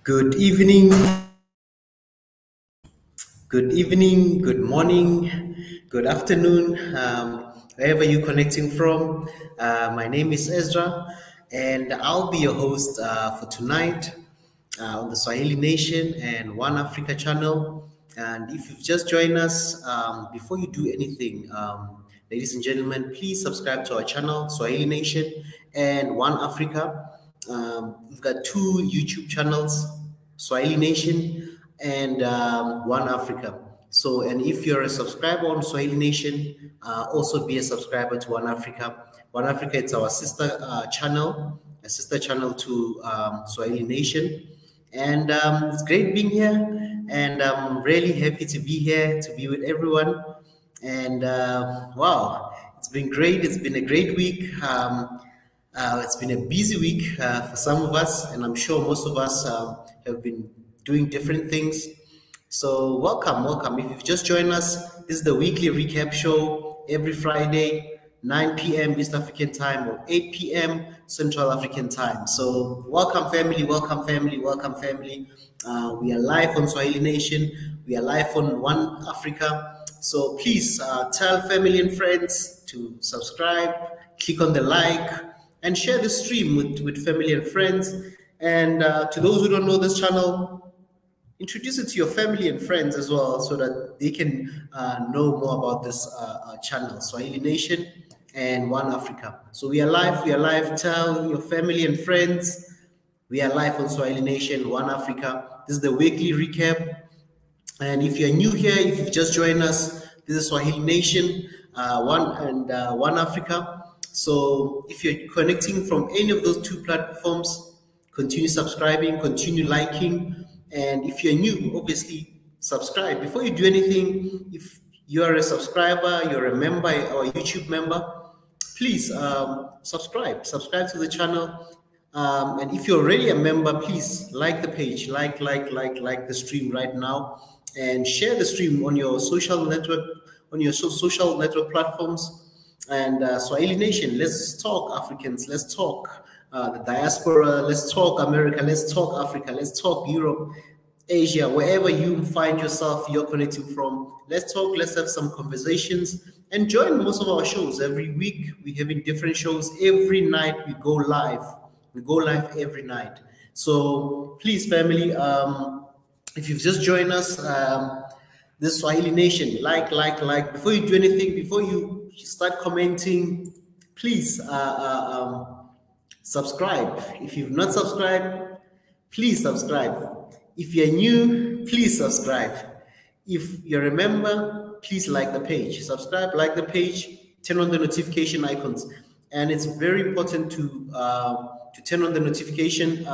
Good evening, good morning, good afternoon, wherever you're connecting from. My name is Ezra, and I'll be your host for tonight on the Swahili Nation and One Africa channel. And if you've just joined us, before you do anything, ladies and gentlemen, please subscribe to our channel, Swahili Nation and One Africa. We've got two YouTube channels, Swahili Nation and One Africa. So, and if you're a subscriber on Swahili Nation, also be a subscriber to One Africa. One Africa, it's our sister channel, a sister channel to Swahili Nation. And it's great being here, and I'm really happy to be here, to be with everyone. And wow, it's been great. It's been a great week. It's been a busy week for some of us, and I'm sure most of us have been doing different things. So welcome. If you've just joined us, this is the weekly recap show every Friday, 9 p.m. East African time or 8 p.m. Central African time. So welcome family. We are live on Swahili Nation. We are live on One Africa. So please tell family and friends to subscribe, click on the like, and share the stream with family and friends. And to those who don't know this channel, introduce it to your family and friends as well, so that they can know more about this channel, Swahili Nation and One Africa. So we are live. Tell your family and friends we are live on Swahili Nation, One Africa. This is the weekly recap. And if you're new here, if you've just joined us, this is Swahili Nation, One Africa. So if you're connecting from any of those two platforms, continue subscribing, continue liking. And if you're new, obviously subscribe. Before you do anything, if you are a subscriber, you're a member or a YouTube member, please subscribe to the channel. And if you're already a member, please like the page, like the stream right now, and share the stream on your social network platforms. And Swahili Nation, let's talk Africans, let's talk the diaspora, let's talk America, let's talk Africa, let's talk Europe, Asia, wherever you find yourself, you're connecting from. Let's talk, let's have some conversations, and join most of our shows. Every week we're having different shows. Every night we go live. Every night. So please, family, if you've just joined us, this Swahili Nation, like. Before you do anything, before you start commenting, please subscribe. If you've not subscribed, please subscribe. If you're new, please subscribe. If you're a member, please like the page. Subscribe, like the page, turn on the notification icons. And it's very important to turn on the notification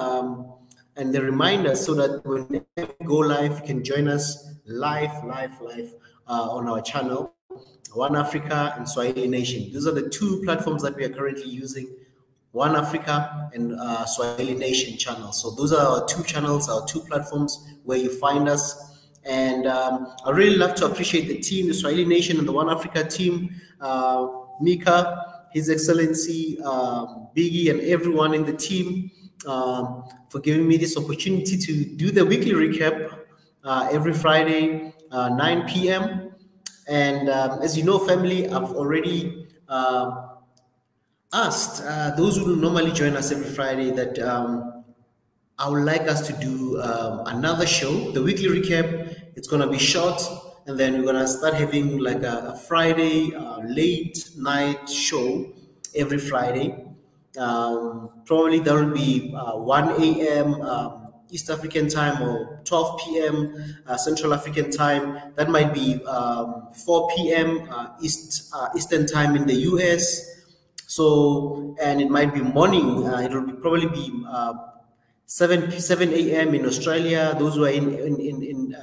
and the reminder, so that when we go live, you can join us live on our channel, One Africa and Swahili Nation. These are the two platforms that we are currently using, One Africa and Swahili Nation channel. So those are our two channels, our two platforms where you find us. And I really love to appreciate the team, the Swahili Nation and the One Africa team, Mika, His Excellency, Biggie, and everyone in the team for giving me this opportunity to do the weekly recap every Friday, 9 p.m. And as you know, family, I've already asked those who normally join us every Friday that I would like us to do another show, the weekly recap. It's going to be short, and then we're going to start having like a Friday late night show every Friday. Probably that will be 1 a.m. East African time, or 12 p.m. Central African time. That might be 4 p.m. Eastern time in the US. So, and it might be morning. It will probably be 7 a.m. in Australia. Those who are in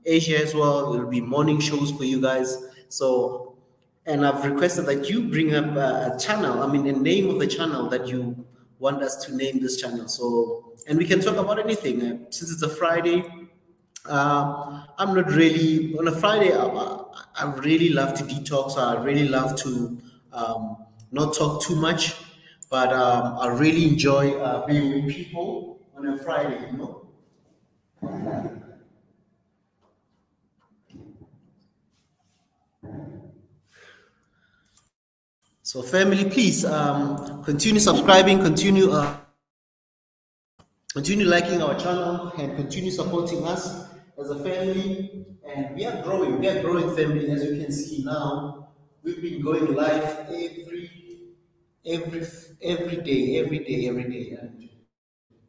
Asia as well, it will be morning shows for you guys. So, and I've requested that you bring up a channel, a name of the channel that you want us to name this channel. So, and we can talk about anything. Since it's a Friday, I'm not really, on a Friday, I really love to detox. I really love to not talk too much, but I really enjoy being with people on a Friday, So, family, please continue subscribing, continue liking our channel, and continue supporting us as a family. And we are growing. We are growing, family. As you can see now, we've been going live every every day, every day. And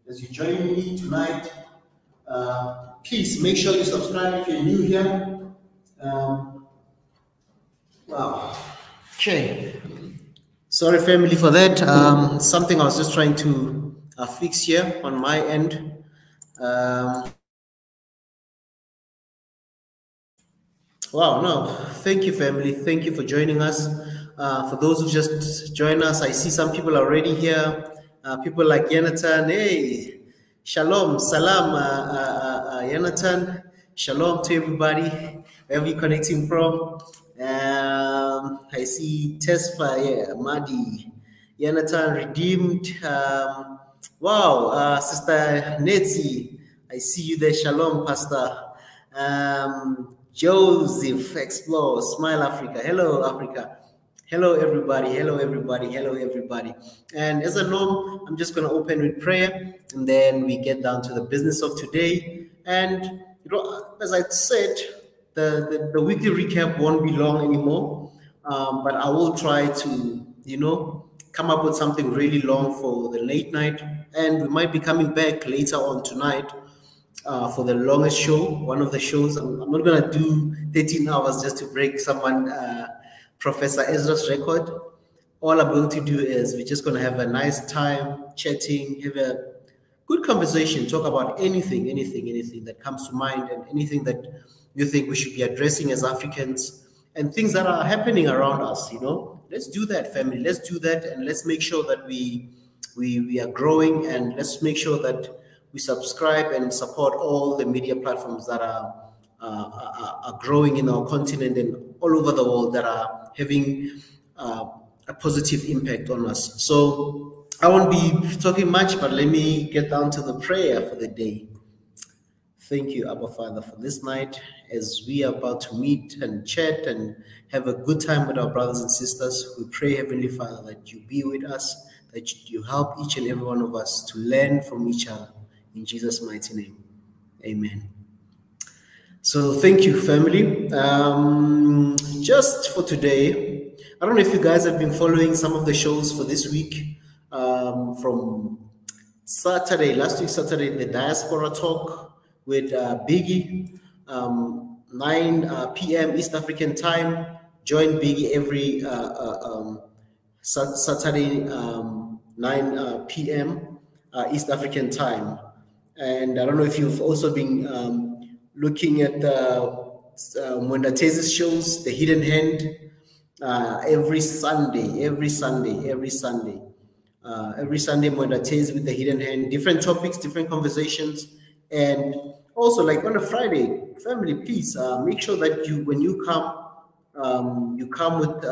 as you join me tonight, please make sure you subscribe if you're new here. Um, wow. Okay. Sorry, family, for that. Something I was just trying to fix here on my end. Um, wow, no, thank you, family. Thank you for joining us. For those who just joined us, I see some people already here. People like Jonathan. Hey, shalom, salam, Jonathan. Shalom to everybody, wherever you're connecting from. I see Tesfa, yeah, Madi, Jonathan, Redeemed. Wow, Sister Netzi, I see you there. Shalom, Pastor. Joseph, Explore, Smile Africa. Hello, Africa. Hello, everybody. Hello, everybody. Hello, everybody. And as a norm, I'm just going to open with prayer, and then we get down to the business of today. And as I said, the weekly recap won't be long anymore, but I will try to, come up with something really long for the late night. And we might be coming back later on tonight for the longest show, one of the shows. I'm not going to do 13 hours just to break someone, Professor Ezra's record. All I'm going to do is we're just going to have a nice time chatting, have a good conversation, talk about anything that comes to mind, and anything that you think we should be addressing as Africans, and things that are happening around us. Let's do that, family. Let's do that, and let's make sure that we are growing, and let's make sure that we subscribe and support all the media platforms that are growing in our continent and all over the world, that are having a positive impact on us. So I won't be talking much, but let me get down to the prayer for the day. Thank you, Abba Father, for this night as we are about to meet and chat and have a good time with our brothers and sisters. We pray, Heavenly Father, that you be with us, that you help each and every one of us to learn from each other. In Jesus' mighty name, amen. So thank you, family. Just for today, I don't know if you guys have been following some of the shows for this week. From Saturday, last week Saturday, the Diaspora Talk with Biggie, 9 p.m. East African time. Join Biggie every Saturday, 9 p.m. East African time. And I don't know if you've also been looking at Mwendateze's shows, The Hidden Hand, every Sunday, Mwendateze with The Hidden Hand, different topics, different conversations. And also, like on a Friday, family, please make sure that when you come with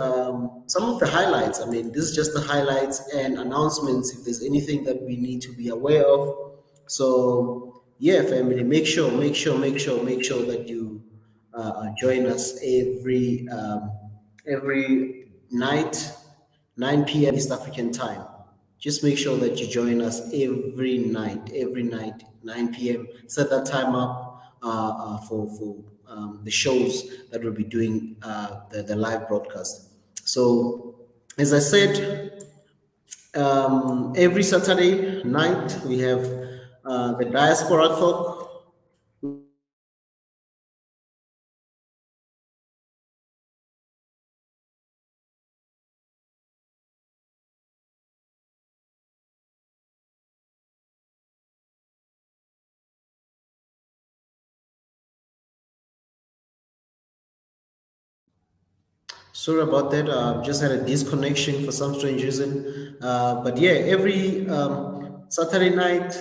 some of the highlights. I mean, this is just the highlights and announcements if there's anything that we need to be aware of. So yeah, family, make sure that you join us every night, 9 p.m. East African time. Just make sure that you join us every night, 9 p.m. Set that time up for the shows that we'll be doing the live broadcast. So, as I said, every Saturday night we have the Diaspora Talk. Sorry about that. Just had a disconnection for some strange reason. But yeah, every Saturday night,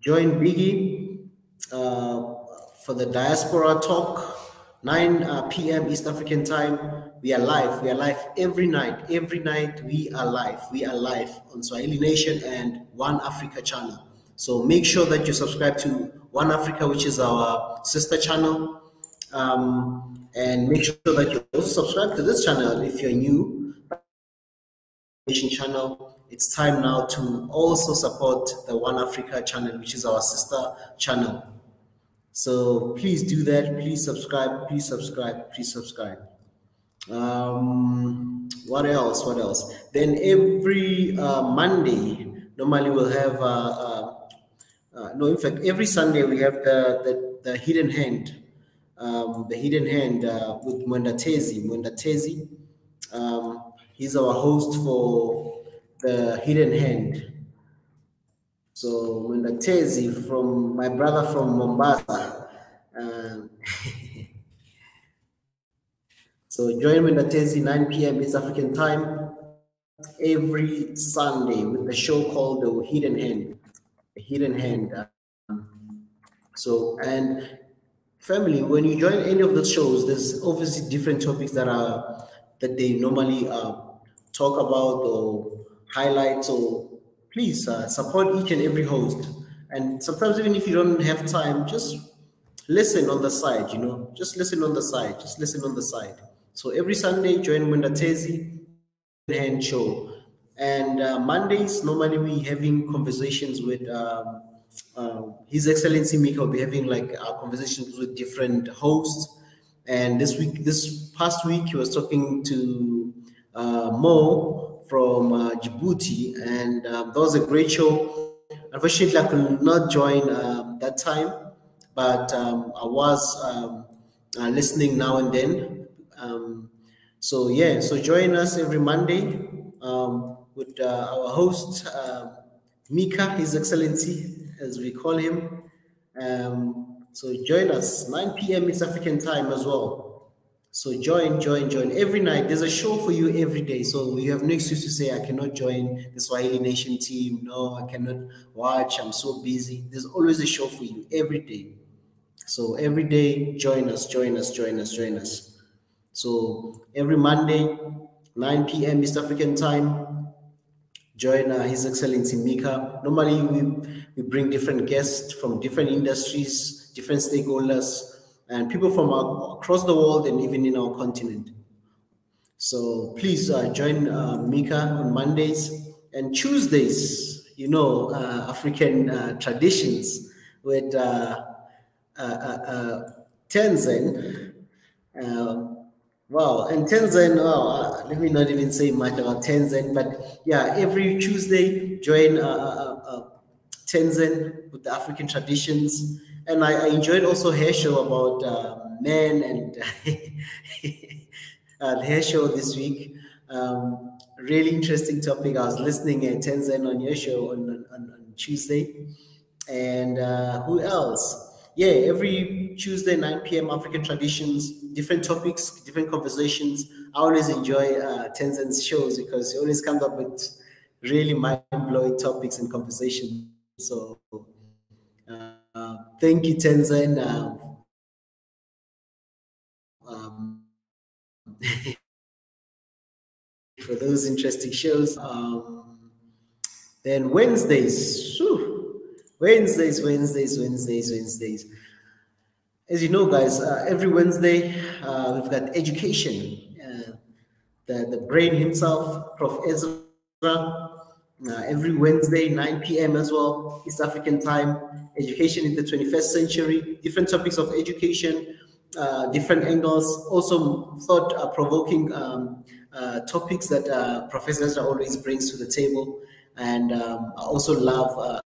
join Biggie for the Diaspora Talk, 9 p.m. East African time. We are live. We are live every night. Every night we are live. We are live on Swahili Nation and One Africa channel. So make sure that you subscribe to One Africa, which is our sister channel, and make sure that you also subscribe to this channel if you're new. Channel. It's time now to also support the One Africa channel, which is our sister channel. So please do that. Please subscribe. Please subscribe. Please subscribe. What else? What else? Then every Monday, normally we'll have no, in fact, every Sunday we have the hidden hand, the hidden hand with Mwenda Tezi. Mwenda Tezi, he's our host for the hidden hand. So Mwenda Tezi, from my brother from Mombasa. Um, so join Mwenda Tezi 9 p.m. East African time every Sunday with the show called the Hidden Hand. The Hidden Hand. So, and family, when you join any of the shows, there's obviously different topics that they normally talk about or highlight. So please support each and every host. And sometimes even if you don't have time, just listen on the side. Just listen on the side. Just listen on the side. So every Sunday, join Mundatezi Hand Show. And Mondays, normally we having conversations with His Excellency Mika will be having like conversations with different hosts. And this past week, he was talking to Mo from Djibouti, and that was a great show. Unfortunately, I could not join that time, but I was listening now and then. So yeah, so join us every Monday with our host Mika, His Excellency, as we call him. So join us 9 p.m. East African time as well. So join every night. There's a show for you every day. So you have no excuse to say I cannot join the Swahili Nation team. No, I cannot watch. I'm so busy. There's always a show for you every day. So every day, join us, join us, join us, join us. So every Monday, 9 p.m. East African time, join His Excellency Mika. Normally, we bring different guests from different industries, different stakeholders, and people from across the world and even in our continent. So please join Mika on Mondays and Tuesdays. African traditions with Tenzin. Wow, and Tenzin, let me not even say much about Tenzin, but yeah, every Tuesday, join Tenzin with the African traditions. And I enjoyed also her show about men and the hair show this week. Really interesting topic. I was listening at Tenzin on your show on Tuesday. And who else? Yeah, every Tuesday, 9 p.m. African traditions, different topics, different conversations. I always enjoy Tenzin's shows because he always comes up with really mind-blowing topics and conversations. So thank you, Tenzin, um, for those interesting shows. Then Wednesdays, Wednesdays. As you know, guys, every Wednesday we've got education. The brain himself, Prof. Ezra, every Wednesday, 9 p.m. as well, East African time, education in the 21st century, different topics of education, different angles, also thought-provoking topics that Professor Ezra always brings to the table. And I also love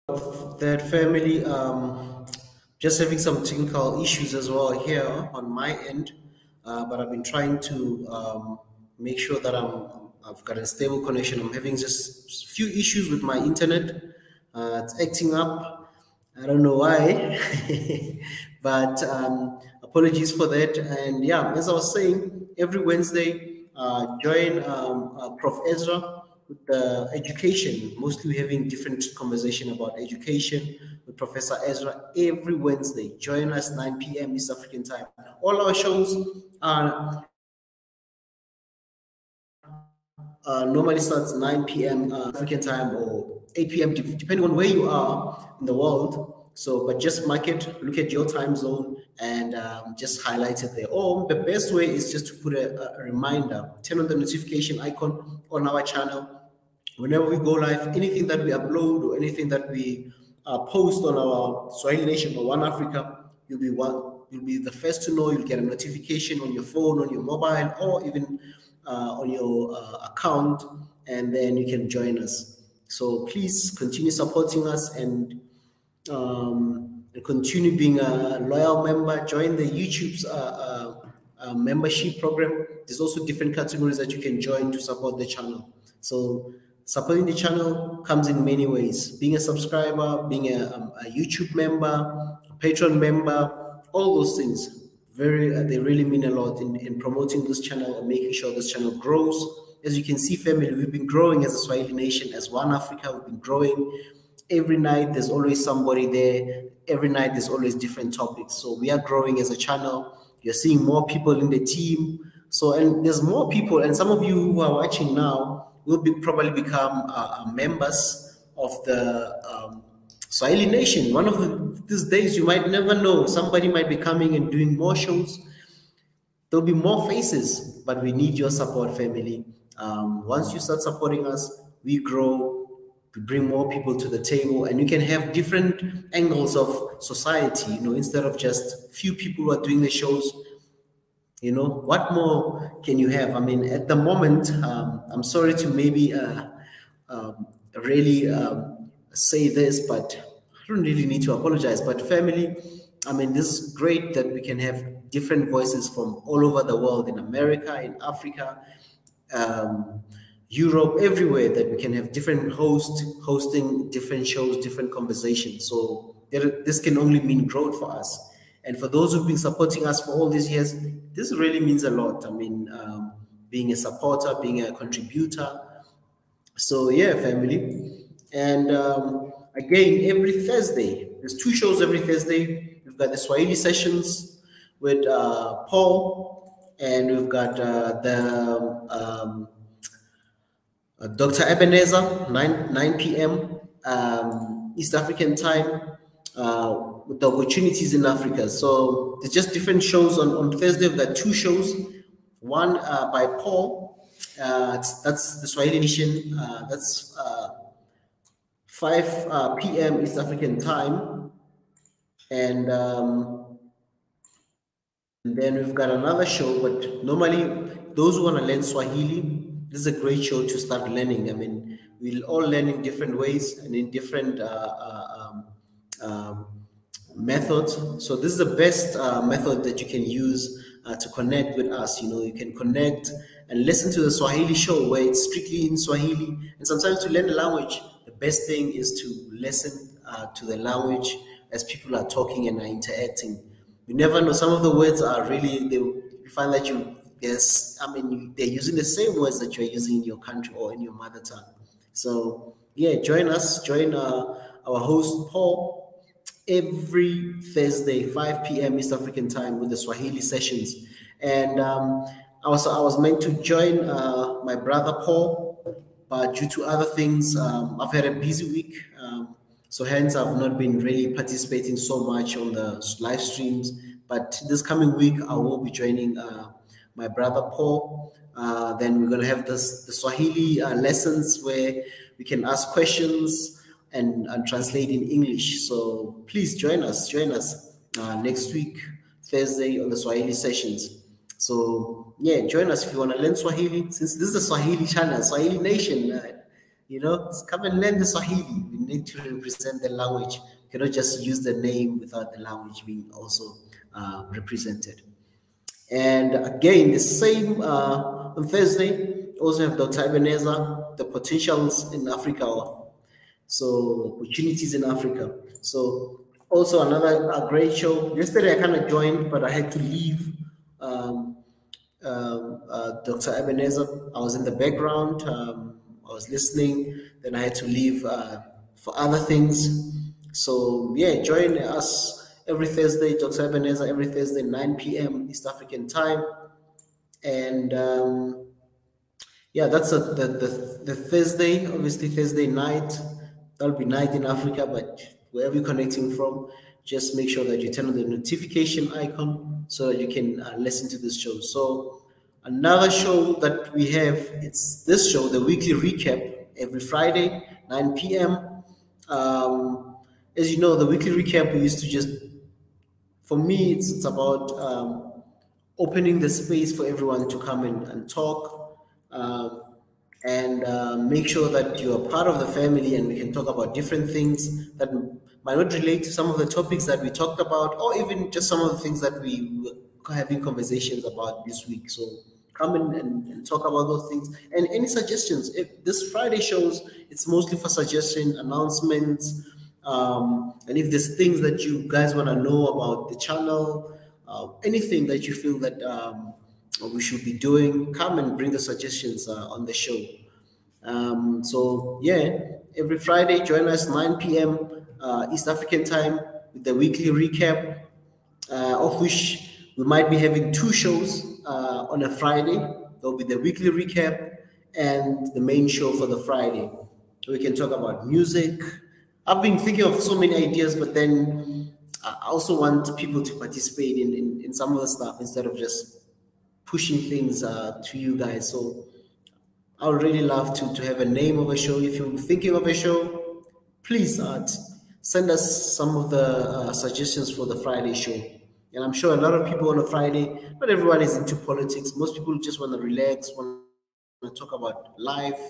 that family, just having some technical issues as well here on my end, but I've been trying to make sure that I've got a stable connection. I'm having just a few issues with my internet. It's acting up. I don't know why, but apologies for that. And yeah, as I was saying, every Wednesday, join Prof. Ezra with the education. Mostly we're having different conversation about education with Professor Ezra every Wednesday. Join us 9 p.m. East African time. All our shows are normally starts 9 p.m. African time or 8 p.m. Depending on where you are in the world. So, but just mark it, look at your time zone, and just highlight it there. Or the best way is just to put a reminder, turn on the notification icon on our channel. Whenever we go live, anything that we upload or anything that we post on our Swahili Nation or One Africa, you'll be the first to know. You'll get a notification on your phone, on your mobile, or even on your account, and then you can join us. So please continue supporting us and continue being a loyal member. Join the YouTube's membership program. There's also different categories that you can join to support the channel. So supporting the channel comes in many ways. Being a subscriber, being a YouTube member, a Patreon member, all those things. They really mean a lot in promoting this channel and making sure this channel grows. As you can see, family, we've been growing as a Swahili Nation, as One Africa. We've been growing. Every night, there's always somebody there. Every night, there's always different topics. So we are growing as a channel. You're seeing more people in the team. So, and there's more people. And some of you who are watching now will probably become members of the Swahili Nation. One of these days, you might never know. Somebody might be coming and doing more shows. There'll be more faces, but we need your support, family. Once you start supporting us, we grow, we bring more people to the table, and you can have different angles of society, instead of just few people who are doing the shows. What more can you have? I mean, at the moment, I'm sorry to maybe really say this, but I don't really need to apologize. But family, I mean, this is great that we can have different voices from all over the world, in America, in Africa, Europe, everywhere, that we can have different hosts hosting different shows, different conversations. So this can only mean growth for us. And for those who've been supporting us for all these years, this really means a lot. I mean, being a supporter, being a contributor. So yeah, family. And again, every Thursday, there's 2 shows every Thursday. We've got the Swahili sessions with Paul, and we've got Dr. Ebenezer, 9 p.m. East African time, with the opportunities in Africa. So there's just different shows on Thursday. We've got 2 shows. One by Paul, that's the Swahili Nation. That's 5 p.m. East African time, and then we've got another show. But normally, those who want to learn Swahili, this is a great show to start learning. I mean, we'll all learn in different ways and in different methods. So this is the best method that you can use to connect with us. You can connect and listen to the Swahili show where it's strictly in Swahili. And sometimes to learn the language, the best thing is to listen to the language as people are talking and are interacting. You never know. Some of the words are really, you find that they're using the same words that you're using in your country or in your mother tongue. So yeah, join us, join our host Paul every Thursday, 5 p.m. East African time with the Swahili sessions. And I was meant to join my brother Paul, but due to other things, I've had a busy week. So hence I've not been really participating so much on the live streams. But this coming week, I will be joining my brother Paul. Then we're going to have the Swahili lessons where we can ask questions and translate in English. So please join us next week, Thursday, on the Swahili sessions. So yeah, join us if you want to learn Swahili. Since this is a Swahili channel, Swahili Nation, come and learn the Swahili. We need to represent the language. You cannot just use the name without the language being also represented. And again, the same on Thursday, also have Dr. Ebenezer, the potentials in Africa, so opportunities in Africa. So also another great show. Yesterday I kind of joined, but I had to leave. Dr. Ebenezer, I was in the background. I was listening. Then I had to leave for other things. So yeah, join us every Thursday, Dr. Ebenezer, every Thursday, 9 p.m. East African time. And yeah, that's the Thursday, obviously Thursday night. That'll be night in Africa, but wherever you're connecting from, just make sure that you turn on the notification icon so that you can listen to this show. So another show that we have, it's this show, the weekly recap, every Friday, 9 p.m. As you know, the weekly recap, we used to just, for me, it's about opening the space for everyone to come in and talk, and make sure that you are part of the family and we can talk about different things that might not relate to some of the topics that we talked about, or even just some of the things that we were having conversations about this week. So come in and talk about those things. And any suggestions, if this Friday shows, it's mostly for suggestion, announcements, and if there's things that you guys want to know about the channel, anything that you feel that we should be doing, come and bring the suggestions on the show. So yeah, every Friday, join us 9 p.m. East African time with the weekly recap, of which we might be having two shows on a Friday. There'll be the weekly recap and the main show for the Friday. We can talk about music. I've been thinking of so many ideas, but then I also want people to participate in some of the stuff instead of just pushing things to you guys. So I would really love to have a name of a show. If you're thinking of a show, please send us some of the suggestions for the Friday show. And I'm sure a lot of people on a Friday, not everyone is into politics. Most people just want to relax, want to talk about life,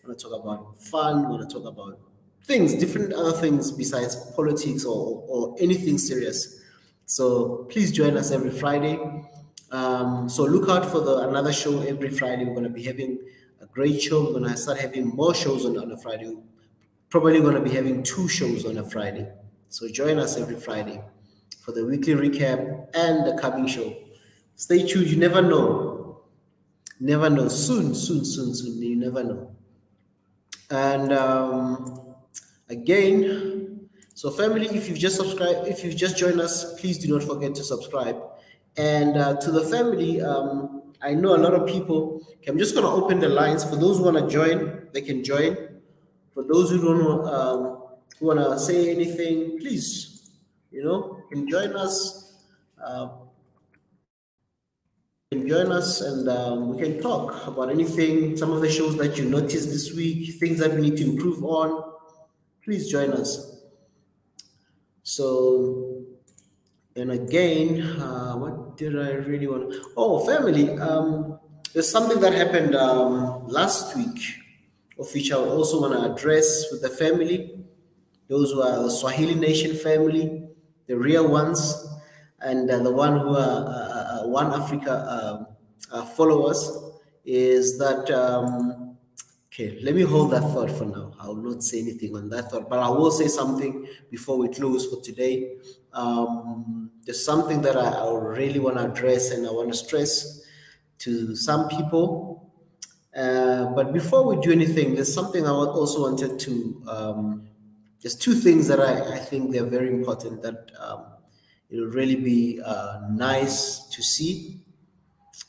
want to talk about fun, want to talk about things, different other things besides politics or anything serious. So please join us every Friday. So look out for another show every Friday. We're going to be having a great show. We're going to start having more shows on a Friday. Probably going to be having two shows on a Friday. So join us every Friday for the weekly recap and the coming show. Stay tuned. You never know. Never know. Soon. You never know. And again, so family, if you've just subscribed, if you've just joined us, please do not forget to subscribe. And to the family, I know a lot of people. Okay, I'm just going to open the lines. For those who want to join, they can join. For those who don't who want to say anything, please, you can join us. And we can talk about anything, some of the shows that you noticed this week, things that we need to improve on. Please join us. So, and again, what did I really want to? Oh, family, there's something that happened last week, of which I also want to address with the family. Those who are the Swahili Nation family, the real ones, and the one who are One Africa followers, is that, okay, let me hold that thought for now. I will not say anything on that thought, but I will say something before we close for today. There's something that I really want to address and I want to stress to some people. But before we do anything, there's something I also wanted to, there's two things that I think they're very important that it'll really be nice to see.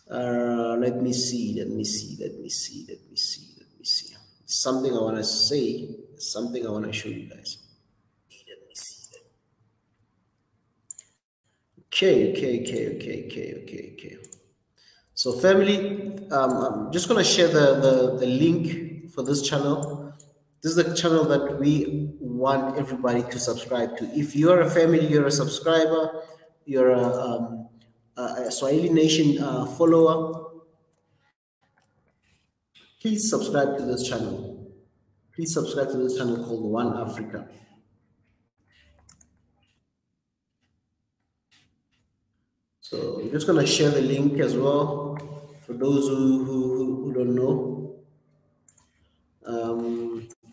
Let me see. Something I want to say, something I want to show you guys. Let me see. Okay. So family, I'm just going to share the link for this channel. This is the channel that we want everybody to subscribe to. If you're a family, you're a subscriber, you're a Swahili Nation follower, please subscribe to this channel. please subscribe to this channel called One Africa. So I'm just going to share the link as well for those who don't know.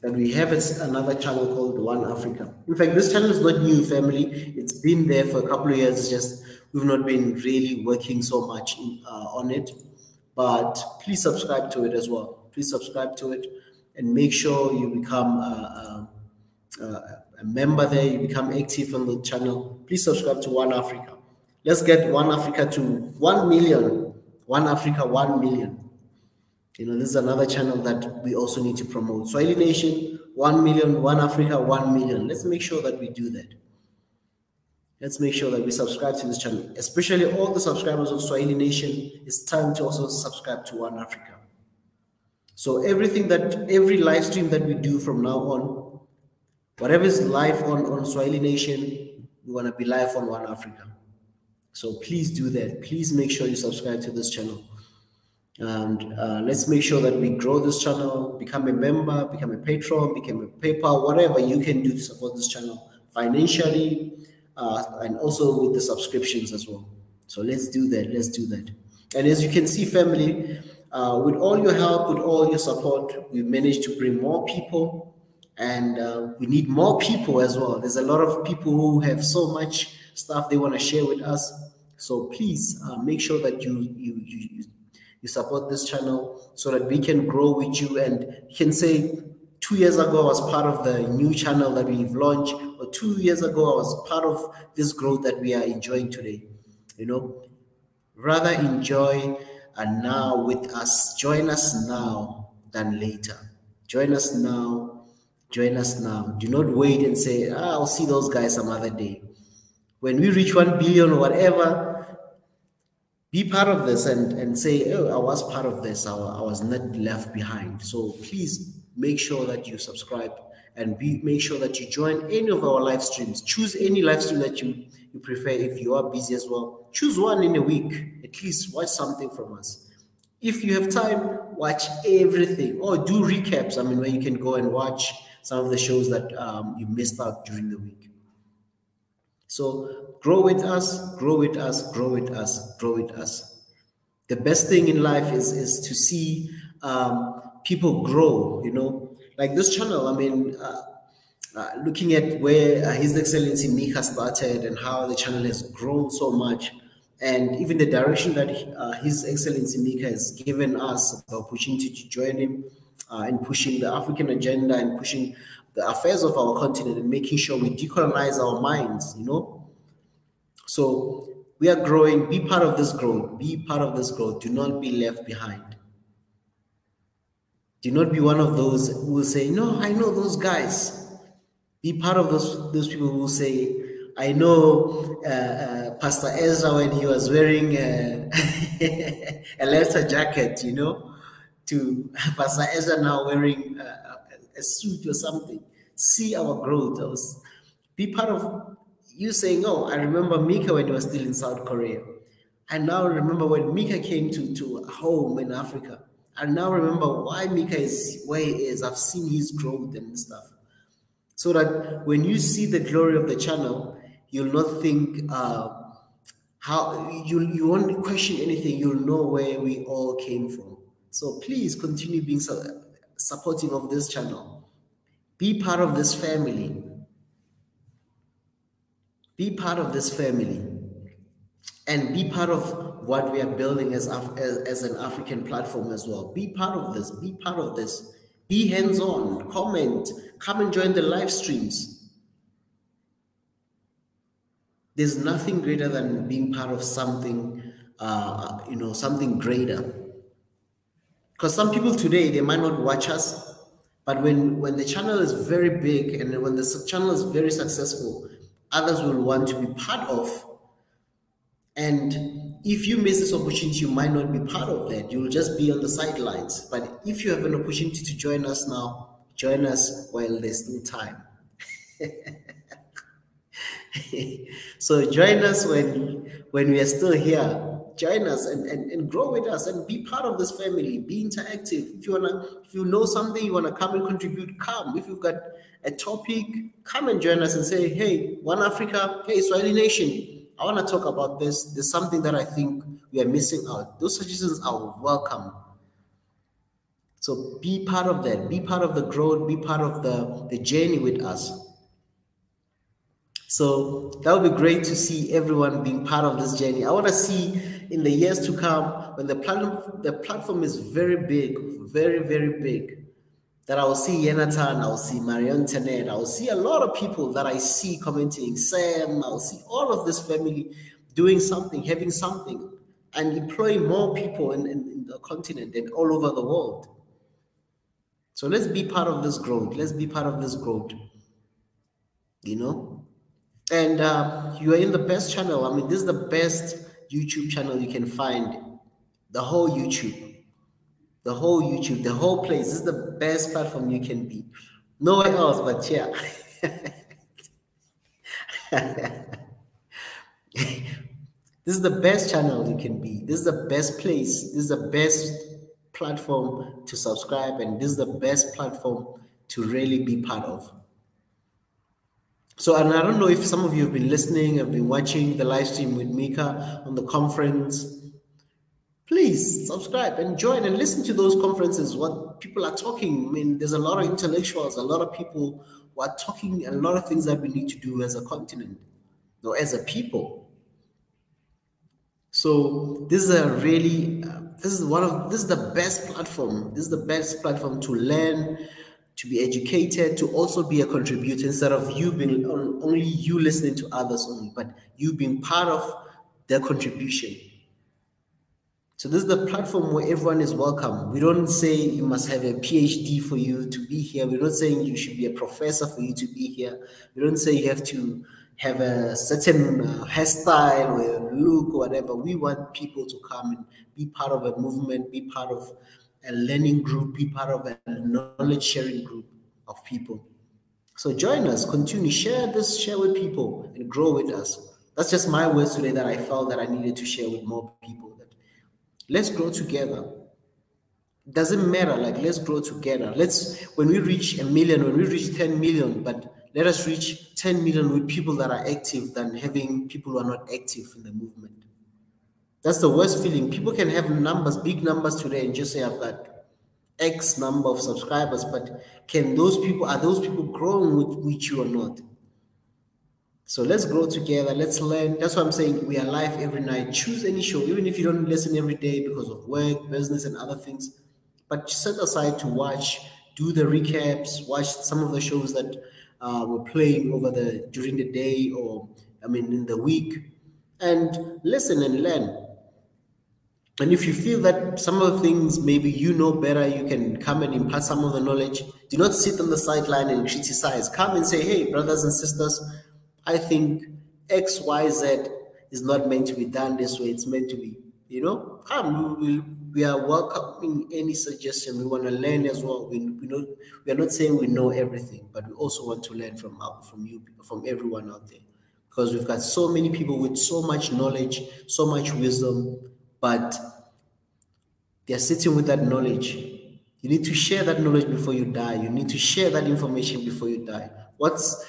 That we have another channel called One Africa. In fact, this channel is not new, family. It's been there for a couple of years. It's just we've not been really working so much on it. But please subscribe to it as well. Please subscribe to it and make sure you become a member there. You become active on the channel. Please subscribe to One Africa. Let's get One Africa to 1 million. One Africa, 1 million. This is another channel that we also need to promote. Swahili Nation, 1 million, One Africa, 1 million. Let's make sure that we do that. Let's make sure that we subscribe to this channel. Especially all the subscribers of Swahili Nation, it's time to also subscribe to One Africa. So every live stream that we do from now on, whatever is live on Swahili Nation, we want to be live on One Africa. So please do that. Please make sure you subscribe to this channel. And let's make sure that we grow this channel, become a member, become a patron, become a PayPal, whatever you can do to support this channel financially, and also with the subscriptions as well. So let's do that. Let's do that. And as you can see, family, with all your help, with all your support, we've managed to bring more people, and we need more people as well. There's a lot of people who have so much stuff they want to share with us. So please make sure that you support this channel so that we can grow with you. And you can say 2 years ago I was part of the new channel that we've launched, or 2 years ago I was part of this growth that we are enjoying today. Rather enjoy now with us. Join us now than later. Join us now. Join us now. Do not wait and say, I'll see those guys some other day. When we reach 1 billion or whatever, be part of this and say, oh, I was part of this. I was not left behind. So please make sure that you subscribe and make sure that you join any of our live streams. Choose any live stream that you prefer. If you are busy as well, choose one in a week. At least watch something from us. If you have time, watch everything, or do recaps. Where you can go and watch some of the shows that you missed out during the week. So grow with us, grow with us, grow with us, grow with us. The best thing in life is to see people grow, like this channel. Looking at where His Excellency Mika started and how the channel has grown so much, and even the direction that His Excellency Mika has given us the opportunity to join him in pushing the African agenda and pushing the affairs of our continent and making sure we decolonize our minds, So we are growing. Be part of this growth. Be part of this growth. Do not be left behind. Do not be one of those who will say, no, I know those guys. Be part of those people who will say, I know Pastor Ezra when he was wearing a leather jacket, to Pastor Ezra now wearing a suit or something. See our growth. Be part of you saying, oh, I remember Mika when he was still in South Korea. I now remember when Mika came to home in Africa. I now remember why Mika is where he is. I've seen his growth and stuff. So that when you see the glory of the channel, you'll not think how you won't question anything. You'll know where we all came from. So please continue being supportive of this channel. Be part of this family. Be part of this family. And be part of what we are building as an African platform as well. Be part of this. Be part of this. Be hands-on. Comment. Come and join the live streams. There's nothing greater than being part of something, something greater. Because some people today, they might not watch us, but when the channel is very big and when the channel is very successful, others will want to be part of. And if you miss this opportunity, you might not be part of that. You'll just be on the sidelines. But if you have an opportunity to join us now, join us while there's still time. So join us when we are still here. join us and grow with us and be part of this family. Be interactive. If you know something, you wanna come and contribute, come. If you've got a topic, come and join us and say, hey, One Africa, hey, Swahili Nation, I wanna talk about this. There's something that I think we are missing out. Those suggestions are welcome. So be part of that. Be part of the growth. Be part of the journey with us. So that would be great to see everyone being part of this journey. I want to see in the years to come, when the platform is very big, very, very big, that I will see Yenatan, I will see Marion Tenet, I will see a lot of people that I see commenting, Sam, I will see all of this family doing something, having something, and employing more people in the continent and all over the world. So let's be part of this growth. Let's be part of this growth, you know? And you are in the best channel. I mean, this is the best YouTube channel you can find. The whole YouTube, the whole place. This is the best platform you can be. Nowhere else but yeah. This is the best channel you can be. This is the best place. This is the best platform to subscribe. And this is the best platform to really be part of. So, and I don't know if some of you have been listening, have been watching the live stream with Mika on the conference. Please subscribe and join and listen to those conferences, what people are talking. I mean, there's a lot of intellectuals, a lot of people who are talking a lot of things that we need to do as a continent or as a people. So this is a really, this is the best platform. This is the best platform to learn, to be educated, to also be a contributor, instead of you being only you listening to others only, but you being part of their contribution. So this is the platform where everyone is welcome. We don't say you must have a PhD for you to be here. We're not saying you should be a professor for you to be here. We don't say you have to have a certain hairstyle or look or whatever. We want people to come and be part of a movement, be part of a learning group, be part of a knowledge sharing group of people. So join us, continue, share with people and grow with us. That's just my words today that I felt that I needed to share with more people. That let's grow together. It doesn't matter, like let's grow together. When we reach 1 million, when we reach 10 million, but let us reach 10 million with people that are active than having people who are not active in the movement. That's the worst feeling. People can have numbers, big numbers today, and just say I've got X number of subscribers, but are those people growing with you or not? So let's grow together. Let's learn. That's why I'm saying we are live every night. Choose any show, even if you don't listen every day because of work, business, and other things. But set aside to watch, do the recaps, watch some of the shows that we're playing during the day or in the week, and listen and learn. And if you feel that some of the things maybe you know better, you can come and impart some of the knowledge. Do not sit on the sideline and criticize. Come and say, hey, brothers and sisters, I think X, Y, Z is not meant to be done this way. It's meant to be, come. We are welcoming any suggestion. We want to learn as well. We are not saying we know everything, but we also want to learn from you, from everyone out there. Because we've got so many people with so much knowledge, so much wisdom, but they're sitting with that knowledge. You need to share that knowledge before you die. You need to share that information before you die. What's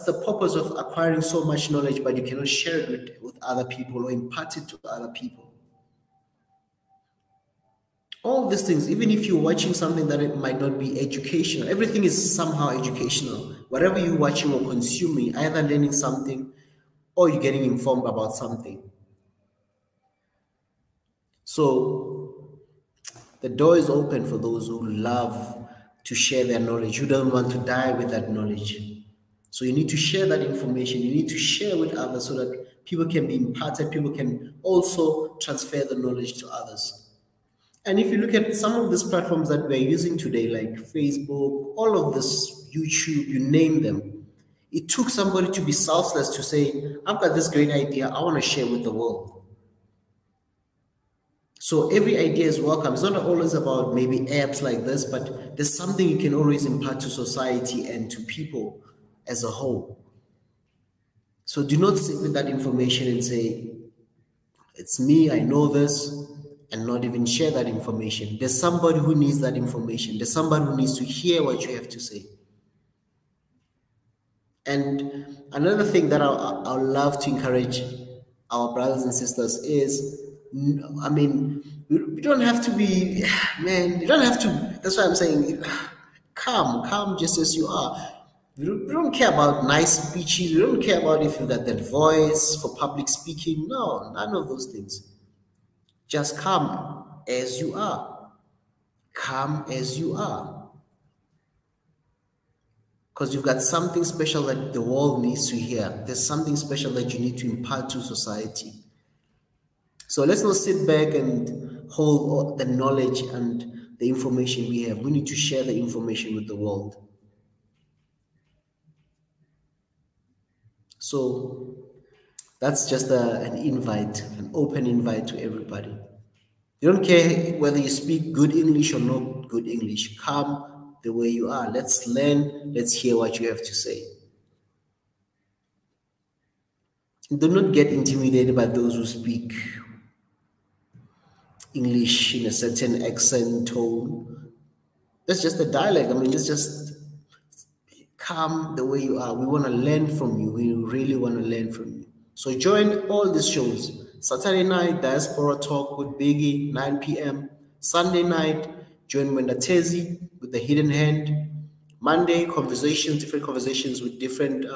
the purpose of acquiring so much knowledge, but you cannot share it with other people or impart it to other people? All these things, even if you're watching something that it might not be educational, everything is somehow educational. Whatever you're watching or consuming, either learning something or you're getting informed about something. So the door is open for those who love to share their knowledge, who don't want to die with that knowledge. So you need to share that information. You need to share with others so that people can be imparted. People can also transfer the knowledge to others. And if you look at some of these platforms that we're using today, like Facebook, all of this, YouTube, you name them, it took somebody to be selfless to say, I've got this great idea, I want to share with the world. So every idea is welcome. It's not always about maybe apps like this, but there's something you can always impart to society and to people as a whole. So do not sit with that information and say, It's me, I know this, and not even share that information. There's somebody who needs that information. There's somebody who needs to hear what you have to say. And another thing that I'll love to encourage our brothers and sisters is, I mean, you don't have to be, man, you don't have to, that's why I'm saying, come just as you are. We don't care about nice speeches. We don't care about if you got that voice for public speaking. No, none of those things. Just come as you are. Come as you are. Because you've got something special that the world needs to hear. There's something special that you need to impart to society. So let's not sit back and hold all the knowledge and the information we have. We need to share the information with the world. So that's just an invite, an open invite to everybody. You don't care whether you speak good English or not good English. Come the way you are. Let's learn. Let's hear what you have to say. Do not get intimidated by those who speak English in a certain accent tone. That's just a dialect. I mean, it's just come the way you are. We want to learn from you. We really want to learn from you. So join all these shows. Saturday night, Diaspora Talk with Biggie, 9 p.m. Sunday night, join Tezi with the Hidden Hand. Monday, different conversations with different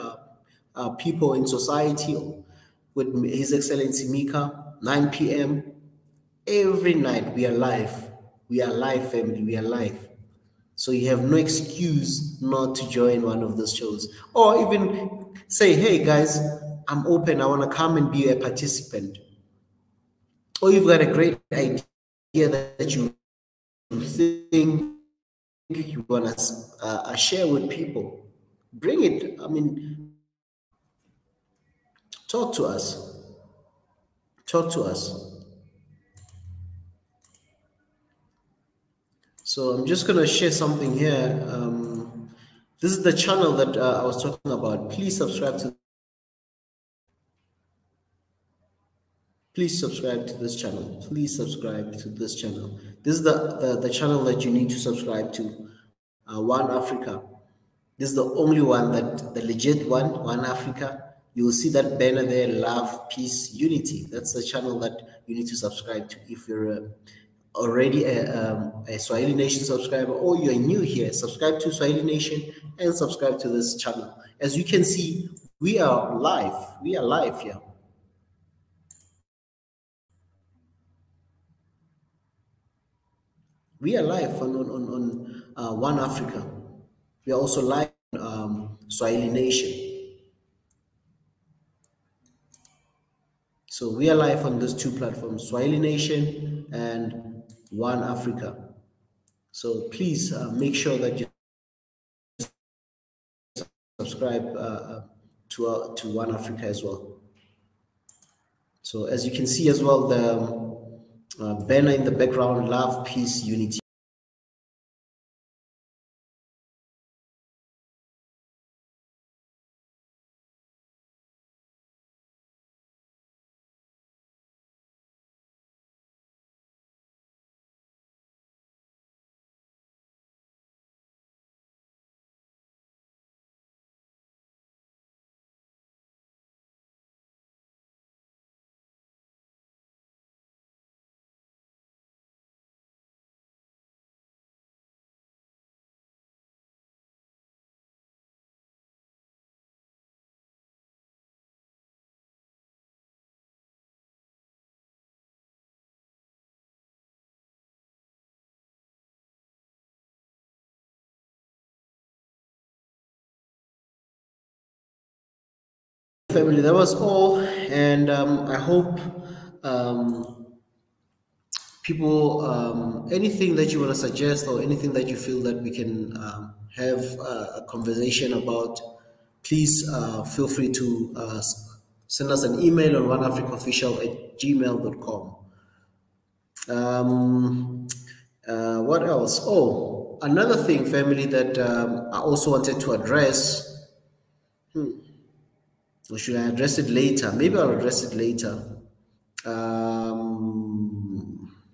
people in society with His Excellency Mika, 9 p.m. Every night we are live. We are live, family. We are live. So you have no excuse not to join one of those shows. Or even say, hey guys, I'm open. I want to come and be a participant. Or you've got a great idea that you think you want to share with people. Bring it. I mean, talk to us. Talk to us. So I'm just going to share something here. This is the channel that I was talking about. Please subscribe to this channel. Please subscribe to this channel. This is the channel that you need to subscribe to. One Africa. This is the only one, that the legit One Africa. You will see that banner there, love, peace, unity. That's the channel that you need to subscribe to. If you're already a Swahili Nation subscriber, or you're new here, subscribe to Swahili Nation and subscribe to this channel. As you can see, we are live. We are live here. We are live on One Africa. We are also live on Swahili Nation. So we are live on those two platforms, Swahili Nation and One Africa. So please make sure that you subscribe to One Africa as well. So as you can see as well, the banner in the background, love, peace, unity. Family, that was all, and I hope people, anything that you want to suggest or anything that you feel that we can have a conversation about, please feel free to send us an email on oneafricaofficial@gmail.com. What else? Oh, another thing, family, that I also wanted to address. Or should I address it later? Maybe I'll address it later.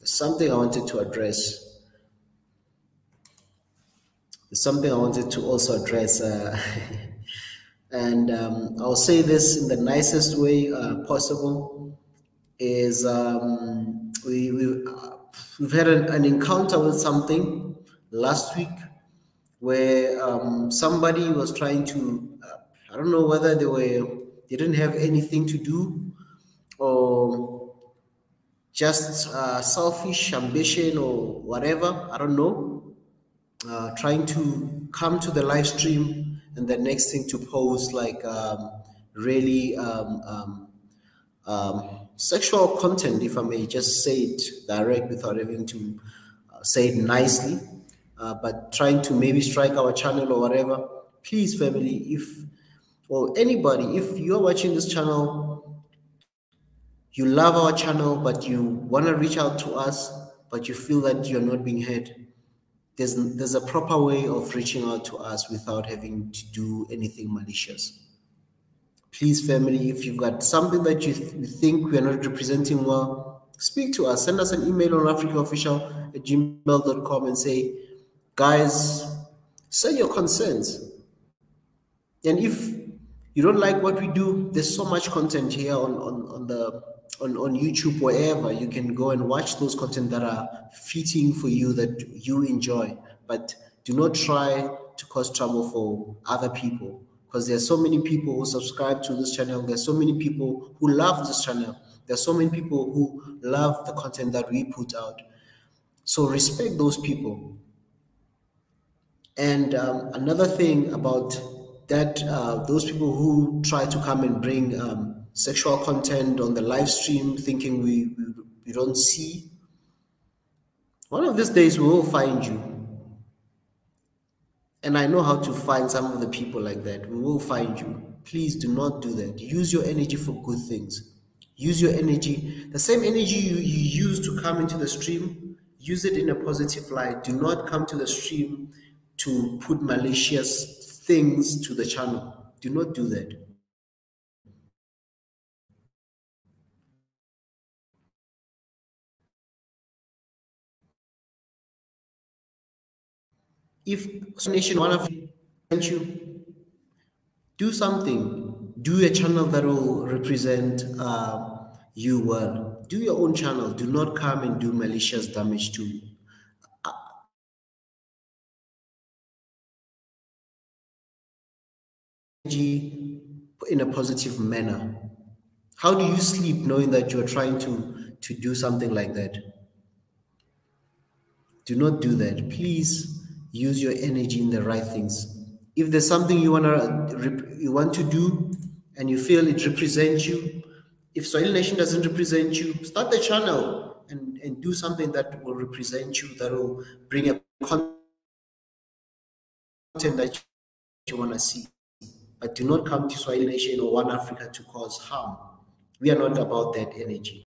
Something I wanted to address. Something I wanted to also address, and I'll say this in the nicest way possible. Is we've had an encounter with something last week where somebody was trying to I don't know whether they didn't have anything to do or just selfish ambition or whatever, I don't know, trying to come to the live stream and the next thing to post like really sexual content, if I may just say it direct without having to say it nicely, but trying to maybe strike our channel or whatever. Please, family, if or anybody, if you're watching this channel, you love our channel, but you want to reach out to us, but you feel that you're not being heard, there's a proper way of reaching out to us without having to do anything malicious. Please, family, if you've got something that you think we are not representing well, speak to us. Send us an email on africaofficial@gmail.com and say, guys, say your concerns. And if you don't like what we do, there's so much content here on YouTube, wherever you can go and watch those content that are fitting for you, that you enjoy. But do not try to cause trouble for other people, because there's so many people who subscribe to this channel. There's so many people who love this channel. There's so many people who love the content that we put out. So respect those people. And another thing about that, those people who try to come and bring sexual content on the live stream, thinking we don't see, one of these days we will find you. And I know how to find some of the people like that. We will find you. Please do not do that. Use your energy for good things. Use your energy, the same energy you use to come into the stream, use it in a positive light. Do not come to the stream to put malicious things to the channel. Do not do that. If nation one of you do something, do a channel that will represent you well. Do your own channel. Do not come and do malicious damage to energy in a positive manner. How do you sleep knowing that you're trying to do something like that? Do not do that. Please use your energy in the right things. If there's something you want to do and you feel it represents you, if Soil Nation doesn't represent you, start the channel and do something that will represent you, that will bring a content that you want to see. But do not come to Soil Nation or One Africa to cause harm. We are not about that energy.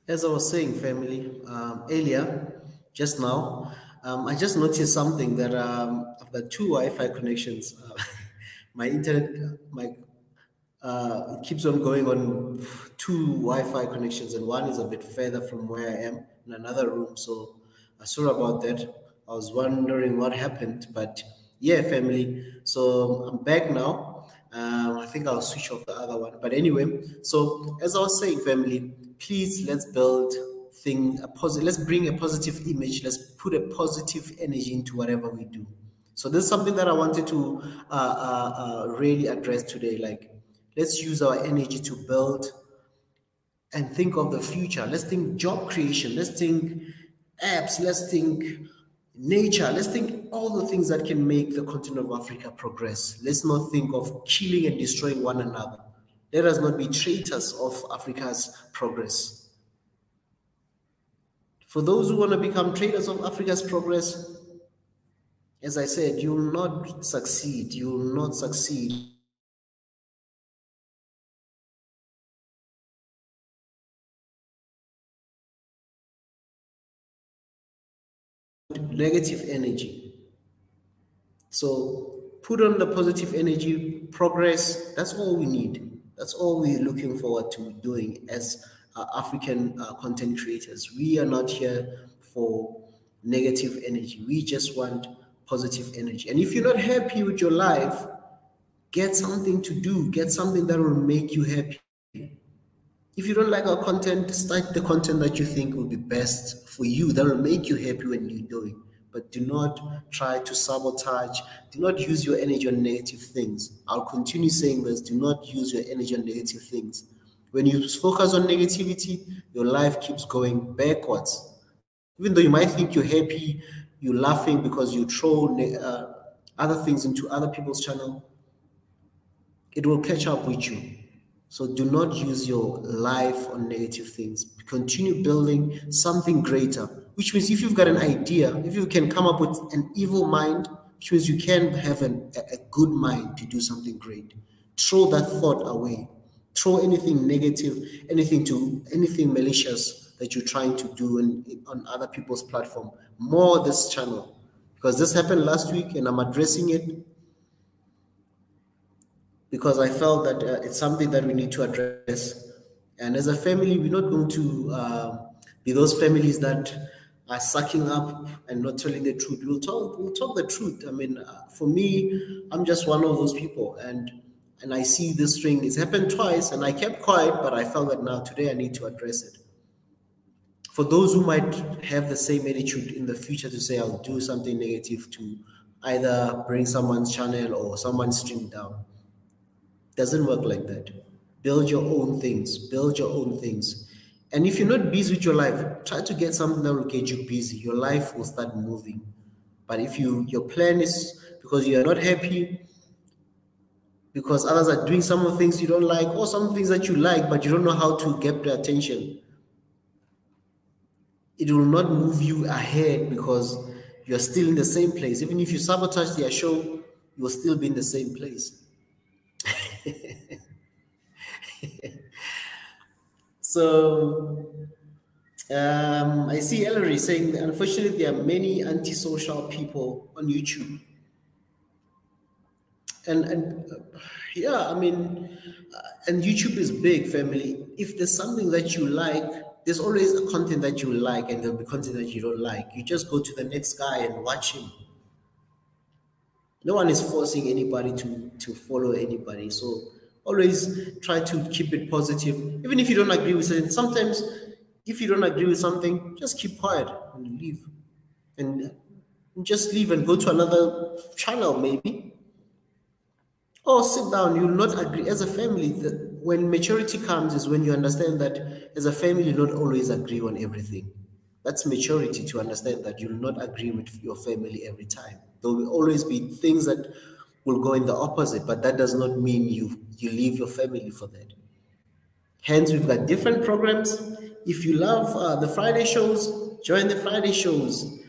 As I was saying, family, earlier, just now, I just noticed something that I've got two Wi-Fi connections. My internet, my it keeps on going on two Wi-Fi connections, and one is a bit further from where I am in another room. So sorry about that. I was wondering what happened, but yeah, family. So I'm back now. I think I'll switch off the other one. But anyway, so as I was saying, family, please let's build thing a positive. Let's bring a positive image. Let's put a positive energy into whatever we do. So this is something that I wanted to really address today. Like, let's use our energy to build and think of the future. Let's think job creation. Let's think apps. Let's think nature. Let's think all the things that can make the continent of Africa progress. Let's not think of killing and destroying one another. Let us not be traitors of Africa's progress. For those who want to become traitors of Africa's progress, as I said, you will not succeed. You will not succeed. Negative energy. So put on the positive energy, progress. That's all we need. That's all we're looking forward to doing as African content creators. We are not here for negative energy. We just want positive energy. And if you're not happy with your life, get something to do. Get something that will make you happy. If you don't like our content, start the content that you think will be best for you, that will make you happy when you're doing. But do not try to sabotage. Do not use your energy on negative things. I'll continue saying this. Do not use your energy on negative things. When you focus on negativity, your life keeps going backwards. Even though you might think you're happy, you're laughing because you throw other things into other people's channel, it will catch up with you. So do not use your life on negative things. Continue building something greater, which means if you've got an idea, if you can come up with an evil mind, which means you can have a good mind to do something great. Throw that thought away. Throw anything negative, anything malicious that you're trying to do on other people's platform. More this channel. Because this happened last week and I'm addressing it because I felt that it's something that we need to address. And as a family, we're not going to be those families that are sucking up and not telling the truth. We'll talk the truth. I mean, for me, I'm just one of those people, and I see this thing. It's happened twice, and I kept quiet, but I felt that now today I need to address it. For those who might have the same attitude in the future to say I'll do something negative to either bring someone's channel or someone's stream down. Doesn't work like that. Build your own things. Build your own things. And if you're not busy with your life, try to get something that will get you busy. Your life will start moving. But if your plan is because you are not happy, because others are doing some of the things you don't like, or some things that you like, but you don't know how to get their attention, it will not move you ahead because you're still in the same place. Even if you sabotage their show, you will still be in the same place. So I see Ellery saying, unfortunately, there are many antisocial people on YouTube. And yeah, I mean, and YouTube is big, family. If there's something that you like, there's always a content that you like, and there'll be content that you don't like. You just go to the next guy and watch him. No one is forcing anybody to follow anybody. So always try to keep it positive. Even if you don't agree with it, sometimes if you don't agree with something, just keep quiet and leave. And just leave and go to another channel maybe. Or sit down, you'll not agree. As a family, when maturity comes is when you understand that as a family, you not always agree on everything. That's maturity, to understand that you'll not agree with your family every time. There will always be things that will go in the opposite, but that does not mean you leave your family for that. Hence, we've got different programs. If you love the Friday shows, join the Friday shows.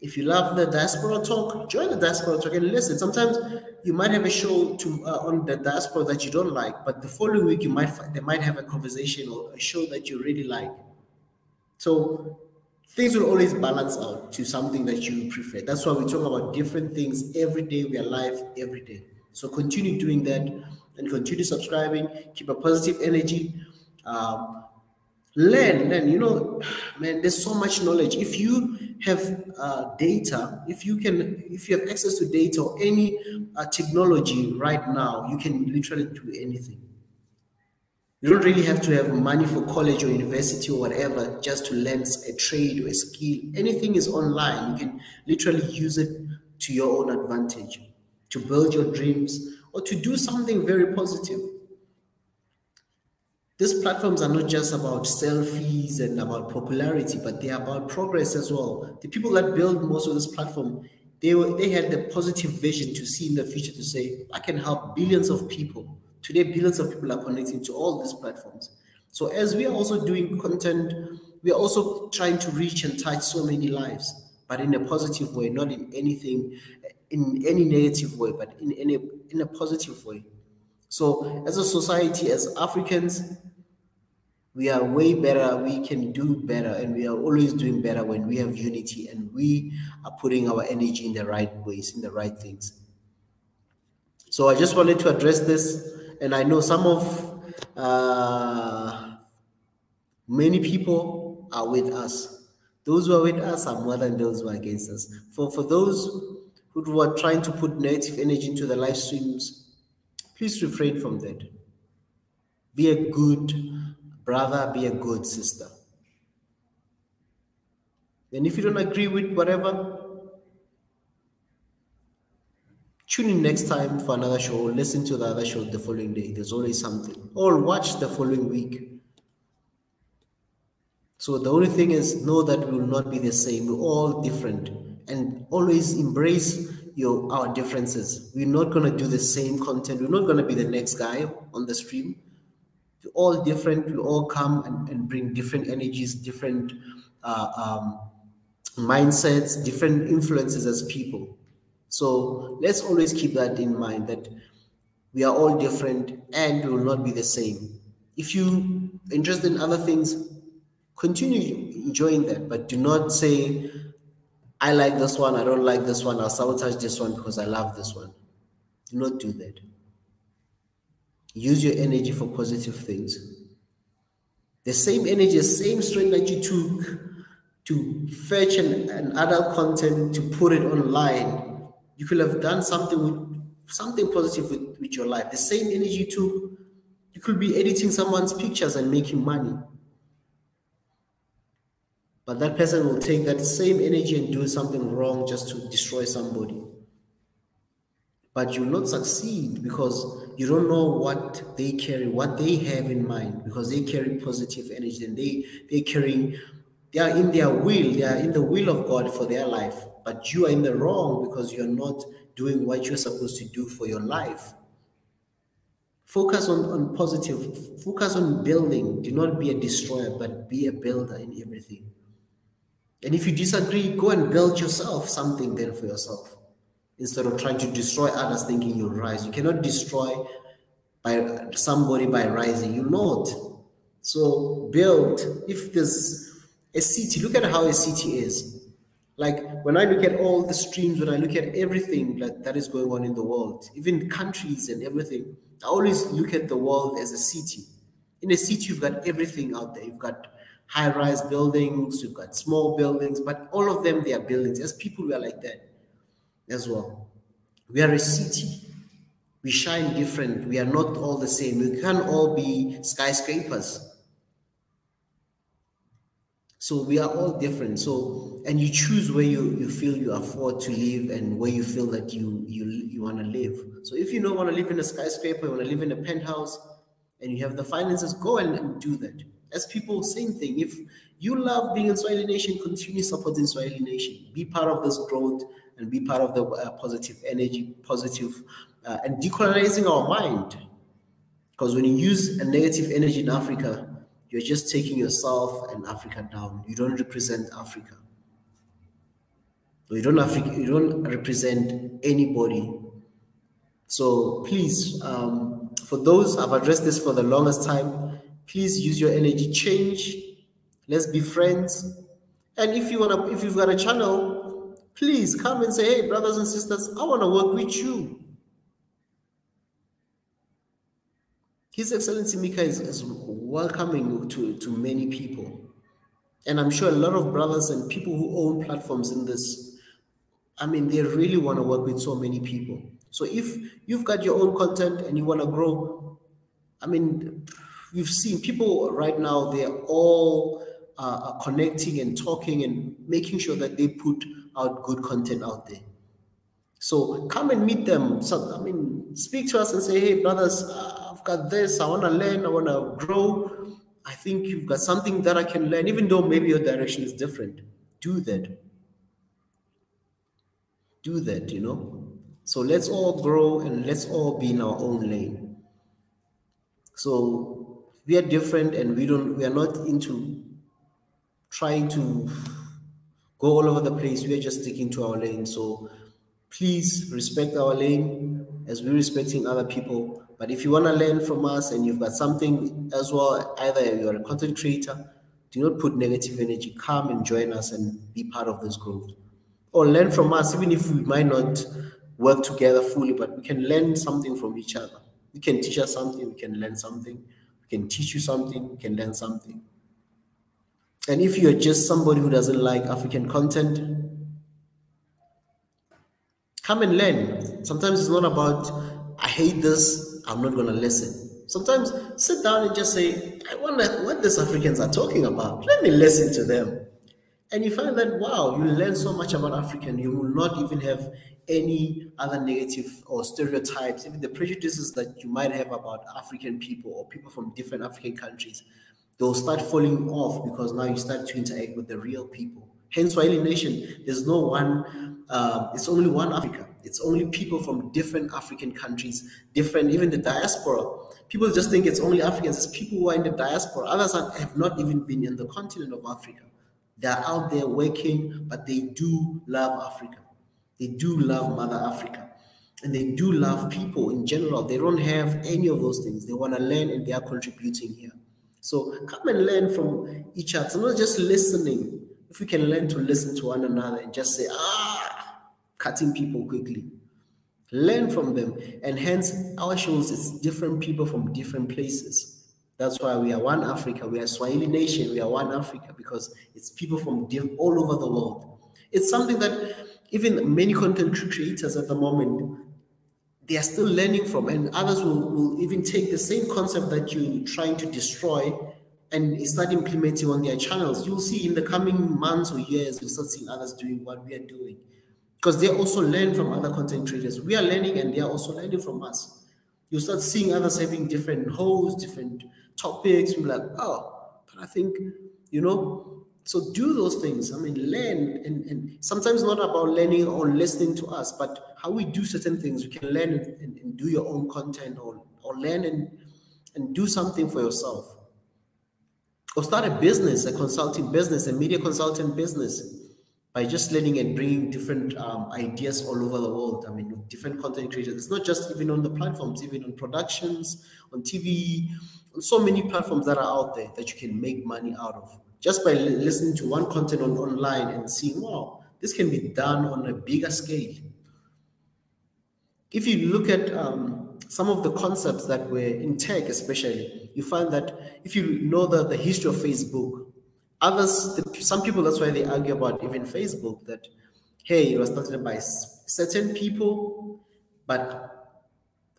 If you love the diaspora talk, join the diaspora talk and listen. Sometimes you might have a show on the diaspora that you don't like, but the following week they might have a conversation or a show that you really like. So things will always balance out to something that you prefer. That's why we talk about different things every day. We are live every day. So continue doing that and continue subscribing. Keep a positive energy. Learn. Man, there's so much knowledge. If you have data, if you have access to data or any technology right now, you can literally do anything. You don't really have to have money for college or university or whatever just to learn a trade or a skill. Anything is online. You can literally use it to your own advantage, to build your dreams or to do something very positive. These platforms are not just about selfies and about popularity, but they are about progress as well. The people that build most of this platform, they had the positive vision to see in the future to say, I can help billions of people. Today, billions of people are connecting to all these platforms. So as we are also doing content, we are also trying to reach and touch so many lives, but in a positive way, not in any negative way, but in a positive way. So as a society, as Africans, we are way better, we can do better, and we are always doing better when we have unity and we are putting our energy in the right ways, in the right things. So I just wanted to address this, and I know some of many people are with us. Those who are with us are more than those who are against us. For those who are trying to put negative energy into the live streams, please refrain from that. Be a good brother, be a good sister. And if you don't agree with whatever, tune in next time for another show. Listen to the other show the following day. There's always something. Or watch the following week. So the only thing is, know that we will not be the same. We're all different. And always embrace our differences. We're not going to do the same content. We're not going to be the next guy on the stream. We're all different. We all come and bring different energies, different mindsets, different influences as people. So let's always keep that in mind, that we are all different and we will not be the same. If you're interested in other things, continue enjoying that, but do not say, I like this one, I don't like this one, I'll sabotage this one because I love this one. Do not do that. Use your energy for positive things. The same energy, the same strength that you took to fetch an adult content, to put it online, you could have done something positive with your life. The same energy you took, you could be editing someone's pictures and making money. But that person will take that same energy and do something wrong just to destroy somebody. But you will not succeed because you don't know what they carry, what they have in mind, because they carry positive energy and they are in their will, they are in the will of God for their life. But you are in the wrong because you're not doing what you're supposed to do for your life. Focus on positive, focus on building. Do not be a destroyer, but be a builder in everything. And if you disagree, go and build yourself something then for yourself, instead of trying to destroy others thinking you'll rise. You cannot destroy somebody by rising. You'll not. So build. If there's a city, look at how a city is. Like when I look at all the streams, when I look at everything that is going on in the world, even countries and everything, I always look at the world as a city. In a city, you've got everything out there. You've got high-rise buildings, you've got small buildings, but all of them, they are buildings. As people, we are like that as well. We are a city. We shine different. We are not all the same. We can't all be skyscrapers. So we are all different. So, and you choose where you feel you afford to live and where you feel that you want to live. So if you don't want to live in a skyscraper, you want to live in a penthouse, and you have the finances, go and do that. As people, same thing. If you love being in Swahili Nation, continue supporting Swahili Nation. Be part of this growth and be part of the positive energy, and decolonizing our mind. Because when you use a negative energy in Africa, you're just taking yourself and Africa down. You don't represent Africa. You don't represent anybody. So please, for those, I've addressed this for the longest time, please use your energy, change Let's be friends. And if you've got a channel, please come and say, hey, brothers and sisters, I want to work with you. His Excellency Mika is welcoming to many people. And I'm sure a lot of brothers and people who own platforms in this, I mean, they really want to work with so many people. So if you've got your own content and you want to grow, I mean, you've seen people right now, they're all connecting and talking and making sure that they put out good content out there. So come and meet them. So, I mean, speak to us and say, hey, brothers, I've got this. I want to learn. I want to grow. I think you've got something that I can learn, even though maybe your direction is different. Do that. Do that, you know. So let's all grow and let's all be in our own lane. So we are different and we are not into trying to go all over the place. We are just sticking to our lane. So please respect our lane as we're respecting other people. But if you want to learn from us and you've got something as well, either you're a content creator, do not put negative energy. Come and join us and be part of this growth. Or learn from us, even if we might not work together fully, but we can learn something from each other. You can teach us something, we can learn something. We can teach you something, we can learn something. And if you're just somebody who doesn't like African content, come and learn. Sometimes it's not about, I hate this, I'm not going to listen. Sometimes sit down and just say, I wonder what these Africans are talking about. Let me listen to them. And you find that, wow, you learn so much about African. You will not even have any other negative or stereotypes, even the prejudices that you might have about African people or people from different African countries. They'll start falling off because now you start to interact with the real people. Hence, Swahili Nation, there's no one, it's only one Africa. It's only people from different African countries, different, even the diaspora. People just think it's only Africans. It's people who are in the diaspora. Others have not even been in the continent of Africa. They're out there working, but they do love Africa. They do love Mother Africa. And they do love people in general. They don't have any of those things. They want to learn and they are contributing here. So come and learn from each other. So not just listening. If we can learn to listen to one another and just say, cutting people quickly. Learn from them. And hence, our shows, it's different people from different places. That's why we are one Africa. We are Swahili Nation. We are one Africa because it's people from all over the world. It's something that even many content creators at the moment, they are still learning from, and others will even take the same concept that you're trying to destroy and start implementing on their channels. You'll see in the coming months or years, you'll start seeing others doing what we are doing because they also learn from other content creators. We are learning and they are also learning from us. You'll start seeing others having different hosts, different topics. You'll be like, oh, but I think, you know, so do those things. I mean, learn. And sometimes not about learning or listening to us, but how we do certain things. You can learn and do your own content or learn and do something for yourself. Or start a business, a consulting business, a media consultant business by just learning and bringing different ideas all over the world. I mean, with different content creators. It's not just even on the platforms, even on productions, on TV, on so many platforms that are out there that you can make money out of. Just by listening to one content online and seeing, wow, this can be done on a bigger scale. If you look at some of the concepts that were in tech especially, you find that if you know the history of Facebook, some people, that's why they argue about even Facebook, that, hey, it was started by certain people, but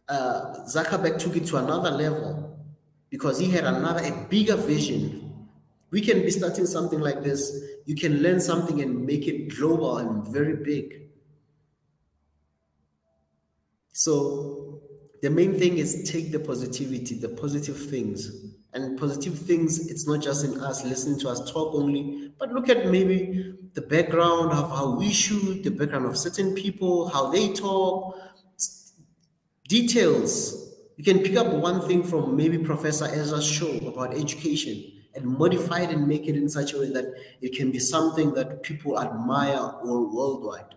Zuckerberg took it to another level because he had a bigger vision. We can be starting something like this. You can learn something and make it global and very big. So the main thing is take the positivity, the positive things. And positive things, it's not just in us listening to us talk only, but look at maybe the background of how we shoot, the background of certain people, how they talk, details. You can pick up one thing from maybe Professor Ezra's show about education and modify it and make it in such a way that it can be something that people admire all worldwide.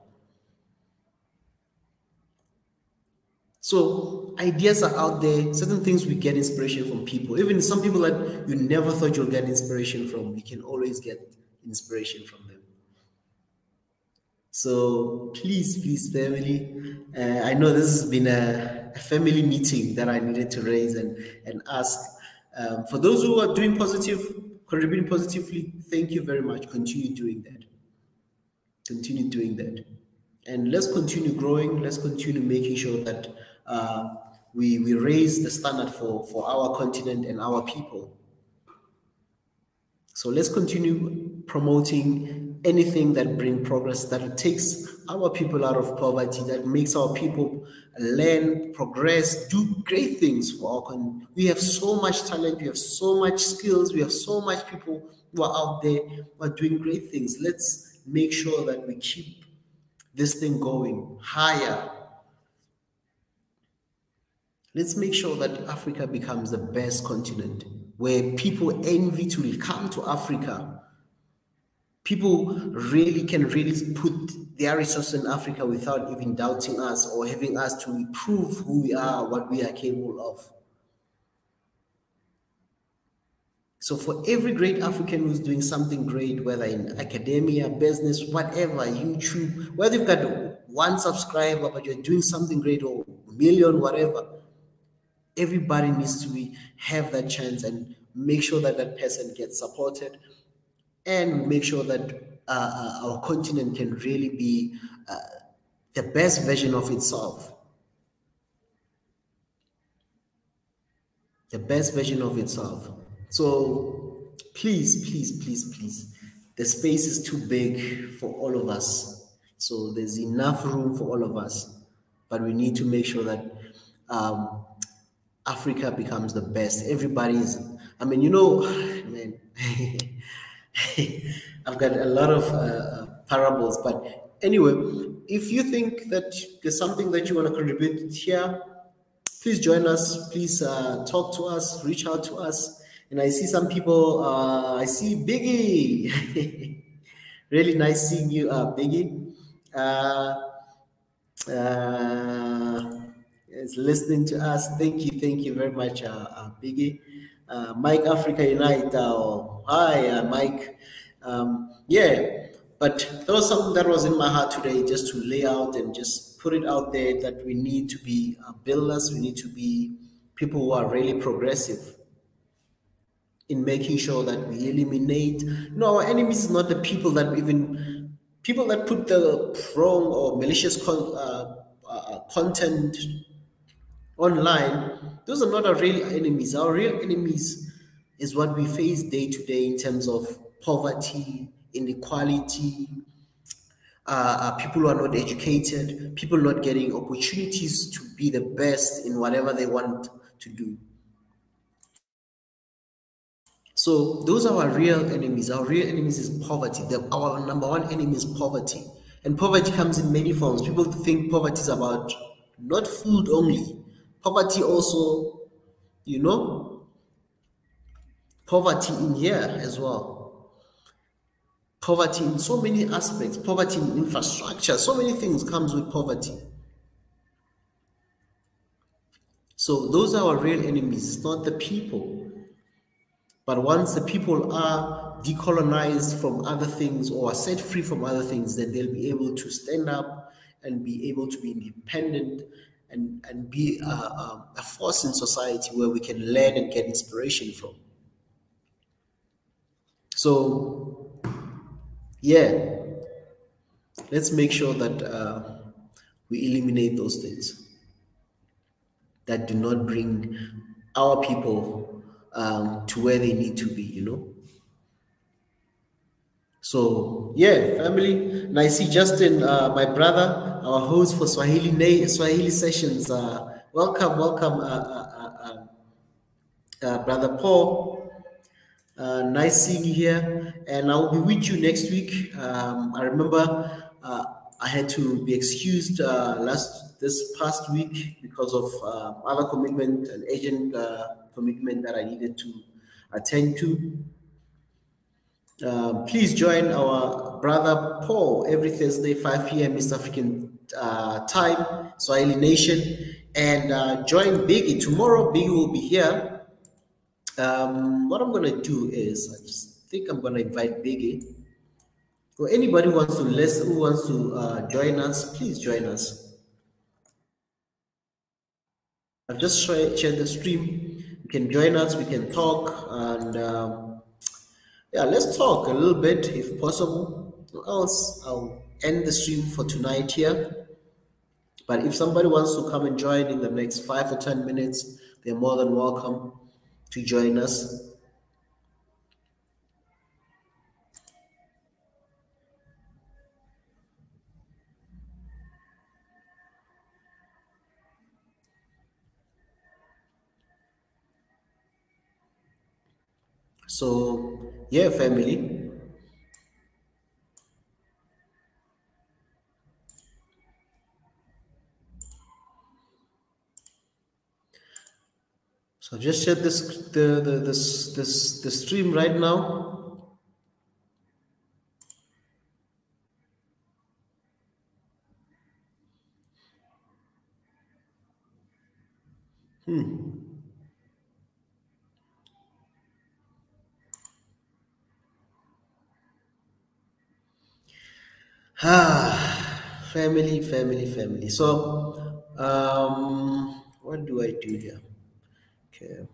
So ideas are out there. Certain things we get inspiration from people. Even some people that you never thought you'll get inspiration from, you can always get inspiration from them. So please, family, I know this has been a family meeting that I needed to raise and ask. For those who are doing positive, contributing positively, thank you very much. Continue doing that. Continue doing that. And let's continue growing. Let's continue making sure that we raise the standard for our continent and our people. So let's continue promoting anything that brings progress, that takes our people out of poverty, that makes our people learn, progress, do great things for our country. We have so much talent, we have so much skills, we have so much people who are out there who are doing great things. Let's make sure that we keep this thing going higher. Let's make sure that Africa becomes the best continent where people envy to come to Africa. People really can really put their resources in Africa without even doubting us or having us to prove who we are, what we are capable of. So for every great African who's doing something great, whether in academia, business, whatever, YouTube, whether you've got one subscriber, but you're doing something great, or a million, whatever, everybody needs to have that chance and make sure that that person gets supported, and make sure that our continent can really be the best version of itself. The best version of itself. So please, the space is too big for all of us. So there's enough room for all of us, but we need to make sure that Africa becomes the best. Everybody's, I mean, man, I've got a lot of parables, but anyway, if you think that there's something that you want to contribute here, please join us. Please talk to us, reach out to us. And I see some people, I see Biggie. Really nice seeing you, Biggie. Is listening to us. Thank you very much, Biggie. Mike Africa Unite. Hi, Mike. Yeah, but there was something that was in my heart today, just to lay out and just put it out there, that we need to be builders. We need to be people who are really progressive in making sure that we eliminate. Our enemies is not the people that put the wrong or malicious content online. Those are not our real enemies. Our real enemies is what we face day to day in terms of poverty, inequality, people who are not educated, people not getting opportunities to be the best in whatever they want to do. So those are our real enemies. Our real enemies is poverty. Our number one enemy is poverty. And poverty comes in many forms. People think poverty is about not food only. Poverty also, poverty in here as well. Poverty in so many aspects. Poverty in infrastructure. So many things comes with poverty. So those are our real enemies. It's not the people. But once the people are decolonized from other things or are set free from other things, then they'll be able to stand up and be able to be independent and be a force in society where we can learn and get inspiration from. So, yeah, let's make sure that we eliminate those things that do not bring our people to where they need to be, So, yeah, family. And I see Justin, my brother, our host for Swahili sessions. Welcome, Brother Paul. Nice seeing you here. And I will be with you next week. I remember I had to be excused this past week because of other commitment and agent commitment that I needed to attend to. Please join our brother Paul every Thursday, 5 p.m. East African time, Swahili Nation. and join Biggie. Tomorrow, Biggie will be here. What I'm gonna do is, I just think I'm gonna invite Biggie. Or anybody who wants to listen, who wants to join us, please join us. I've just shared the stream. You can join us. We can talk, and yeah, let's talk a little bit if possible. Or else I'll end the stream for tonight here. But if somebody wants to come and join in the next 5 or 10 minutes, they're more than welcome to join us. So, yeah, family. So I've just shared the stream right now. Family, family, family. So, what do I do here? Okay.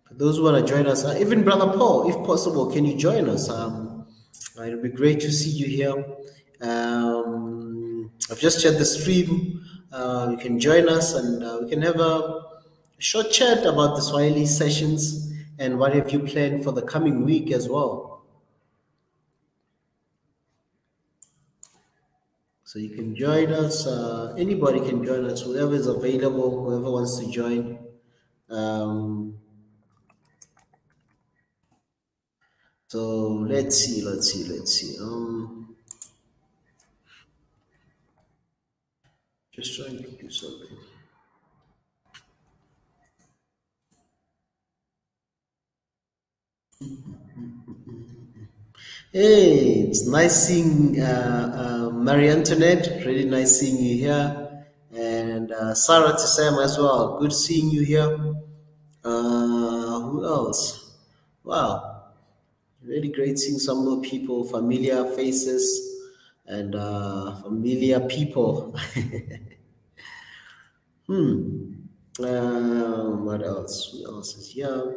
For those who want to join us, even Brother Paul, if possible, can you join us? It'll be great to see you here. I've just shared the stream. You can join us and we can have a short chat about the Swahili sessions and what have you planned for the coming week as well. So you can join us. Anybody can join us. Whoever is available, whoever wants to join. So let's see. Just trying to do something. Hey, it's nice seeing Marie Antoinette. Really nice seeing you here, and Sarah Tisam as well. Good seeing you here. Who else? Wow, really great seeing some more people, familiar faces, and familiar people. What else? Who else is here?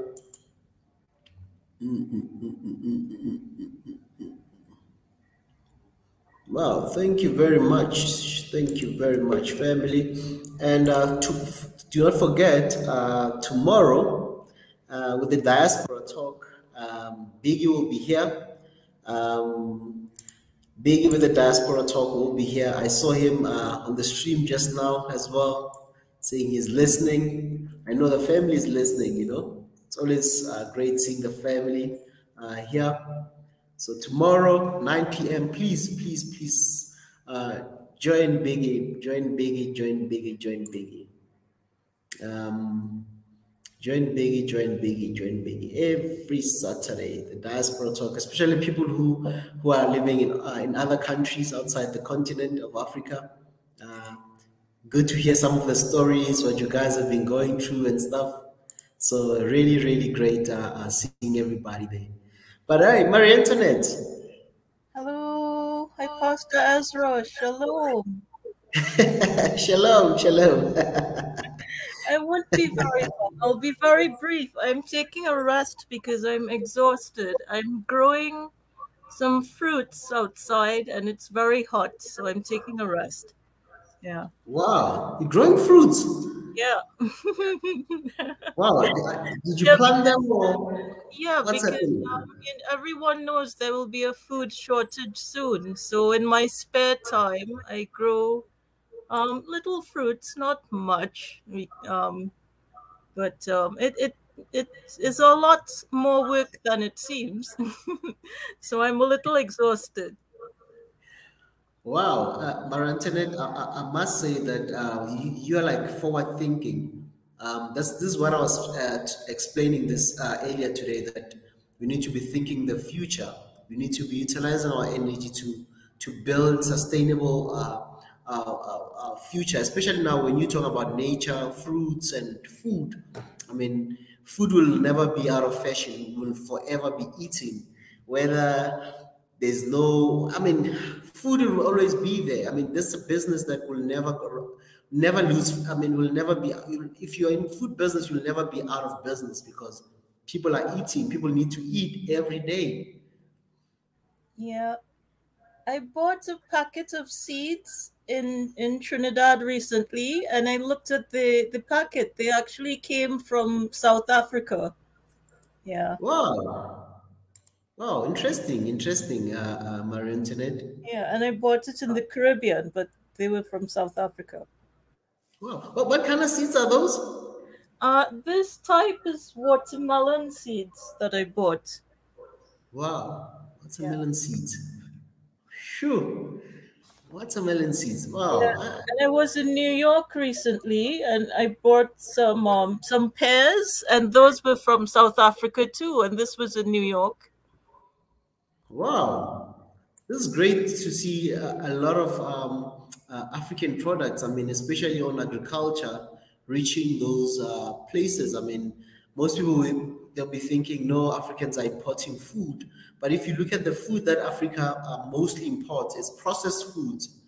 Wow, thank you very much. Thank you very much, family. And do not forget, tomorrow with the diaspora talk, Biggie will be here. Um, Biggie with the diaspora talk will be here. I saw him on the stream just now as well, saying he's listening. I know the family is listening, you know. It's always great seeing the family here. So tomorrow, 9 p.m., please, join Biggie, join Biggie, join Biggie, join Biggie. Um, join Biggie, join Biggie, join Biggie every Saturday. The diaspora talk, especially people who are living in other countries outside the continent of Africa. Good to hear some of the stories what you guys have been going through and stuff. So really great seeing everybody there. But hey, Marie Antoinette. Hello. Hi, Pastor Ezra. Shalom. Shalom. I won't be very long. I'll be very brief. I'm taking a rest because I'm exhausted. I'm growing some fruits outside and it's very hot, so I'm taking a rest. Yeah. Wow, you're growing fruits. Yeah. Wow, did you Yeah, plant them or yeah, what's because happening? everyone knows there will be a food shortage soon. So in my spare time, I grow little fruits, not much. But it is a lot more work than it seems. So I'm a little exhausted. Wow, Marantanet, I must say that you are like forward thinking. This is what I was explaining this earlier today, that we need to be thinking the future. We need to be utilizing our energy to build sustainable future, especially now when you talk about nature, fruits, and food. I mean, food will never be out of fashion, it will forever be eaten. Whether there's no, I mean, food will always be there. I mean, this is a business that will never lose. I mean, will never be, if you're in food business, you'll never be out of business because people are eating, people need to eat every day. Yeah, I bought a packet of seeds in Trinidad recently, and I looked at the packet. They actually came from South Africa. Yeah, Wow. Wow, interesting, Marie Antoinette. yeah, and I bought it in the Caribbean, but they were from South Africa. Wow, what kind of seeds are those? This type is watermelon seeds that I bought. Wow, Yeah, watermelon seeds. Sure, watermelon seeds. yeah. Wow. And I was in New York recently, and I bought some pears, and those were from South Africa too. And this was in New York. Wow, this is great to see a lot of African products. I mean, especially on agriculture, reaching those places. I mean, most people they'll be thinking, no, Africans are importing food. But if you look at the food that Africa mostly imports, it's processed foods.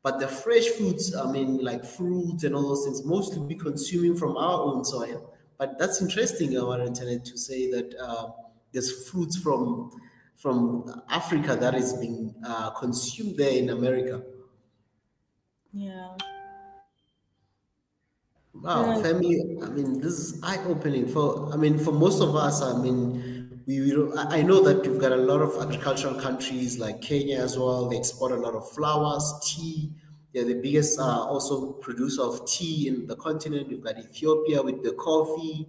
But the fresh foods, I mean, like fruits and all those things, mostly we consuming from our own soil. But that's interesting, our internet, to say that there's fruits from Africa that is being consumed there in America. Yeah. Wow, Yeah. family. I mean, this is eye-opening for. I mean, for most of us. I mean, I know that we've got a lot of agricultural countries like Kenya as well. They export a lot of flowers, tea. They're the biggest also producer of tea in the continent. We've got Ethiopia with the coffee.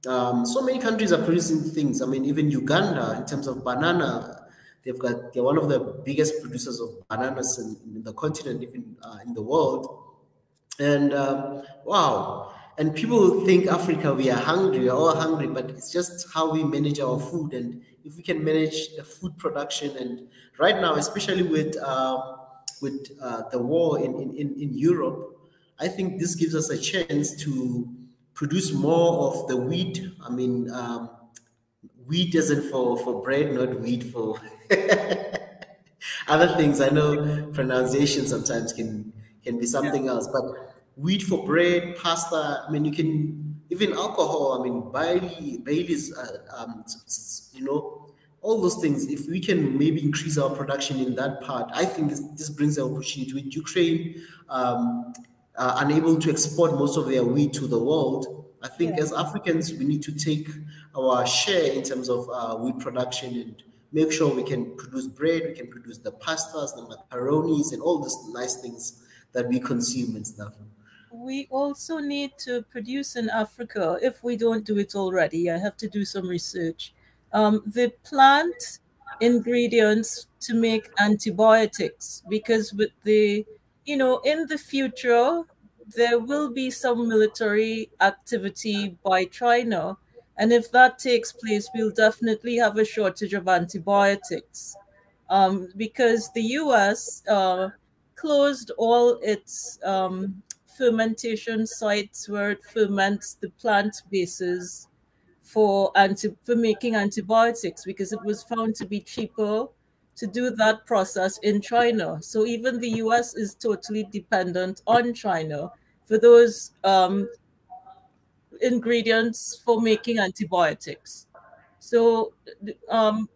So many countries are producing things. I mean, even Uganda, in terms of banana, they're one of the biggest producers of bananas in the continent, even in the world. And wow, and people think Africa, we are hungry, we are all hungry, but it's just how we manage our food. And if we can manage the food production, and right now, especially with the war in Europe, I think this gives us a chance to produce more of the wheat. I mean, wheat isn't for bread, not wheat for other things. I know pronunciation sometimes can be something else, but wheat for bread, pasta. I mean, you can even alcohol. I mean, Bailey's. All those things. If we can maybe increase our production in that part, I think this brings an opportunity. With Ukraine unable to export most of their wheat to the world, I think Yeah. as Africans we need to take our share in terms of wheat production and make sure we can produce bread, we can produce the pastas, the macaronis, and all these nice things that we consume and stuff. We also need to produce in Africa, if we don't do it already. I have to do some research. The plant ingredients to make antibiotics, because with in the future, there will be some military activity by China. And if that takes place, we'll definitely have a shortage of antibiotics. Because the US closed all its fermentation sites where it ferments the plant bases for making antibiotics, because it was found to be cheaper to do that process in China. So even the US is totally dependent on China for those ingredients for making antibiotics. So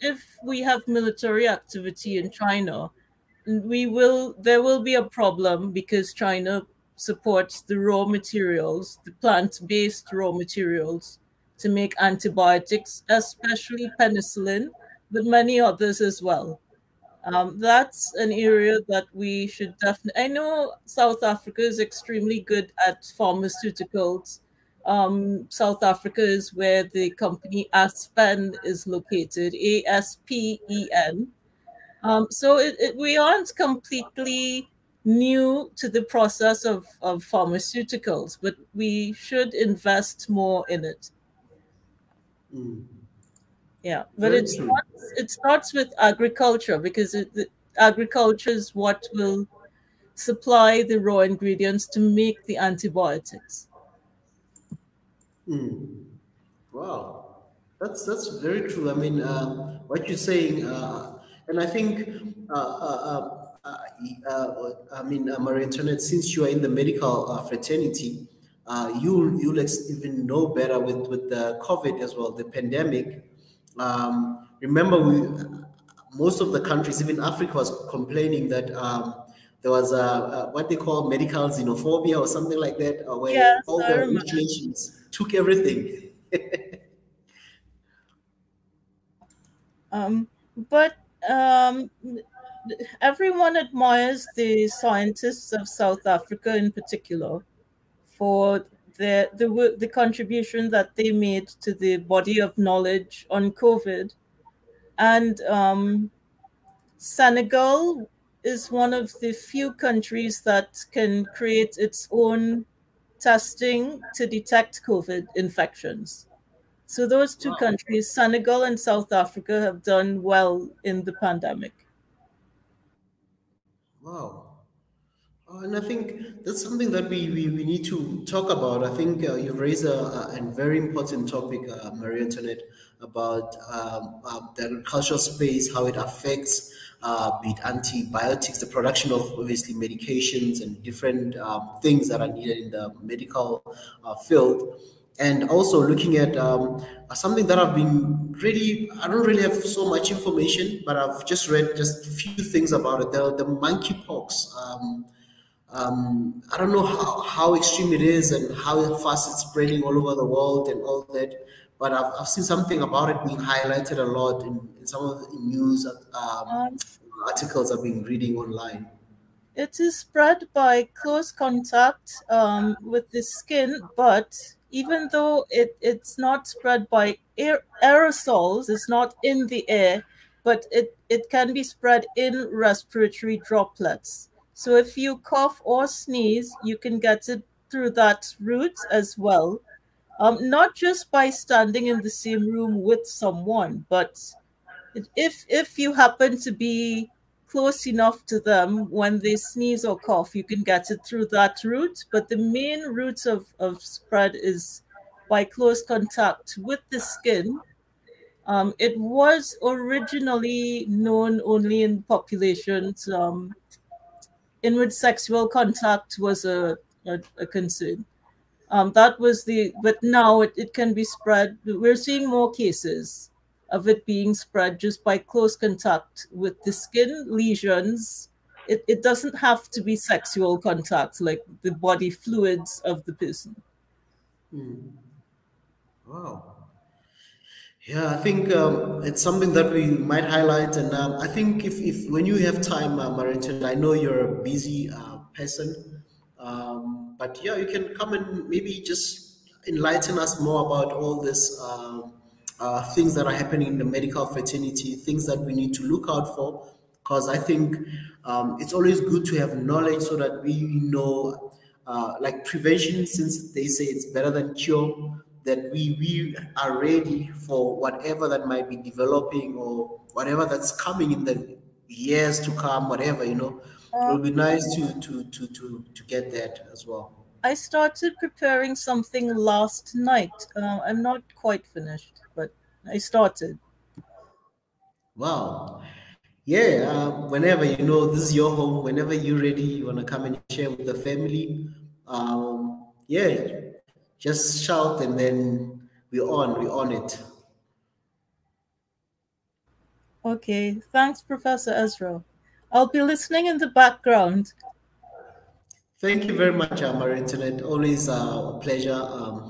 if we have military activity in China, there will be a problem, because China supports the raw materials, the plant-based raw materials to make antibiotics, especially penicillin, but many others as well. That's an area that we should definitely. I know South Africa is extremely good at pharmaceuticals. South Africa is where the company Aspen is located, ASPEN. We aren't completely new to the process of pharmaceuticals, but we should invest more in it. Mm, Yeah, but very true. it starts with agriculture, because agriculture is what will supply the raw ingredients to make the antibiotics. Wow, that's very true. I mean, what you're saying, and I think, I mean, Maria Antoinette, since you are in the medical fraternity, you'll even know better with the COVID as well, the pandemic. Remember, most of the countries, even Africa, was complaining that there was what they call medical xenophobia or something like that, where Yes, all I the remember. rich nations took everything. Um, but um, everyone admires the scientists of South Africa in particular for the work, the contribution that they made to the body of knowledge on COVID. And Senegal is one of the few countries that can create its own testing to detect COVID infections. So those two Wow. countries, Senegal and South Africa, have done well in the pandemic. Wow. And I think that's something that we need to talk about. I think you've raised a very important topic, Marie Antoinette, about the agricultural space, how it affects, be it antibiotics, the production of obviously medications and different things that are needed in the medical field. And also looking at something that I've been really, I don't really have so much information, but I've just read just a few things about it. The monkeypox. I don't know how extreme it is and how fast it's spreading all over the world and all that. But I've seen something about it being highlighted a lot in some of the news Um, articles I've been reading online. It is spread by close contact with the skin, but even though it's not spread by aerosols, it's not in the air, but it can be spread in respiratory droplets. So if you cough or sneeze, you can get it through that route as well. Not just by standing in the same room with someone, but if you happen to be close enough to them when they sneeze or cough, you can get it through that route. But the main route of spread is by close contact with the skin. It was originally known only in populations in which sexual contact was a concern. That was but now it can be spread. We're seeing more cases of it being spread just by close contact with the skin lesions. It doesn't have to be sexual contact, like the body fluids of the person. Wow. Yeah, I think it's something that we might highlight, and I think if when you have time, Marinton, I know you're a busy person, but yeah, you can come and maybe just enlighten us more about all this things that are happening in the medical fraternity, things that we need to look out for, because I think it's always good to have knowledge so that we know, like prevention, since they say it's better than cure, that we are ready for whatever that might be developing or whatever that's coming in the years to come, whatever, it Uh, will be nice to get that as well. I started preparing something last night. I'm not quite finished, but I started. Wow. Yeah, whenever this is your home, whenever you're ready, you want to come and share with the family. Yeah, just shout and then we on it. Okay, thanks, Professor Ezra. I'll be listening in the background. Thank you very much, Maria Internet. Always a pleasure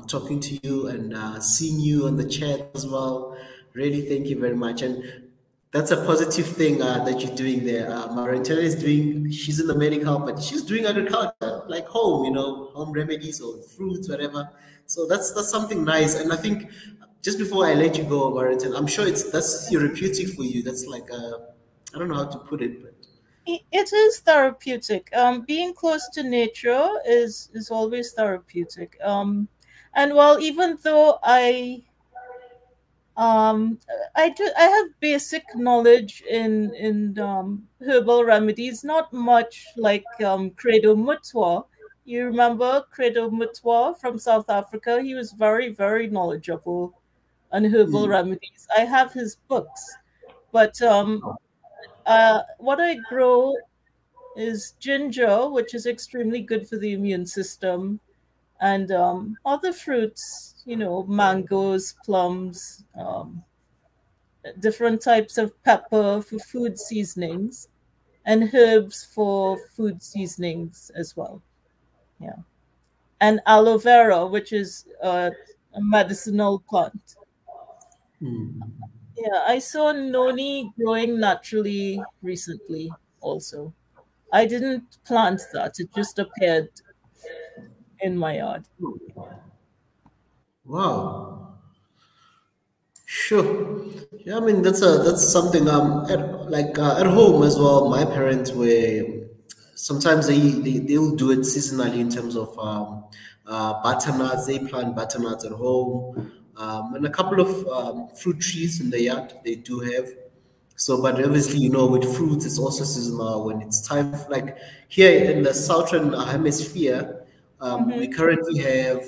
talking to you and seeing you on the chat as well. Really, thank you very much. And that's a positive thing that you're doing there. Maria Internet is doing, she's in the medical, but she's doing agriculture, like home, home remedies or fruits, whatever. So that's something nice. And I think just before I let you go, Maria Internet, I'm sure that's therapeutic for you. That's like, I don't know how to put it, but. It is therapeutic. Being close to nature is always therapeutic. And while even though Um, I have basic knowledge in herbal remedies, not much like Credo Mutwa. You remember Credo Mutwa from South Africa? He was very, very knowledgeable on herbal Mm. remedies. I have his books, but what I grow is ginger, which is extremely good for the immune system, and other fruits, mangoes, plums, different types of pepper for food seasonings, and herbs for food seasonings as well. Yeah. And aloe vera, which is a medicinal plant. Yeah, I saw noni growing naturally recently also. I didn't plant that, it just appeared in my yard. Wow. Sure. Yeah, I mean that's something at home as well. My parents were sometimes they'll do it seasonally in terms of butternuts. They plant butternuts at home, and a couple of fruit trees in the yard they do have. So, but obviously, with fruits, it's also seasonal when it's time. Like here in the southern hemisphere, we Hmm. currently have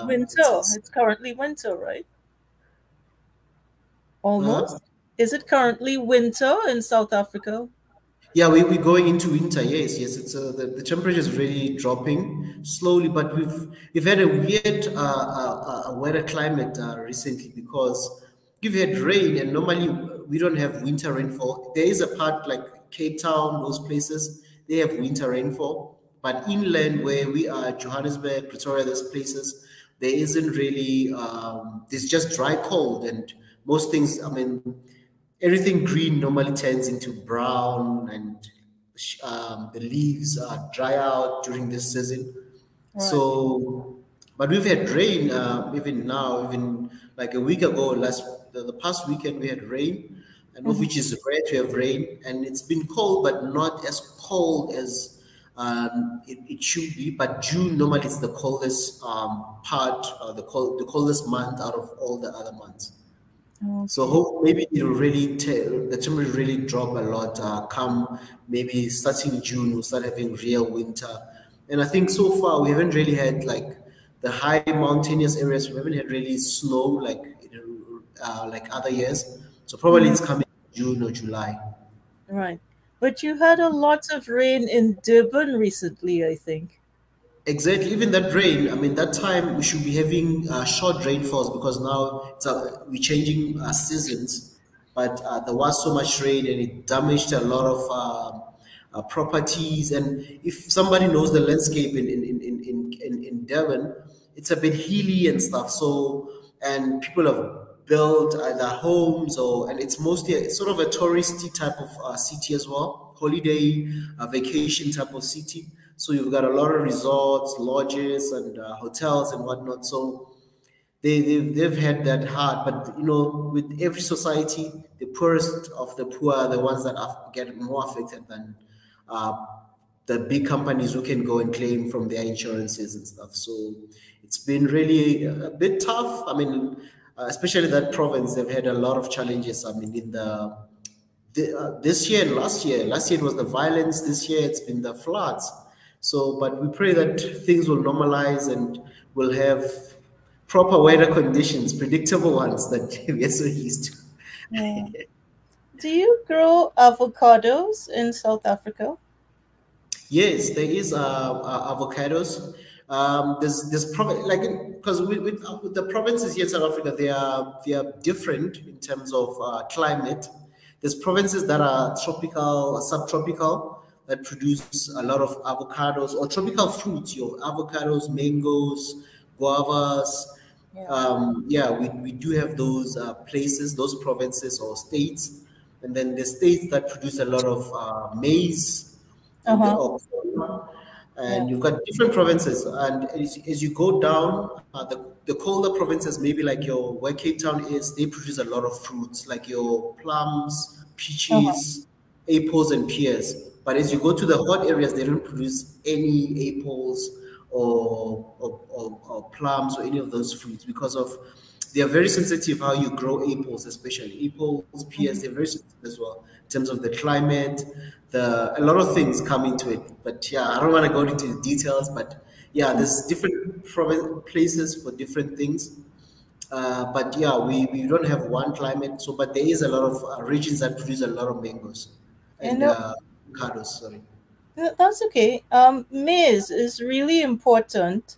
Winter. It's currently winter, right? uh, Almost. Is it currently winter in South Africa? yeah, we're going into winter. Yes, yes. It's the temperature is really dropping slowly, but we've had a weird weather climate recently because we've had rain, and normally we don't have winter rainfall. There is a part like Cape Town, those places they have winter rainfall, but inland where we are, Johannesburg, Pretoria, those places, there isn't really. There's just dry cold, and most things. I mean, everything green normally turns into brown, and the leaves dry out during this season. Right. So, but we've had rain even now, even like a week ago, the past weekend we had rain, and of Hmm. which is rare to have rain, and it's been cold, but not as cold as it should be. But June normally is the coldest the coldest month out of all the other months. So Okay. hope maybe it will really the temperature really drop a lot. Come maybe starting June, we'll start having real winter. And I think so far we haven't really had like the high mountainous areas. We haven't had really snow like other years. So probably Mhm. it's coming June or July. Right. But you had a lot of rain in Durban recently, I think. Exactly. Even that rain, I mean, that time we should be having short rainfalls because now we're changing seasons. But there was so much rain and it damaged a lot of properties. And if somebody knows the landscape in Durban, it's a bit hilly and stuff. So, and people have built either homes and it's mostly it's sort of a touristy type of city as well, holiday vacation type of city. So you've got a lot of resorts, lodges, and hotels and whatnot. So they've had that hard, but with every society, the poorest of the poor are the ones that get more affected than uh, the big companies who can go and claim from their insurances and stuff. So it's been really a bit tough. I mean, especially that province, they've had a lot of challenges. I mean, this year and last year. Last year it was the violence. This year it's been the floods. So, but we pray that things will normalize and we'll have proper weather conditions, predictable ones that we are so used Yeah. to. Do you grow avocados in South Africa? Yes, there is avocados. Like because with the provinces here in South Africa, they are different in terms of climate. There's provinces that are tropical, subtropical, that produce a lot of avocados or tropical fruits. Your avocados, mangoes, guavas. Yeah. Yeah, we do have those places, those provinces or states, and then the states that produce a lot of maize and Uh-huh. Yeah. and you've got different provinces. And as you go down, the colder provinces, maybe like where Cape Town is, they produce a lot of fruits, like your plums, Uh-huh. peaches, apples, and pears. But as you go to the hot areas, they don't produce any apples or plums or any of those fruits because of they are very sensitive how you grow apples, especially apples, pears. They're very sensitive as well in terms of the climate, a lot of things come into it. But yeah, I don't want to go into the details. But yeah, there's different places for different things. But yeah, we don't have one climate. So, but there is a lot of regions that produce a lot of mangoes You and know, avocados. Sorry. that's okay. Maize is really important.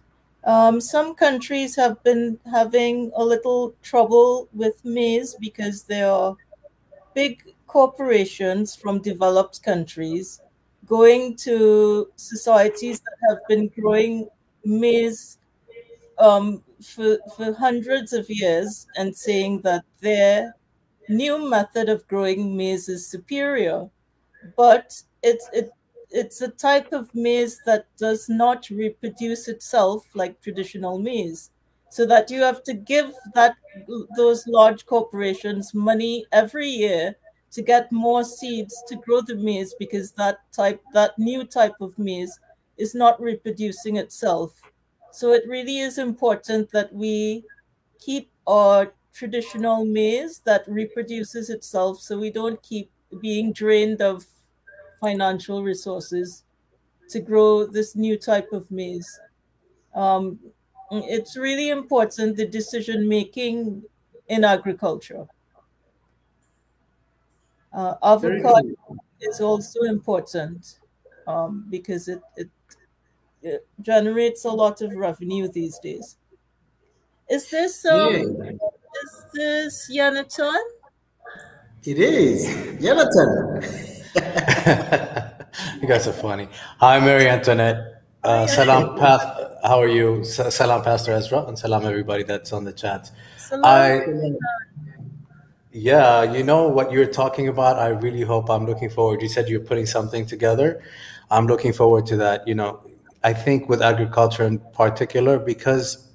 Some countries have been having a little trouble with maize because there are big corporations from developed countries going to societies that have been growing maize for hundreds of years and saying that their new method of growing maize is superior, but it's a type of maize that does not reproduce itself like traditional maize, so that you have to give those large corporations money every year to get more seeds to grow the maize, because that new type of maize is not reproducing itself. So it really is important that we keep our traditional maize that reproduces itself, so we don't keep being drained of financial resources to grow this new type of maize. Um, it's really important, the decision making in agriculture. Very Avocado true. is also important because it generates a lot of revenue these days. Is this Yeah, Yanaton? it is. Jonathan. You guys are funny. Hi, Mary Antoinette. Hi, Salam, how are you? Salam, Pastor Ezra, and salam, everybody that's on the chat. Salam. I, yeah, you know what you're talking about. I really hope I'm looking forward. You said you're putting something together. I'm looking forward to that. I think with agriculture in particular, because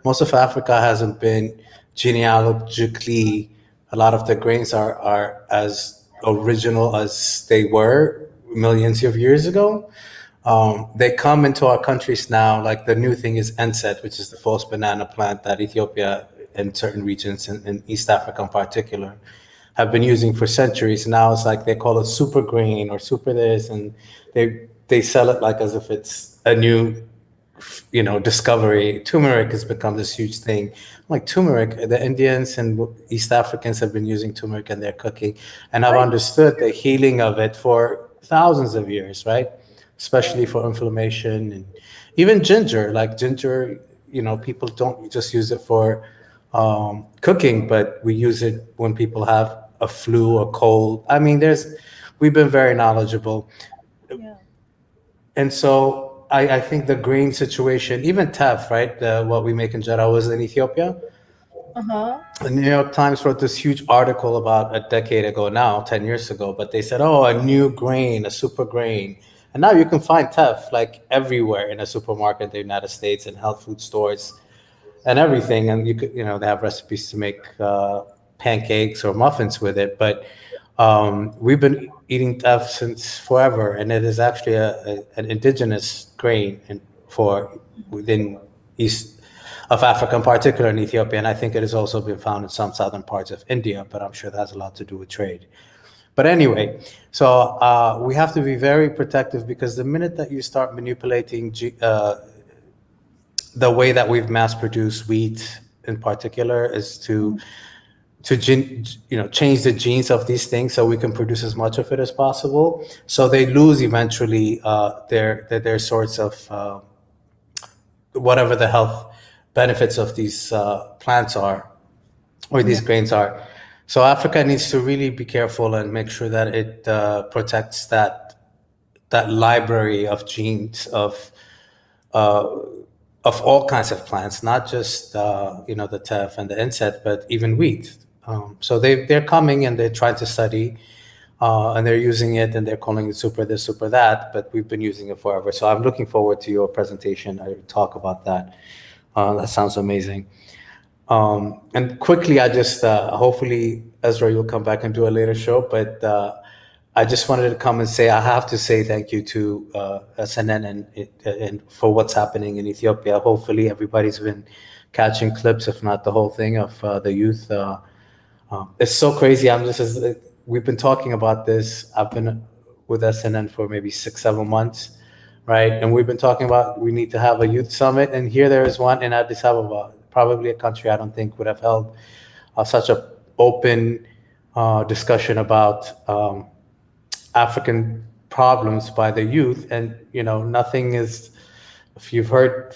most of Africa hasn't been genealogically, a lot of the grains are as original as they were millions of years ago. They come into our countries now, like the new thing is enset, which is the false banana plant that Ethiopia and certain regions in East Africa in particular have been using for centuries. Now it's like they call it super grain or super this, and they sell it like as if it's a new discovery. Turmeric has become this huge thing. Like turmeric, the Indians and East Africans have been using turmeric in their cooking, and I've understood the healing of it for thousands of years, right? Especially for inflammation and even ginger. Like ginger, people don't just use it for cooking, but we use it when people have a flu or cold. I mean, we've been very knowledgeable. Yeah. And so I think the grain situation, even teff, right? What we make in Jeddah was in Ethiopia. Uh-huh. The New York Times wrote this huge article about a decade ago now, 10 years ago, but they said, oh, a new grain, a super grain. And now you can find teff like everywhere in a supermarket in the United States and health food stores and everything. And they have recipes to make pancakes or muffins with it. But we've been eating teff since forever, and it is actually an indigenous grain within East of Africa, in particular in Ethiopia. And I think it has also been found in some southern parts of India, but I'm sure that has a lot to do with trade. But anyway, so we have to be very protective, because the minute that you start manipulating the way that we've mass produced wheat in particular is to change the genes of these things so we can produce as much of it as possible. So they lose eventually their sorts of whatever the health benefits of these plants are, or these grains are. So Africa needs to really be careful and make sure that it protects that library of genes of all kinds of plants, not just the teff and the insect, but even wheat. So they're coming and they're trying to study, and they're using it, and they're calling it super this, super that. But we've been using it forever. So I'm looking forward to your presentation. I talk about that. That sounds amazing. And quickly, I just hopefully Ezra, you'll come back and do a later show. But I just wanted to come and say I have to say thank you to SNN and for what's happening in Ethiopia. Hopefully, everybody's been catching clips, if not the whole thing, of the youth. It's so crazy. We've been talking about this. I've been with SNN for maybe 6, 7 months, right? And we've been talking about we need to have a youth summit, and here there is one in Addis Ababa, probably a country I don't think would have held such a open discussion about African problems by the youth. And nothing is. If you've heard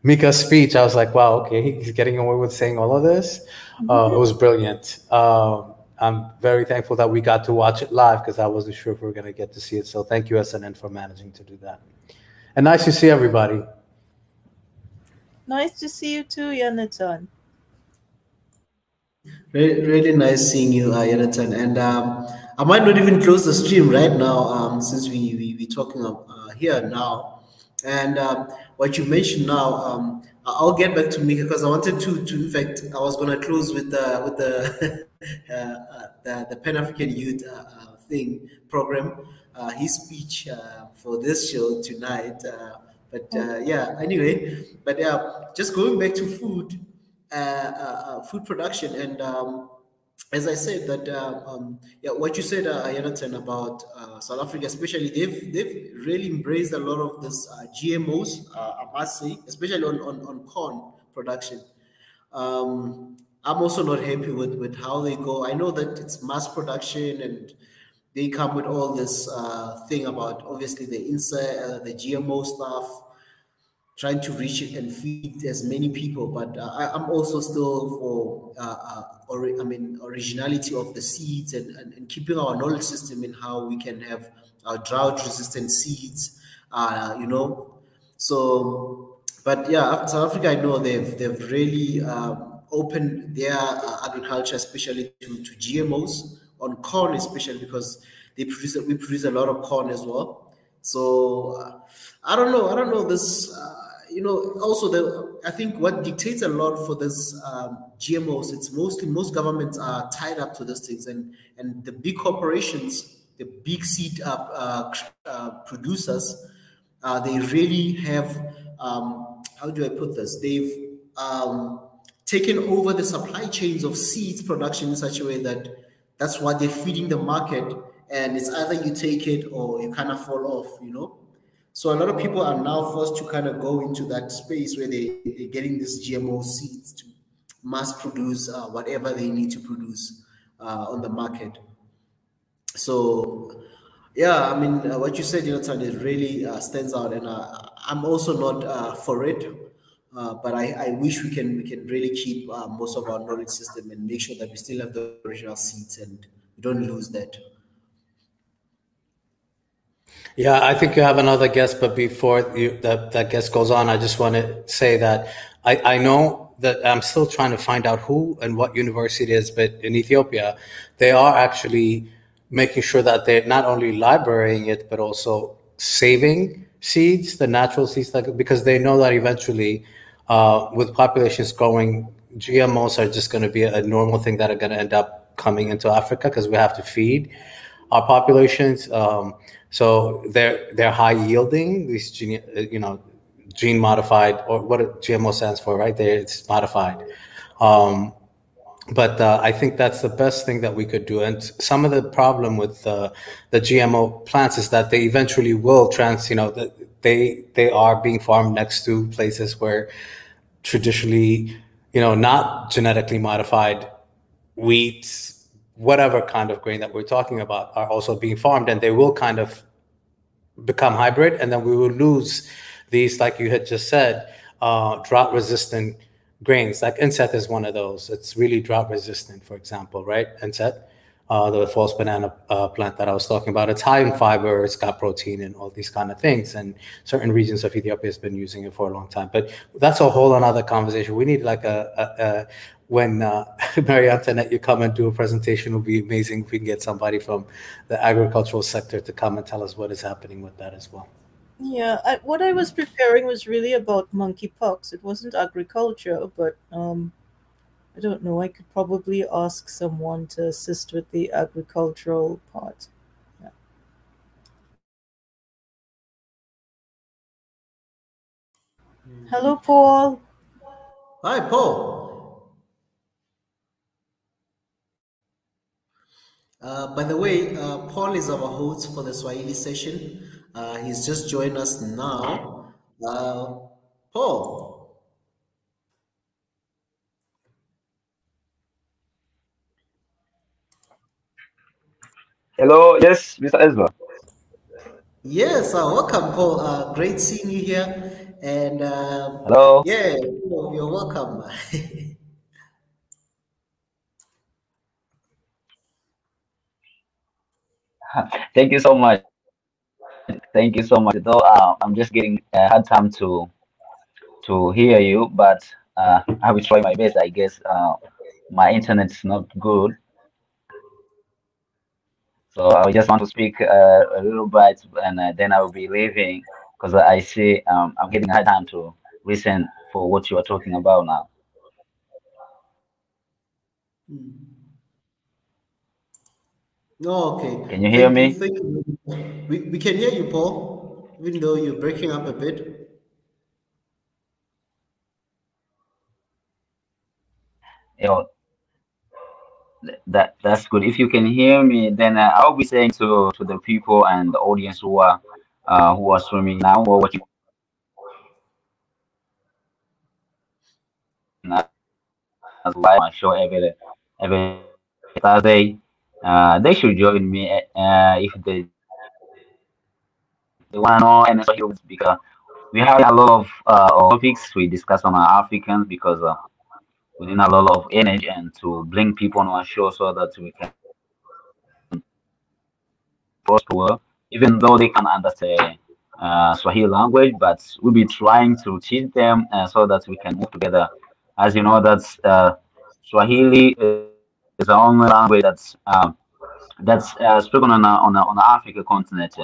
Mika's speech, I was like, wow, okay, he's getting away with saying all of this. It was brilliant. I'm very thankful that we got to watch it live because I wasn't sure if we were going to get to see it. So thank you, SNN, for managing to do that. And nice to see everybody. Nice to see you too, Jonathan. Really nice seeing you, Jonathan. And I might not even close the stream right now, since we talking here now. And what you mentioned now, I'll get back to Mika because I wanted to. In fact, I was going to close with the the Pan African Youth thing program, his speech for this show tonight. Yeah, anyway, but just going back to food. Food production. And as I said, that yeah, what you said, Jonathan, about South Africa, especially, they've really embraced a lot of this GMOs. I must say, especially on corn production. I'm also not happy with how they go. I know that it's mass production and they come with all this thing about obviously the GMO stuff, trying to reach it and feed as many people. But I'm also still for, originality of the seeds and keeping our knowledge system in how we can have drought-resistant seeds, So, but yeah, South Africa, I know they've really opened their agriculture, especially to GMOs on corn, especially because we produce a lot of corn as well. So I don't know this. Also I think what dictates a lot for this GMOs, it's mostly most governments are tied up to these things, and the big corporations, the big seed producers, they really have, how do I put this? They've taken over the supply chains of seeds production in such a way that that's what they're feeding the market, and it's either you take it or you kind of fall off. So a lot of people are now forced to kind of go into that space where they're getting these GMO seeds to mass produce whatever they need to produce on the market. So, yeah, I mean, what you said, Jonathan, it really stands out, and I'm also not for it. But I wish we can really keep most of our knowledge system and make sure that we still have the original seeds and we don't lose that. Yeah, I think you have another guest, but before that guest goes on, I just want to say that I know that I'm still trying to find out who and what university it is, but in Ethiopia, they are actually making sure that they're not only librarying it, but also saving seeds, the natural seeds, because they know that eventually, with populations growing, GMOs are just going to be a normal thing that are going to end up coming into Africa because we have to feed our populations. So they're high yielding, these gene modified, or what GMO stands for, right? It's modified. But I think that's the best thing that we could do. And some of the problem with the GMO plants is that they eventually will they are being farmed next to places where traditionally, not genetically modified wheat, whatever kind of grain that we're talking about, are also being farmed, and they will kind of become hybrid, and then we will lose these, like you had just said, drought resistant grains. Like inset is one of those. It's really drought resistant, for example, right? Inset, the false banana plant that I was talking about. It's high in fiber, it's got protein and all these kind of things, and certain regions of Ethiopia has been using it for a long time. But that's a whole another conversation. We need like when Mary Antoinette, you come and do a presentation, it will be amazing if we can get somebody from the agricultural sector to come and tell us what is happening with that as well. Yeah, what I was preparing was really about monkeypox. It wasn't agriculture, but I don't know. I could probably ask someone to assist with the agricultural part. Hello, Paul. Hi, Paul. By the way, Paul is our host for the Swahili session. He's just joined us now. Paul. Hello, yes, Mr. Ezra. Yes, welcome, Paul. Great seeing you here. And Hello. yeah, you're welcome. Thank you so much. Thank you so much. Though I'm just getting hard time to hear you, but I will try my best. I guess my internet's not good, so I just want to speak a little bit, and then I will be leaving because I see I'm getting a hard time to listen for what you are talking about now. Oh, okay. Can you hear Thank you. me? Thank you. We can hear you, Paul, even though you're breaking up a bit. You know, that's good. If you can hear me, then I'll be saying to the people and the audience who are streaming now or watching as live on my show every Thursday. They should join me if they want to know and especially because we have a lot of topics we discuss on our Africans because we need a lot of energy and to bring people on our show so that we can prosper, even though they can understand Swahili language, but we'll be trying to teach them so that we can move together. As you know, that's Swahili is the only language that's spoken on the Africa continent,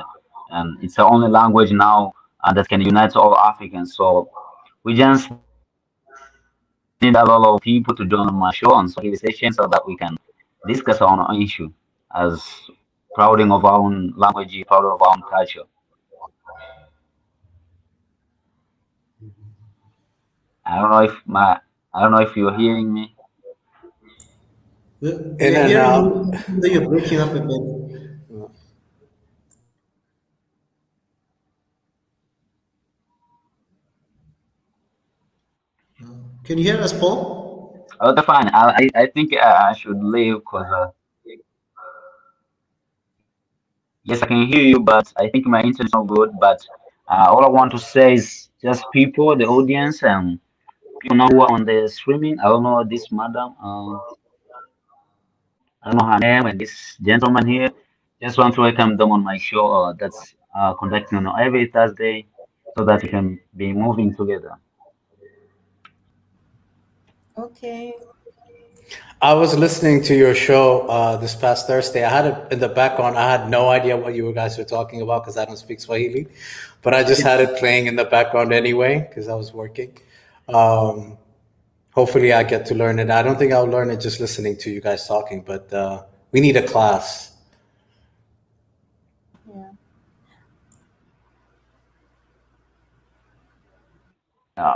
and it's the only language now that can unite all Africans. So we just need a lot of people to join my show on Swahili session so that we can discuss on our issue as prouding of our own language, proud of our own culture. I don't know if my I don't know if you're hearing me. In We're and hearing out. you, even though you're breaking up a bit. Can you hear us, Paul? Okay, fine. I think I should leave because yes, I can hear you, but I think my internet's not good. But all I want to say is just people, the audience, and people now who are on the streaming. I don't know this madam. I don't know her name, and this gentleman here. Just want to welcome them on my show. That's conducting on every Thursday, so that we can be moving together. Okay. I was listening to your show this past Thursday. I had it in the background. I had no idea what you guys were talking about because I don't speak Swahili, but I just had it playing in the background anyway because I was working. Um, Hopefully, I get to learn it. I don't think I'll learn it just listening to you guys talking, but we need a class. Yeah.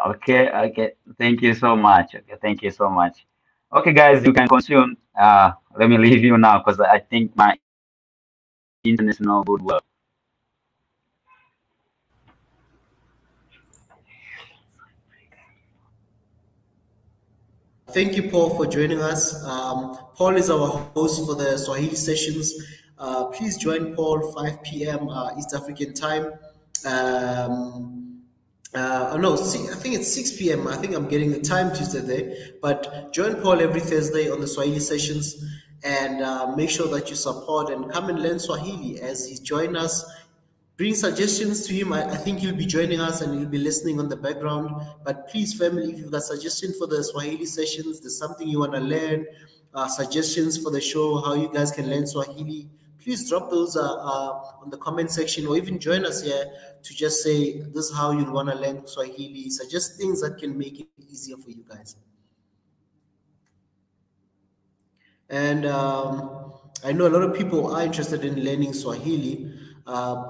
Okay, okay. Thank you so much. Okay, thank you so much. Okay, guys, you can continue. Let me leave you now because I think my internet is not good. Well, Thank you, Paul, for joining us. Paul is our host for the Swahili sessions. Please join Paul 5 p.m. East African time. Oh no, I think it's 6 p.m. I think I'm getting the time twisted there. But join Paul every Thursday on the Swahili sessions and make sure that you support and come and learn Swahili as he join us. Bring suggestions to him. I think he'll be joining us and he'll be listening on the background. But please, family, if you've got suggestions for the Swahili sessions, there's something you want to learn, suggestions for the show, how you guys can learn Swahili, please drop those on the comment section or even join us here to just say this is how you'll want to learn Swahili. Suggest things that can make it easier for you guys. And I know a lot of people are interested in learning Swahili.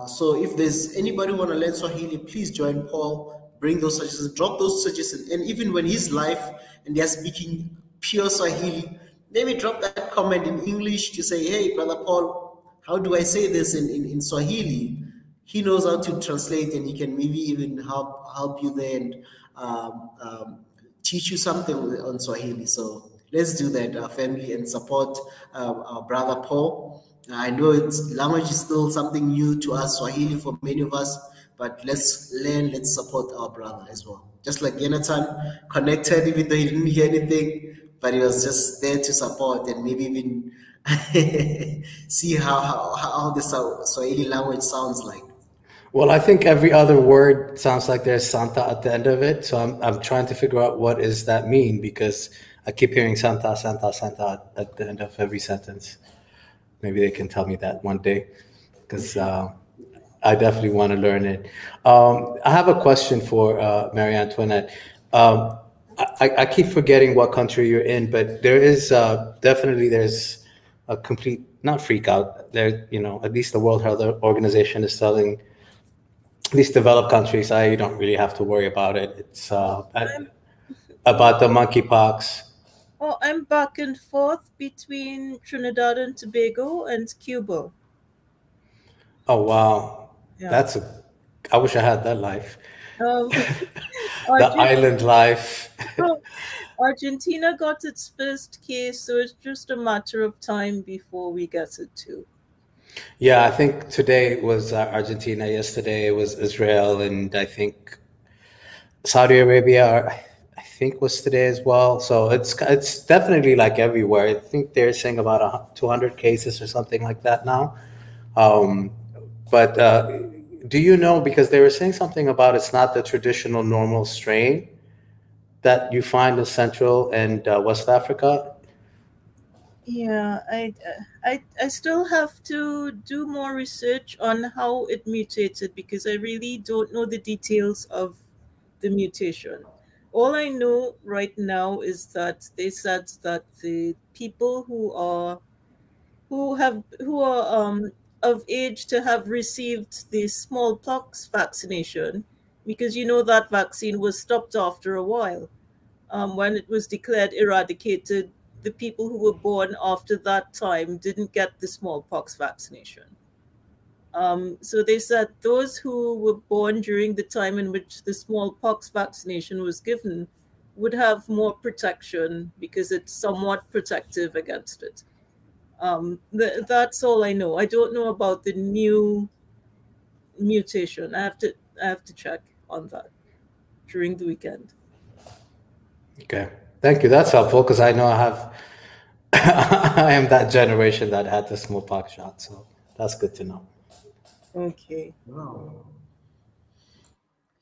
So if there's anybody want to learn Swahili, please join Paul. bring those suggestions, drop those suggestions. And even when he's live and they're speaking pure Swahili, maybe drop that comment in English to say, hey, Brother Paul, how do I say this in Swahili? He knows how to translate, and he can maybe even help you there and teach you something on Swahili. So let's do that, our family, and support our brother Paul. I know language is still something new to us, Swahili for many of us, but let's learn, let's support our brother as well. Just like Jonathan connected, even though he didn't hear anything, but he was just there to support and maybe even see how the Swahili language sounds like. Well, I think every other word sounds like there's Santa at the end of it. So I'm trying to figure out what does that mean, because I keep hearing Santa, Santa, Santa at the end of every sentence. Maybe they can tell me that one day, because I definitely want to learn it. I have a question for Marie Antoinette. I keep forgetting what country you're in, but there is definitely there's a complete, not freak out there. You know, at least the World Health Organization is telling these developed countries, you don't really have to worry about it. It's about the monkeypox. Oh, I'm back and forth between Trinidad and Tobago and Cuba. Oh wow, Yeah. I wish I had that life. The Argentina, island life. Argentina got its first case, so it's just a matter of time before we get it too. Yeah, I think today was Argentina. Yesterday it was Israel, and I think Saudi Arabia, I think, was today as well. So it's definitely like everywhere. I think they're saying about 200 cases or something like that now. But do you know, because they were saying something about it's not the traditional normal strain that you find in Central and West Africa? Yeah, I still have to do more research on how it mutated, because I really don't know the details of the mutation. All I know right now is that they said that the people who are of age to have received the smallpox vaccination, because you know that vaccine was stopped after a while. When it was declared eradicated, the people who were born after that time didn't get the smallpox vaccination. So they said those who were born during the time in which the smallpox vaccination was given would have more protection because it's somewhat protective against it. That's all I know. I don't know about the new mutation. I have to check on that during the weekend. Okay, thank you. That's helpful, because I know I have I am that generation that had the smallpox shot, so that's good to know. Okay. Wow.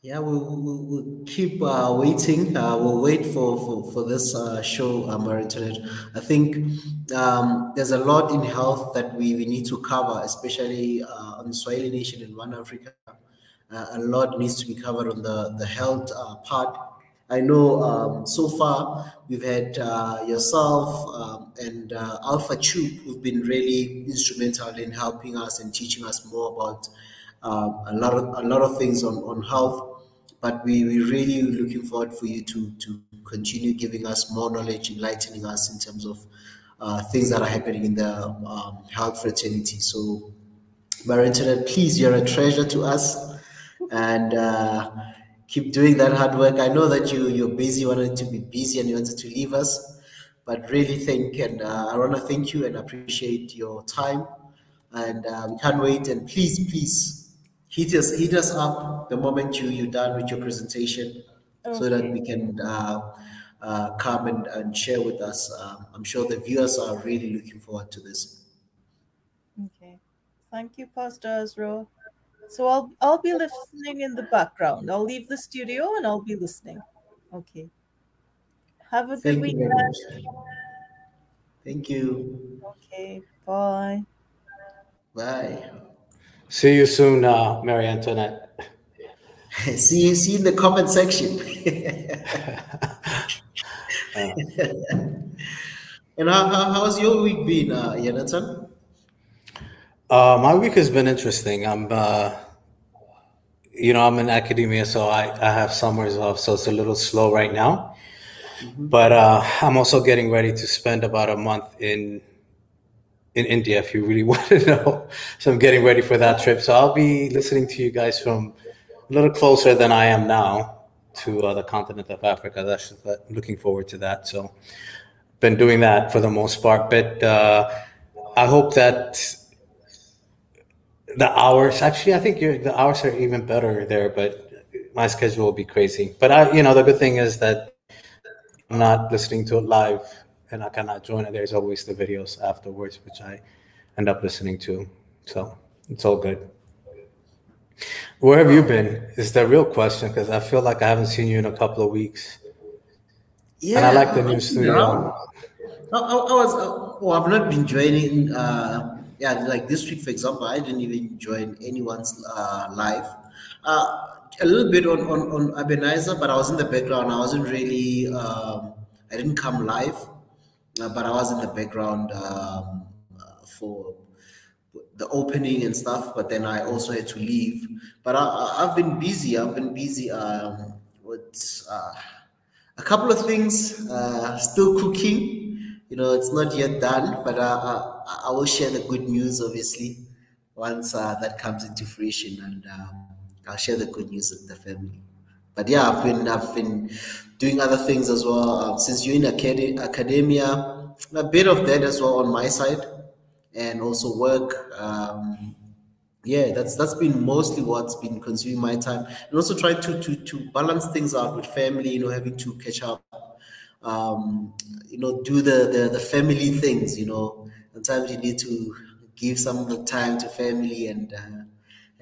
Yeah, we'll keep waiting. We'll wait for this show, our internet. I think there's a lot in health that we need to cover, especially on Swahili Nation in One Africa. A lot needs to be covered on the health part. I know so far we've had yourself and Alpha Troop, who've been really instrumental in helping us and teaching us more about a lot of things on health. But we're really looking forward for you to continue giving us more knowledge, enlightening us in terms of things that are happening in the health fraternity. So, Mara Internet, please, you're a treasure to us, and keep doing that hard work. I know that you're busy, you wanted to be busy, and you wanted to leave us, but really I want to thank you and appreciate your time, and we can't wait. And please hit us up the moment you're done with your presentation, so that we can come and share with us. I'm sure the viewers are really looking forward to this. Okay. Thank you, Pastor Ezra. So I'll be listening in the background. I'll leave the studio and I'll be listening. Okay. Have a good Thank you very weekend. much. Thank you. Okay. Bye. Bye. See you soon, Marie Antoinette. see you in the comment section. And how's your week been, Jonathan? My week has been interesting. I'm I'm in academia, so I have summers off, so it's a little slow right now. Mhm. But I'm also getting ready to spend about a month in India, if you really want to know. So I'm getting ready for that trip. So I'll be listening to you guys from a little closer than I am now to the continent of Africa. I'm looking forward to that. So been doing that for the most part, but I hope that the hours, actually, I think the hours are even better there, but my schedule will be crazy. But the good thing is that if I'm not listening to it live and I cannot join it, there's always the videos afterwards, which I end up listening to. So it's all good. Where have you been? Is the real question, because I feel like I haven't seen you in a couple of weeks. And I like Yeah, the new I've been around. studio. I was, oh, I've not been joining. Yeah, like this week, for example, I didn't even join anyone's live. A little bit on Ebenezer, but I was in the background. I wasn't really. I didn't come live, but I was in the background for the opening and stuff. But then I also had to leave. But I've been busy. I've been busy with. A couple of things still cooking. It's not yet done, but I will share the good news, obviously, once that comes into fruition, and I'll share the good news with the family. But yeah, I've been doing other things as well. Since you're in academia, a bit of that as well on my side, and also work. Yeah, that's been mostly what's been consuming my time, and also trying to balance things out with family. Having to catch up, do the family things. Sometimes you need to give some of the time to family, and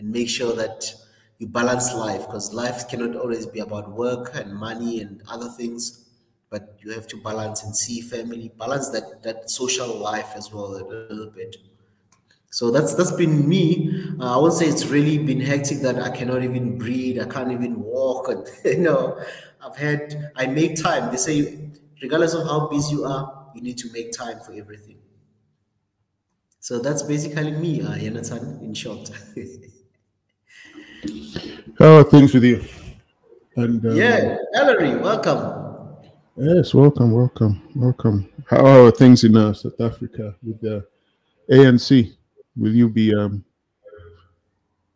make sure that you balance life, because life cannot always be about work and money and other things, but you have to balance and see family, balance that social life as well a little bit. So that's been me. I would say it's really been hectic that I cannot even breathe. I can't even walk. And I make time. They say, regardless of how busy you are, you need to make time for everything. So that's basically me, Jonathan, in short. How are things with you? And Yeah, Ellery, welcome. yes, welcome. How are things in South Africa with the ANC? Will you be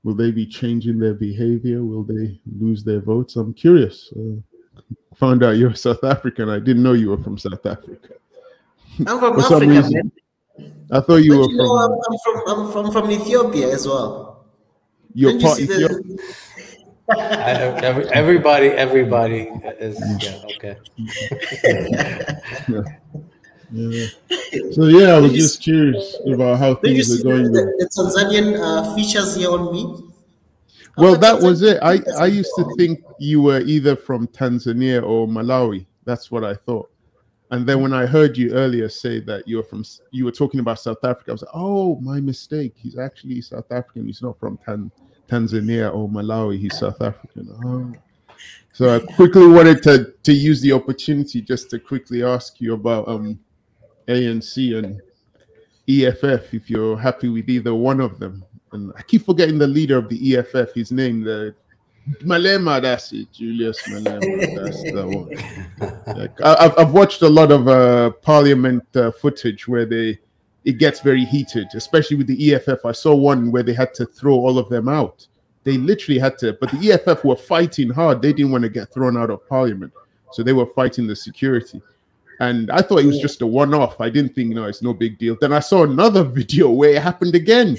will they be changing their behavior? Will they lose their votes? I'm curious. Found out you're South African. I didn't know you were from South Africa. I'm from For some Africa, reason, man. I thought you But were from. I'm from Ethiopia as well. You're Don't you part see Ethiopian. Everybody is, yeah, okay. Yeah. Yeah. So yeah, I Don't was you, just curious about how don't you things are see going with. the Tanzanian features here on me? I'm Well, a that was Tanzanian it. I features I as used to well. think you were either from Tanzania or Malawi. That's what I thought. And then when I heard you earlier say that you were talking about South Africa, I was like, oh, my mistake. He's actually South African. He's not from Tanzania or Malawi. He's South African. Oh. So I quickly wanted to use the opportunity just to quickly ask you about ANC and EFF, if you're happy with either one of them. And I keep forgetting the leader of the EFF, his name, the Malema, that's it, Julius Malema, that's the one. Like, I've watched a lot of parliament footage where it gets very heated, especially with the EFF. I saw one where they had to throw all of them out. They literally had to, but the EFF were fighting hard. They didn't want to get thrown out of parliament. So they were fighting the security. And I thought it was just a one-off. I didn't think, it's no big deal. Then I saw another video where it happened again.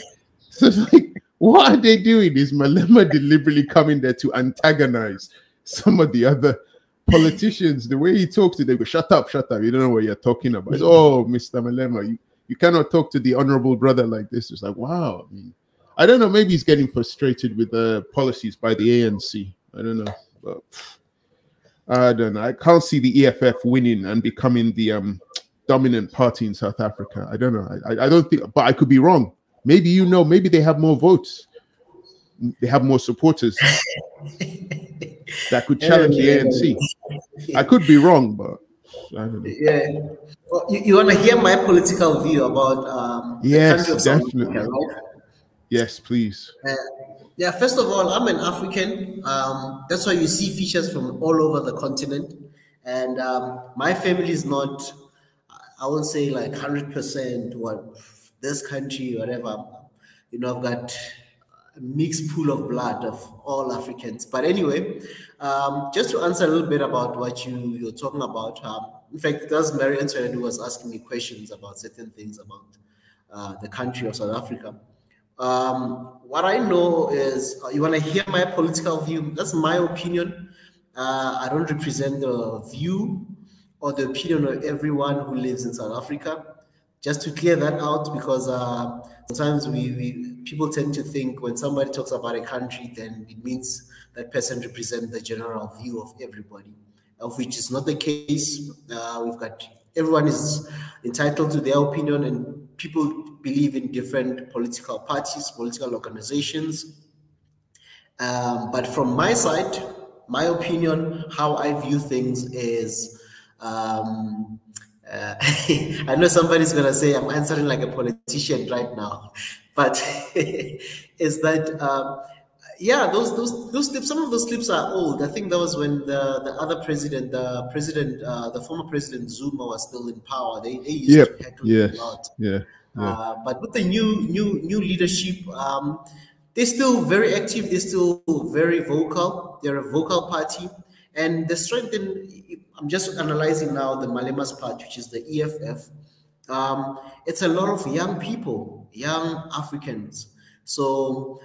So it's like, what are they doing? Is Malema deliberately coming there to antagonize some of the other politicians? The way he talks to them, they go, shut up. You don't know what you're talking about. It's, oh, Mr. Malema, you cannot talk to the honorable brother like this. It's like, wow. I don't know. Maybe he's getting frustrated with the policies by the ANC. I don't know. But I don't know. I can't see the EFF winning and becoming the dominant party in South Africa. I don't know. I don't think, but I could be wrong. Maybe maybe they have more votes. They have more supporters that could challenge the ANC. I could be wrong, but I don't know. Yeah. Well, you want to hear my political view about the country Yes, of South definitely. Africa, right? Yes, please. Yeah, first of all, I'm an African. That's why you see features from all over the continent. And my family is not, I won't say like 100% what this country, whatever. I've got a mixed pool of blood of all Africans. But anyway, just to answer a little bit about what you're talking about. In fact, that's Mary Antoinette who was asking me questions about certain things about the country of South Africa. What I know is, you want to hear my political view? That's my opinion. I don't represent the view or the opinion of everyone who lives in South Africa. Just to clear that out, because sometimes people tend to think when somebody talks about a country, then it means that person represents the general view of everybody, of which is not the case. Everyone is entitled to their opinion, and people believe in different political parties, political organizations. But from my side, my opinion, how I view things is, I know somebody's gonna say I'm answering like a politician right now, but is that yeah, those clips, some of those clips are old. I think that was when the other president, the former president Zuma was still in power. They used to heckle a lot. But with the new leadership, they're still very active. They're still very vocal. They're a vocal party, and the strength in, I'm just analyzing now the Malema's part, which is the EFF. It's a lot of young people, young Africans. So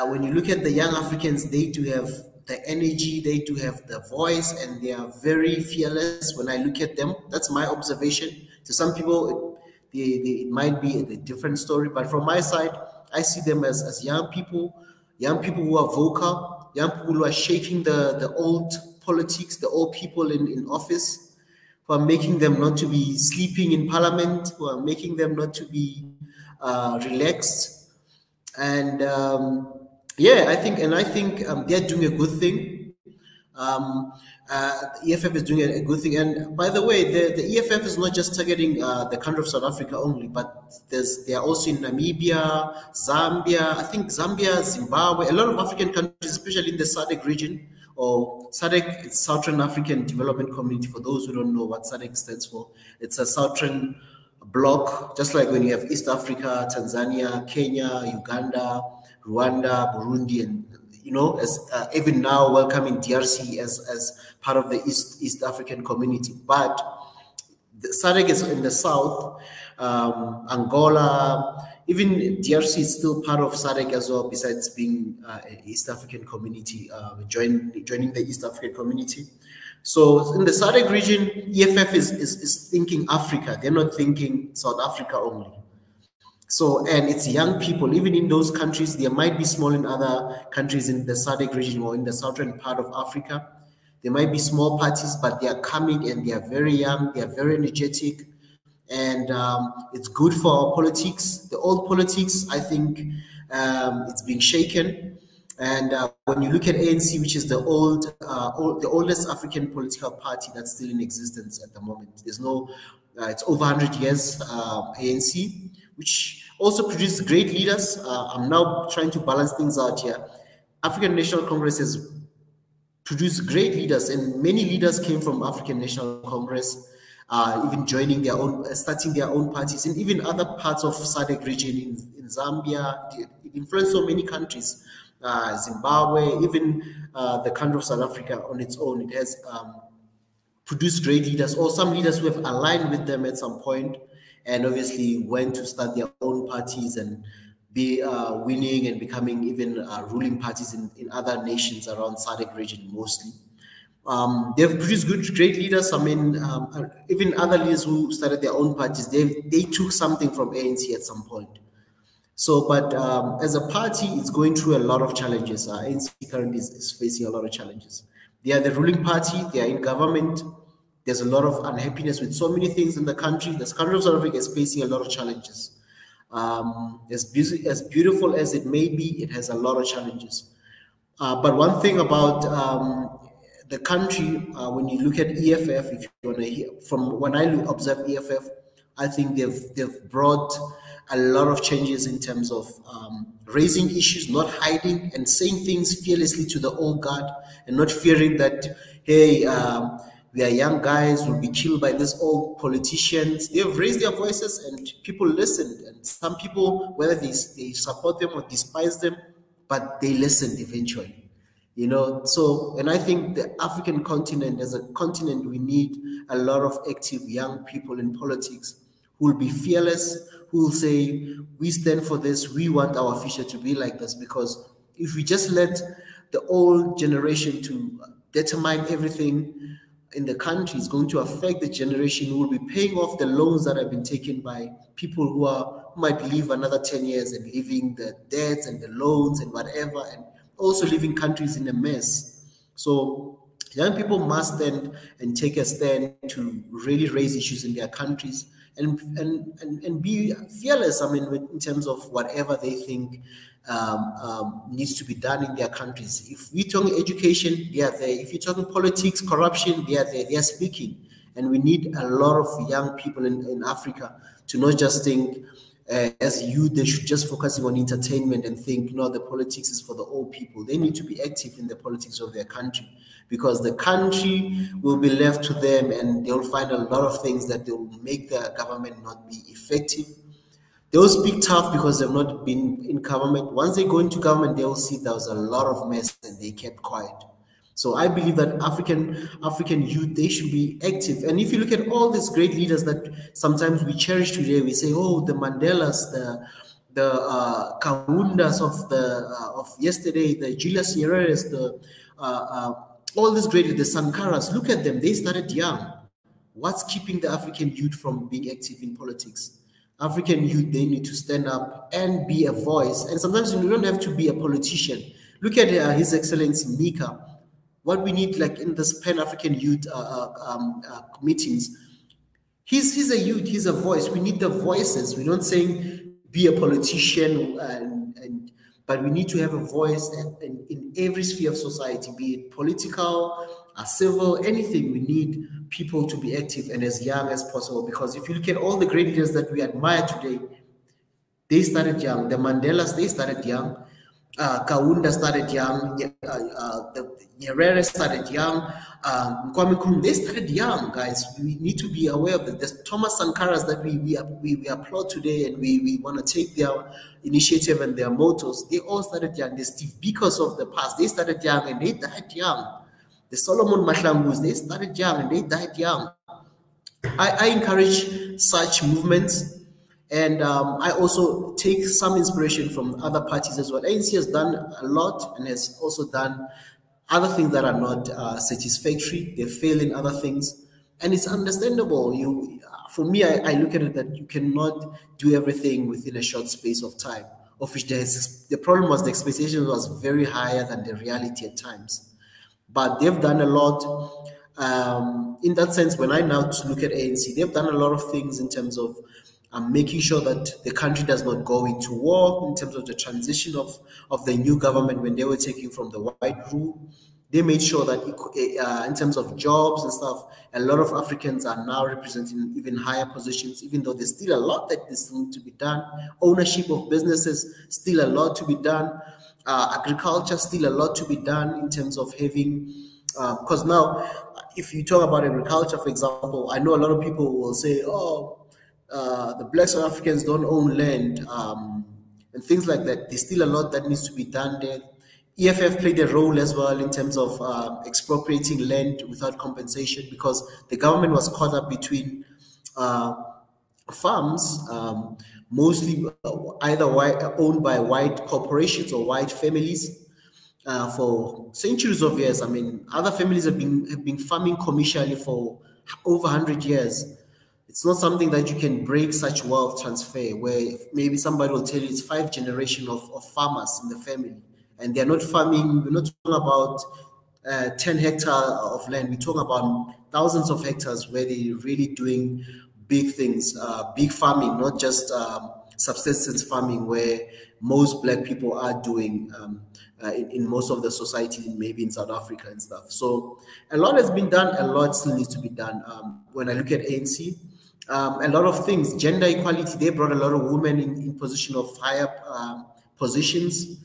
when you look at the young Africans, they do have the energy, they do have the voice, and they are very fearless. When I look at them, that's my observation. To some people, it might be a different story, but from my side, I see them as young people who are vocal, young people who are shaking the old politics, the old people in office, who are making them not to be sleeping in parliament, who are making them not to be relaxed. And yeah, I think they're doing a good thing. EFF is doing a good thing. And by the way, the EFF is not just targeting the country of South Africa only, but they are also in Namibia, Zambia, I think Zambia, Zimbabwe, a lot of African countries, especially in the SADC region, or SADC, it's Southern African Development Community. For those who don't know what SADC stands for, it's a Southern bloc, just like when you have East Africa, Tanzania, Kenya, Uganda, Rwanda, Burundi, and as even now welcoming DRC as part of the East African community. But the SADC is in the south, Angola, even DRC is still part of SADC as well, besides being an East African community, joining the East African community. So in the SADC region, EFF is thinking Africa. They're not thinking South Africa only. So, and it's young people, even in those countries. There might be small in other countries in the SADC region or in the southern part of Africa. There might be small parties, but they are coming and they are very young, they are very energetic. And it's good for our politics. The old politics, I think it's being shaken. And when you look at ANC, which is the oldest African political party that's still in existence at the moment, there's no, it's over 100 years, ANC, which also produced great leaders. I'm now trying to balance things out here. African National Congress has produced great leaders, and many leaders came from African National Congress, even joining their own, starting their own parties, and even other parts of SADC region in Zambia. It influenced so many countries. Zimbabwe, even the country of South Africa on its own, it has produced great leaders, or some leaders who have aligned with them at some point, and obviously went to start their own parties and be winning and becoming even ruling parties in other nations around SADC region mostly. They've produced great leaders. I mean, even other leaders who started their own parties, they took something from ANC at some point. So, but as a party, it's going through a lot of challenges. ANC currently is facing a lot of challenges. They are the ruling party. They are in government. There's a lot of unhappiness with so many things in the country. The country of South Africa is facing a lot of challenges. As beautiful as it may be, it has a lot of challenges. But one thing about the country, when you look at EFF, if you want to hear, from when I observe EFF, I think they've brought a lot of changes in terms of raising issues, not hiding and saying things fearlessly to the old guard, and not fearing that, hey, we are young guys, we'll be killed by these old politicians. They've raised their voices and people listened. And some people, whether they support them or despise them, but they listened eventually. You know, so, and I think the African continent, as a continent, we need a lot of active young people in politics who will be fearless, who will say, we stand for this, we want our future to be like this. Because if we just let the old generation to determine everything in the country, it's going to affect the generation who will be paying off the loans that have been taken by people who might live another 10 years and leaving the debts and the loans and whatever, and also leaving countries in a mess. So young people must stand and take a stand to really raise issues in their countries and be fearless, I mean, in terms of whatever they think needs to be done in their countries. If we're talking education, they are there. If you're talking politics, corruption, they are there. They are speaking. And we need a lot of young people in Africa to not just think as youth, they should just focusing on entertainment and think, no, the politics is for the old people. They need to be active in the politics of their country, because the country will be left to them and they'll find a lot of things that will make the government not be effective. They'll speak tough because they've not been in government. Once they go into government, they will see there was a lot of mess and they kept quiet. So I believe that African youth, they should be active. And if you look at all these great leaders that sometimes we cherish today, we say, oh, the Mandelas, the Kaundas of yesterday, the Julius Nyerere, all these great leaders, the Sankaras, look at them. They started young. What's keeping the African youth from being active in politics? African youth, they need to stand up and be a voice. And sometimes you don't have to be a politician. Look at His Excellency Nika. What we need, like in this Pan-African youth meetings, he's a youth, he's a voice. We need the voices. We're not saying be a politician, but we need to have a voice in every sphere of society, be it political, civil, anything. We need people to be active and as young as possible, because if you look at all the great leaders that we admire today, they started young. The Mandelas, they started young. Kaunda started young. The Nyerere started young. Kwame Nkrumah, they started young, guys. We need to be aware of that. There's Thomas Sankaras that we applaud today, and we want to take their initiative and their mottos. They all started young. The Steve Bikos of the past, they started young and they died young. The Solomon Mahlangus, they started young and they died young. I encourage such movements. And I also take some inspiration from other parties as well. ANC has done a lot and has also done other things that are not satisfactory. They fail in other things. And it's understandable. For me, I look at it that you cannot do everything within a short space of time, of which the problem was the expectation was very higher than the reality at times. But they've done a lot. In that sense, when I now look at ANC, they've done a lot of things in terms of making sure that the country does not go into war, in terms of the transition of the new government when they were taking from the white rule. They made sure that in terms of jobs and stuff, a lot of Africans are now representing even higher positions, even though there's still a lot that is need to be done. Ownership of businesses, still a lot to be done. Agriculture, still a lot to be done in terms of having, because now, if you talk about agriculture, for example, I know a lot of people will say, oh, the Black South Africans don't own land, and things like that. There's still a lot that needs to be done there. EFF played a role as well in terms of expropriating land without compensation, because the government was caught up between farms, mostly either owned by white corporations or white families for centuries of years. I mean, other families have been farming commercially for over 100 years. It's not something that you can break such wealth transfer, where maybe somebody will tell you it's 5 generations of farmers in the family, and they're not farming. We're not talking about 10 hectares of land. We're talking about thousands of hectares where they're really doing big things, big farming, not just subsistence farming, where most Black people are doing in most of the society, maybe in South Africa and stuff. So a lot has been done, a lot still needs to be done. When I look at ANC, A lot of things, gender equality, they brought a lot of women in position of higher positions.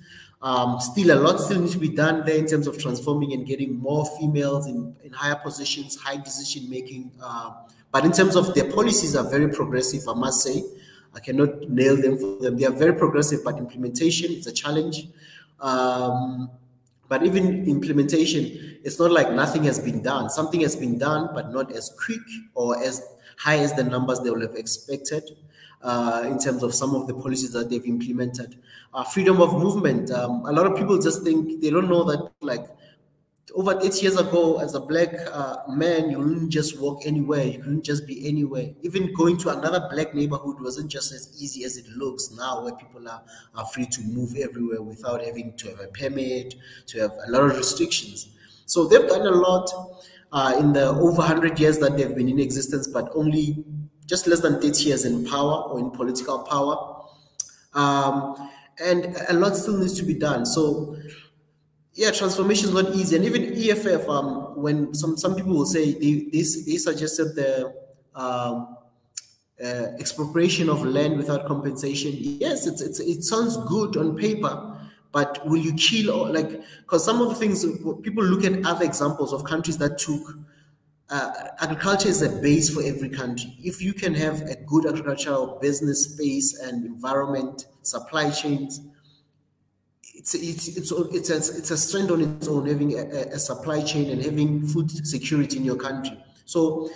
Still, a lot still needs to be done there in terms of transforming and getting more females in higher positions, high decision making. But in terms of their policies are very progressive, I must say. I cannot nail them for them. They are very progressive, but implementation is a challenge. But even implementation, it's not like nothing has been done. Something has been done, but not as quick or as high as the numbers they would have expected in terms of some of the policies that they've implemented. Freedom of movement. A lot of people just think, they don't know that, like, over 8 years ago, as a black man, you couldn't just walk anywhere. You couldn't just be anywhere. Even going to another black neighborhood wasn't just as easy as it looks now, where people are free to move everywhere without having to have a permit, to have a lot of restrictions. So they've done a lot in the over 100 years that they've been in existence, but only just less than 30 years in power or in political power. And a lot still needs to be done. So yeah, transformation is not easy. And even EFF, when some people will say they suggested the expropriation of land without compensation. Yes, it sounds good on paper, but will you kill, or like, because some of the things, people look at other examples of countries that took agriculture is a base for every country. If you can have a good agricultural business space and environment, supply chains, it's a strength on its own, having a supply chain and having food security in your country. So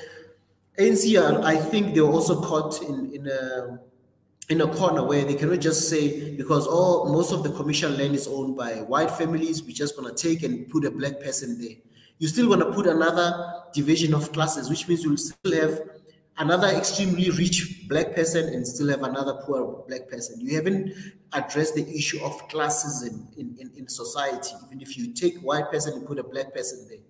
ANC, I think they were also caught in a corner where they cannot just say, because most of the commercial land is owned by white families, we're just going to take and put a black person there. You still want to put another division of classes, which means you'll still have another extremely rich black person and still have another poor black person. You haven't addressed the issue of classes in society, even if you take white person and put a black person there.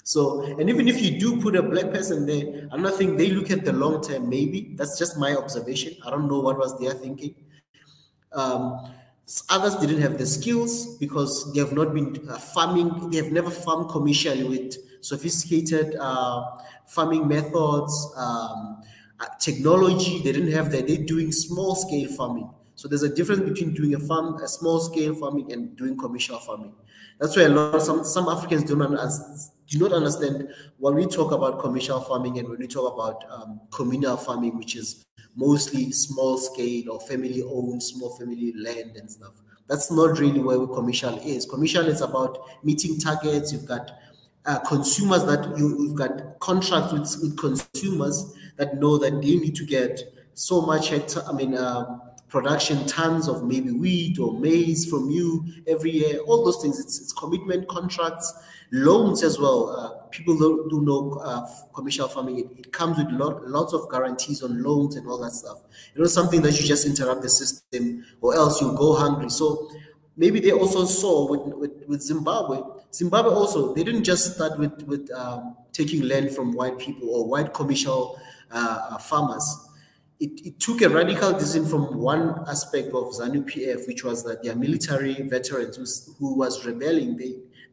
So, and even if you do put a black person there, another thing, they look at the long term, maybe. That's just my observation. I don't know what was their thinking. Others didn't have the skills because they have not been farming. They have never farmed commercially with sophisticated farming methods, technology. They didn't have that. They're doing small scale farming. So there's a difference between doing a small scale farming and doing commercial farming. That's why some Africans do not understand when we talk about commercial farming and when we talk about communal farming, which is mostly small scale or family owned, small family land and stuff. That's not really where commercial is. Commercial is about meeting targets. You've got consumers you've got contracts with consumers that know that they need to get so much production tons of maybe wheat or maize from you every year. All those things. It's commitment contracts, loans as well. People do know commercial farming. It comes with lots of guarantees on loans and all that stuff. You know, something that you just interrupt the system or else you go hungry. So maybe they also saw with Zimbabwe. Zimbabwe also, they didn't just start with taking land from white people or white commercial farmers. It took a radical decision from one aspect of ZANU-PF, which was that their military veterans who was rebelling.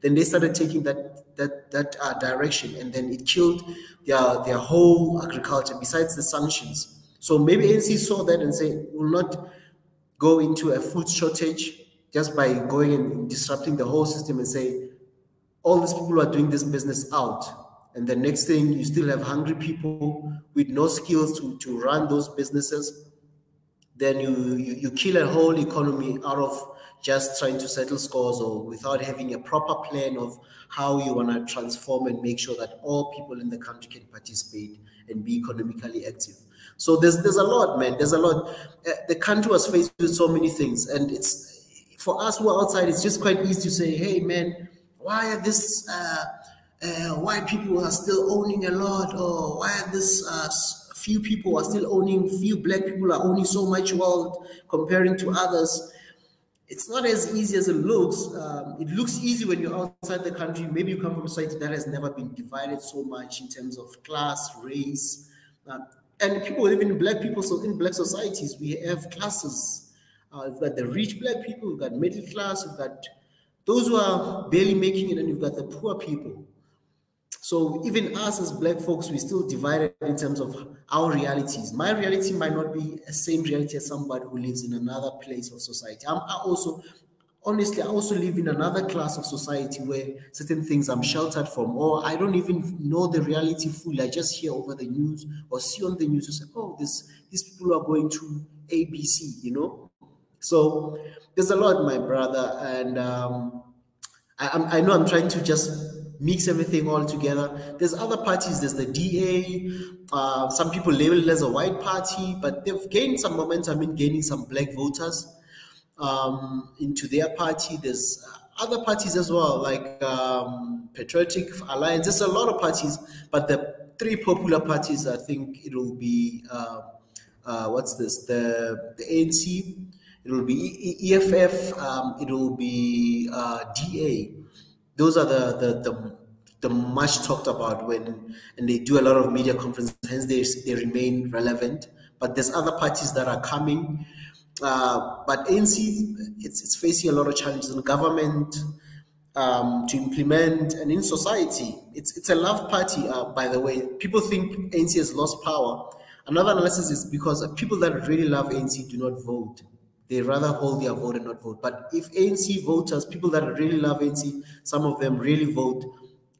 Then they started taking that direction, and then it killed their whole agriculture. Besides the sanctions, so maybe ANC saw that and say, "We'll not go into a food shortage just by going and disrupting the whole system and say all these people are doing this business out." And the next thing, you still have hungry people with no skills to run those businesses. Then you kill a whole economy out of just trying to settle scores or without having a proper plan of how you want to transform and make sure that all people in the country can participate and be economically active. So there's a lot, man. There's a lot. The country was faced with so many things, and it's for us who are outside, it's just quite easy to say, "Hey, man, why are this white people are still owning a lot, or why are this few people are still owning, few black people are owning so much wealth comparing to others?" It's not as easy as it looks. It looks easy when you're outside the country. Maybe you come from a society that has never been divided so much in terms of class, race, and people live in black people. So in black societies, we have classes. We've got the rich black people, we've got middle class, we've got those who are barely making it, and you've got the poor people. So even us as black folks, we still divided in terms of our realities. My reality might not be the same reality as somebody who lives in another place of society. Honestly, I also live in another class of society where certain things I'm sheltered from, or I don't even know the reality fully. I just hear over the news or see on the news and say, oh, these people are going to ABC, you know? So there's a lot, my brother. And I know I'm trying to just mix everything all together. There's other parties. There's the DA. Some people label it as a white party, but they've gained some momentum in gaining some black voters into their party. There's other parties as well, like Patriotic Alliance. There's a lot of parties, but the three popular parties, I think it will be what's this? The ANC. It will be EFF. It will be DA. Those are the much talked about and they do a lot of media conferences. Hence, they remain relevant. But there's other parties that are coming. But ANC, it's facing a lot of challenges in government to implement, and in society. It's a love party, by the way. People think ANC has lost power. Another analysis is because people that really love ANC do not vote. They rather hold their vote and not vote. But if ANC voters, people that really love ANC, some of them really vote,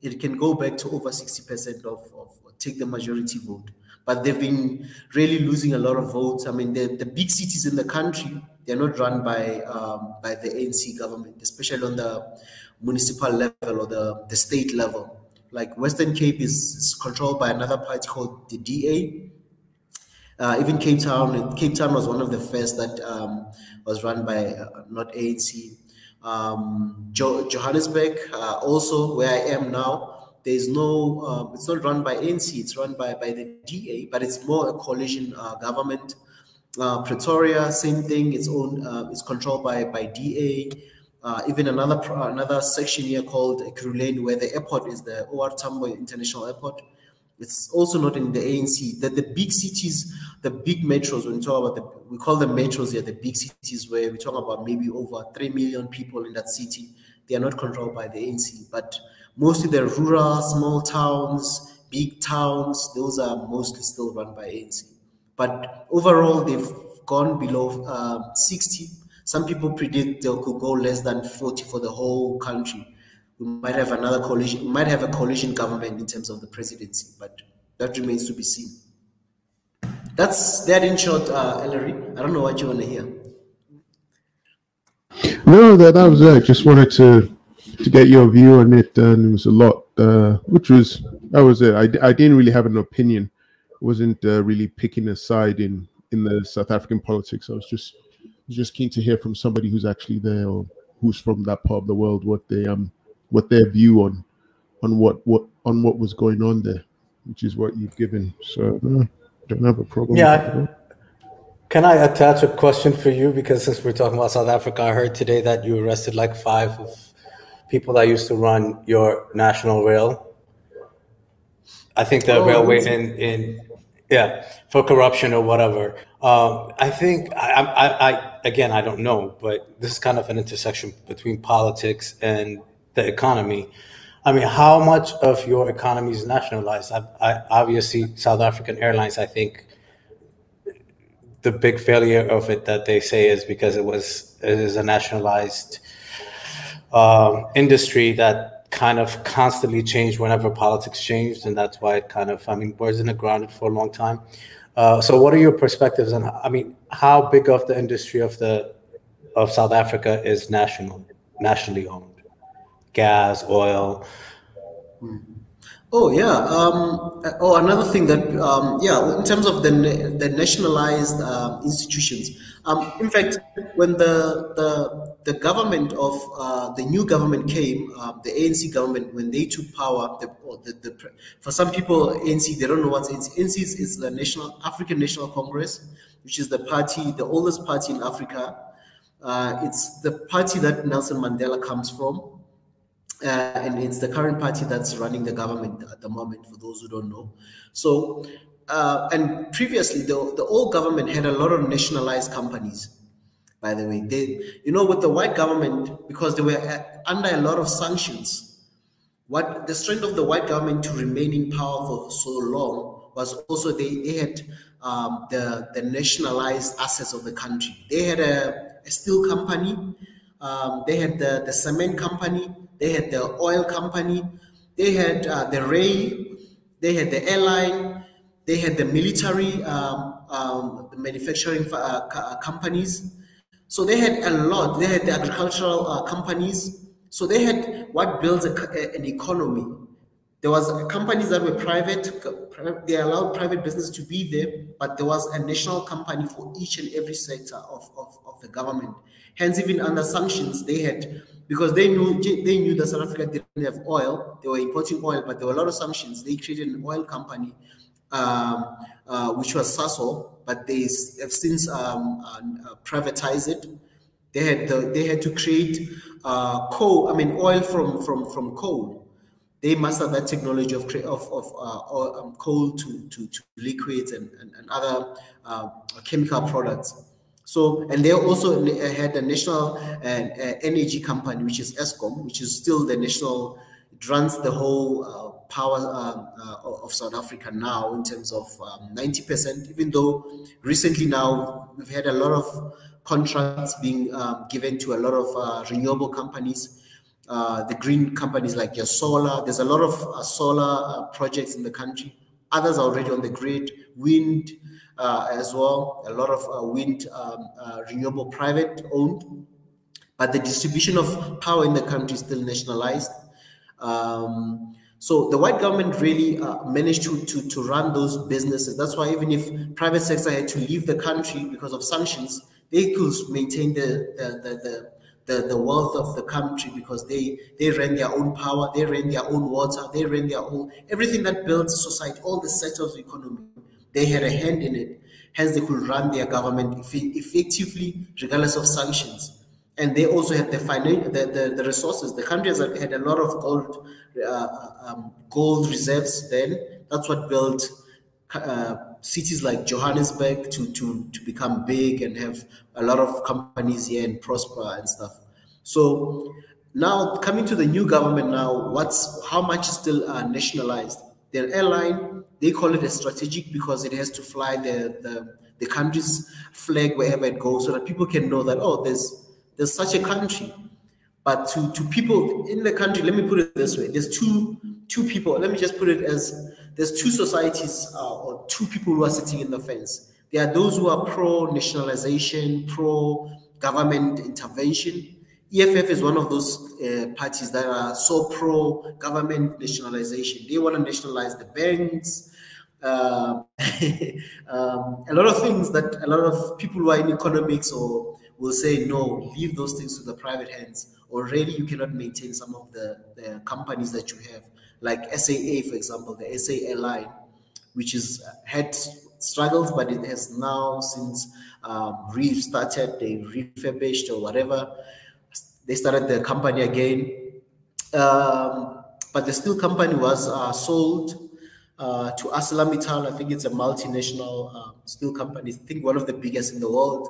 it can go back to over 60% of take the majority vote. But they've been really losing a lot of votes. I mean, the big cities in the country, they're not run by the ANC government, especially on the municipal level or the state level. Like Western Cape is controlled by another party called the DA. Even Cape Town was one of the first that was run by not ANC. Johannesburg, also where I am now, there's no, it's not run by ANC, it's run by the DA, but it's more a coalition government. Pretoria, same thing, it's controlled by DA. Even another section here called Ekurhuleni, where the airport is the OR Tambo International Airport. It's also not in the ANC. The big cities, the big metros, when we talk about we call them metros here, the big cities where we talk about maybe over 3 million people in that city, they are not controlled by the ANC. But mostly the rural, small towns, big towns, those are mostly still run by ANC. But overall, they've gone below 60. Some people predict they could go less than 40 for the whole country. We might have another coalition. We might have a coalition government in terms of the presidency, but that remains to be seen. That's that in short, Ellery. I don't know what you want to hear. No, that was it. Just wanted to get your view on it, and it was a lot. That was it. I didn't really have an opinion. Wasn't really picking a side in the South African politics. I was just keen to hear from somebody who's actually there or who's from that part of the world what their view on what was going on there, which is what you've given. So don't have a problem. Yeah. Can I attach a question for you? Because since we're talking about South Africa, I heard today that you arrested like 5 of people that used to run your national rail. I think the railway for corruption or whatever. I think I again, I don't know, but this is kind of an intersection between politics and the economy. I mean, how much of your economy is nationalized? I obviously, South African Airlines, I think the big failure of it that they say is because it is a nationalized industry that kind of constantly changed whenever politics changed, and that's why it kind of, I mean, wasn't it grounded for a long time? So what are your perspectives on, I mean, how big of the industry of South Africa is nationally owned? Gas, oil. Oh yeah. Another thing that in terms of the nationalized institutions. In fact, when the government of the new government came, the ANC government, when they took power, for some people, ANC, they don't know what's ANC. ANC is the African National Congress, which is the oldest party in Africa. It's the party that Nelson Mandela comes from. And it's the current party that's running the government at the moment, for those who don't know. So, and previously, the old government had a lot of nationalized companies, by the way. With the white government, because they were under a lot of sanctions, what the strength of the white government to remain in power for so long was also they had the nationalized assets of the country. They had a steel company, they had the cement company, they had the oil company, they had the rail, they had the airline, they had the military, the manufacturing companies. So they had a lot. They had the agricultural companies. So they had what builds an economy. There was companies that were private. They allowed private business to be there, but there was a national company for each and every sector of the government. Hence, even under sanctions, they had, because they knew that South Africa didn't have oil. They were importing oil, but there were a lot of sanctions. They created an oil company, which was Sasol, but they have since privatized it. They had to create oil from coal. They mastered that technology of coal to liquids and other chemical products. So, and they also had a national energy company, which is Eskom, which is still the national, it runs the whole power of South Africa now in terms of 90%, even though recently now we've had a lot of contracts being given to a lot of renewable companies. The green companies like your solar, there's a lot of solar projects in the country. Others are already on the grid, wind as well, a lot of wind renewable private owned, but the distribution of power in the country is still nationalized. So the white government really managed to run those businesses. That's why even if private sector had to leave the country because of sanctions, they could maintain the wealth of the country because they ran their own power, they ran their own water, they ran their own, everything that builds society, all the sectors of the economy, they had a hand in it. Hence, they could run their government effectively, regardless of sanctions. And they also had the resources. The country has had a lot of gold reserves then. That's what built cities like Johannesburg to become big and have a lot of companies here and prosper and stuff. So now coming to the new government now, how much is still nationalized? Their airline, they call it a strategic because it has to fly the country's flag wherever it goes, so that people can know that, oh, there's such a country. But to people in the country, let me put it this way: there's two people. Let me just put it as there's two societies or two people who are sitting in the fence. There are those who are pro-nationalization, pro-government intervention. EFF is one of those parties that are so pro-government nationalization. They want to nationalize the banks, a lot of things that a lot of people who are in economics or will say, no, leave those things to the private hands. Already you cannot maintain some of the companies that you have, like SAA, for example, the SA airline, which is had struggles, but it has now since restarted, they refurbished or whatever. They started the company again. But the steel company was sold to ArcelorMittal. I think it's a multinational steel company. I think one of the biggest in the world.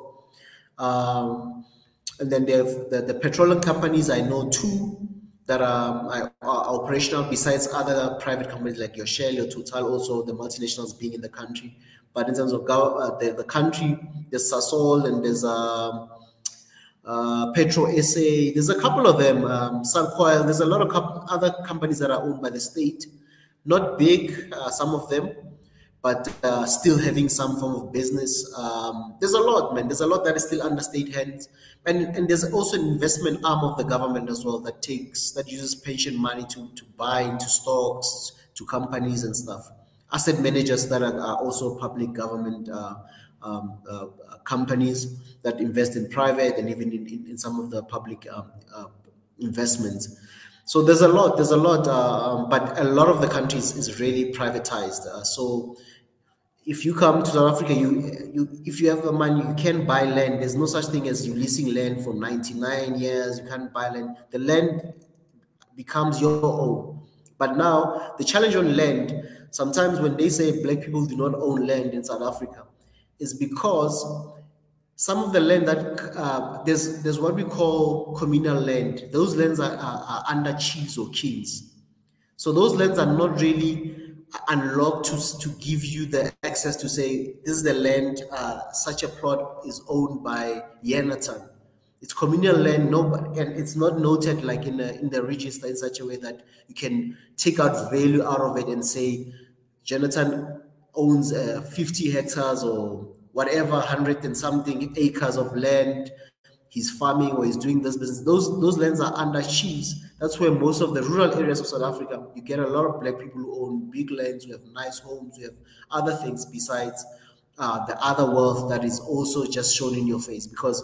And then they have the petroleum companies. I know two that are operational besides other private companies like your Shell, your Total, also the multinationals being in the country. But in terms of the country, there's Sasol and there's Petro SA. There's a couple of them, Suncoil. There's a lot of other companies that are owned by the state. Not big, some of them, but still having some form of business. There's a lot, man. There's a lot that is still under state hands. And there's also an investment arm of the government as well that uses pension money to buy into stocks, to companies and stuff. Asset managers that are also public government companies that invest in private and even in some of the public investments. So there's a lot, but a lot of the countries is really privatized. So if you come to South Africa, if you have the money, you can buy land. There's no such thing as you leasing land for 99 years. You can't buy land. The land becomes your own. But now the challenge on land, sometimes when they say black people do not own land in South Africa, is because some of the land that there's what we call communal land. Those lands are under chiefs or kings. So those lands are not really unlocked to give you the access to say, this is the land, such a plot is owned by Yenatan. It's communal land, and it's not noted like in the register in such a way that you can take out value out of it and say, Jonathan owns 50 hectares or whatever, 100 and something acres of land. He's farming or he's doing this business. Those lands are under chiefs. That's where most of the rural areas of South Africa, you get a lot of black people who own big lands, who have nice homes, who have other things besides the other wealth that is also just shown in your face. Because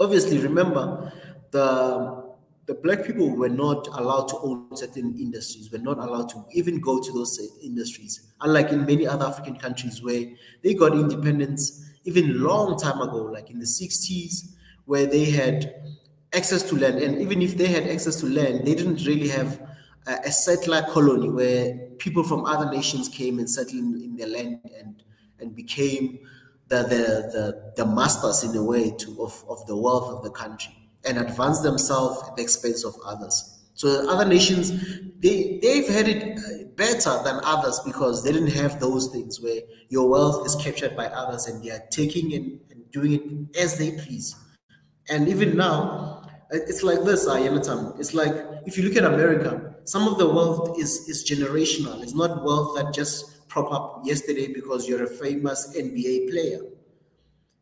obviously, remember, the black people were not allowed to own certain industries, were not allowed to even go to those industries. Unlike in many other African countries where they got independence even long time ago, like in the 60s, where they had access to land. And even if they had access to land, they didn't really have a settler colony where people from other nations came and settled in their land and became the masters in a way of the wealth of the country and advance themselves at the expense of others. So other nations, they've had it better than others because they didn't have those things where your wealth is captured by others and they are taking and doing it as they please. And even now, it's like this, Yanatam. It's like, if you look at America, some of the wealth is generational. It's not wealth that just prop up yesterday because you're a famous NBA player.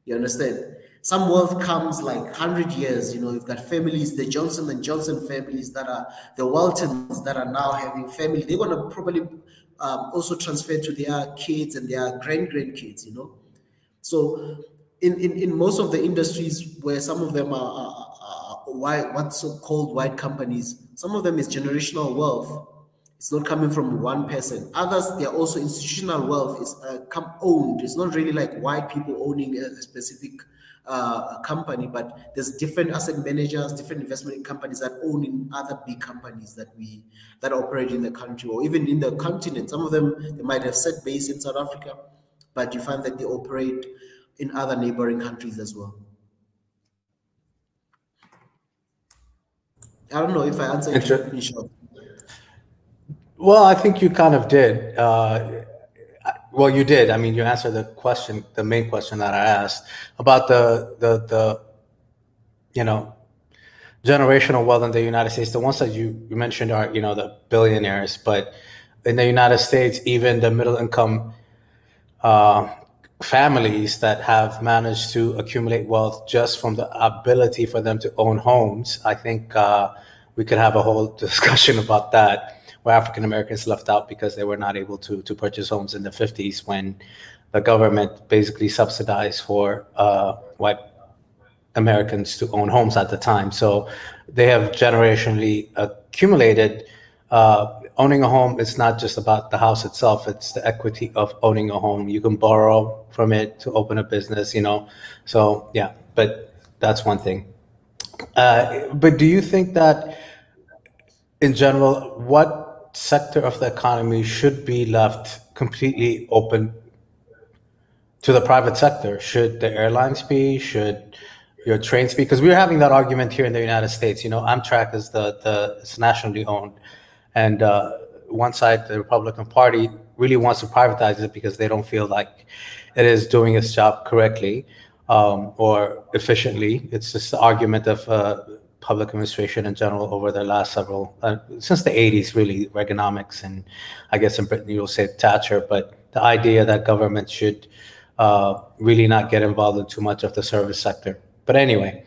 You understand? Some wealth comes like 100 years. You know, you've got families, the Johnson & Johnson families that are the Waltons that are now having family. They're going to probably also transfer to their kids and their grandkids, you know. So in most of the industries where some of them are white, what's so-called white companies, some of them is generational wealth. It's not coming from one person. Others, they're also institutional wealth. Is owned. It's not really like white people owning a specific company, but there's different asset managers, different investment companies that own in other big companies that operate in the country or even in the continent. Some of them, they might have set base in South Africa, but you find that they operate in other neighboring countries as well. I don't know if I answered you in short. Well, I think you kind of did. Well, you did. I mean, you answered the question, the main question that I asked about the you know, generational wealth in the United States. The ones that you mentioned are, you know, the billionaires, but in the United States, even the middle income families that have managed to accumulate wealth just from the ability for them to own homes. I think we could have a whole discussion about that, where African Americans left out because they were not able to purchase homes in the 50s when the government basically subsidized for white Americans to own homes at the time. So they have generationally accumulated. Owning a home is not just about the house itself, it's the equity of owning a home. You can borrow from it to open a business, you know. So yeah, but that's one thing. But do you think that in general, what sector of the economy should be left completely open to the private sector? Should the airlines be? Should your trains be? Because we're having that argument here in the United States. You know, Amtrak is it's nationally owned. And one side, the Republican Party, really wants to privatize it because they don't feel like it is doing its job correctly or efficiently. It's just the argument of public administration in general over the last several, since the 80s, really, Reaganomics, and I guess in Britain you'll say Thatcher, but the idea that government should really not get involved in too much of the service sector. But anyway,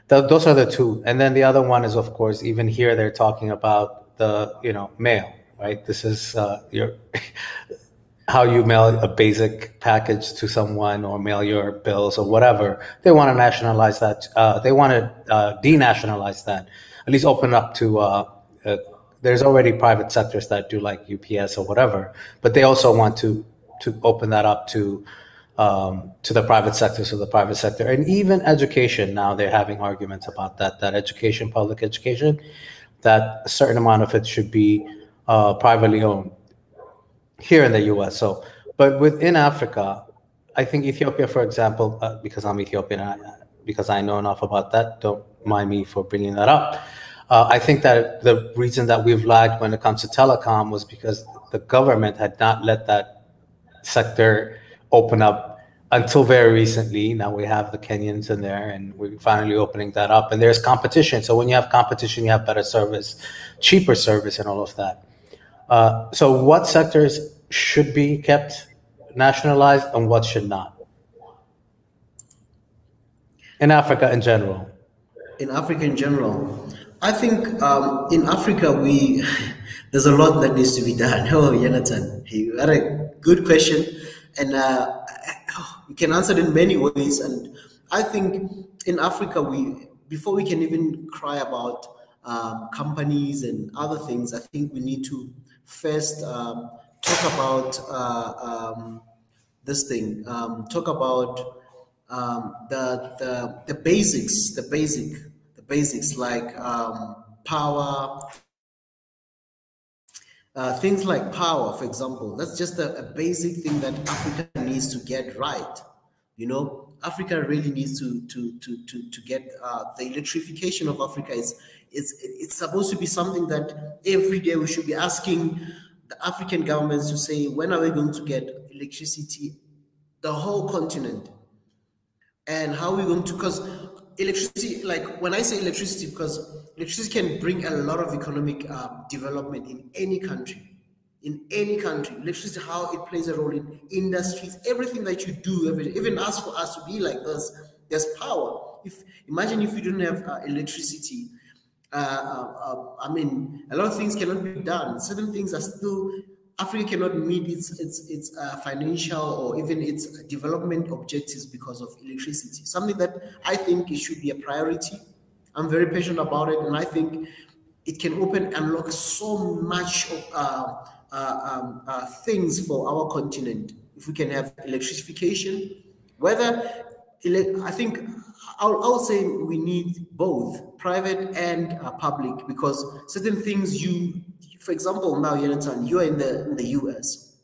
those are the two. And then the other one is, of course, even here they're talking about the, you know, mail, right? This is your how you mail a basic package to someone or mail your bills or whatever. They want to nationalize that. They want to denationalize that, at least open up to, there's already private sectors that do like UPS or whatever, but they also want to open that up to the private sector, so the private sector. And even education, now they're having arguments about that education, public education, that a certain amount of it should be privately owned here in the US. So, but within Africa, I think Ethiopia, for example, because I'm Ethiopian, because I know enough about that, don't mind me for bringing that up. I think that the reason that we've lagged when it comes to telecom was because the government had not let that sector open up until very recently. Now we have the Kenyans in there, and we're finally opening that up. And there's competition. So when you have competition, you have better service, cheaper service, and all of that. So what sectors should be kept nationalized and what should not? In Africa in general. In Africa in general, I think in Africa there's a lot that needs to be done. Oh, Jonathan, you had a good question, and you can answer it in many ways. And I think in Africa, before we can even cry about companies and other things, I think we need to first talk about this thing. Talk about the basics, the basics like power, things like power, for example. That's just a basic thing that Africa needs to get right. You know, Africa really needs to get the electrification of Africa. It's supposed to be something that every day we should be asking the African governments to say, when are we going to get electricity, the whole continent? And how are we going to, because electricity, like when I say electricity, because electricity can bring a lot of economic development in any country. In any country, electricity, how it plays a role in industries, everything that you do, even ask for us to be like this, there's power. Imagine if you don't have electricity, I mean, a lot of things cannot be done. Certain things are still, Africa cannot meet its financial or even its development objectives because of electricity. Something that I think it should be a priority. I'm very passionate about it, and I think it can unlock so much things for our continent if we can have electrification. I think I'll say we need both private and public, because certain things for example, now Jonathan, you're in the US,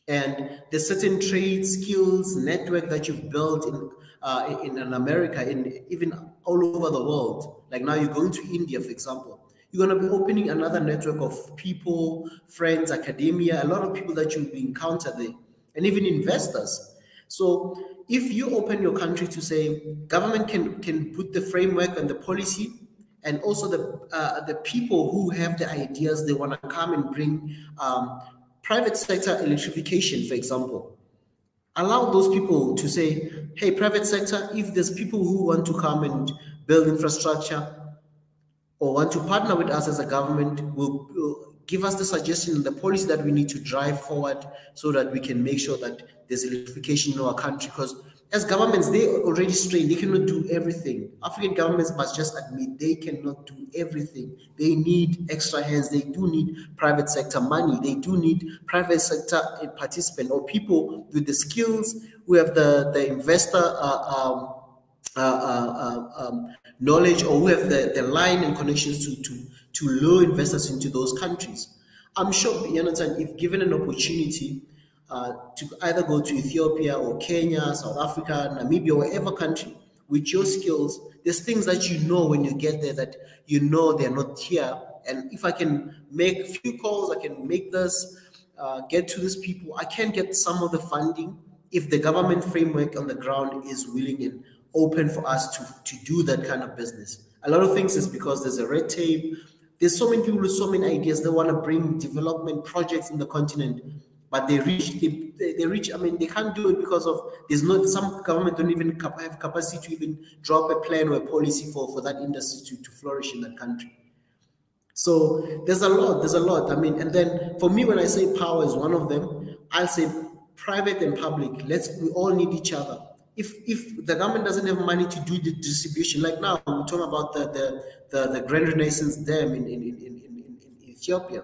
and there's certain trade skills network that you've built in America, even all over the world. Like now you're going to India, for example. You're going to be opening another network of people, friends, academia, a lot of people that you'll be encountered there, and even investors. So if you open your country to say government can put the framework and the policy, and also the people who have the ideas, they want to come and bring private sector electrification, for example. Allow those people to say, hey, private sector, if there's people who want to come and build infrastructure or want to partner with us as a government, will give us the suggestion and the policy that we need to drive forward so that we can make sure that there's electrification in our country. Because as governments, they are already strained. They cannot do everything. African governments must just admit they cannot do everything. They need extra hands. They do need private sector money. They do need private sector participant or people with the skills who have the investor knowledge, or who have the line and connections to lure investors into those countries. I'm sure, Jonathan, if given an opportunity to either go to Ethiopia or Kenya, South Africa, Namibia, wherever country, with your skills, there's things that you know when you get there that you know they're not here. And if I can make a few calls, I can make this, get to these people, I can get some of the funding if the government framework on the ground is willing and open for us to do that kind of business. A lot of things is because there's a red tape. There's so many people with so many ideas. They want to bring development projects in the continent, but they reach, I mean, they can't do it because of, some government don't even have capacity to even drop a plan or a policy for that industry to flourish in that country. So there's a lot. I mean, and then for me, when I say power is one of them, I'll say private and public. We all need each other. If the government doesn't have money to do the distribution, like now we're talking about the Grand Renaissance Dam in Ethiopia.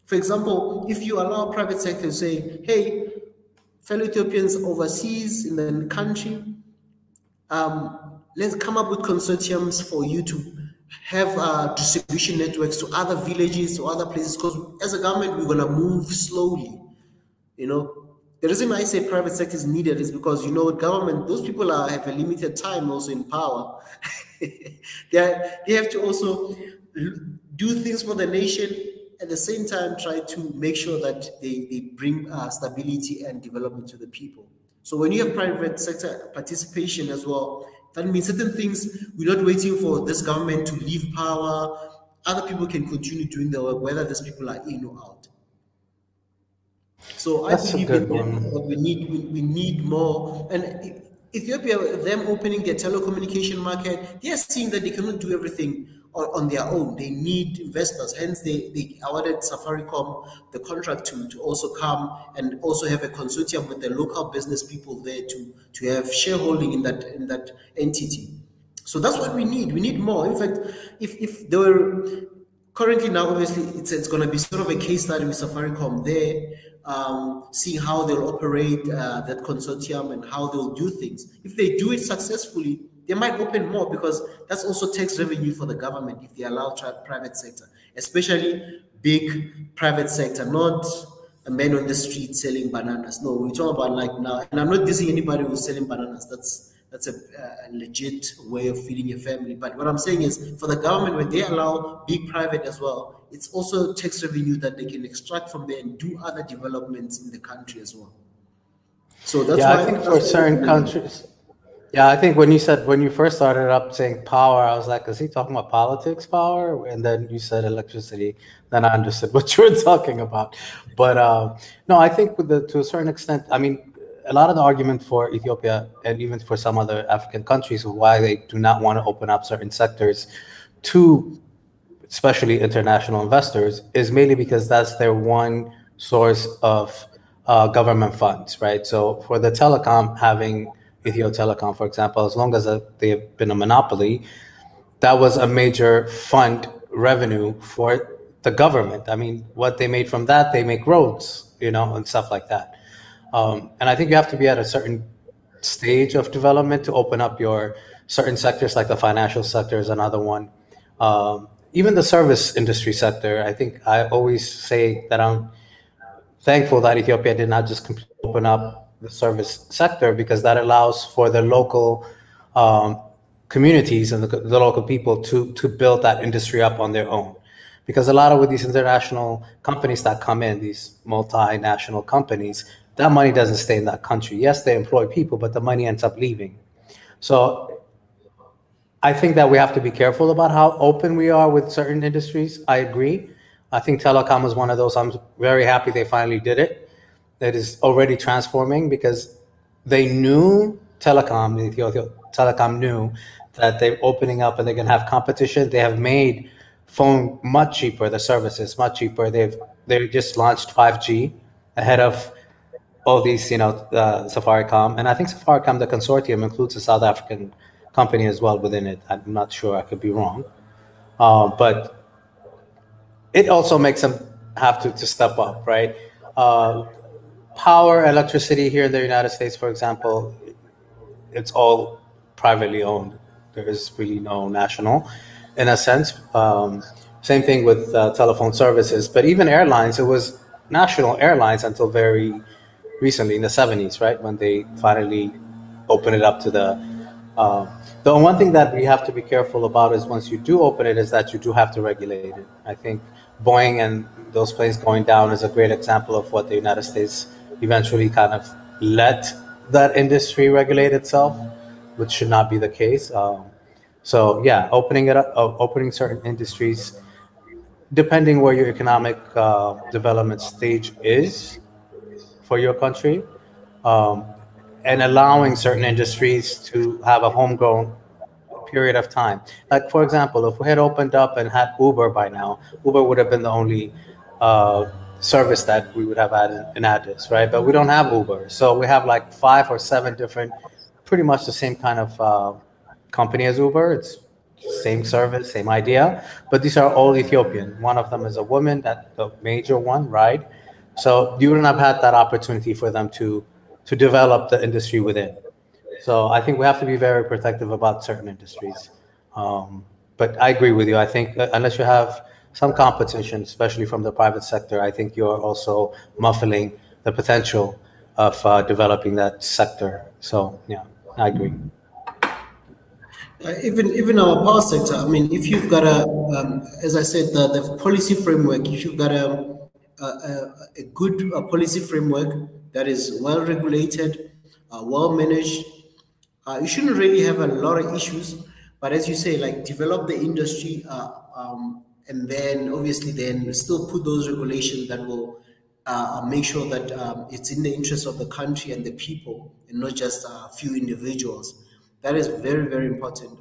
For example, if you allow private sector to say, hey, fellow Ethiopians overseas in the country, let's come up with consortiums for you to have distribution networks to other villages or other places, because as a government, we're going to move slowly. You know, the reason I say private sector is needed is because, you know, government, those people have a limited time also in power. They have to also do things for the nation, at the same time try to make sure that they bring stability and development to the people. So when you have private sector participation as well, that means certain things, we're not waiting for this government to leave power. Other people can continue doing the work, whether these people are in or out. So I That's a believe good in that, one. but we need more. And Ethiopia, them opening their telecommunication market, they are seeing that they cannot do everything on their own. They need investors. Hence, they awarded Safaricom the contract to also come and also have a consortium with the local business people there to have shareholding in that entity. So that's what we need. We need more. In fact, if there were currently now, obviously, it's going to be sort of a case study with Safaricom there, seeing how they'll operate that consortium and how they'll do things. If they do it successfully, they might open more, because that's also tax revenue for the government if they allow private sector, especially big private sector, not a man on the street selling bananas. No, we're talking about like now, and I'm not dissing anybody who's selling bananas. That's a legit way of feeding your family. But what I'm saying is, for the government, when they allow big private as well, it's also tax revenue that they can extract from there and do other developments in the country as well. So that's Yeah, why I think for certain countries. Yeah, I think when you first started up saying power, I was like, is he talking about politics power? And then you said electricity, then I understood what you were talking about. But no, I think to a certain extent, I mean, a lot of the argument for Ethiopia and even for some other African countries why they do not want to open up certain sectors to especially international investors is mainly because that's their one source of government funds, right? So for the telecom, having Ethio Telecom, for example, as long as they've been a monopoly, that was a major fund revenue for the government. I mean, what they made from that, they make roads, and stuff like that. And I think you have to be at a certain stage of development to open up your certain sectors, like the financial sector is another one. Even the service industry sector, I think I always say that I'm thankful that Ethiopia did not just completely open up the service sector, because that allows for the local communities and the local people to build that industry up on their own. Because a lot of with these international companies that come in, these multinational companies, that money doesn't stay in that country. Yes, they employ people, but the money ends up leaving. So I think that we have to be careful about how open we are with certain industries. I agree. I think telecom is one of those. I'm very happy they finally did it. It is already transforming, because they knew Telecom knew that they're opening up and they're going to have competition. They have made phone much cheaper, the services much cheaper. They just launched 5G ahead of all these, Safaricom. And I think Safaricom, the consortium, includes a South African company as well within it. I'm not sure, I could be wrong. But it also makes them have to step up, right? Power, electricity here in the United States, for example, it's all privately owned. There is really no national, in a sense. Same thing with telephone services. But even airlines, it was national airlines until very recently in the 70s, right? When they finally opened it up to the one thing that we have to be careful about is once you do open it, is that you do have to regulate it. I think Boeing and those planes going down is a great example of what the United States eventually kind of let that industry regulate itself, which should not be the case. So yeah, opening it up, opening certain industries, depending where your economic development stage is for your country, and allowing certain industries to have a homegrown period of time. Like, for example, if we had opened up and had Uber by now, Uber would have been the only service that we would have had in Addis, right? But we don't have Uber. So we have like 5 or 7 different, pretty much the same kind of company as Uber. It's same service, same idea, but these are all Ethiopian. One of them is a woman, that the major one, right? So you wouldn't have had that opportunity for them to develop the industry within. So I think we have to be very protective about certain industries. But I agree with you. I think unless you have some competition, especially from the private sector, I think you're also muffling the potential of developing that sector. So yeah, I agree. Even our power sector. I mean, if you've got as I said, the policy framework. If you've got a good policy framework that is well regulated, well managed, you shouldn't really have a lot of issues. But as you say, like develop the industry, and then obviously then still put those regulations that will make sure that it's in the interest of the country and the people, and not just a few individuals. That is very, very important.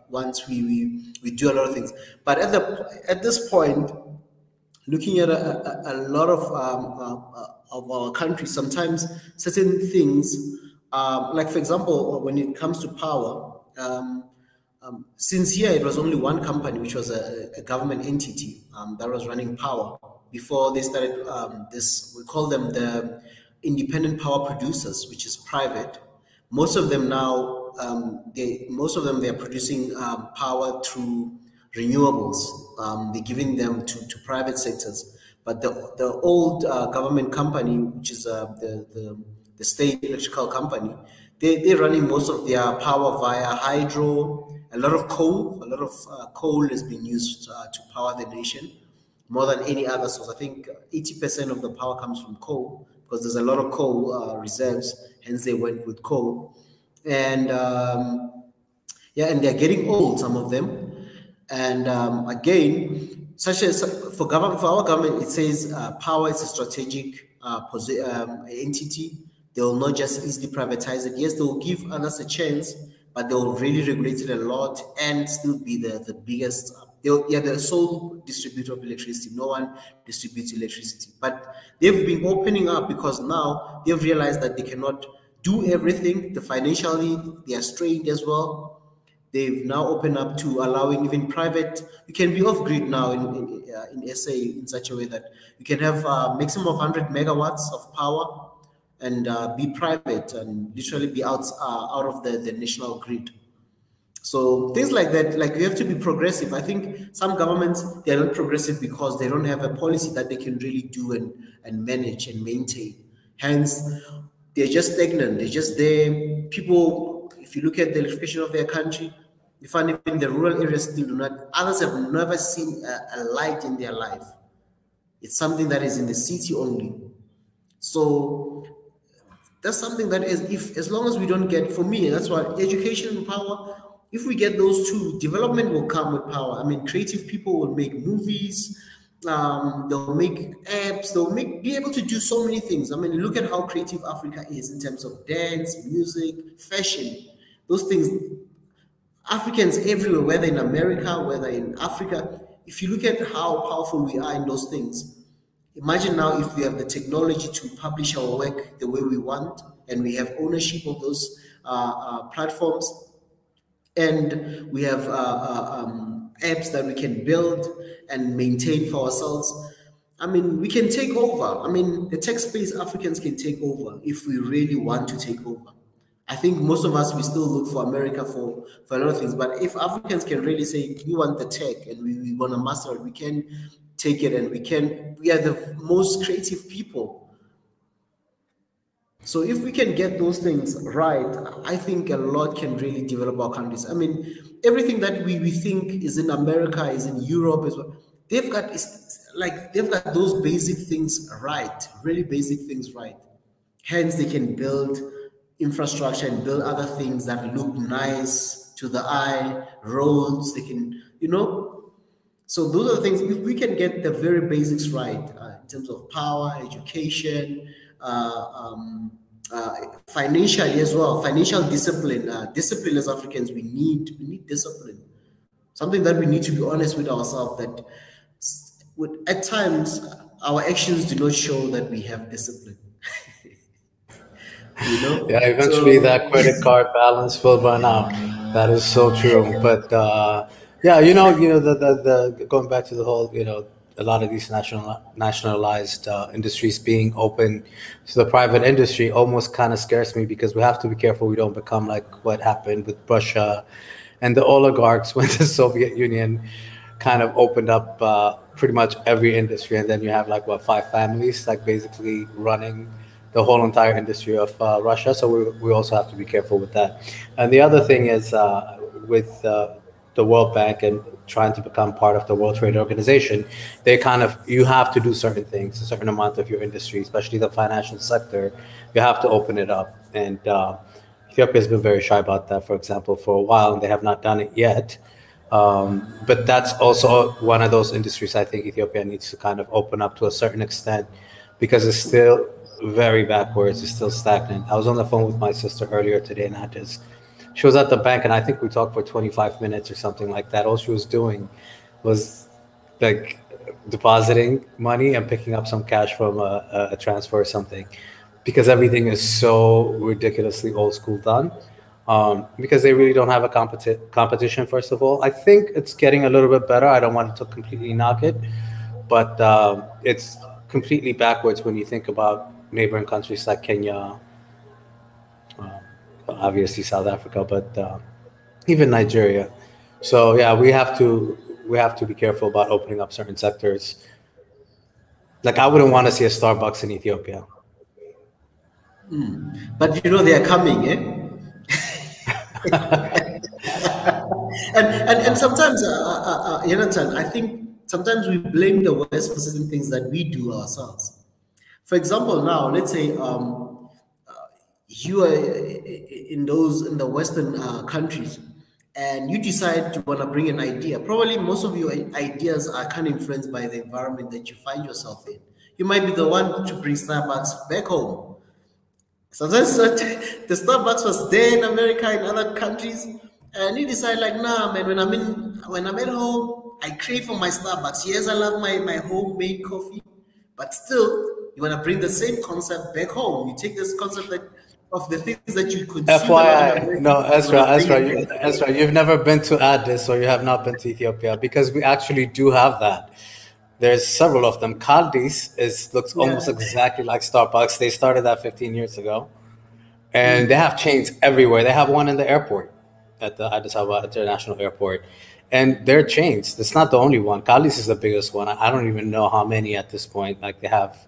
Once we do a lot of things, but at this point, looking at a lot of our country, sometimes certain things, like for example, when it comes to power, since here it was only one company, which was a government entity that was running power before they started this. We call them the independent power producers, which is private. Most of them now, they're producing power through renewables. They're giving them to private sectors. But the old government company, which is the state electrical company, they're running most of their power via hydro. A lot of coal has been used to power the nation more than any other source. I think 80% of the power comes from coal, because there's a lot of coal reserves. Hence, they went with coal. And yeah, and they're getting old, some of them. And again, such as for our government, it says power is a strategic entity. They will not just easily privatize it. Yes, they will give others a chance, but they will really regulate it a lot and still be the biggest. They're the sole distributor of electricity. No one distributes electricity. But they've been opening up, because now they've realized that they cannot do everything. Financially, they are strained as well. They've now opened up to allowing even private. You can be off grid now in SA in such a way that you can have a maximum of 100 megawatts of power and be private and literally be out of the national grid. So things like that, like you have to be progressive. I think some governments, they're not progressive because they don't have a policy that they can really do and manage and maintain. Hence, they're just stagnant. They're just there. People, if you look at the electrification of their country, you find even the rural areas still do not, others have never seen a light in their life. It's something that is in the city only. So that's something that is, as long as we don't get, for me, that's why education and power, if we get those two, development will come with power. I mean, creative people will make movies, they'll make apps, be able to do so many things. I mean, look at how creative Africa is in terms of dance, music, fashion, those things. Africans everywhere, whether in America, whether in Africa, if you look at how powerful we are in those things, imagine now if we have the technology to publish our work the way we want, and we have ownership of those platforms, and we have apps that we can build and maintain for ourselves. I mean, we can take over. I mean, the tech space, Africans can take over if we really want to take over. I think most of us, we still look for America for a lot of things. But if Africans can really say, we want the tech and we want to master it, we can take it, and we are the most creative people. So if we can get those things right, I think a lot can really develop our countries. I mean, everything that we think is in America, is in Europe as well. They've got those basic things right, really basic things right. Hence, they can build infrastructure and build other things that look nice to the eye, roads, they can, so those are the things. If we can get the very basics right in terms of power, education, financially as well, financial discipline. Discipline as Africans, we need discipline. Something that we need to be honest with ourselves, that at times our actions do not show that we have discipline. Yeah, eventually that credit card balance will run out. That is so true. But yeah, the going back to the whole, a lot of these nationalized industries being open to the private industry almost kind of scares me, because we have to be careful we don't become like what happened with Russia and the oligarchs when the Soviet Union kind of opened up pretty much every industry, and then you have like 5 families like basically running the whole entire industry of Russia. So we also have to be careful with that. And the other thing is with the World Bank and trying to become part of the World Trade Organization, they kind of, you have to do certain things, a certain amount of your industry, especially the financial sector, you have to open it up. And Ethiopia has been very shy about that, for example, for a while, and they have not done it yet. But that's also one of those industries I think Ethiopia needs to kind of open up to a certain extent, because it's still very backwards, it's still stagnant. I was on the phone with my sister earlier today, and she was at the bank, and I think we talked for 25 minutes or something like that. All she was doing was like depositing money and picking up some cash from a transfer or something, because everything is so ridiculously old school done. Because they really don't have a competition, first of all. I think it's getting a little bit better. I don't want to completely knock it, but it's completely backwards when you think about neighboring countries like Kenya, obviously South Africa, but even Nigeria. So yeah, we have to be careful about opening up certain sectors. Like I wouldn't want to see a Starbucks in Ethiopia. But they are coming, eh? and sometimes, Jonathan, I think sometimes we blame the West for certain things that we do ourselves. For example, now let's say you are in the Western countries, and you decide to want to bring an idea. Probably most of your ideas are kind of influenced by the environment that you find yourself in. You might be the one to bring Starbucks back home. Sometimes the Starbucks was there in America, in other countries, and you decide like, nah, man. When I'm at home, I crave for my Starbucks. Yes, I love my homemade coffee, but still, you want to bring the same concept back home. You take this concept of the things that you consume a lot in FYI, America. no, Ezra, you've never been to Addis, or you have not been to Ethiopia, because we actually do have that. There's several of them. Caldi's looks almost exactly like Starbucks. They started that 15 years ago, and they have chains everywhere. They have one in the airport, at the Addis Ababa International Airport, and they're chains. It's not the only one. Caldi's is the biggest one. I don't even know how many at this point. Like they have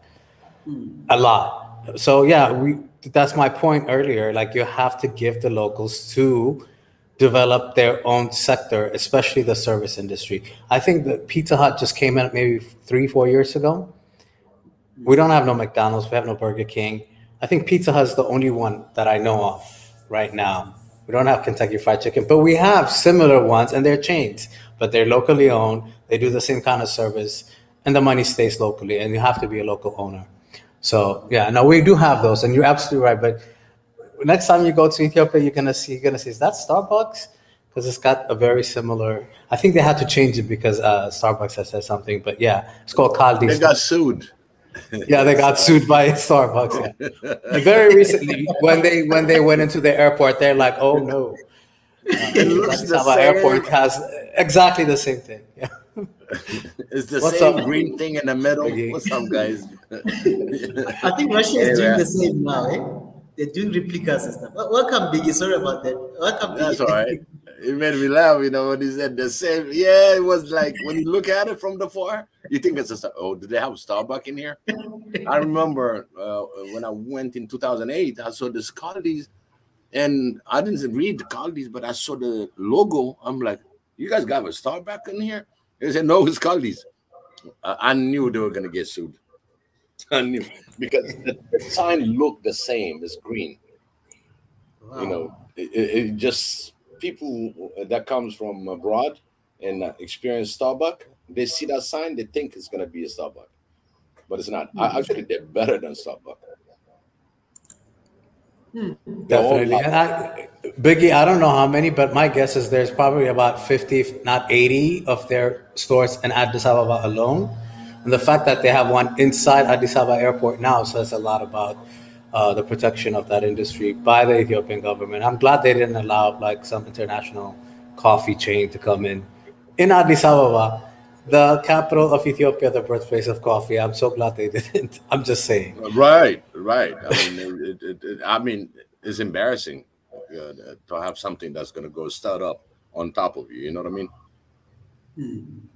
a lot. So yeah, that's my point earlier. Like you have to give the locals to develop their own sector, especially the service industry. I think that Pizza Hut just came out maybe 3-4 years ago. We don't have no McDonald's. We have no Burger King. I think Pizza Hut is the only one that I know of right now. We don't have Kentucky Fried Chicken, but we have similar ones, and they're chains, but they're locally owned. They do the same kind of service, and the money stays locally, and you have to be a local owner. So yeah, no, we do have those, and you're absolutely right. But next time you go to Ethiopia, you're gonna see, is that Starbucks? Because it's got a very similar. I think they had to change it because Starbucks has said something. But yeah, it's called Caldi. They got sued. Yeah, they got sued by Starbucks. Yeah. And very recently, when they went into the airport, they're like, "Oh no." It looks the Addis Ababa same. Airport has exactly the same thing. Yeah. It's the What's same up? green thing in the middle. Okay. What's up, guys? I think Russia is doing Anyway, the same now, eh? They're doing replicas and stuff. Welcome, Biggie. Sorry about that. Welcome, that's Biggie. all right. It made me laugh, when he said the same. Yeah, it was like when you look at it from the far, you think it's do they have a Starbucks in here? I remember when I went in 2008, I saw this Caldi's, and I didn't read the Caldi's, but I saw the logo. I'm like, you guys got a Starbucks in here? They said, no, it's Caldi's. I knew they were going to get sued. I knew, because the sign looked the same. It's green. Wow. It just, people that comes from abroad and experience Starbucks, they see that sign, they think it's going to be a Starbucks, but it's not. Actually, they're better than Starbucks. Definitely. And Biggie, I don't know how many, but my guess is there's probably about 50, if not 80 of their stores in Addis Ababa alone. And the fact that they have one inside Addis Ababa airport now says a lot about the protection of that industry by the Ethiopian government. I'm glad they didn't allow like some international coffee chain to come in Addis Ababa, the capital of Ethiopia, the birthplace of coffee. I'm so glad they didn't. I'm just saying. Right. I mean, it's embarrassing to have something that's going to go start up on top of you. You know what I mean?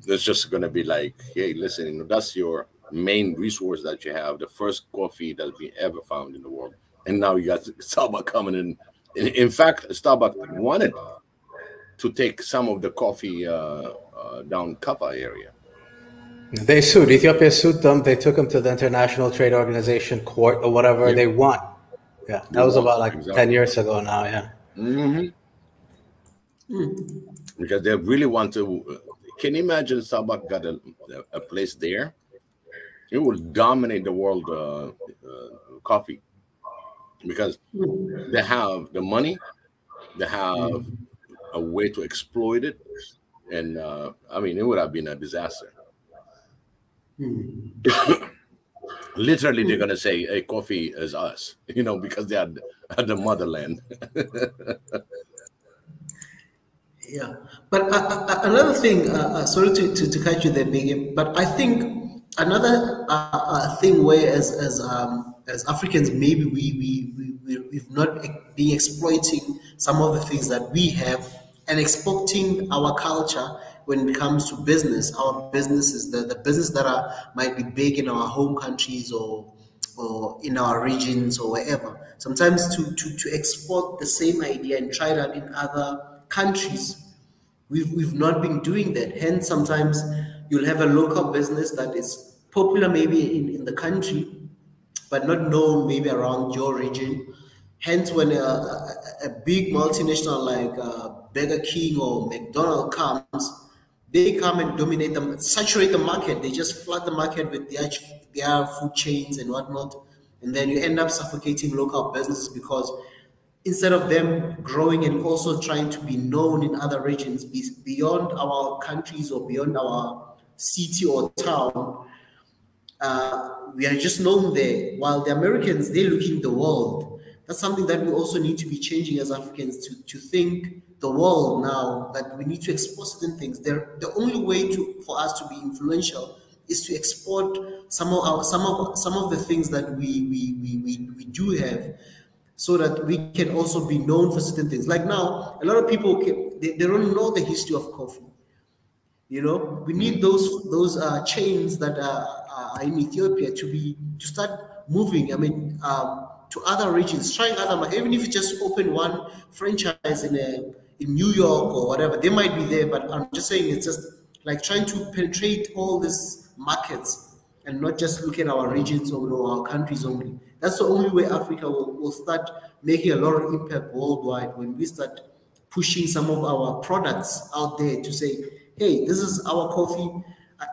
It's just going to be like, hey, listen, that's your main resource that you have, the first coffee that's been ever found in the world. And now you got Starbucks coming in. In fact, Starbucks wanted to take some of the coffee down Kava area. They sued. Ethiopia sued them. They took them to the International Trade Organization court or whatever. Yeah, They won. Yeah, they that was won. about like 10 Exactly. years ago now. Yeah. Hmm. Because they really want to. Can you imagine Starbucks got a place there? It will dominate the world coffee because they have the money, they have a way to exploit it, and I mean, it would have been a disaster. Literally, they're gonna say, "Hey, coffee is us," because they are the motherland. Yeah, but another thing, sorry to catch you there, Biggie, but I think another thing where as Africans maybe we've not been exploiting some of the things that we have and exporting our culture when it comes to business, our businesses, the business that might be big in our home countries or in our regions or wherever. Sometimes to export the same idea and try that in other countries, we've not been doing that. Hence, sometimes you'll have a local business that is popular maybe in the country, but not known maybe around your region. Hence, when a big multinational like Burger King or McDonald's comes, they come and dominate them, saturate the market. They just flood the market with their food chains and whatnot. And then you end up suffocating local businesses because instead of them growing and also trying to be known in other regions beyond our countries or beyond our city or town, we are just known there. While the Americans, they're looking the world. That's something that we also need to be changing as Africans to think the world now, that we need to export certain things. The only way for us to be influential is to export some of the things that we do have, so that we can also be known for certain things. Like now, a lot of people they don't know the history of coffee. We need those chains that are in Ethiopia to start moving. I mean, to other regions, trying even if you just open one franchise in New York or whatever, they might be there. But I'm just saying, it's just like trying to penetrate all these markets and not just look at our regions or our countries only. That's the only way Africa will start making a lot of impact worldwide, when we start pushing some of our products out there to say, hey, this is our coffee.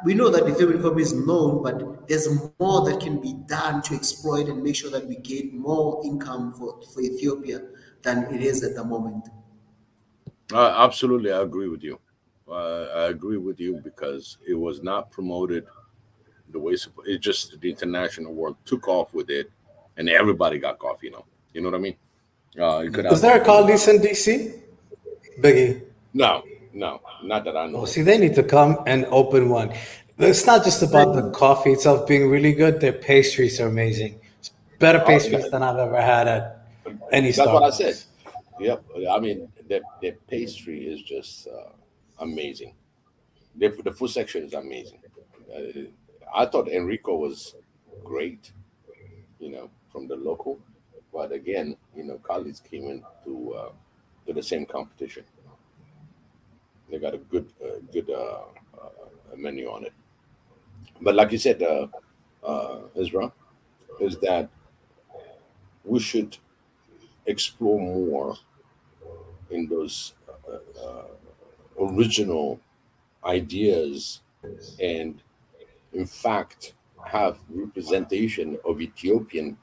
We know that Ethiopian coffee is known, but there's more that can be done to exploit and make sure that we get more income for Ethiopia than it is at the moment. Absolutely, I agree with you. I agree with you because it was not promoted the way it just the international world took off with it, and everybody got coffee. You know what I mean? You could Is have there a Caldies in DC? Biggie. no, not that I know. Oh, see, they need to come and open one. It's not just about the coffee itself being really good. Their pastries are amazing. It's better pastries than I've ever had at any Starbucks. That's what I said. Yep. I mean, the pastry is just amazing. The food section is amazing. I thought Enrico was great, from the local, but again, colleagues came in to the same competition. They got a good menu on it. But like you said, Ezra, is that we should explore more in those original ideas, and in fact have representation of Ethiopian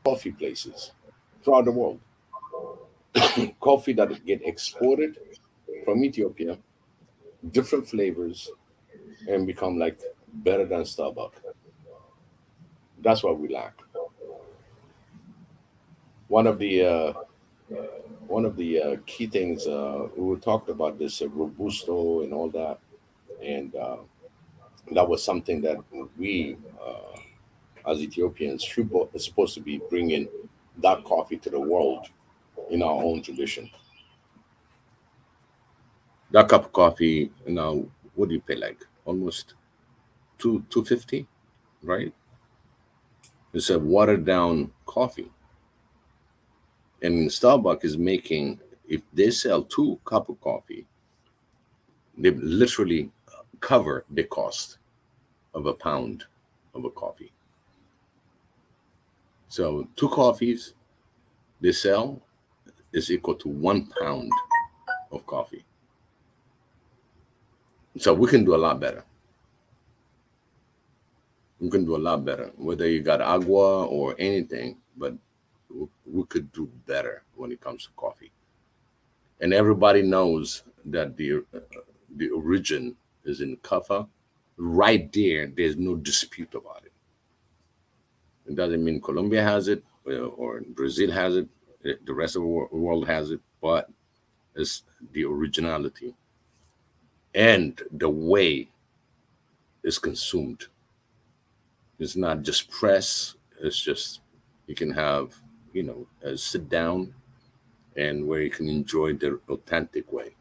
coffee places throughout the world. Coffee that get exported from Ethiopia, different flavors, and become like better than Starbucks. That's what we lack. One of the key things we talked about this robusto and all that, and that was something that we as Ethiopians supposed to be bringing that coffee to the world in our own tradition. That cup of coffee now, what do you pay, like almost 250, right? It's a watered down coffee. And Starbucks is making, if they sell 2 cup of coffee, they literally cover the cost of a pound of a coffee. So 2 coffees they sell is equal to 1 pound of coffee. So we can do a lot better. We can do a lot better, whether you got agua or anything, but we could do better when it comes to coffee. And everybody knows that the origin is in Kaffa. Right there, there's no dispute about it. It doesn't mean Colombia has it or Brazil has it, the rest of the world has it, but it's the originality and the way it's consumed. It's not just press, it's just you can have, a sit down and where you can enjoy the authentic way.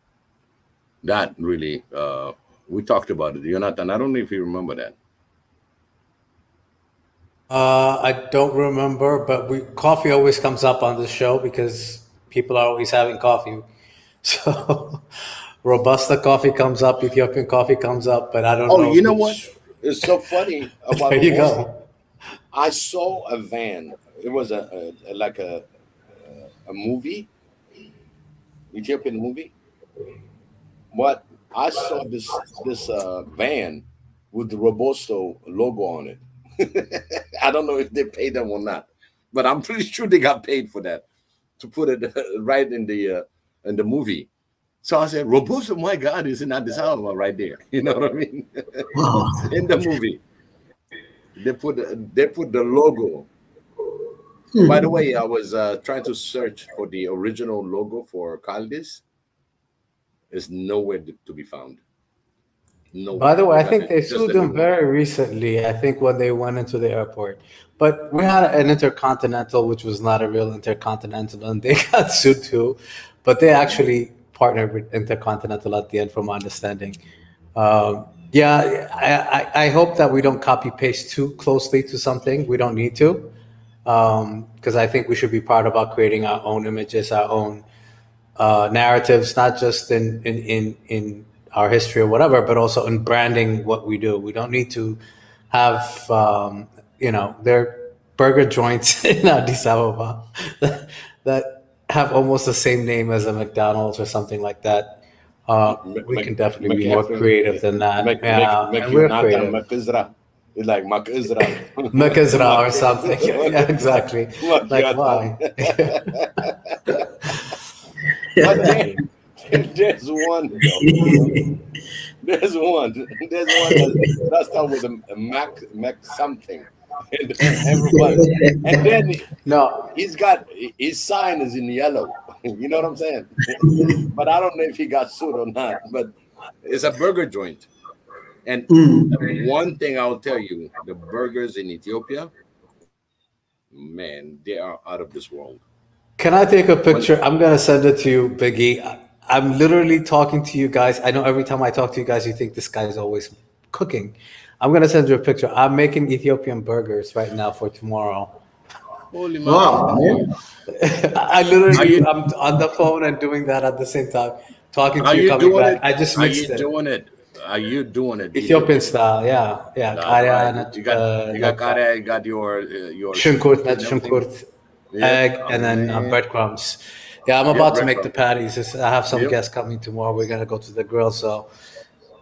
That really, we talked about it, Jonathan. I don't know if you remember that. I don't remember, but coffee always comes up on the show because people are always having coffee. So Robusta coffee comes up, Ethiopian coffee comes up, but I don't Oh, know you know what? which. It's so funny about There you Robusta. go. I saw a van. It was like a movie, Ethiopian movie. But I saw this van with the Robusto logo on it. I don't know if they paid them or not, but I'm pretty sure they got paid for that to put it right in the movie. So I said, Robusto, my God, is in Addis Ababa right there. You know what I mean? Wow. In the movie, they put the logo. By the way, I was trying to search for the original logo for Caldes. It's nowhere to be found. By Nowhere. the way, They I got think they just sued a them new one. very recently. I think when they went into the airport. But we had an intercontinental, which was not a real intercontinental, and they got sued too. But they actually partnered with Intercontinental at the end, from my understanding. Yeah, I hope that we don't copy paste too closely to something. We don't need to, because I think we should be proud about creating our own images, our own narratives, not just in our history or whatever, but also in branding what we do. We don't need to have, there are burger joints in Addis Ababa that have almost the same name as a McDonald's or something like that. We can definitely be more McCaffrey, creative than that. Yeah, and we're McYonatan, creative. McIzra. It's like McIzra. Mekazra or something. Yeah, exactly. Like, McYonatan. why? But Exactly. there's one though. There's one. There's one that starts with a Mac something. And everybody. And then No, he's got his sign is in yellow. You know what I'm saying? But I don't know if he got sued or not. But it's a burger joint. And one thing I'll tell you, the burgers in Ethiopia, man, they are out of this world. can I take a When picture? I'm gonna send it to you, Biggie. I'm literally talking to you guys. I know every time I talk to you guys, you think this guy's always cooking. I'm gonna send you a picture. I'm making Ethiopian burgers right now for tomorrow. holy Wow. mackerel, I are literally, you I'm on the phone and doing that at the same time, talking are to you, you coming doing back. it? I just Are you mixed it. doing it? Are you doing it Ethiopian Ethiopian? style, yeah, yeah. That's Kaya right. and You got like kare, you got your Shunkurt, shunkurti not and everything. shunkurt, Yep. egg, Oh and then man. breadcrumbs. Yeah, I'm Yep. about to make the Breadcrumb. patties. I have some Yep. guests coming tomorrow. We're gonna go to the grill, so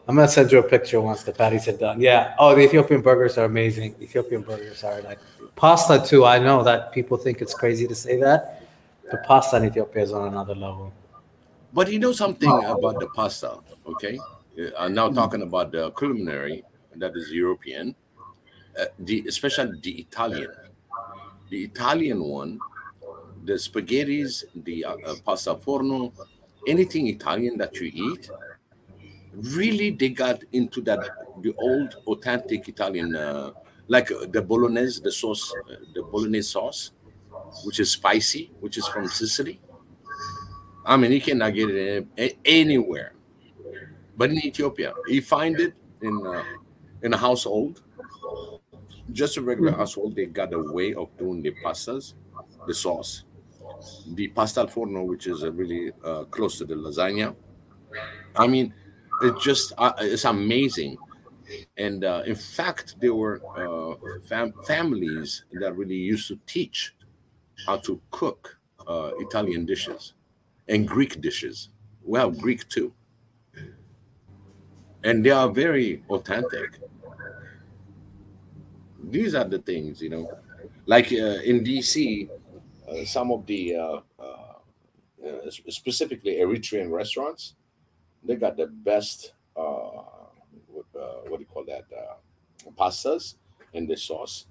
I'm gonna send you a picture once the patties are done. Yeah. Oh, the Ethiopian burgers are amazing. Ethiopian burgers are like pasta too. I know that people think it's crazy to say that, but pasta in Ethiopia is on another level. But you know something about the pasta, okay? I'm now talking about the culinary that is European, the especially the Italian. The Italian one, the spaghettis, the pasta forno, anything Italian that you eat, really they got into that the old authentic Italian, like the bolognese, the sauce, the bolognese sauce, which is spicy, which is from Sicily. I mean, you cannot get it anywhere, but in Ethiopia, you find it in. In a household, just a regular household, they got a way of doing the pastas, the sauce, the pasta al forno, which is really close to the lasagna. I mean, it's amazing. And in fact, there were families that really used to teach how to cook Italian dishes and Greek dishes. Well, Greek too, and they are very authentic. These are the things, like in DC, some of the specifically Eritrean restaurants, they got the best what do you call that, pastas and the sauce,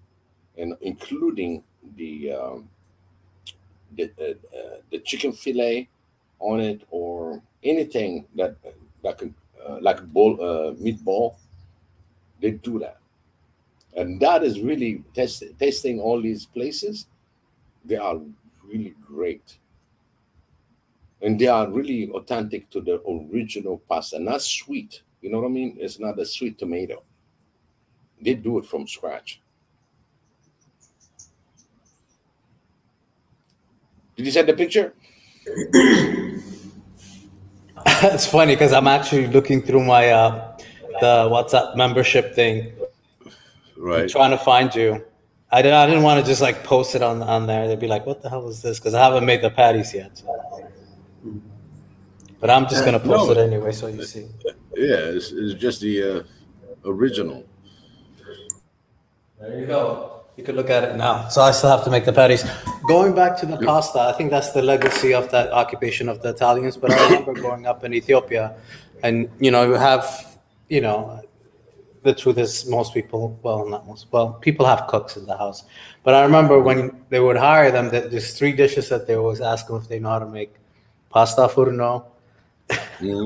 and including the chicken fillet on it, or anything that can like bowl meatball. They do that, and that is really tasting all these places. They are really great, and they are really authentic to the original pasta, not sweet. You know what I mean? It's not a sweet tomato. They do it from scratch. Did you send the picture? It's funny because I'm actually looking through my the WhatsApp membership thing, Right. trying to find you. I didn't want to just like post it on there. They'd be like, "What the hell is this?" Because I haven't made the patties yet. So. But I'm just gonna post No. it anyway, so you see. Yeah, it's just the original. There you go. You could look at it now. So I still have to make the patties. Going back to the pasta, I think that's the legacy of that occupation of the Italians. But I remember growing up in Ethiopia, and you have, the truth is most people, well, not most, well, people have cooks in the house. But I remember when they would hire them, that there's 3 dishes that they always ask them if they know how to make: pasta furno.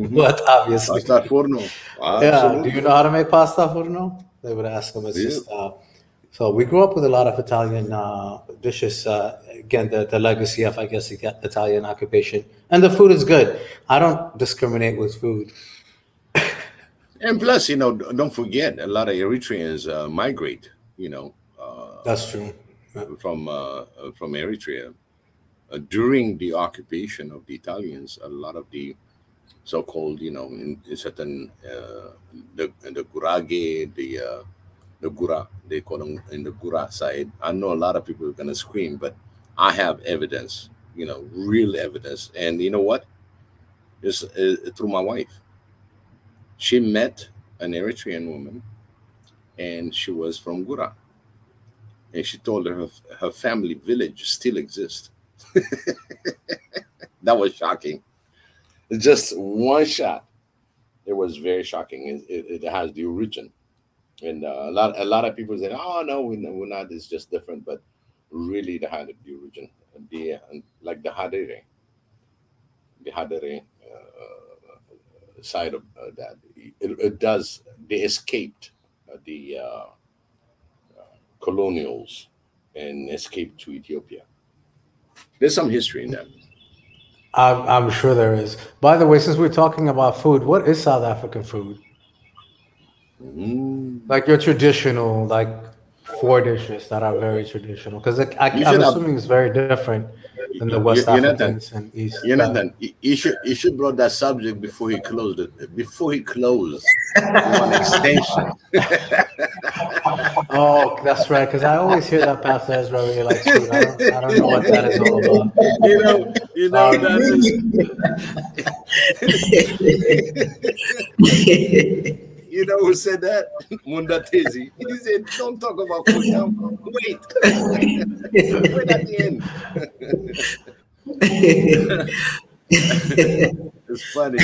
But obviously, Pasta al forno. yeah. Do Absolutely. you know how to make pasta furno? They would ask them. It's Yeah. just so we grew up with a lot of Italian dishes. Again, the legacy of, I guess, the Italian occupation, and the food is good. I don't discriminate with food. And plus, don't forget, a lot of Eritreans migrate, That's true. from Eritrea during the occupation of the Italians. A lot of the so-called, in certain the Gurage, the Gura, they call them in the Gura side. I know a lot of people are gonna scream, but I have evidence, real evidence, and you know what? It's through my wife. She met an Eritrean woman, and she was from Gura, and she told her family village still exists. That was shocking. Just one shot. It was very shocking. It has the origin, and a lot of people say, "Oh no, we're not. It's just different." But really, they had the origin. Like the Hadere side of that. It does. They escaped the colonials and escaped to Ethiopia. There's some history in that. I'm sure there is. By the way, since we're talking about food, what is South African food? Like your traditional, like 4 dishes that are very traditional. Because I'm assuming it's very different than the West Africans and East. Jonathan, you should brought that subject before he closed it. Before he closed, one extension. Oh, that's right. Because I always hear that Pastor Ezra really likes food. I don't know what that is all about. That is. You know who said that? Mundatezi. He said, "Don't talk about food now. Wait. Wait at the end." It's funny.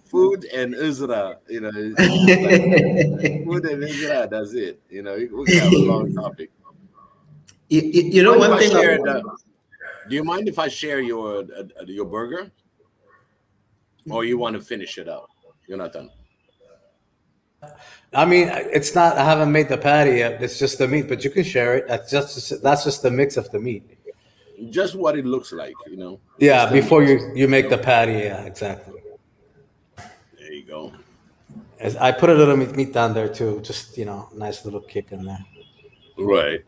Food and Israel. It's like food and Israel. That's it. We can have a long topic. One thing. Do you mind if I share your burger, or you want to finish it out, Jonathan? I mean, it's not. I haven't made the patty yet. It's just the meat, but you can share it. That's just the mix of the meat. Just what it looks like, Yeah, Just before you make the patty. Yeah, exactly. There you go. I put a little meat down there too, just nice little kick in there. Right.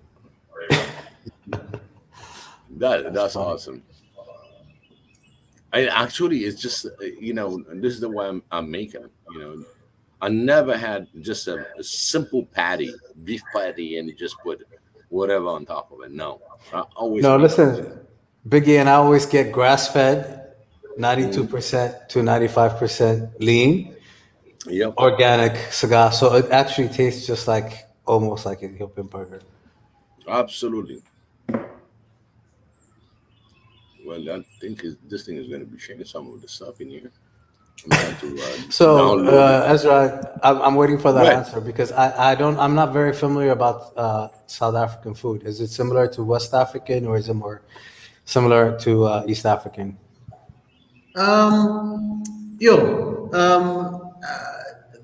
That's That's funny. awesome. I actually, it's just this is the way I'm making. I never had just a simple patty, beef patty, and you just put whatever on top of it. No, I always No, make it. listen, Biggie, and I always get grass fed, Mm, 92% to 95% lean, yep, organic cigar. So it actually tastes just like almost like an Ethiopian burger. absolutely. Well, I think this thing is going to be sharing some of the stuff in here. I'm trying to So, download it. Ezra, I'm waiting for that Right. answer because I'm not very familiar about South African food. Is it similar to West African or is it more similar to East African? Yo,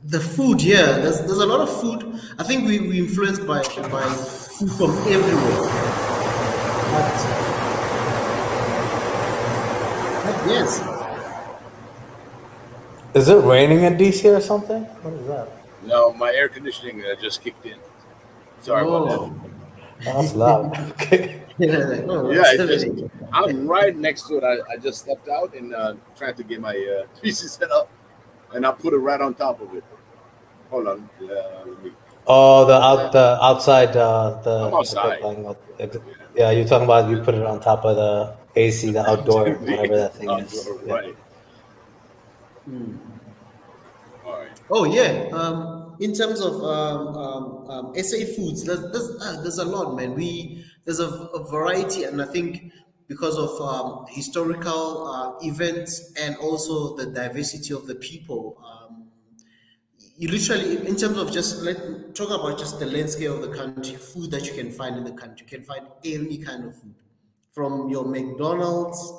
the food, yeah, there's a lot of food. I think we influenced by food from everywhere. But, but yes. Is it raining in DC or something? What is that? No, my air conditioning just kicked in. Sorry about that. Oh. Oh, that's loud. Okay. Yeah, like, oh, Yeah, what's it's just happening? I'm right next to it. I just stepped out and tried to get my PC set up, and I put it right on top of it. Hold on, let me. Oh, the outside I'm the outside. thing. Yeah, you're talking about you put it on top of the AC, the outdoor, whatever that thing is. Outdoor, Yeah. right. All right. Oh yeah. In terms of SA foods, there's a lot, man. There's a variety, and I think because of historical events and also the diversity of the people, you literally, in terms of just talk about just the landscape of the country, food that you can find in the country, you can find any kind of food, from your McDonald's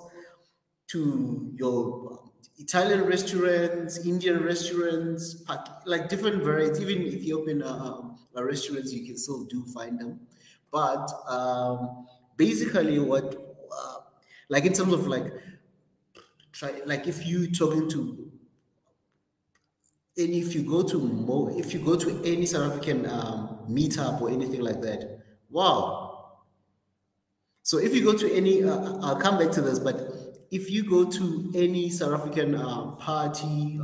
to your Italian restaurants, Indian restaurants, like different varieties, even Ethiopian restaurants, you can still do find them. But basically, like in terms of like if you talking to if you go to if you go to any South African meetup or anything like that, wow. So if you go to any, I'll come back to this, but if you go to any South African party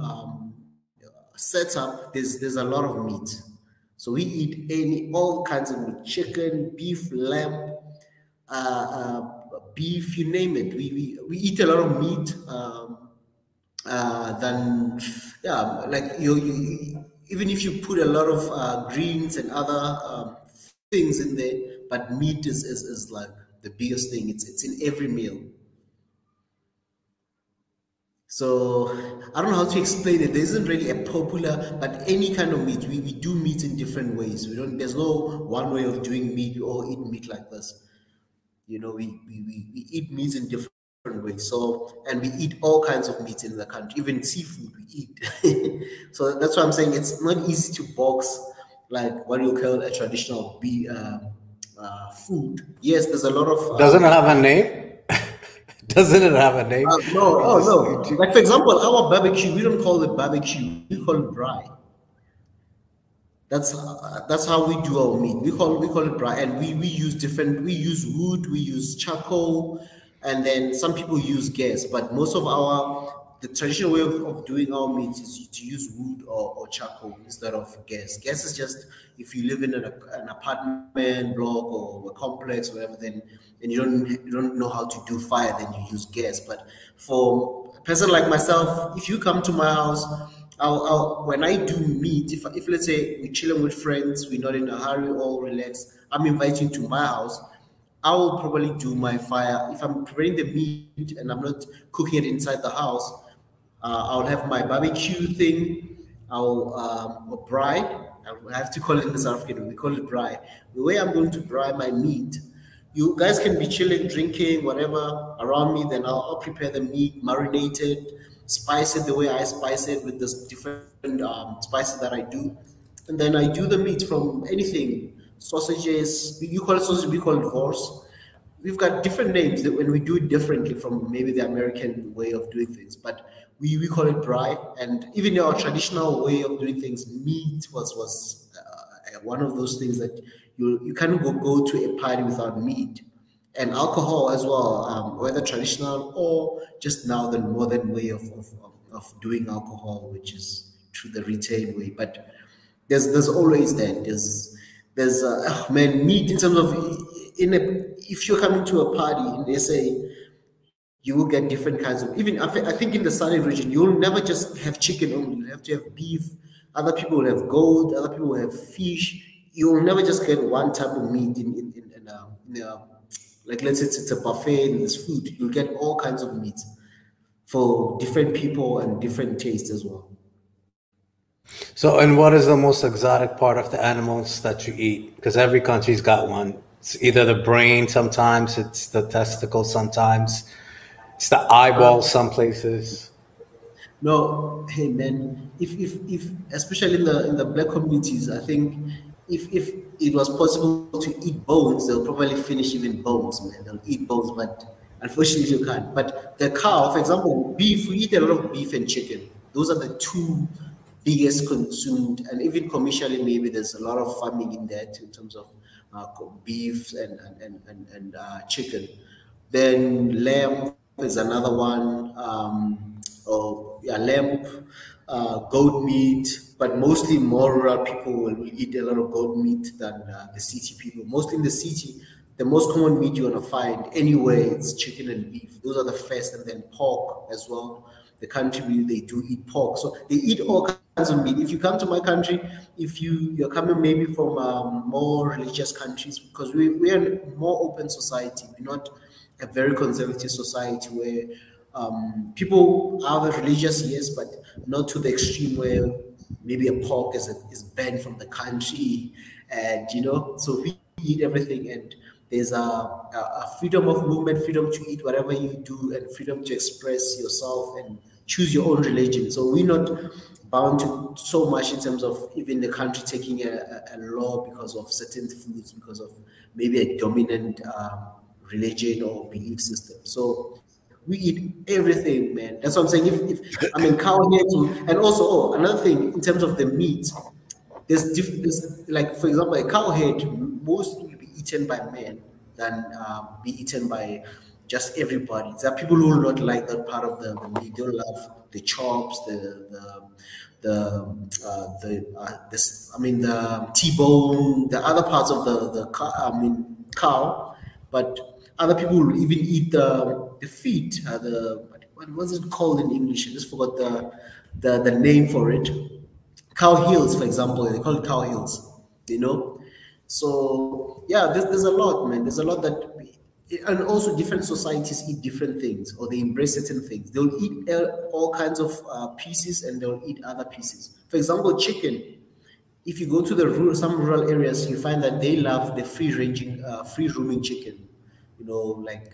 setup, there's a lot of meat. So we eat all kinds of meat: chicken, beef, lamb, beef, you name it. We eat a lot of meat. Than yeah, like even if you put a lot of greens and other things in there, but meat is like the biggest thing. It's in every meal. So I don't know how to explain it. There isn't really a popular, but any kind of meat. We do meat in different ways. We don't. There's no one way of doing meat. We all eat meat like this. We eat meats in different ways. So, and we eat all kinds of meat in the country, even seafood we eat. So that's why I'm saying it's not easy to box like what you call a traditional food. Yes, there's a lot of. Doesn't it have a name? Doesn't it have a name? No, oh no. Like for example, our barbecue, we don't call it barbecue. We call it braai. That's how we do our meat. We call it braai, and we use different. We use wood, we use charcoal, and then some people use gas. But most of the traditional way of doing our meat is to use wood or charcoal instead of gas. Gas is just if you live in an apartment block or a complex, or whatever, then you don't know how to do fire, then you use gas. But for a person like myself, if you come to my house, when I do meat, if let's say we're chilling with friends, we're not in a hurry, all relaxed, I'm inviting to my house, I will probably do my fire. If I'm preparing the meat and I'm not cooking it inside the house, I'll have my barbecue thing. Or braai. I have to call it in South African. We call it braai. The way I'm going to braai my meat, you guys can be chilling, drinking, whatever around me. Then I'll prepare the meat, marinate it, spice it the way I spice it with this different spices that I do, and then I do the meat from anything sausages. You call it sausage, we call it horse. We've got different names that when we do it differently from maybe the American way of doing things, but we call it braai, and even our traditional way of doing things, meat was one of those things that you can't go to a party without meat, and alcohol as well, whether traditional or just now the modern way of doing alcohol, which is through the retail way. But there's always that. There's man, meat in terms of if you're coming to a party in SA, you will get different kinds of, even I think in the southern region, you'll never just have chicken only. You have to have beef. Other people will have goat. Other people will have fish. You'll never just get one type of meat like let's say it's a buffet and there's food. You'll get all kinds of meat for different people and different tastes as well. So, and what is the most exotic part of the animals that you eat? Because every country's got one. It's either the brain, sometimes it's the testicle, sometimes it's the eyeball, some places. No, hey man, if especially in the black communities, I think if it was possible to eat bones, they'll probably finish even bones, man. They'll eat bones, but unfortunately you can't. But the cow, for example, beef, we eat a lot of beef and chicken. Those are the two biggest consumed, and even commercially, maybe there's a lot of farming in that in terms of beef and chicken. Then lamb is another one. Lamb, goat meat, but mostly more rural people will eat a lot of goat meat than the city people. Mostly in the city, the most common meat you're gonna find anywhere is chicken and beef. Those are the first, and then pork as well. The country, they do eat pork, so they eat all kinds of meat. If you come to my country, if you're coming maybe from more religious countries, because we're a more open society, we're not a very conservative society where people are religious, yes, but not to the extreme where maybe a pork is banned from the country, and so we eat everything, and there's a freedom of movement, freedom to eat whatever you do, and freedom to express yourself and choose your own religion. So we're not bound to so much in terms of even the country taking a law because of certain foods, because of maybe a dominant religion or belief system. So we eat everything, man. That's what I'm saying. If I mean cow here too, and also another thing in terms of the meat, there's like, for example, a cow head mostly will be eaten by men than be eaten by just everybody. There are people who will not like that part of the meat. They'll love the chops, the T-bone, the other parts of the cow, but other people will even eat the feet. What was it called in English? I just forgot the name for it. Cow heels, for example, they call it cow heels. So yeah, there's a lot, man. There's a lot and also different societies eat different things, or they embrace certain things. They'll eat all kinds of pieces, and they'll eat other pieces. For example, chicken. If you go to some rural areas, you find that they love the free roaming chicken. Like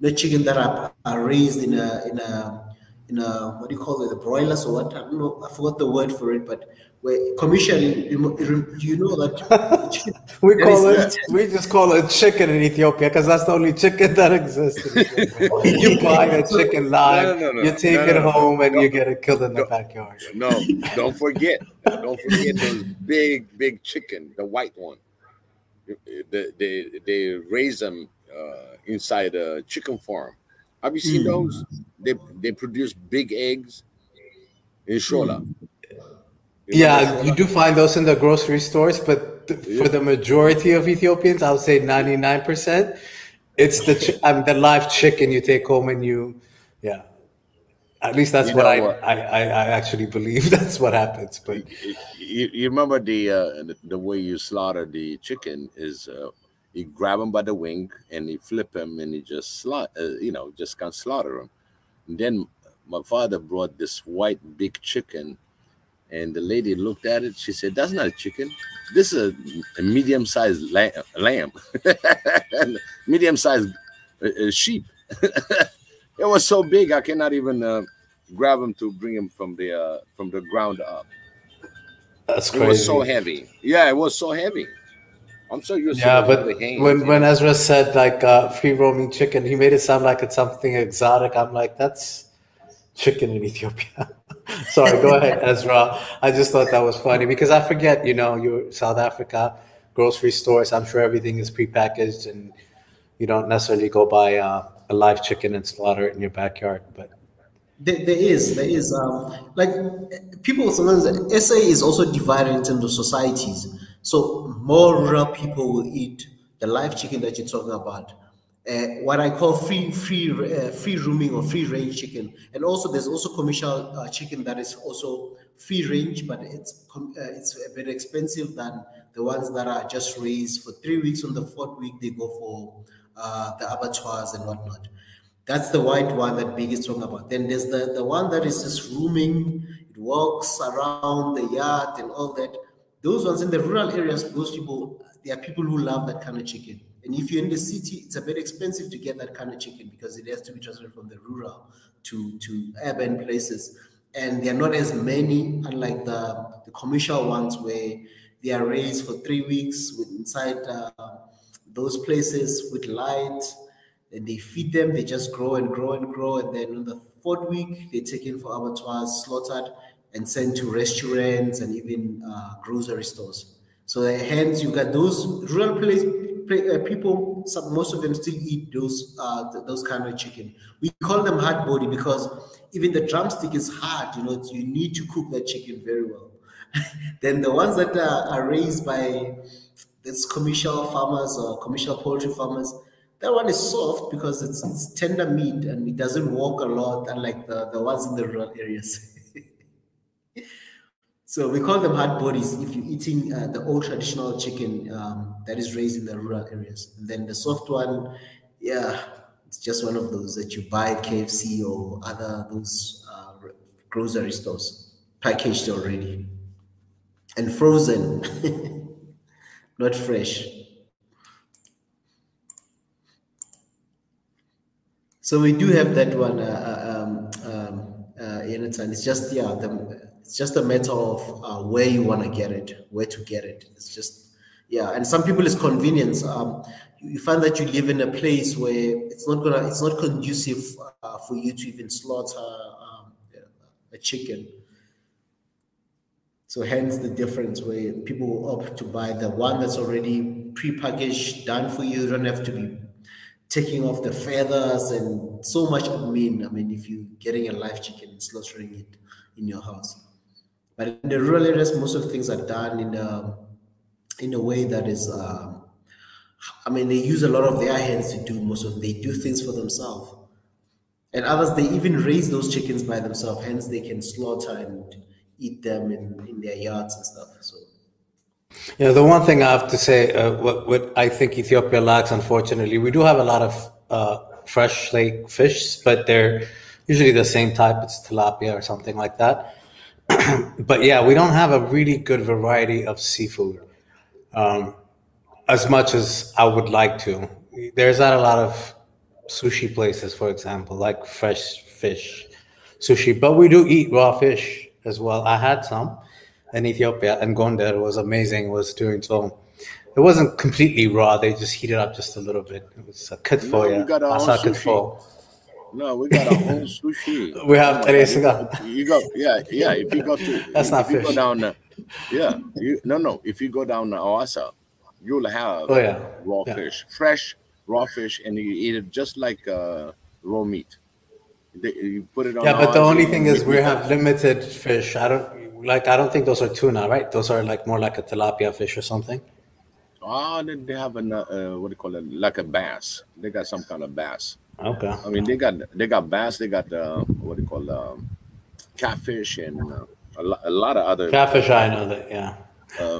the chicken that are raised in a what do you call it, the broilers or what? I don't know. I forgot the word for it, but where commercially, do you know that chicken we just call it chicken in Ethiopia because that's the only chicken that exists. You buy a chicken live, you take it home, and you get it killed in the backyard. No, don't forget those big chicken, the white one. They raise them inside a chicken farm. Have you seen those? They produce big eggs in Shola. Yeah, you do find those in the grocery stores, but for the majority of Ethiopians, I would say 99%, it's the live chicken you take home and at least that's what I actually believe. That's what happens. But you remember the way you slaughter the chicken is you grab them by the wing and you flip them and you just just can't slaughter them. And then my father brought this white big chicken, and the lady looked at it. She said, "That's not a chicken. This is a medium-sized lamb, medium-sized sheep." It was so big I cannot even grab him to bring him from the ground up. That's crazy. It was so heavy. Yeah, it was so heavy. I'm so used to but when Ezra said like free roaming chicken, he made it sound like it's something exotic. I'm like, that's chicken in Ethiopia. Sorry, go ahead, Ezra. I just thought that was funny because I forget, you're South Africa, grocery stores. I'm sure everything is prepackaged and you don't necessarily go buy a live chicken and slaughter it in your backyard. But there is like people sometimes SA is also divided in terms of societies. So more rural people will eat the live chicken that you're talking about, what I call free roaming or free range chicken, and also there's also commercial chicken that is also free range, but it's a bit expensive than the ones that are just raised for 3 weeks. On the fourth week, they go for the abattoirs and whatnot. That's the white one that Big is talking about. Then there's the one that is just roaming. It walks around the yard and all that. Those ones in the rural areas, those people, there are people who love that kind of chicken. And if you're in the city, it's a bit expensive to get that kind of chicken because it has to be transferred from the rural to urban places. And they're not as many, unlike the commercial ones where they are raised for 3 weeks inside those places with light. And they feed them, they just grow and grow and grow. And then on the fourth week, they're taken for abattoirs, slaughtered, and sent to restaurants and even grocery stores. So hence, you got those rural people, most of them still eat those kind of chicken. We call them hard body because even the drumstick is hard, you need to cook that chicken very well. Then the ones that are raised by these commercial farmers or commercial poultry farmers, that one is soft because it's tender meat and it doesn't walk a lot, unlike the ones in the rural areas. So we call them hard bodies if you're eating the old traditional chicken that is raised in the rural areas. And then the soft one, yeah, it's just one of those that you buy at KFC or other those grocery stores, packaged already and frozen, not fresh. So we do have that one, Jonathan. It's just it's just a matter of where you want to get it, where to get it. It's just and some people it's convenience. You find that you live in a place where it's not conducive for you to even slaughter a chicken. So hence the difference where people will opt to buy the one that's already pre-packaged, done for you. You don't have to be taking off the feathers and so much admin. I mean, if you're getting a live chicken and slaughtering it in your house. But in the rural areas, most of the things are done in a way that is, they use a lot of their hands to do they do things for themselves. And others, they even raise those chickens by themselves, hence they can slaughter and eat them in their yards and stuff. So. Yeah, the one thing I have to say, what I think Ethiopia lacks, unfortunately, we do have a lot of fresh lake fish, but they're usually the same type. It's tilapia or something like that. But yeah, we don't have a really good variety of seafood as much as I would like to. There's not a lot of sushi places, for example, like fresh fish sushi, but we do eat raw fish as well. I had some in Ethiopia, and Gondar was amazing. Was doing so. It wasn't completely raw. They just heated up just a little bit. It was a kitfo, we got our own sushi. No, we got our own sushi. We have you go, if you go to that's not fish. You go down, if you go down Awasa, you'll have raw fish, fresh raw fish, and you eat it just like raw meat. You put it on. Yeah, but the only thing is we have limited fish. I don't think those are tuna, right? Those are more like a tilapia fish or something. Oh, they have what do you call it? Like a bass. They got some kind of bass. Okay. I mean, they got bass. They got what do you call catfish and a lot of other catfish. I know that. Yeah.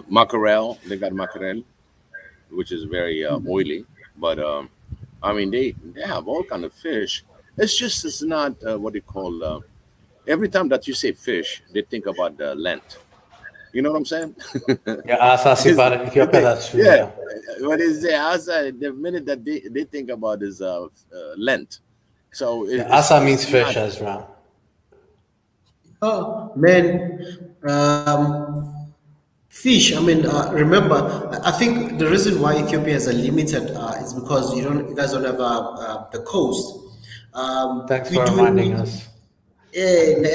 Mackerel. They got mackerel, which is very oily. But they have all kind of fish. It's not what they call. Every time that you say fish, they think about the Lent. You know what I'm saying? Yeah, asasi para Ethiopia. That's true. Yeah. What is the asa? The minute that they think about is Lent. So asa means fish as well. Oh man, fish. Remember, I think the reason why Ethiopia has a limited is because you guys don't have the coast. Thanks for reminding us. And,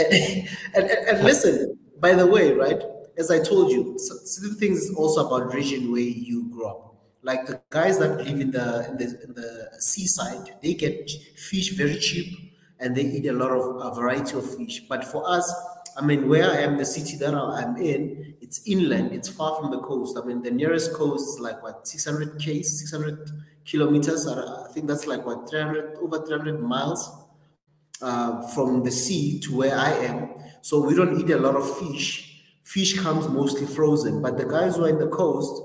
and listen, by the way, right? As I told you, certain things is also about region where you grew up. Like the guys that live in the seaside, they get fish very cheap, and they eat a lot of a variety of fish. But for us, I mean, where I am, the city that I'm in, it's inland. It's far from the coast. I mean, the nearest coast is like what 600 kilometers. I think that's like what 300 over 300 miles from the sea to where I am. So we don't eat a lot of fish. Fish comes mostly frozen. But the guys who are in the coast,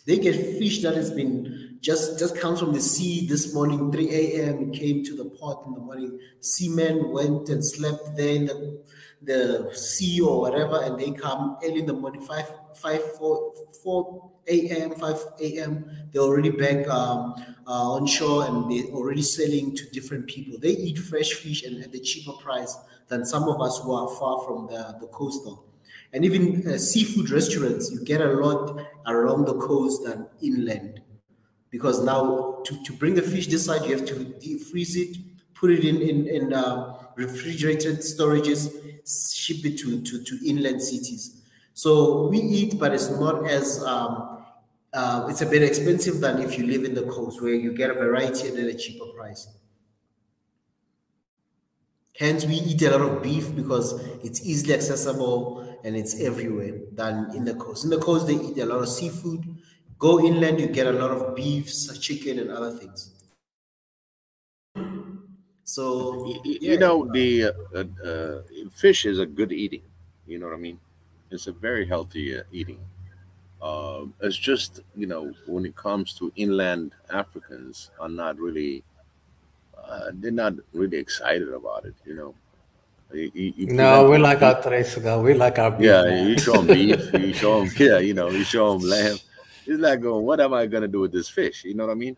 they get fish that has been just comes from the sea this morning, 3 a.m. It came to the port in the morning. Seamen went and slept there in the sea or whatever, and they come early in the morning, 4 a.m., 5 a.m. They're already back on shore, and they're already selling to different people. They eat fresh fish and at a cheaper price than some of us who are far from the coastal. And even seafood restaurants, you get a lot along the coast than inland. Because now to bring the fish this side, you have to freeze it, put it in refrigerated storages, ship it to inland cities. So we eat, but it's not as, it's a bit expensive than if you live in the coast where you get a variety and at a cheaper price. Hence, we eat a lot of beef because it's easily accessible and it's everywhere than in the coast. In the coast, they eat a lot of seafood. Go inland, you get a lot of beef, chicken, and other things. So, You know, the fish is a good eating. You know what I mean? It's a very healthy eating. It's just, when it comes to inland Africans, are not really, they're not really excited about it. You No, present we them like beef. our tresca. We like our beef, Yeah, man. you show them beef, you show them, yeah, you show them lamb. It's like going, what am I gonna do with this fish? You know what I mean?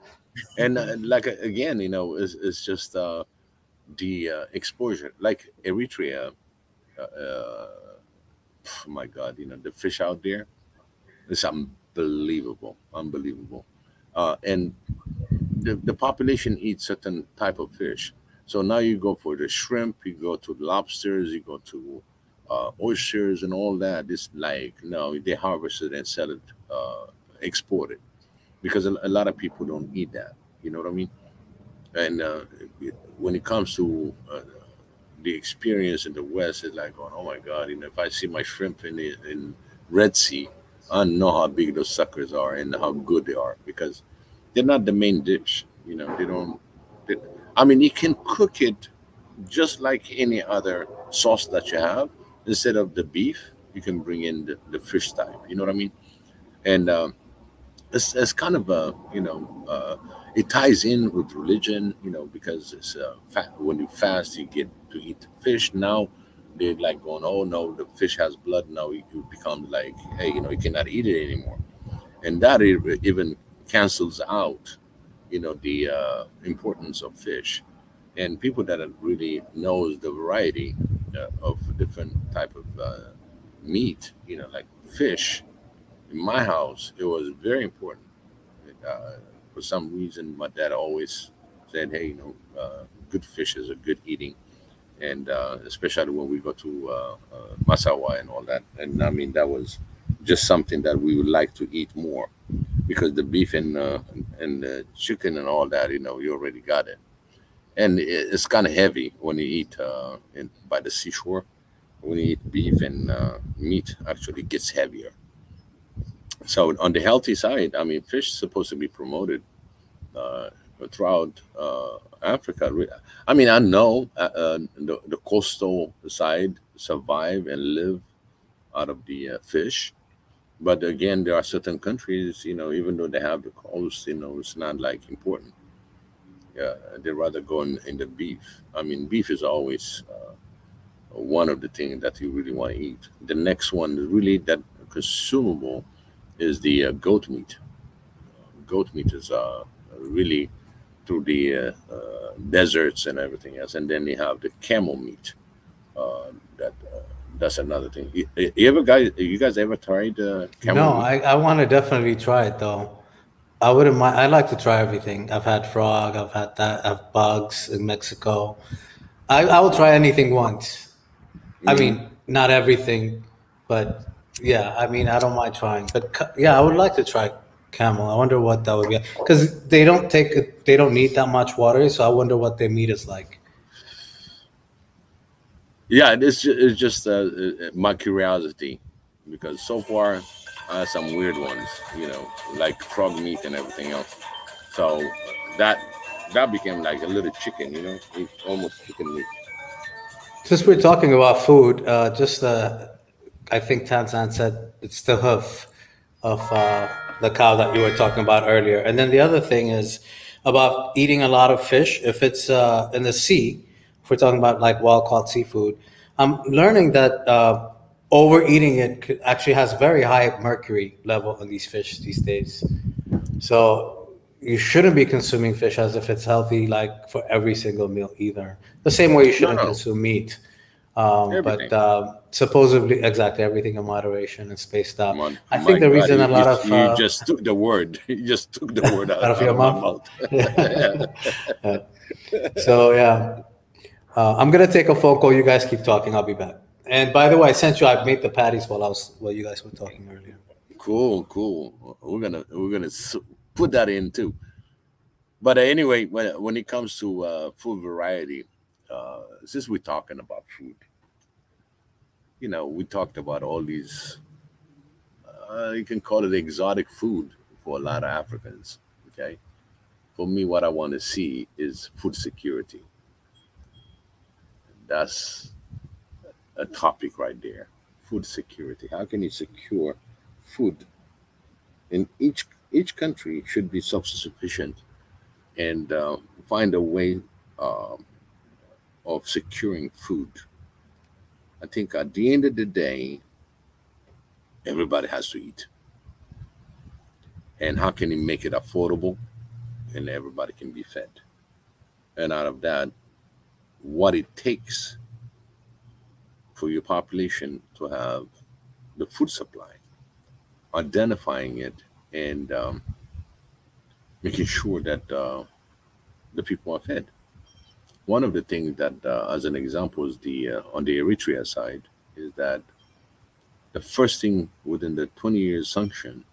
And like again, it's just the exposure. Like Eritrea, oh my God, the fish out there is unbelievable, unbelievable. And the population eats certain type of fish. So now you go for the shrimp, you go to lobsters, you go to oysters and all that. It's like no, they harvest it and sell it, export it because a lot of people don't eat that. You know what I mean? And when it comes to the experience in the West, it's like going, oh my God, if I see my shrimp in Red Sea, I know how big those suckers are and how good they are because they're not the main dish. They don't. They, I mean, you can cook it just like any other sauce that you have. Instead of the beef, you can bring in the fish type. You know what I mean? And it's kind of it ties in with religion, because it's when you fast, you get to eat fish. Now they're like going, oh no, the fish has blood. Now you become like, hey, you cannot eat it anymore, and that even cancels out, the importance of fish. And people that really knows the variety of different type of meat, like fish. In my house, it was very important. Uh, for some reason, my dad always said, "Hey, good fish is a good eating," and especially when we go to Masawa and all that. And I mean, that was just something that we would like to eat more because the beef and the chicken and all that, you already got it, and it's kind of heavy when you eat by the seashore. When you eat beef and meat, actually gets heavier. So on the healthy side, I mean, fish is supposed to be promoted uh, throughout Africa. I mean, I know the coastal side survive and live out of the fish, but again, there are certain countries, even though they have the coast, it's not like important. They rather go in the beef. I mean, beef is always one of the things that you really want to eat. The next one, really that consumable, is the goat meat. Goat meat is really through the deserts and everything else, and then you have the camel meat. That's another thing. You guys ever tried camel No, meat? I want to definitely try it though. I wouldn't mind. I like to try everything. I've had frog. I've had that. I've bugs in Mexico. I will try anything once. I Mhm. mean, not everything, but yeah. I mean, I don't mind trying. But yeah, I would like to try camel. I wonder what that would be because they don't need that much water. So I wonder what their meat is like. Yeah, it's just my curiosity, because so far I had some weird ones, like frog meat and everything else. So that that became like a little chicken, it's almost chicken meat. Since we're talking about food, just I think Tanzan said it's the hoof of the cow that you were talking about earlier. And then the other thing is about eating a lot of fish. If it's in the sea, if we're talking about like wild caught seafood, I'm learning that overeating it actually has very high mercury level in these fish these days. So you shouldn't be consuming fish as if it's healthy, like for every single meal either. The same way you No, shouldn't no, consume meat. everything. But supposedly, exactly everything in moderation and spaced out. I think My the God, reason a lot of you just took the word, you just took the word out of out your of my mouth. mouth. Yeah. So yeah, I'm gonna take a phone call. You guys keep talking. I'll be back. And by the way, I sent you. I made the patties while you guys were talking earlier. Cool, cool. Put that in too. But anyway, when it comes to food variety, since we're talking about food, we talked about all these. You can call it exotic food for a lot of Africans. Okay, for me, what I want to see is food security. That's a topic right there. Food security. How can you secure food? And each country should be self-sufficient and find a way uh, of securing food. I think at the end of the day, everybody has to eat. And how can you make it affordable and everybody can be fed? And out of that, what it takes for your population to have the food supply, identifying it, and making sure that the people are fed. One of the things that, as an example, is the on the Eritrea side, is that the first thing within the 20 years sanction,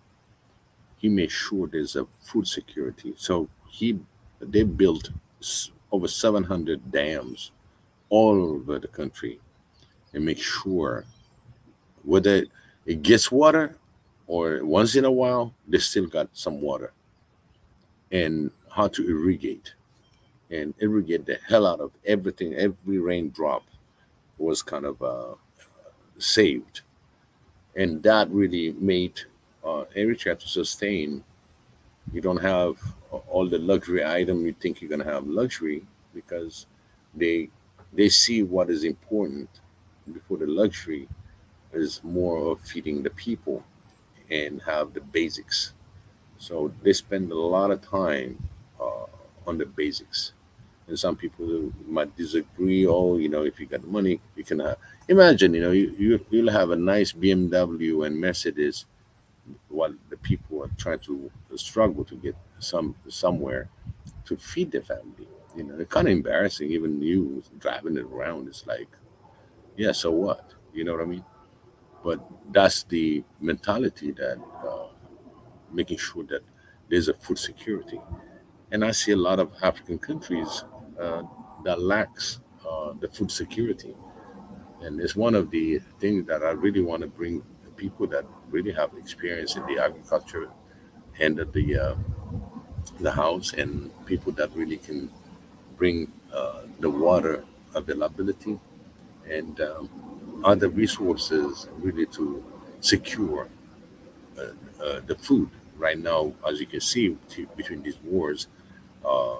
he made sure there's a food security. So they built over 700 dams all over the country and make sure whether it gets water or once in a while they still got some water, and how to irrigate and irrigate the hell out of everything. Every raindrop was kind of saved, and that really made Eritrea to sustain. You don't have all the luxury item you think you're going to have luxury, because they they see what is important before the luxury is more of feeding the people and have the basics. So they spend a lot of time uh, on the basics. And some people might disagree. Oh, if you got money, you can have. Imagine, you'll have a nice BMW and Mercedes while the people are trying to struggle to get somewhere to feed their family. It's kind of embarrassing. Even you driving it around, it's like, yeah, so what? You know what I mean? But that's the mentality that making sure that there's a food security. And I see a lot of African countries uh, that lacks the food security. And it's one of the things that I really want to bring people that really have experience in the agriculture end of the house, and people that really can bring the water availability and other resources really to secure the food. Right now, as you can see, between these wars, uh,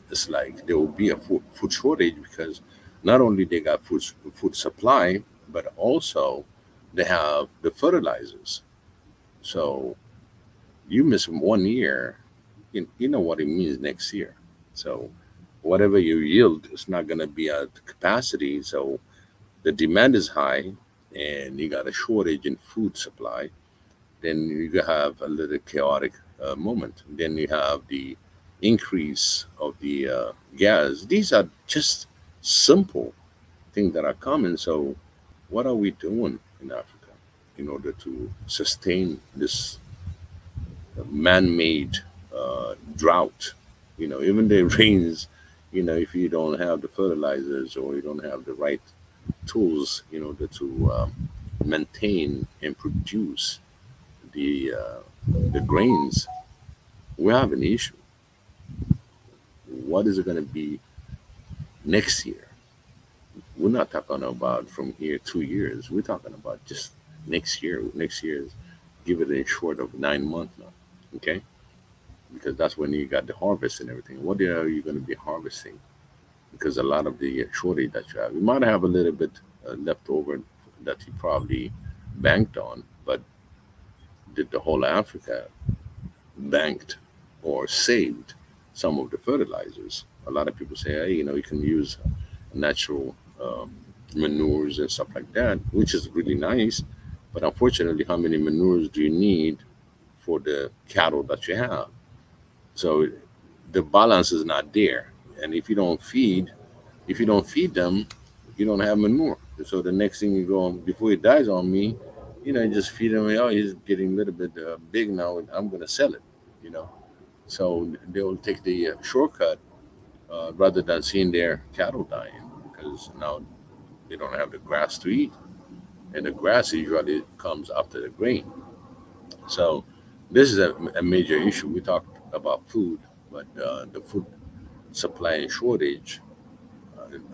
it's like there will be a food shortage, because not only they got food supply, but also they have the fertilizers. So you miss 1 year, you know what it means next year. So whatever you yield is not going to be at capacity. So the demand is high, and you got a shortage in food supply. Then you have a little chaotic moment. Then you have the increase of the gas. These are just simple things that are common. So, what are we doing in Africa in order to sustain this man-made drought? Even the rains. If you don't have the fertilizers or you don't have the right tools in order to maintain and produce the grains, we have an issue. What is it going to be next year? We're not talking about from here 2 years. We're talking about just next year. Next year is give it a short of 9 months now. Okay, because that's when you got the harvest and everything. What are you going to be harvesting? Because a lot of the shortage that you might have a little bit left over that you probably banked on, but did the whole Africa banked or saved some of the fertilizers? A lot of people say, hey, you can use natural manures and stuff like that, which is really nice. But unfortunately, how many manures do you need for the cattle that you have? So the balance is not there. And if you don't feed them, you don't have manure. So the next thing you go before he dies on me, you just feed him. Oh, he's getting a little bit big now. I'm going to sell it. You know, so they will take the shortcut rather than seeing their cattle dying because now they don't have the grass to eat, and the grass usually comes after the grain. So this is a major issue. We talked about food, but the food supply and shortage,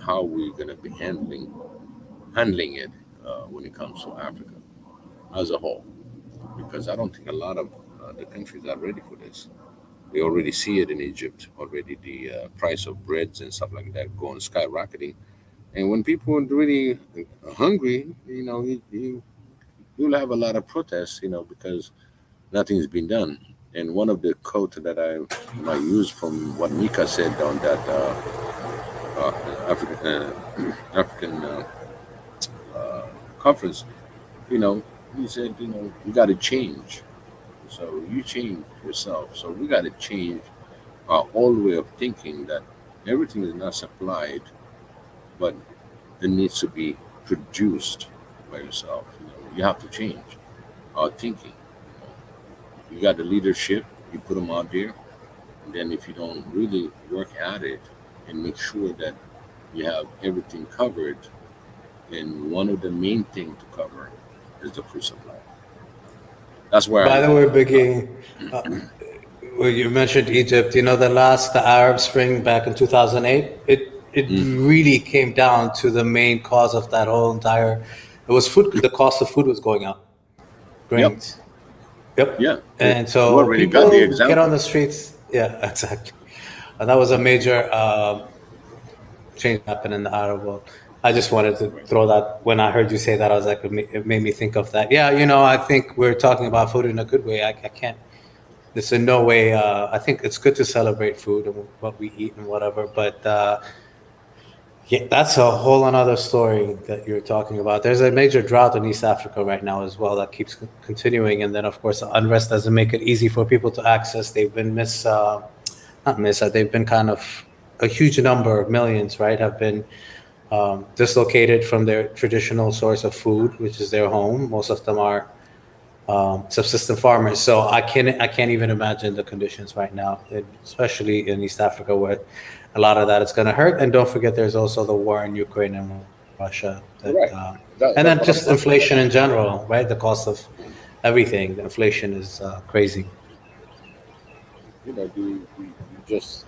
how we're going to be handling it when it comes to Africa as a whole, because I don't think a lot of the countries are ready for this. We already see it in Egypt already. The price of breads and stuff like that going skyrocketing, and when people are really hungry, you'll have a lot of protests, because nothing's been done. And one of the quote that I might use from what Mika said on that African conference, he said, you got to change. So you change yourself. So we got to change our old way of thinking that everything is not supplied, but it needs to be produced by yourself. You have to change our thinking. You got the leadership, you put them out there, and then if you don't really work at it and make sure that you have everything covered, and one of the main things to cover is the food supply. That's where By I. the way, Biggie, uh, well, you mentioned Egypt. The Arab Spring back in 2008. It Mm, really came down to the main cause of that whole entire. It was food. The cost of food was going up. yep, Grains. Yep. yeah. And We so already got the people get on example. the streets. Yeah, exactly. And that was a major change that happened in the Arab world. I just wanted to Right. throw that. When I heard you say that, I was like, it made me think of that. Yeah, I think we're talking about food in a good way. I can't. There's in no way. I think it's good to celebrate food and what we eat and whatever. But yeah, that's a whole another story that you're talking about. There's a major drought in East Africa right now as well that keeps continuing, and then of course the unrest doesn't make it easy for people to access. They've been not miss. They've been kind of a huge number of millions, right? Have been dislocated from their traditional source of food, which is their home. Most of them are subsistence farmers. So I can't even imagine the conditions right now, especially in East Africa, where a lot of that is going to hurt. And don't forget, there's also the war in Ukraine and Russia. Right. And then That's just what I'm talking inflation about. in general, right? The cost of everything. The inflation is crazy. You just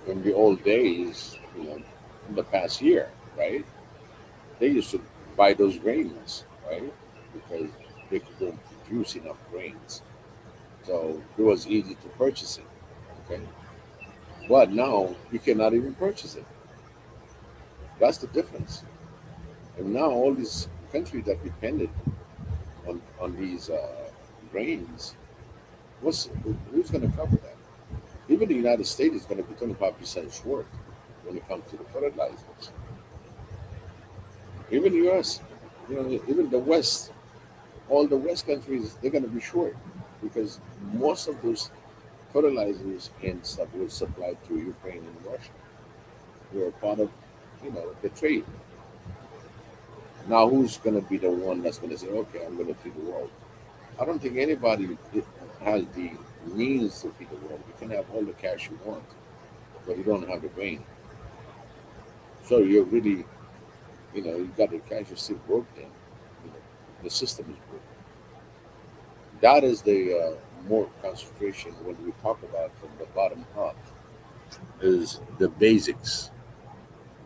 in the old days, in the past year, right? They used to buy those grains, right? Because they couldn't produce enough grains. So it was easy to purchase it. Okay. But now you cannot even purchase it. That's the difference. And now all these countries that depended on these grains, who's going to cover that? Even the United States is going to be 25% short when it comes to the fertilizers. Even the US, even the West, all the West countries, they're going to be short because most of those fertilizers and stuff was supplied through Ukraine and Russia. We're a part of, the trade. Now, who's going to be the one that's going to say, okay, I'm going to feed the world? I don't think anybody has the means to feed the world. You can have all the cash you want, but you don't have the brain. So you're really, you got the cash, you're still broke then. You know, the system is broke. That is the more concentration when we talk about from the bottom up is the basics,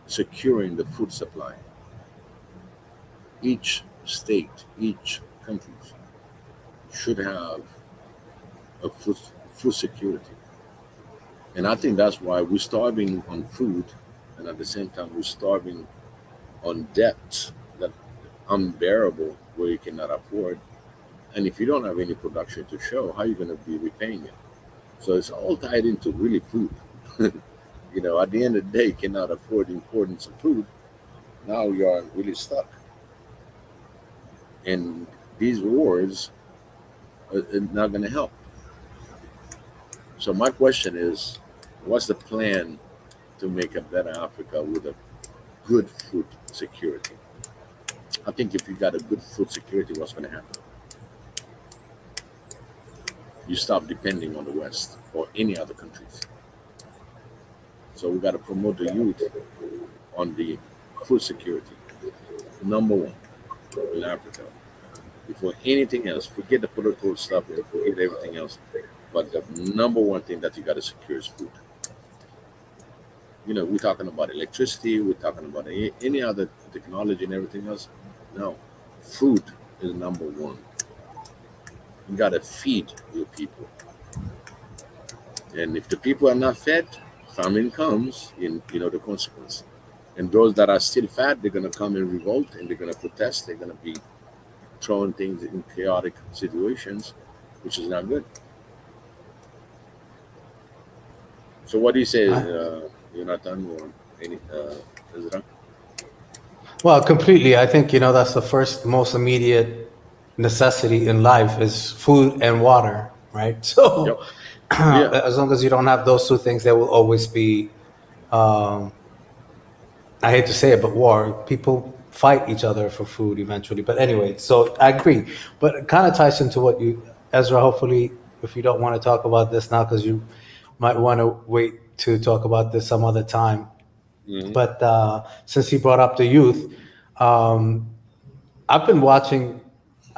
securing the food supply. Each state, each country should have a food security. And I think that's why we're starving on food, and at the same time we're starving on debt that unbearable where you cannot afford. And if you don't have any production to show, how are you going to be repaying it? So it's all tied into really food. At the end of the day, you cannot afford the importance of food. Now you are really stuck. And these wars are not going to help. So my question is, what's the plan to make a better Africa with a good food security? I think if you got a good food security, what's going to happen? You stop depending on the West or any other countries. So we got to promote the youth on the food security. Number one in Africa. Before anything else, forget the political stuff and forget everything else. But the number one thing that you got to secure is food. We're talking about electricity, we're talking about any other technology and everything else. No, food is number one. You got to feed your people. And if the people are not fed, famine comes in, the consequence. And those that are still fat, they're going to come and revolt and they're going to protest. They're going to be throwing things in chaotic situations, which is not good. So what do you say, Jonathan, or any Ezra? Well, completely. I think, that's the first most immediate necessity in life is food and water, right? So Yep. Yeah. as long as you don't have those two things, there will always be, I hate to say it, but war. People fight each other for food eventually. But anyway, so I agree. But it kind of ties into what Ezra, hopefully, if you don't want to talk about this now, because you might want to wait to talk about this some other time. Mhm. But since he brought up the youth,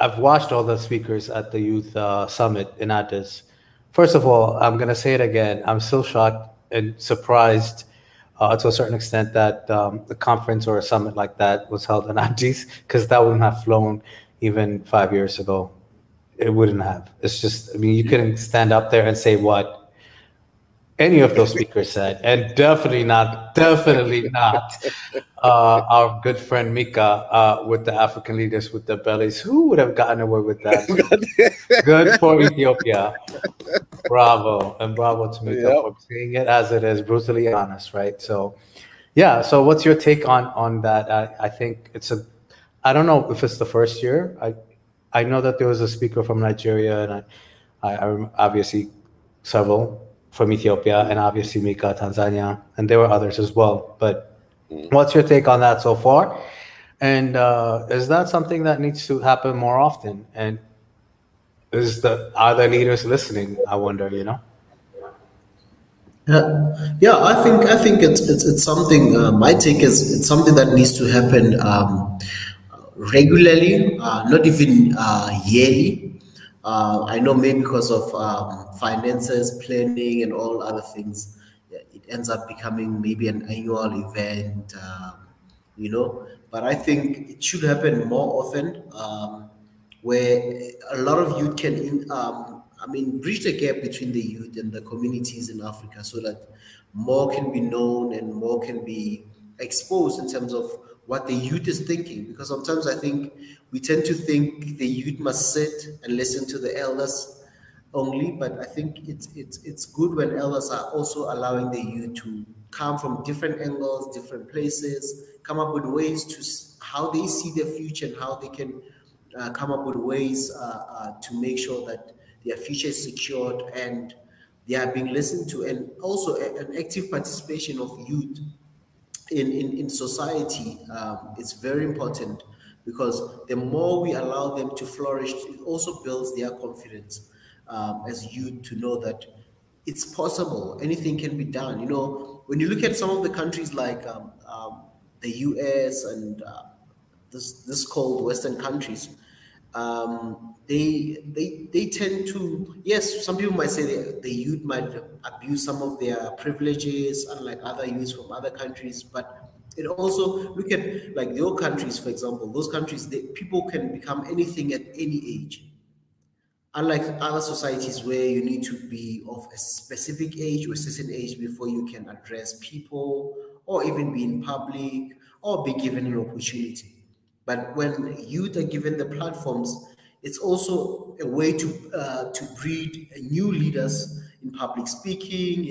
I've watched all the speakers at the youth summit in Addis. First of all, I'm going to say it again. I'm still shocked and surprised to a certain extent that a conference or a summit like that was held in Addis, because that wouldn't have flown even 5 years ago. It wouldn't have. It's just, you couldn't stand up there and say what any of those speakers said, and definitely not our good friend Mika with the African leaders with the bellies. Who would have gotten away with that? Good for Ethiopia. Bravo, and bravo to Mika Yep. for saying it as it is, brutally honest, right? So, yeah. So, what's your take on that? I think I don't know if it's the first year. I know that there was a speaker from Nigeria, and obviously several from Ethiopia, and obviously Mika, Tanzania, and there were others as well. But what's your take on that so far? And is that something that needs to happen more often? And are the leaders listening? I wonder. Yeah, I think it's something. My take is it's something that needs to happen regularly, not even yearly. I know maybe because of finances, planning, and all other things, yeah, it ends up becoming maybe an annual event. But I think it should happen more often. Where a lot of youth can, bridge the gap between the youth and the communities in Africa so that more can be known and more can be exposed in terms of what the youth is thinking. Because sometimes I think we tend to think the youth must sit and listen to the elders only, but I think it's good when elders are also allowing the youth to come from different angles, different places, come up with ways to how they see their future and how they can come up with ways to make sure that their future is secured and they are being listened to, and also an active participation of youth in society, it's very important because the more we allow them to flourish, it also builds their confidence as youth to know that it's possible, anything can be done. You know, when you look at some of the countries like the US and this called Western countries, they tend to, yes, some people might say the youth might abuse some of their privileges unlike other youths from other countries, but it also look at like your countries, for example, those countries, people can become anything at any age, unlike other societies where you need to be of a specific age or a certain age before you can address people or even be in public or be given an opportunity. But when youth are given the platforms, it's also a way to breed new leaders in public speaking,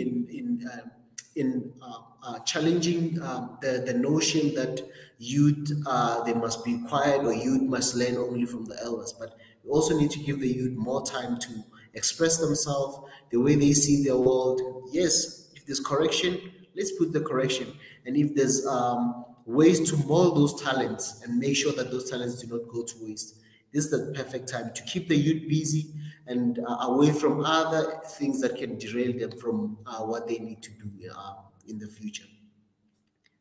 in challenging the notion that youth they must be quiet or youth must learn only from the elders. But we also need to give the youth more time to express themselves, the way they see their world. Yes, if there's correction, let's put the correction. And if there's ways to mold those talents and make sure that those talents do not go to waste, this is the perfect time to keep the youth busy and away from other things that can derail them from what they need to do in the future.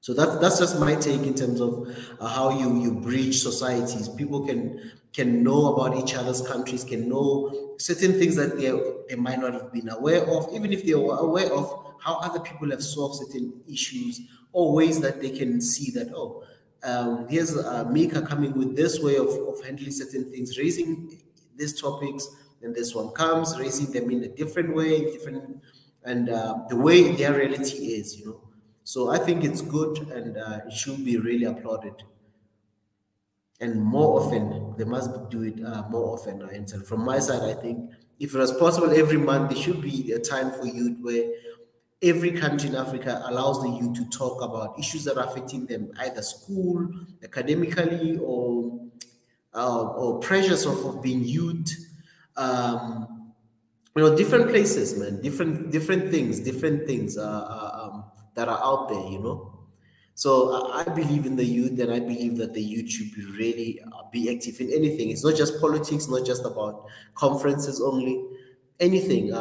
So that's just my take in terms of how you bridge societies. People can know about each other's countries, can know certain things that they might not have been aware of, even if they were aware of how other people have solved certain issues or ways that they can see that, oh, here's Mika coming with this way of handling certain things, raising these topics, and this one comes raising them in a different way, different, and the way their reality is, you know. So I think it's good, and it should be really applauded. And more often, they must do it more often. And so from my side, I think if it was possible every month, there should be a time for youth where every country in Africa allows the youth to talk about issues that are affecting them, either school, academically, or pressures of being youth. You know, different places, man, different things that are out there, you know. So I believe in the youth, and I believe that the youth should be really be active in anything. It's not just politics, not just about conferences only. Anything.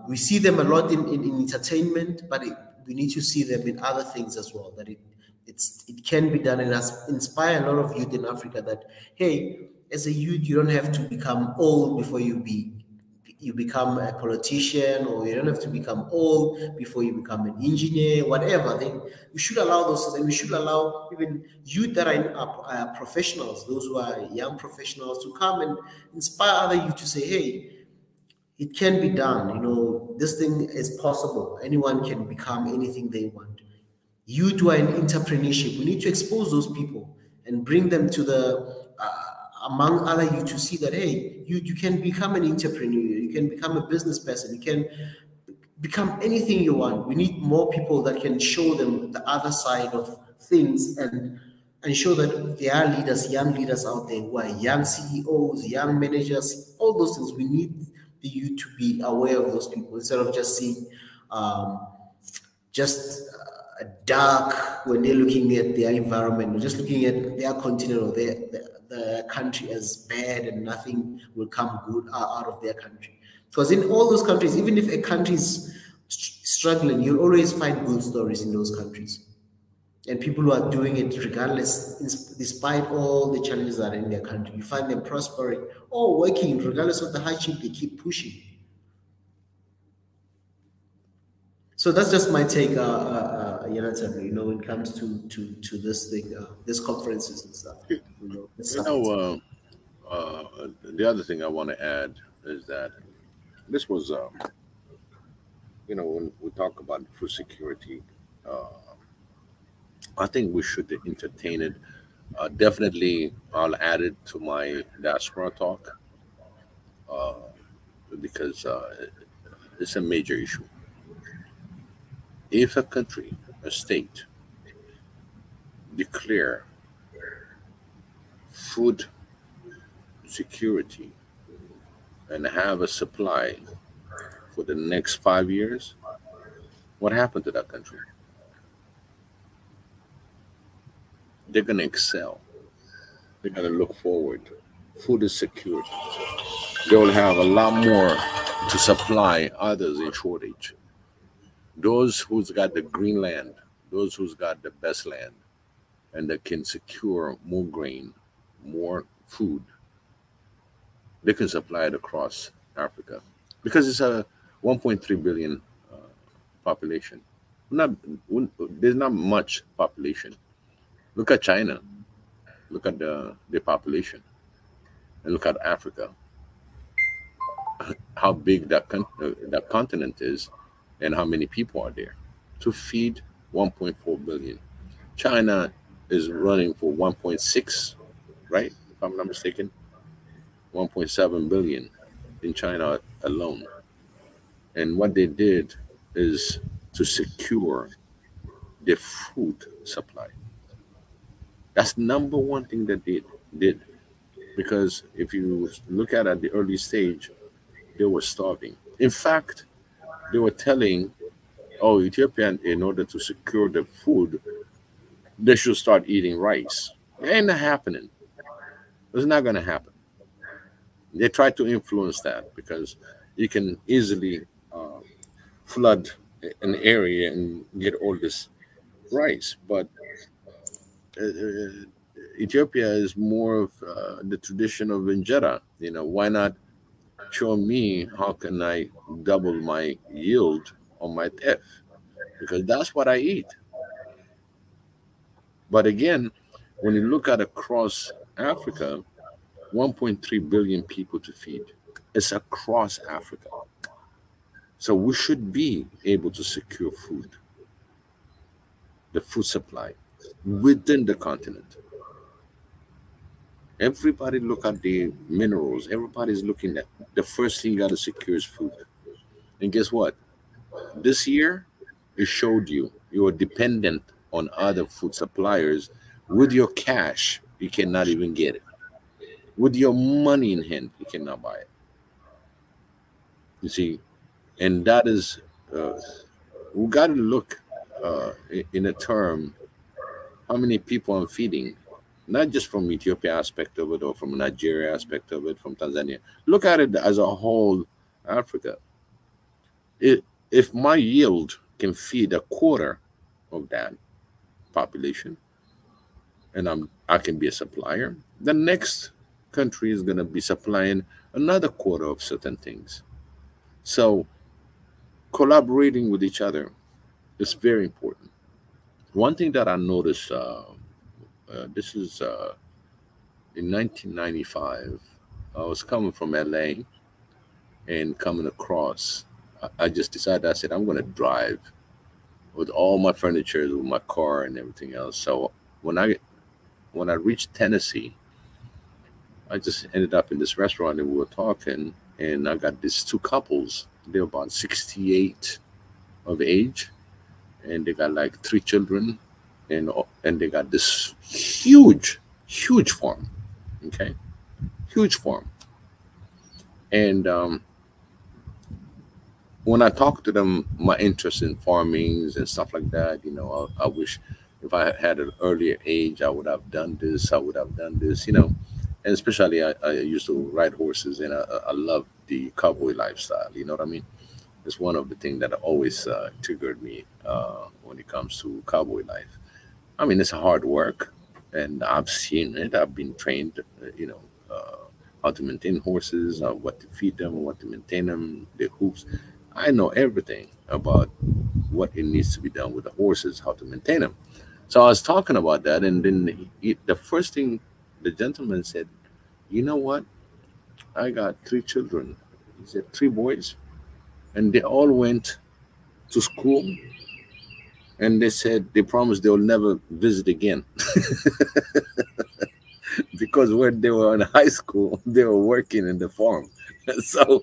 We see them a lot in entertainment, but we need to see them in other things as well. That it can be done, and has inspire a lot of youth in Africa. That hey, as a youth, you don't have to become old before you become a politician, or you don't have to become old before you become an engineer, whatever. Then we should allow those, and we should allow even youth that are professionals, those who are young professionals, to come and inspire other youth to say, hey, it can be done. You know, this thing is possible. Anyone can become anything they want. Youth who are in entrepreneurship, we need to expose those people and bring them to the among other you to see that hey, you can become an entrepreneur, you can become a business person, you can become anything you want. We need more people that can show them the other side of things, and show that there are leaders, young leaders out there who are young CEOs, young managers, all those things. We need the youth to be aware of those people instead of just seeing just dark when they're looking at their environment, or just looking at their continent or the country as bad, and nothing will come good out of their country. Because in all those countries, even if a country is struggling, you'll always find good stories in those countries. And people who are doing it regardless, despite all the challenges that are in their country, you find them prospering or working regardless of the hardship, they keep pushing. So that's just my take, Jonathan, you know, when it comes to this thing, these conferences and stuff. The other thing I want to add is that this was, when we talk about food security, I think we should entertain it. Definitely, I'll add it to my diaspora talk because it's a major issue. If a country, a state, declare food security and have a supply for the next 5 years, what happened to that country? they're gonna excel. They're gonna look forward. Food is secured. They will have a lot more to supply others in shortage. Those who's got the green land, those who's got the best land, and that can secure more grain, more food, they can supply it across Africa because it's a 1.3 billion uh, population. Not there's not much population. Look at China. Look at the population, and look at Africa. How big that continent is, and how many people are there to feed 1.4 billion. China is running for 1.6, right? If I'm not mistaken, 1.7 billion in China alone. And what they did is to secure their food supply. That's number one thing that they did. Because if you look at the early stage, they were starving. In fact, they were telling, oh, Ethiopian, in order to secure the food, they should start eating rice. It ain't happening. It's not going to happen. They try to influence that because you can easily uh, flood an area and get all this rice. But Ethiopia is more of the tradition of injera. Why not show me how can I double my yield on my teff? Because that's what I eat. But again, when you look at across Africa, 1.3 billion people to feed. It's across Africa. So we should be able to secure food, the food supply within the continent. Everybody look at the minerals. Everybody's looking at the first thing you got to secure is food. And guess what? This year, it showed you are dependent on other food suppliers. With your cash, you cannot even get it. With your money in hand, you cannot buy it. You see, and that is, uh, we got to look in a term how many people I'm feeding, not just from Ethiopia aspect of it or from Nigeria aspect of it, from Tanzania. Look at it as a whole, Africa. If my yield can feed a quarter of that population, and I can be a supplier, the next country is going to be supplying another quarter of certain things. So collaborating with each other is very important. One thing that I noticed, this is in 1995, I was coming from LA and coming across. I just decided, I said, I'm going to drive with all my furniture, with my car and everything else. So when I reached Tennessee, I just ended up in this restaurant and we were talking, and I got these two couples. They're about 68 of age, and they got like three children, and they got this huge farm, okay, huge farm. And when I talk to them, my interest in farmings and stuff like that, I wish if I had an earlier age, I would have done this, I would have done this, and especially I used to ride horses, and I love the cowboy lifestyle. You know what I mean? It's one of the things that always triggered me when it comes to cowboy life. I mean, it's hard work, and I've seen it. I've been trained, how to maintain horses, what to feed them, what to maintain them, their hoofs. I know everything about what it needs to be done with the horses, how to maintain them. So I was talking about that, and then the first thing the gentleman said, "You know what? I got three children." He said, three boys, and they all went to school, and they said they promised they will never visit again because when they were in high school, they were working in the farm. So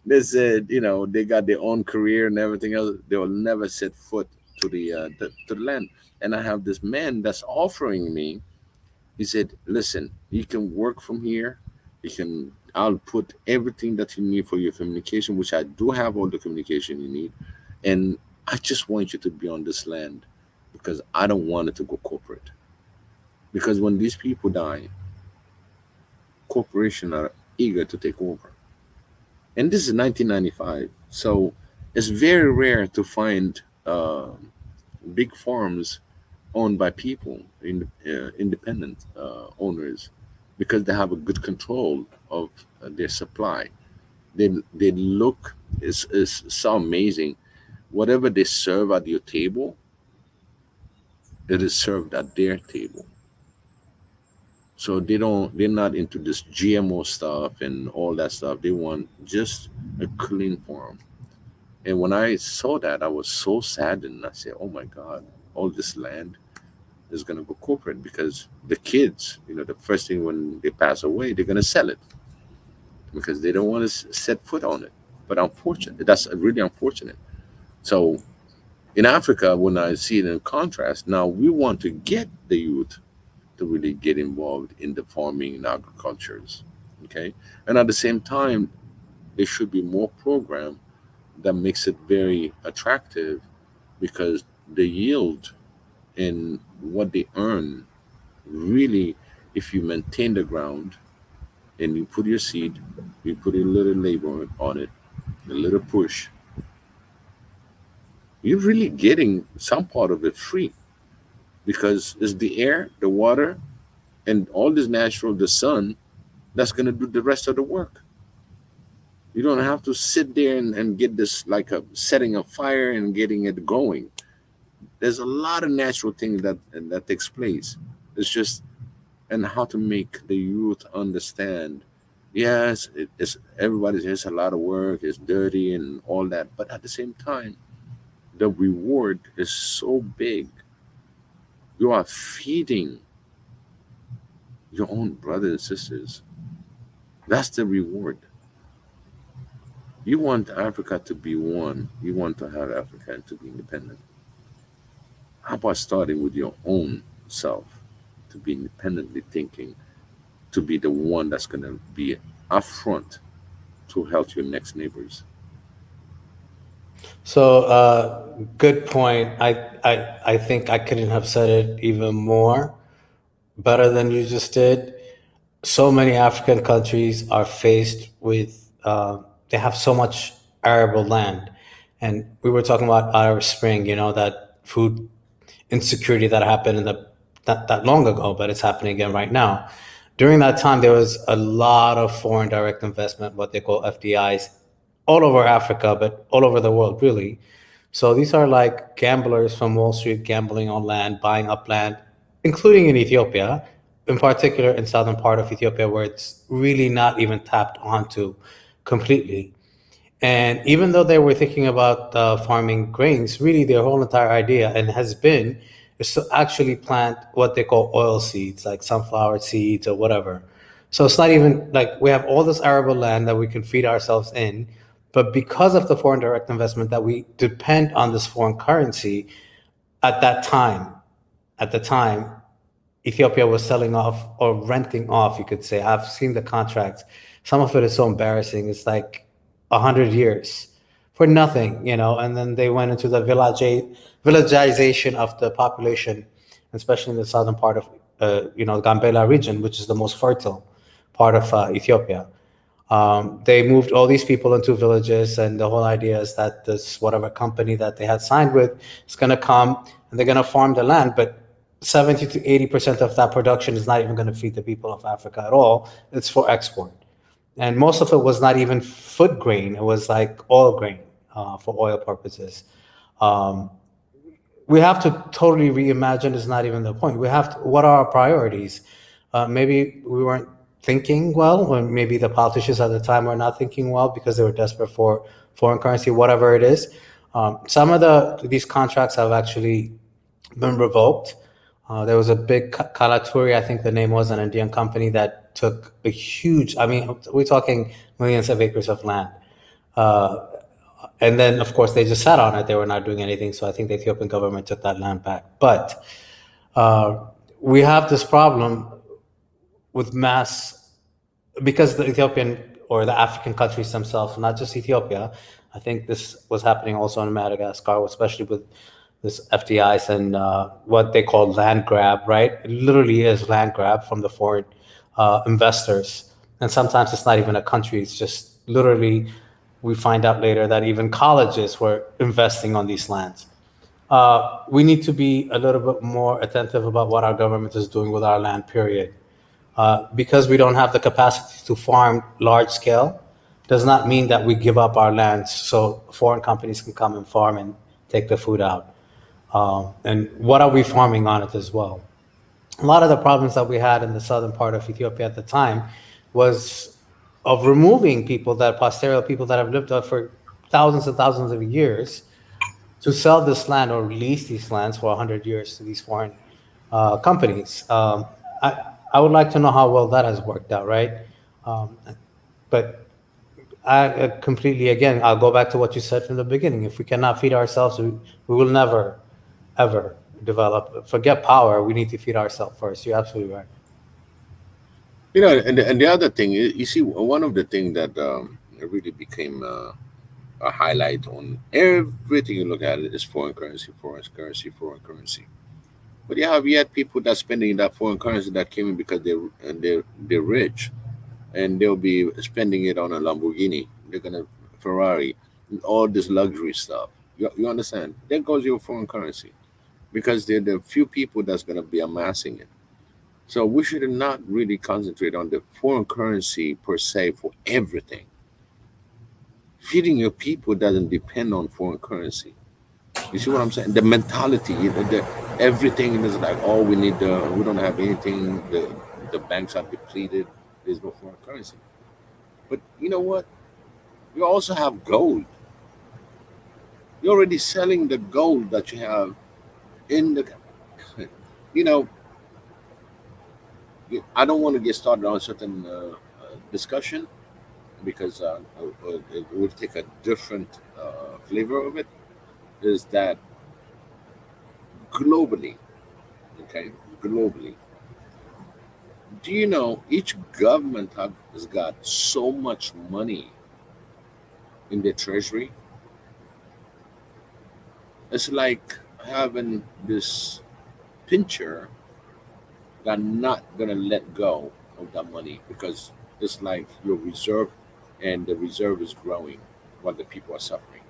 they said, they got their own career and everything else. They will never set foot to the land. And I have this man that's offering me. He said, "Listen, you can work from here. You can. I'll put everything that you need for your communication, which I do have all the communication you need, and I just want you to be on this land because I don't want it to go corporate." because when these people die, corporations are eager to take over. And this is 1995, so it's very rare to find big farms owned by people, independent owners, because they have a good control of their supply. They look is so amazing. Whatever they serve at your table, it is served at their table. So they're not into this GMO stuff and all that stuff. They want just a clean farm. And when I saw that, I was so saddened. I said, "Oh my God, all this land is going to go corporate because the kids, the first thing when they pass away, they're going to sell it because they don't want to set foot on it." But unfortunate, that's really unfortunate. So in Africa, when I see it in contrast, now we want to get the youth to really get involved in the farming and agricultures. Okay. And at the same time, there should be more program that makes it very attractive because the yield and what they earn really, if you maintain the ground and you put your seed, you put a little labor on it, a little push, you're really getting some part of it free because it's the air, the water, and all this natural, the sun, that's going to do the rest of the work. You don't have to sit there and get this like a setting a fire and getting it going. There's a lot of natural things that takes place. It's just and how to make the youth understand. Yes, it's everybody's. It's a lot of work. It's dirty and all that, but at the same time, the reward is so big. You are feeding your own brothers and sisters. That's the reward. You want Africa to be one. You want to have Africa to be independent. How about starting with your own self to be independently thinking, to be the one that's going to be upfront to help your next neighbors? So, good point. I think I couldn't have said it even more better than you just did. So many African countries are faced with, they have so much arable land. And we were talking about Arab Spring, that food insecurity that happened not that long ago, but it's happening again right now. During that time, there was a lot of foreign direct investment, what they call FDIs, all over Africa, but all over the world, really. So these are like gamblers from Wall Street gambling on land, buying up land, including in Ethiopia, in particular in southern part of Ethiopia, where it's really not even tapped onto completely. And even though they were thinking about farming grains, really their whole entire idea and has been is to actually plant what they call oil seeds, like sunflower seeds or whatever. So it's not even like we have all this arable land that we can feed ourselves in, but because of the foreign direct investment that we depend on this foreign currency at the time, Ethiopia was selling off or renting off, you could say. I've seen the contracts. Some of it is so embarrassing. It's like 100 years for nothing, and then they went into the villagization of the population, especially in the southern part of, the Gambela region, which is the most fertile part of Ethiopia. They moved all these people into villages, and the whole idea is that this whatever company that they had signed with is going to come and they're going to farm the land, but 70 to 80% of that production is not even going to feed the people of Africa at all. It's for export. And most of it was not even food grain. It was like oil grain for oil purposes. We have to totally reimagine is not even the point. We have to, what are our priorities? Maybe we weren't thinking well, or maybe the politicians at the time were not thinking well because they were desperate for foreign currency, whatever it is. Some of these contracts have actually been revoked. There was a big Kalaturi, I think the name was, an Indian company that took a huge, we're talking millions of acres of land. And then, of course, they just sat on it. They were not doing anything. So I think the Ethiopian government took that land back. But we have this problem with mass, because the Ethiopian or the African countries themselves, not just Ethiopia, I think this was happening also in Madagascar, especially with this FDIs and what they call land grab, right? It literally is land grab from the foreign investors. And sometimes it's not even a country, it's just literally, we find out later that even colleges were investing on these lands. We need to be a little bit more attentive about what our government is doing with our land, period. Because we don't have the capacity to farm large scale, does not mean that we give up our lands so foreign companies can come and farm and take the food out. And what are we farming on it as well? A lot of the problems that we had in the southern part of Ethiopia at the time was of removing people, that pastoral people that have lived there for thousands and thousands of years, to sell this land or lease these lands for 100 years to these foreign companies. I would like to know how well that has worked out, right? But I completely, again, I'll go back to what you said from the beginning. If we cannot feed ourselves, we will never, ever develop. Forget power. We need to feed ourselves first. You're absolutely right. You know, and the other thing, you see, one of the things that really became a highlight on everything you look at it is foreign currency, foreign currency, foreign currency. But you have yet people that spending that foreign currency that came in because they're rich, and they'll be spending it on a Lamborghini. They're gonna Ferrari, all this luxury stuff. You understand? There goes your foreign currency because they're the few people that's gonna be amassing it. So we should not really concentrate on the foreign currency per se for everything. Feeding your people doesn't depend on foreign currency. You see what I'm saying? The mentality, everything is like, oh, we don't have anything. The banks are depleted. There's no foreign currency. But you know what? You also have gold. You're already selling the gold that you have in the, you know, I don't want to get started on a certain discussion because it will take a different flavor of it. Is that globally, okay, globally, do you know each government has got so much money in their treasury? It's like having this pincher that not gonna let go of that money because it's like your reserve, and the reserve is growing while the people are suffering.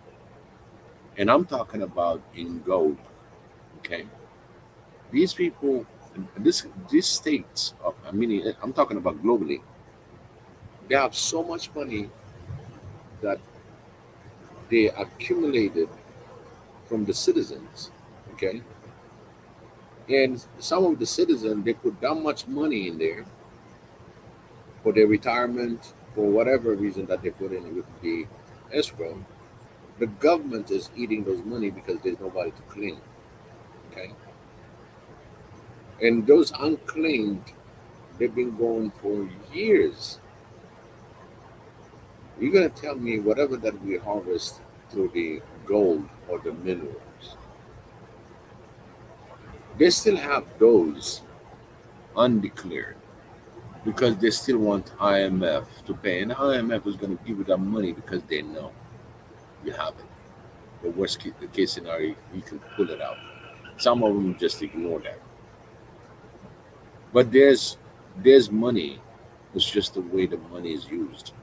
And I'm talking about in gold, okay? These people, these states, I mean, I'm talking about globally, they have so much money that they accumulated from the citizens, okay? And some of the citizens, they put that much money in there for their retirement, for whatever reason that they put in with the escrow. The government is eating those money because there's nobody to claim, okay? And those unclaimed, they've been going for years. You're gonna tell me whatever that we harvest through the gold or the minerals, they still have those undeclared because they still want IMF to pay. And IMF is gonna give you that money because they know you have it. The worst case scenario, you can pull it out. Some of them just ignore that. But there's money. It's just the way the money is used.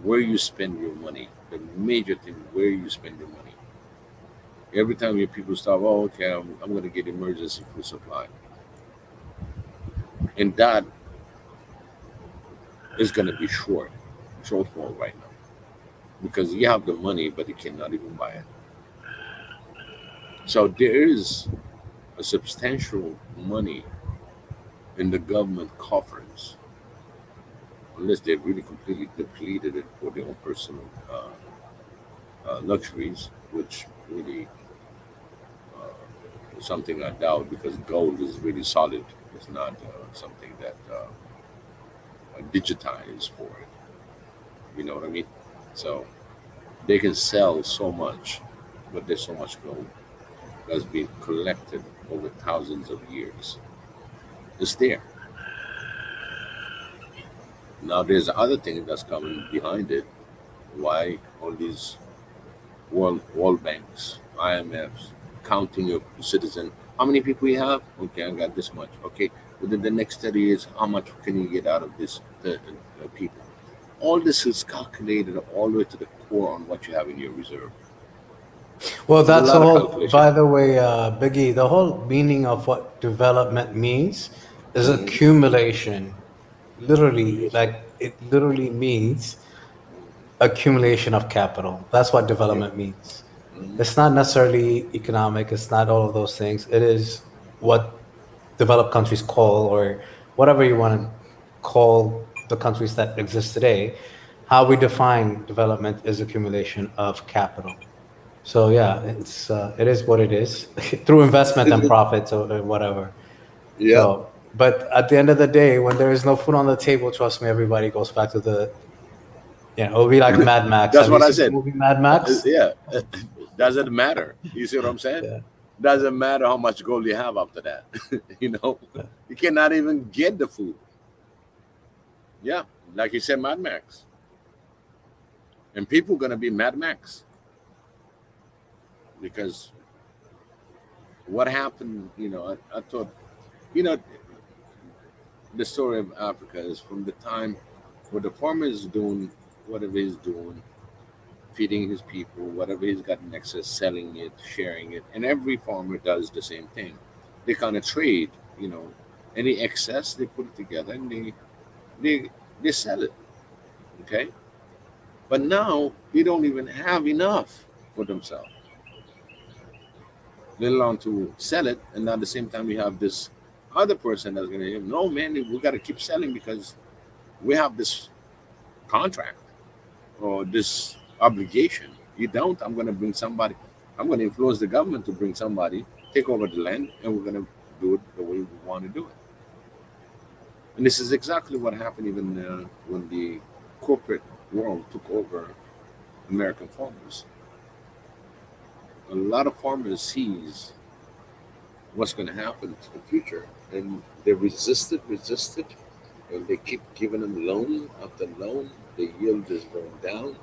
Where you spend your money. The major thing, where you spend your money. Every time your people start, oh, okay, I'm going to get emergency food supply. And that is going to be shortfall right now. Because you have the money, but you cannot even buy it. So there is a substantial money in the government coffers, unless they really completely depleted it for their own personal luxuries, which really is something I doubt because gold is really solid. It's not something that digitized for it. You know what I mean? So they can sell so much, but there's so much gold that's been collected over thousands of years. It's there. Now there's other thing that's coming behind it. Why all these world banks, IMFs, counting your citizen. How many people you have? Okay, I got this much. Okay, within the next 30 years, how much can you get out of this people? All this is calculated all the way to the core on what you have in your reserve. Well, There's a that's the lot of whole, calculation. by the way, Biggie, the whole meaning of what development means is Mhm. accumulation. Literally, Yes, sir. like it literally means accumulation of capital. That's what Yep. development means. Mhm. It's not necessarily economic, it's not all of those things. It is what developed countries call, or whatever you want to call the countries that exist today. How we define development is accumulation of capital. So yeah, it is what it is through investment Is and it? profits or whatever. Yep. So, but at the end of the day, when there is no food on the table, trust me, everybody goes back to the, it'll be like Mad Max. That's Have you what I seen the said. movie Mad Max? Yeah. Doesn't matter. You see what I'm saying? Yeah. Doesn't matter how much gold you have after that. you know, you cannot even get the food. Yeah, like you said, Mad Max, and people gonna be Mad Max because what happened? I thought, you know, the story of Africa is from the time where the farmer is doing whatever he's doing, feeding his people, whatever he's got in excess, selling it, sharing it, and every farmer does the same thing. They kind of trade, any excess they put it together and they they sell it. Okay, but now they don't even have enough for themselves, let alone to sell it. And at the same time, you have this other person that's going to, no man, we got to keep selling because we have this contract or this obligation. You don't, I'm going to bring somebody. I'm going to influence the government to bring somebody, take over the land, and we're going to do it the way we want to do it. And this is exactly what happened even when the corporate world took over American farmers. A lot of farmers sees what's going to happen to the future, and they resisted, and they keep giving them loan after loan. The yield is going down,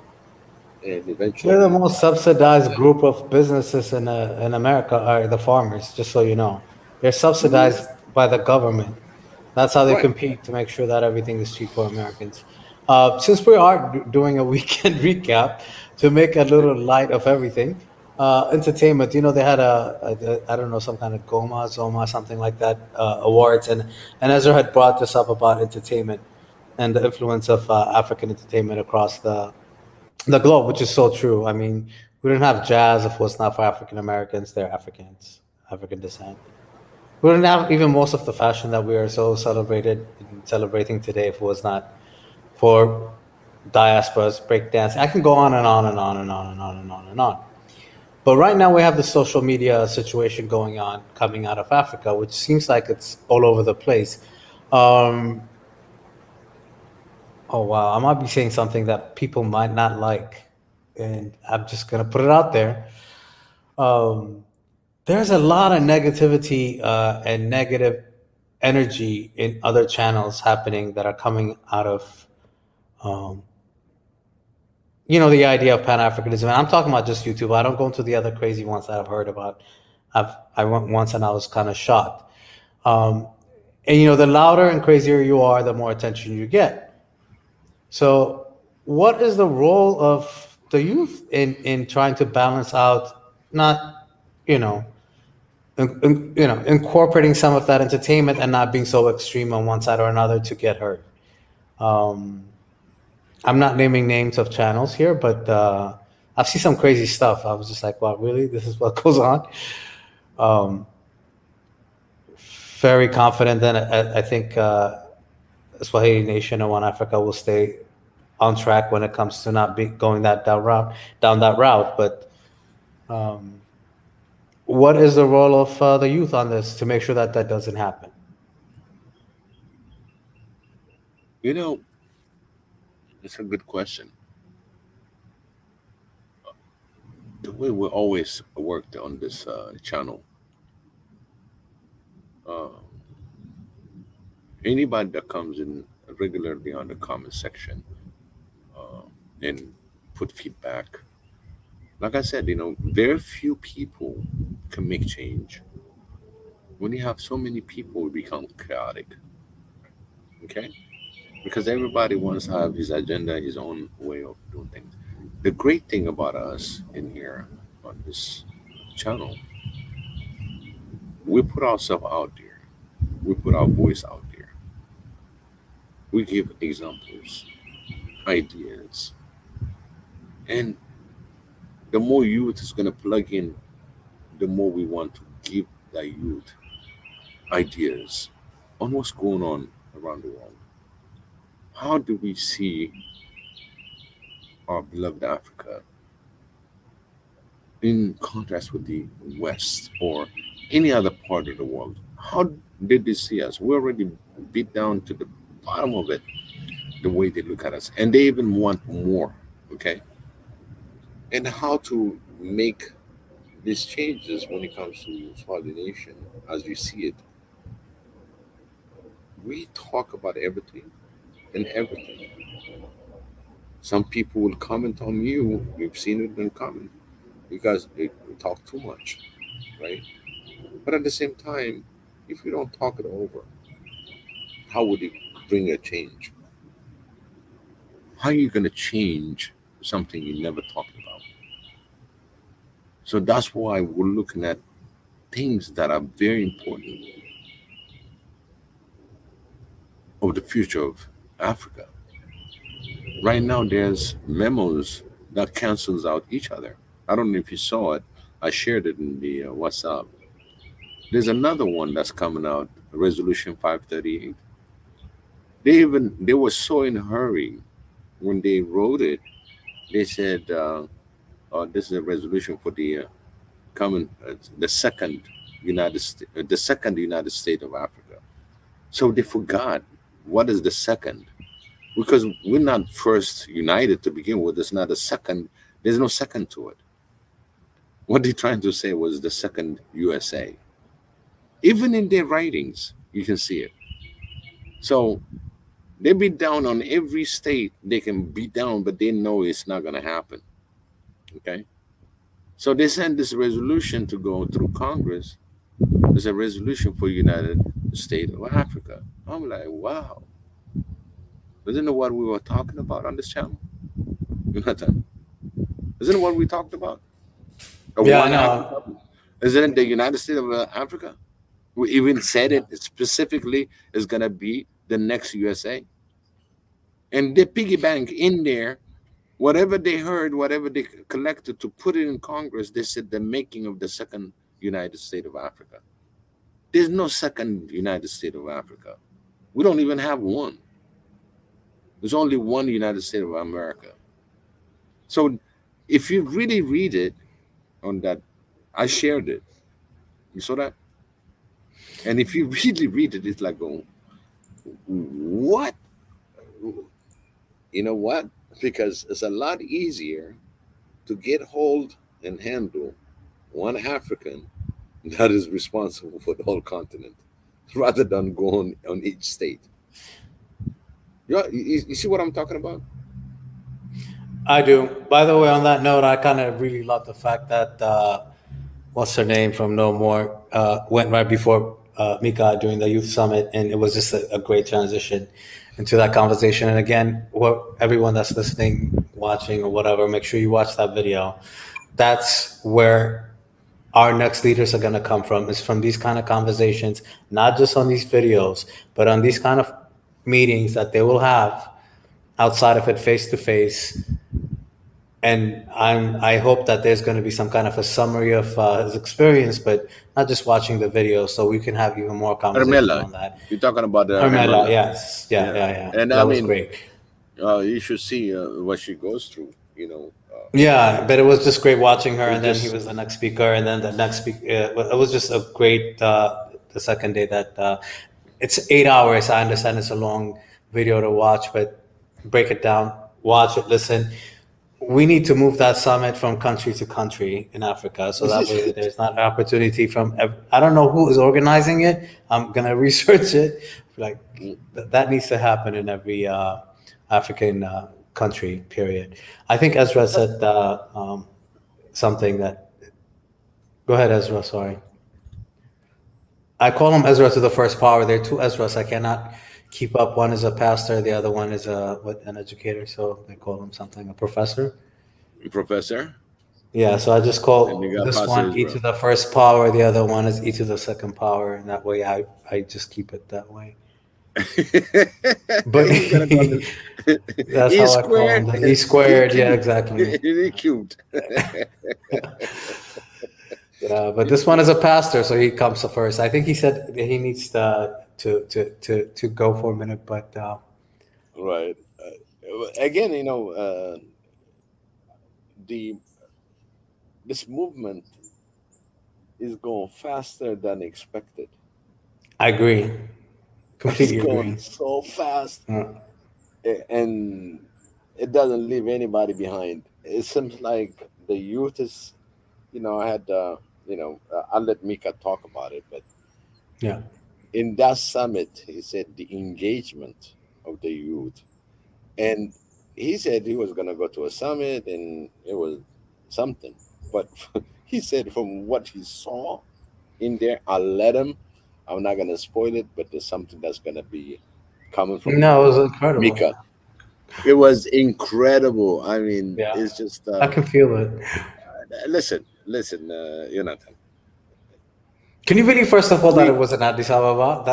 and They're the eventually, most subsidized group of businesses in America are the farmers, just so you know. They're mhm, subsidized by the government. That's how they right. compete to make sure that everything is cheap for Americans. Since we are doing a weekend recap to make a little light of everything, entertainment, they had I don't know, some kind of Goma, Zoma, something like that, awards. And Ezra had brought this up about entertainment and the influence of African entertainment across the globe, which is so true. I mean, we didn't have jazz if it was not for African Americans. They're Africans, African descent. We wouldn't have even most of the fashion that we are so celebrated and celebrating today if it was not for diasporas, breakdance. I can go on and on and on and on and on and on and on. But right now we have the social media situation going on coming out of Africa, which seems like it's all over the place. Um, oh wow, I might be saying something that people might not like, and I'm just gonna put it out there. Um, there's a lot of negativity and negative energy in other channels happening that are coming out of um, the idea of Pan-Africanism. And I'm talking about just YouTube. I don't go into the other crazy ones that I've heard about. I went once and I was kind of shocked. Um, and the louder and crazier you are, the more attention you get. So, what is the role of the youth in trying to balance out, not you know incorporating some of that entertainment and not being so extreme on one side or another to get hurt? Um, I'm not naming names of channels here, but I've seen some crazy stuff. I was just like, wow, really? This is what goes on? Um, very confident that I think Swahili Nation and One Africa will stay on track when it comes to not be going down that route. But um, what is the role of the youth on this to make sure that that doesn't happen? You know, it's a good question. The way we always worked on this channel, uh, anybody that comes in regularly on the comment section uh, and put feedback, Like I said, very few people can make change. When you have so many people, it becomes chaotic. Okay? Because everybody wants to have his agenda, his own way of doing things. The great thing about us in here on this channel, we put ourselves out there. We put our voice out there. We give examples, ideas. And the more youth is going to plug in, the more we want to give the youth ideas on what's going on around the world. How do we see our beloved Africa in contrast with the West or any other part of the world? How did they see us? We're already beat down to the bottom of it, the way they look at us. And they even want more, okay? And how to make these changes when it comes to subordination as we see it. We talk about everything and everything. Some people will comment on you. We've seen it in comment because they talk too much, right? But at the same time, if you don't talk it over, how would it bring a change? How are you going to change something you never talked about? So that's why we're looking at things that are very important of the future of Africa. Right now, there's memos that cancels out each other. I don't know if you saw it. I shared it in the WhatsApp. There's another one that's coming out, Resolution 538. They were so in a hurry when they wrote it. They said, "This is a resolution for the coming the second United States of Africa." So they forgot what is the second, because we're not first united to begin with. There's not a second. There's no second to it. What they're trying to say was the second USA. Even in their writings, you can see it. So they beat down on every state they can beat down, but they know it's not going to happen. Okay? So they sent this resolution to go through Congress. There's a resolution for United States of Africa. I'm like, wow. Isn't it what we were talking about on this channel? Jonathan, isn't it what we talked about? Yeah, I know. Isn't it the United States of Africa? We even said it specifically is going to be the next USA. And they piggy bank in there, whatever they heard, whatever they collected to put it in Congress, they said the making of the second United States of Africa. There's no second United States of Africa. We don't even have one. There's only one United States of America. So if you really read it on that, I shared it. You saw that? And if you really read it, it's like, oh, what? You know what? Because it's a lot easier to get hold and handle one African that is responsible for the whole continent rather than going on each state. You see what I'm talking about? I do. By the way, on that note, I kind of really love the fact that what's her name from No More went right before Mika during the youth summit, and it was just a great transition into that conversation. And again, everyone that's listening, watching, or whatever, make sure you watch that video. That's where our next leaders are going to come from, is from these kind of conversations, not just on these videos, but on these kind of meetings that they will have outside of it, face to face. And I hope that there's going to be some kind of a summary of his experience, but not just watching the video, so we can have even more conversation on that. You're talking about Hermela, yes. Yeah. And that was great. You should see what she goes through, yeah, but it was just great watching her, and then he was the next speaker, and then the next speaker. It was just a great, the second day that it's 8 hours. I understand it's a long video to watch, but break it down, watch it, listen. We need to move that summit from country to country in Africa, so that way there's not an opportunity from. I don't know who is organizing it. I'm gonna research it. Like that needs to happen in every African country. Period. I think Ezra said something that. Go ahead, Ezra. Sorry. I call him Ezra to the first power. There are two Ezras. I cannot keep up. One is a pastor. The other one is an educator. So they call him something, a professor. Professor. Yeah. So I just And call you got this Pastor one E Israel. to the first power. The other one is E to the second power. And that way I just keep it that way. But He's gonna call it that's E how I call him. squared. The E squared. Yeah, cubed. exactly. E cubed. Yeah, but this one is a pastor, so he comes first. I think he said he needs to go for a minute, but Right. Again, the this movement is going faster than expected. I agree. It's Completely going agree. so fast, Uh, and it doesn't leave anybody behind. It seems like the youth is, I had, I'll let Mika talk about it, but yeah. in that summit, he said the engagement of the youth, and he said he was going to go to a summit, and it was something, but he said from what he saw in there, I'll let him. I'm not going to spoil it, but there's something that's going to be coming from No, it was incredible. Mika. It was incredible. I mean, Yeah. it's just I can feel it. listen, Jonathan. Can you believe, first of all, that it was in Addis Ababa?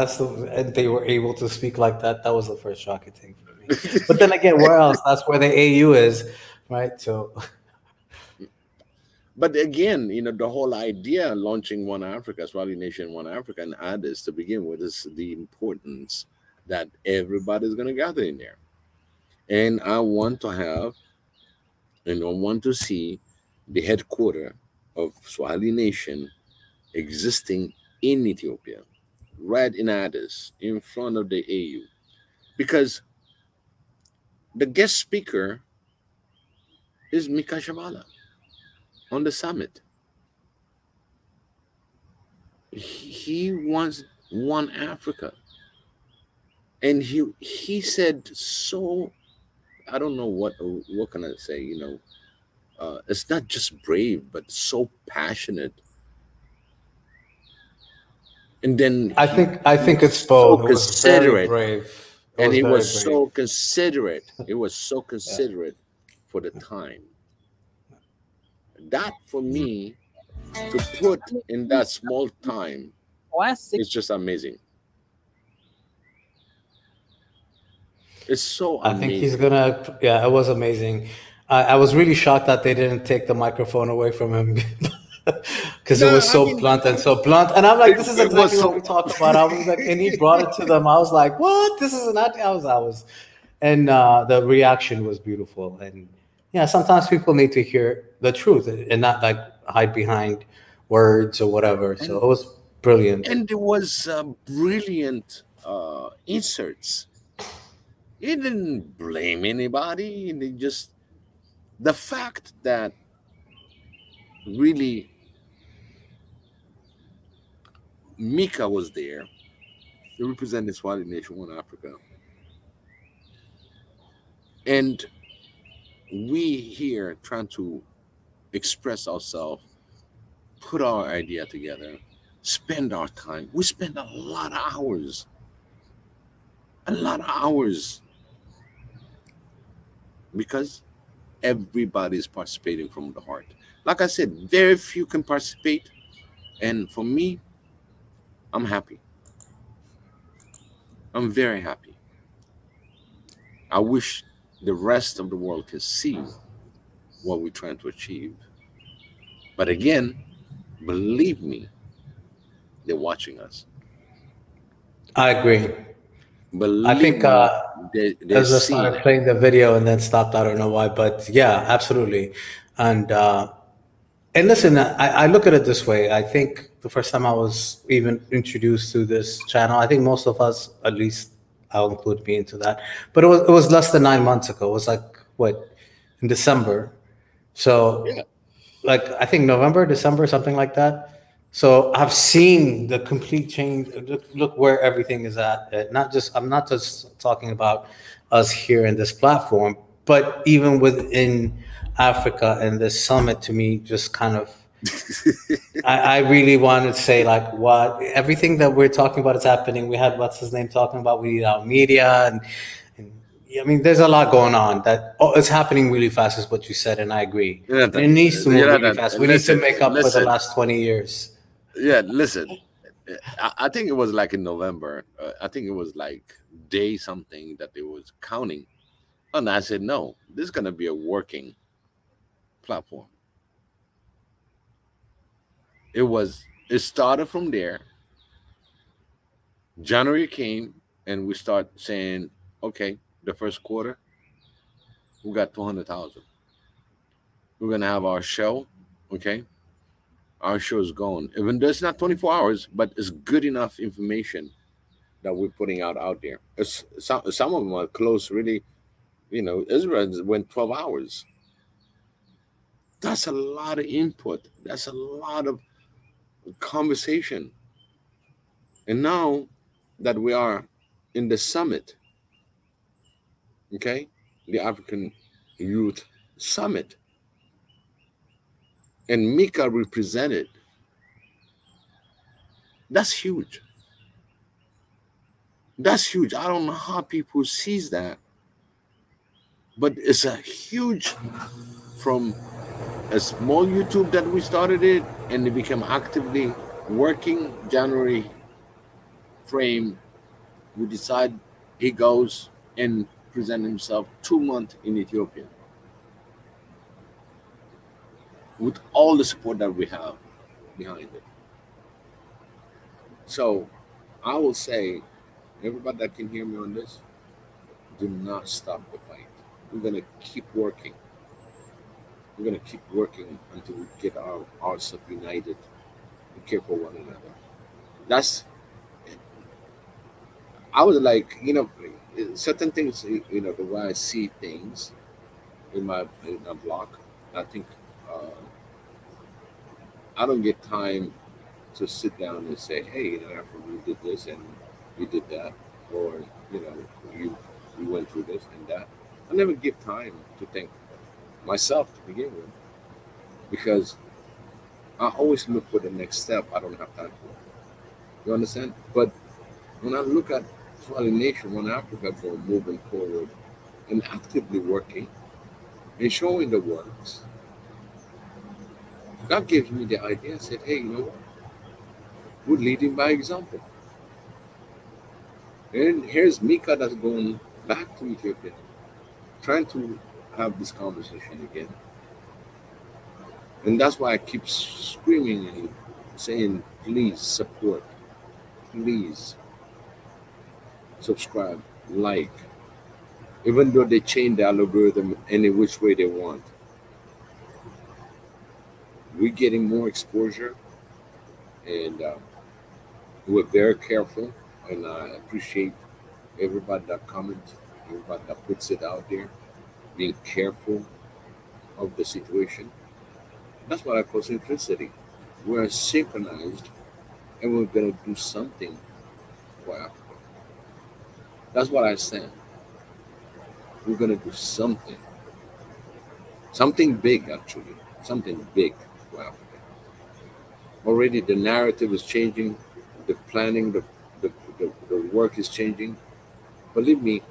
And they were able to speak like that. That was the first shocking thing for me. But then again, where else? That's where the AU is, right? So, But again, the whole idea launching One Africa, Swahili Nation, One Africa, and Addis to begin with is the importance that everybody's going to gather in there. And I want to have, and I want to see the headquarter of Swahili Nation existing in Ethiopia, right in Addis, in front of the AU. Because the guest speaker is Mika Shabala on the summit. He wants One Africa. And he said so, I don't know what can I say, it's not just brave, but so passionate. And then I think it's so both. It was very considerate. brave. It And was he very was brave. so considerate. It was so considerate for the time. That for me to put in that small time is just amazing. It's so I think he's amazing. gonna. Yeah, it was amazing. I was really shocked that they didn't take the microphone away from him because it No, was I so mean, blunt and so blunt. And I'm like, this is it was exactly what we so. talked about. I was like, and he brought it to them. I was like, what? This is not. I was, and the reaction was beautiful. And yeah, sometimes people need to hear the truth and not like hide behind words or whatever. So And it was brilliant. and there was brilliant inserts. He didn't blame anybody. They just the fact that really Mika was there to represent the Swahili Nation, One Africa, and we here trying to express ourselves, put our idea together, spend our time. We spend a lot of hours, because everybody's participating from the heart. Like I said, very few can participate, and for me, I'm happy. I'm very happy. I wish the rest of the world could see what we're trying to achieve. But again, believe me, they're watching us. I agree. I Believe think me, they're Ezra started seeing. playing the video and then stopped. I don't know why, but yeah, absolutely. And listen, I look at it this way. I think the first time I was even introduced to this channel, I think most of us, at least I'll include me into that, but it was less than 9 months ago. It was like what, in December. So Yeah. like I think November, December, something like that. So I've seen the complete change. Look where everything is at. I'm not just talking about us here in this platform, but even within Africa and this summit, to me, just kind of, I really want to say like what everything that we're talking about is happening. We had what's his name talking about we need our media and yeah, I mean there's a lot going on that it's happening really fast is what you said, and I agree. And it needs to move really fast. We need to Listen, make up for the listen. last 20 years. Yeah, listen. I think it was like in November. I think it was like day something that they was counting, and I said no. This is gonna be a working platform. It was. It started from there. January came, and we start saying, okay, the first quarter we got 200,000. We're gonna have our show. Okay, our show is going. Even though it's not 24 hours, but it's good enough information that we're putting out there. Some of them are close, really. Israel went 12 hours. That's a lot of input. That's a lot of conversation. And now that we are in the summit, okay, the African Youth Summit, and Mika represented, that's huge. That's huge. I don't know how people sees that, but it's a huge from a small YouTube that we started it, and it became actively working. January frame, we decide he goes and present himself 2 months in Ethiopia with all the support that we have behind it. So I will say, everybody that can hear me on this, do not stop the fight. We're gonna keep working. We're gonna keep working until we get ourselves united and care for one another. That's I was like, certain things, the way I see things in my block. I think uh, I don't get time to sit down and say, hey, after we did this and we did that, or you we went through this and that. I never give time to think myself to begin with, because I always look for the next step. I don't have time for it. You understand? But when I look at Swahili Nation, One Africa go moving forward and actively working and showing the works, that gives me the idea. I said, hey, you know what? We're leading by example. And here's Mika that's going back to Ethiopia, trying to have this conversation again. And that's why I keep screaming and saying, please support, please subscribe, like, even though they change the algorithm any which way they want. We're getting more exposure, and we're very careful, and I appreciate everybody that comments, everybody that puts it out there, being careful of the situation. That's what I call simplicity. We're synchronized, and we're going to do something for Africa. That's what I said. We're going to do something big, actually, something big for Africa. Already the narrative is changing, the planning, the work is changing. Believe me,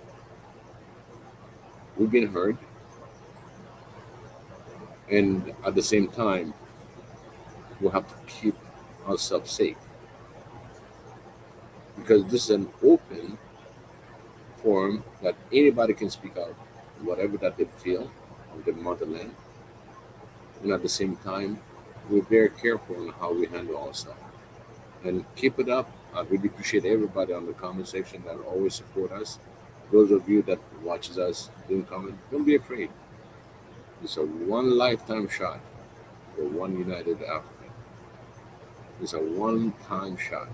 we've been heard, and at the same time, we'll have to keep ourselves safe, because this is an open forum that anybody can speak out whatever that they feel of their motherland, and at the same time, we're very careful on how we handle ourselves. And keep it up. I really appreciate everybody on the comment section that always support us. Those of you that watches us doing comment, don't be afraid. It's a one lifetime shot for one united Africa. It's a one-time shot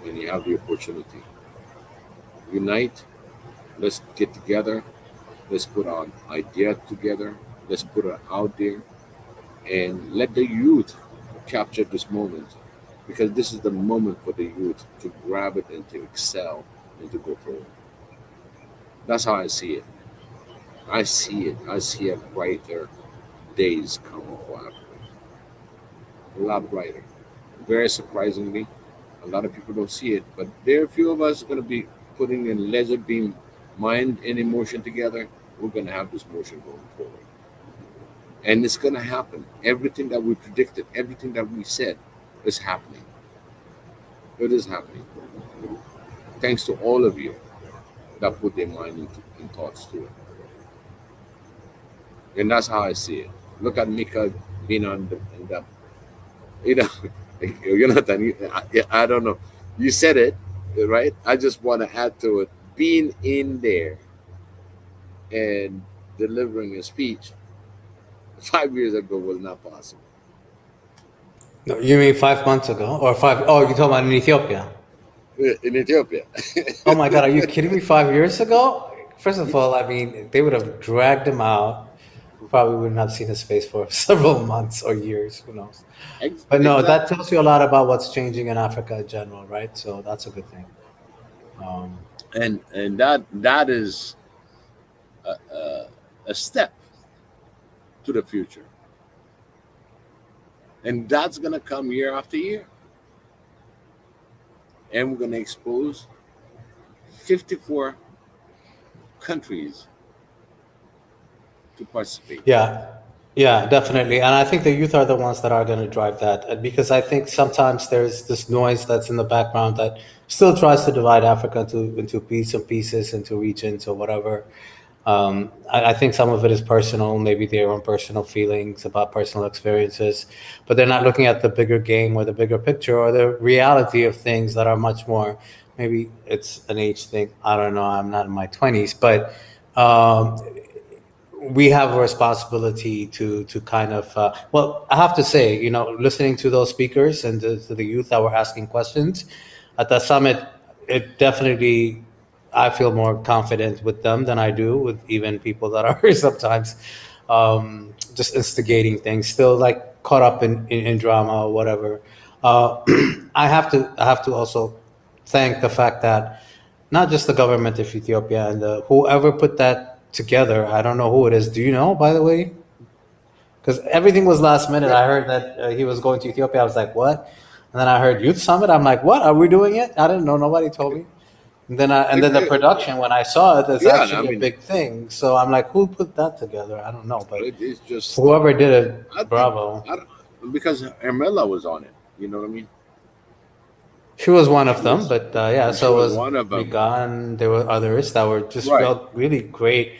when you have the opportunity. Unite. Let's get together. Let's put our idea together. Let's put it out there, and let the youth capture this moment, because this is the moment for the youth to grab it and to excel and to go forward. That's how I see it. I see it. I see a brighter days coming for Africa. A lot brighter. Very surprisingly, a lot of people don't see it, but there are a few of us going to be putting in laser beam mind and emotion together. We're going to have this motion going forward. And it's going to happen. Everything that we predicted, everything that we said is happening. It is happening. Thanks to all of you that put their mind and thoughts to it. And that's how I see it. Look at Mika being on the you know, Jonathan, I don't know. You said it, right? I just want to add to it. Being in there and delivering a speech 5 years ago was not possible. No, you mean 5 months ago or five? Oh, you're talking about in Ethiopia? In Ethiopia. Oh my God, are you kidding me? 5 years ago? First of all, I mean, they would have dragged him out. Probably wouldn't have seen his face for several months or years. Who knows? But no, that Exactly. tells you a lot about what's changing in Africa in general, right? So that's a good thing. And that is a step to the future. And that's going to come year after year. And we're going to expose 54 countries to participate. Yeah, yeah, definitely. And I think the youth are the ones that are going to drive that because I think sometimes there's this noise that's in the background that still tries to divide Africa into pieces, into regions or whatever. I think some of it is personal, maybe their own personal feelings about personal experiences, but they're not looking at the bigger game or the bigger picture or the reality of things that are much more. Maybe it's an age thing. I don't know. I'm not in my 20s, but um, we have a responsibility to kind of well, I have to say, listening to those speakers and to the youth that were asking questions at the summit, it definitely, I feel more confident with them than I do with even people that are sometimes just instigating things, still like caught up in drama or whatever. uh, I have to also thank the fact that not just the government of Ethiopia and whoever put that together. I don't know who it is. Do you know, by the way? Because everything was last minute. Yeah. I heard that he was going to Ethiopia. I was like, what? And then I heard Youth Summit. I'm like, what? Are we doing it? I didn't know. Nobody told me. And then the production, when I saw it, is Yeah, I actually a mean, big thing. So I'm like, who put that together? I don't know, but it's just, whoever did I it, think, bravo. because Hermela was on it. You know what I mean? She was one She of them, was, but yeah, she so was was one of them. Mika, and there were others that were just Right. felt really great.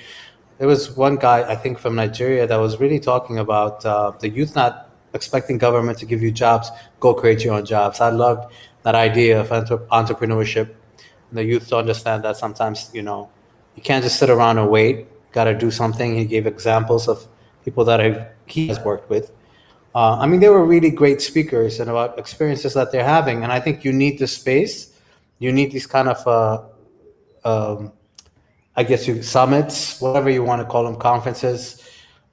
There was one guy, I think from Nigeria, that was really talking about the youth not expecting government to give you jobs, go create your own jobs. I loved that idea of entrepreneurship. And the youth to understand that sometimes, you can't just sit around and wait. You got to do something. He gave examples of people that he has worked with. I mean, they were really great speakers and about experiences that they're having. And I think you need the space. You need these kind of um, I guess summits, whatever you want to call them, conferences,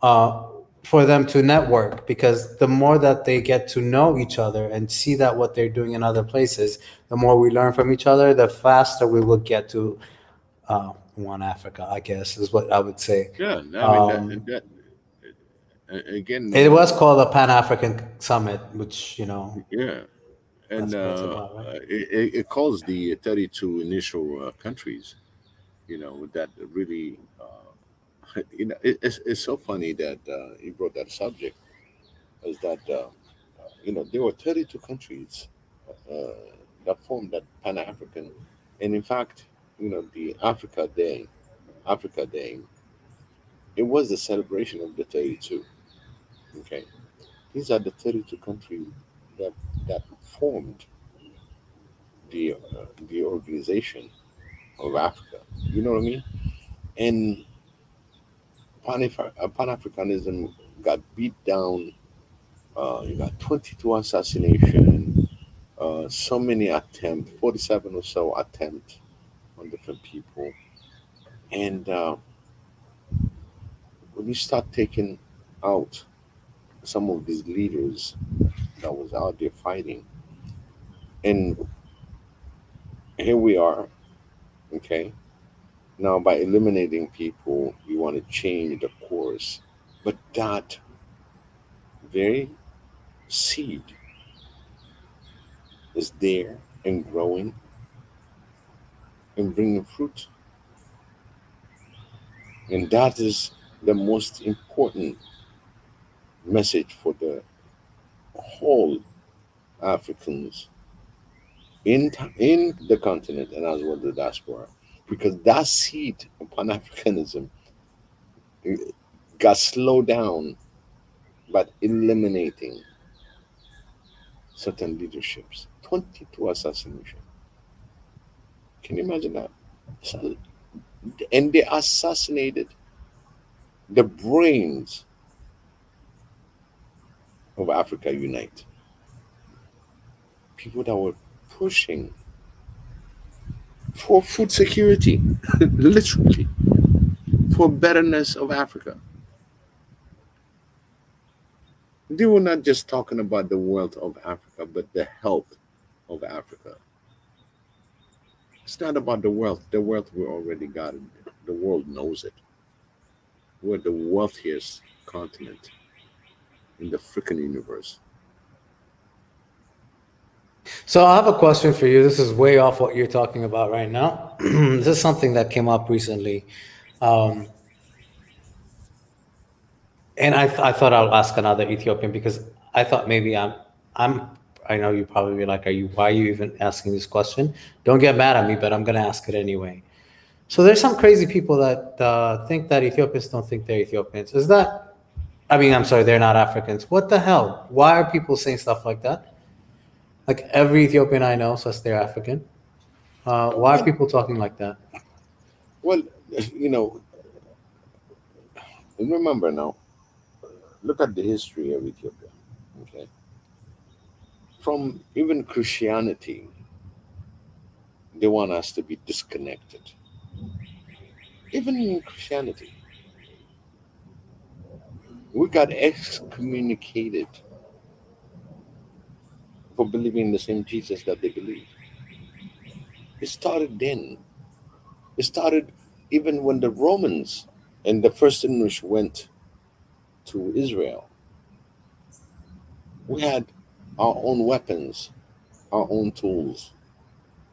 uh, for them to network. Because the more that they get to know each other and see that what they're doing in other places, the more we learn from each other, the faster we will get to one Africa. I guess is what I would say. Yeah. I mean, Um, again, it was called a Pan African Summit, which yeah. And that's what it's about, right? it calls the 32 initial countries, that really, it's so funny that you brought that subject, is that, there were 32 countries uh, that formed that Pan African. And in fact, the Africa Day, it was the celebration of the 32. Okay. These are the 32 countries that, that formed the organization of Africa. You know what I mean? And Pan Africanism got beat down. You got 22 assassination, so many attempts, 47 or so attempts on different people. And when you start taking out some of these leaders that was out there fighting, and here we are, okay? Now, by eliminating people, you want to change the course. But that very seed is there and growing and bringing fruit. And that is the most important message for the whole Africans in the continent and as well the diaspora. Because that seed of Pan Africanism got slowed down by eliminating certain leaderships. 22 assassination. Can you imagine that? So, and they assassinated the brains of Africa Unite. People that were pushing for food security, literally, for betterness of Africa. They were not just talking about the wealth of Africa, but the health of Africa. It's not about the wealth. The wealth we already got. The world knows it. We're the wealthiest continent in the freaking universe. So I have a question for you. This is way off what you're talking about right now. This is something that came up recently. And I thought I'll ask another Ethiopian because I thought maybe I know you probably be like, why are you even asking this question? Don't get mad at me, but I'm going to ask it anyway. So there's some crazy people that think that Ethiopians don't think they're Ethiopians. I'm sorry, they're not Africans. What the hell? Why are people saying stuff like that? Like every Ethiopian I know says they're African. Why are people talking like that? Well, remember now, look at the history of Ethiopia. Okay. From even Christianity, they want us to be disconnected. Even in Christianity, we got excommunicated for believing in the same Jesus that they believe. It started then. It started even when the Romans and the first English went to Israel. We had our own weapons, our own tools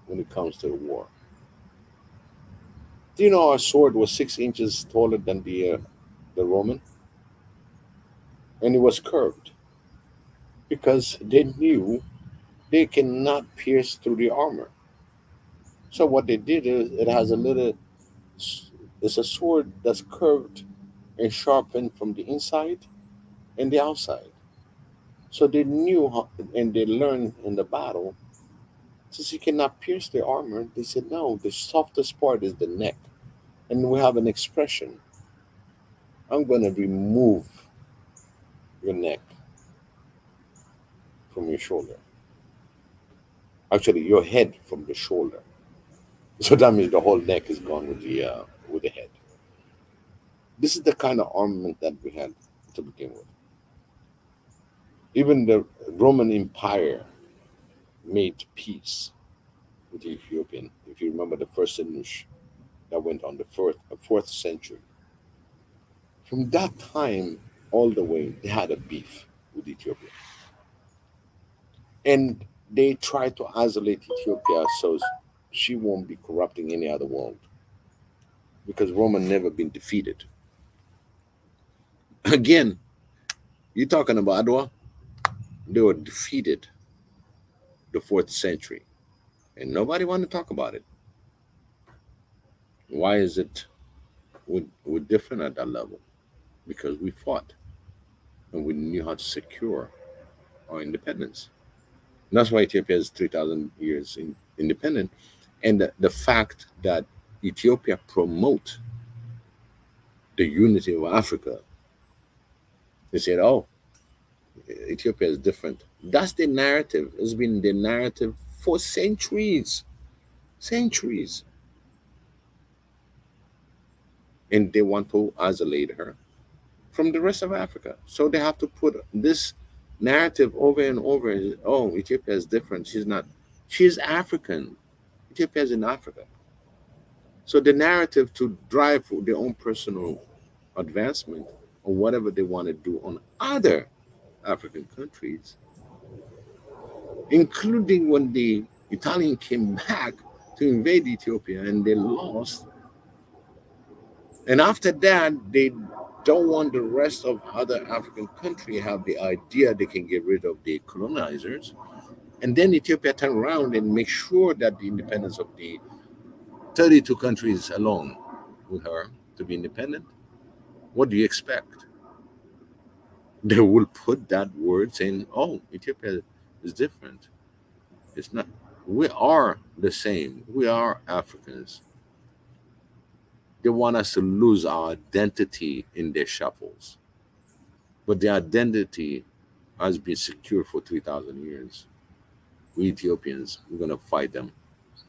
when it comes to the war. Do you know our sword was 6 inches taller than the Roman? And it was curved because they knew they cannot pierce through the armor. So what they did is it's a sword that's curved and sharpened from the inside and the outside. So they knew how, and they learned in the battle, since you cannot pierce the armor, they said, no, the softest part is the neck. And we have an expression. I'm going to remove your neck from your shoulder. Actually, your head from the shoulder. So that means the whole neck is gone with the head. This is the kind of armament that we had to begin with. Even the Roman Empire made peace with the Ethiopian. If you remember the first English that went on the fourth century. From that time all the way, they had a beef with Ethiopia. And they tried to isolate Ethiopia so she won't be corrupting any other world. Because Rome never been defeated. Again, you're talking about Adwa? They were defeated the 4th century. And nobody wanted to talk about it. Why is it we're different at that level? Because we fought. And we knew how to secure our independence. And that's why Ethiopia is 3,000 years independent. And the fact that Ethiopia promote the unity of Africa, they said, oh, Ethiopia is different. That's the narrative. It's been the narrative for centuries. Centuries. And they want to isolate her from the rest of Africa. So they have to put this narrative over and over. Oh, Ethiopia is different. She's not. She's African. Ethiopia is in Africa. So the narrative to drive for their own personal advancement or whatever they want to do on other African countries, including when the Italian came back to invade Ethiopia and they lost. And after that, they don't want the rest of other African countries have the idea they can get rid of the colonizers. And then Ethiopia turn around and make sure that the independence of the 32 countries along with her to be independent. What do you expect? They will put that word saying, oh, Ethiopia is different. It's not. We are the same. We are Africans. They want us to lose our identity in their shuffles. But the identity has been secure for 3,000 years. We Ethiopians, we're going to fight them.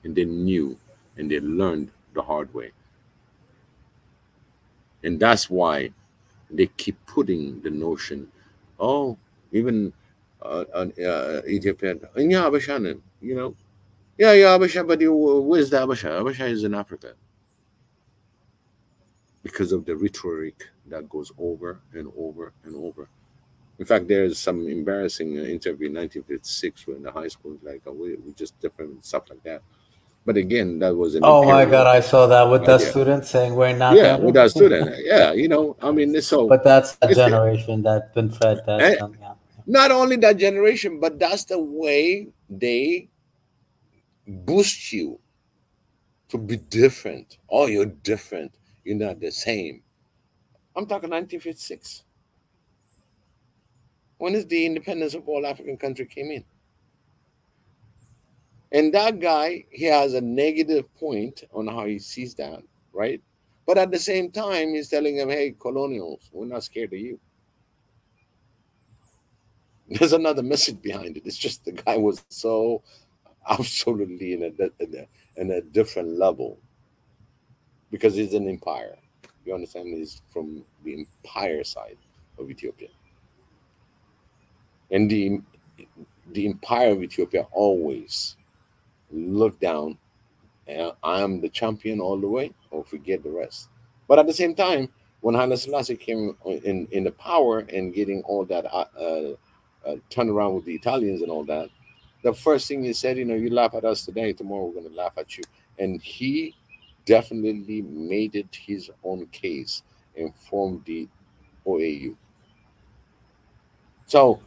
And they knew and they learned the hard way. And that's why they keep putting the notion, oh, even Ethiopian, and yeah, Abashanan, you know, yeah, Abasha, but where's the Abasha? Abasha is in Africa. Because of the rhetoric that goes over and over and over. In fact, there's some embarrassing interview in 1956 when the high school is like, oh, we're just different and stuff like that. But again, that was an Oh my imperial God, I saw that with that idea. student saying we're not Yeah, gonna with do. that student. Yeah, you know, I mean, so But that's a it's, generation that's been fed that. eh, Yeah. not only that generation, but that's the way they boost you to be different. Oh, you're different. You're not the same. I'm talking 1956. When is the independence of all African country came in? And that guy, he has a negative point on how he sees that, right? But at the same time, he's telling them, hey, colonials, we're not scared of you. There's another message behind it. It's just the guy was so absolutely in a different level because he's an empire. You understand? He's from the empire side of Ethiopia. And the empire of Ethiopia always look down and I'm the champion all the way or forget the rest. But at the same time, when Haile Selassie came in the power and getting all that turned around with the Italians and all that, the first thing he said, you know, you laugh at us today, tomorrow we're going to laugh at you. And he definitely made it his own case and formed the OAU. So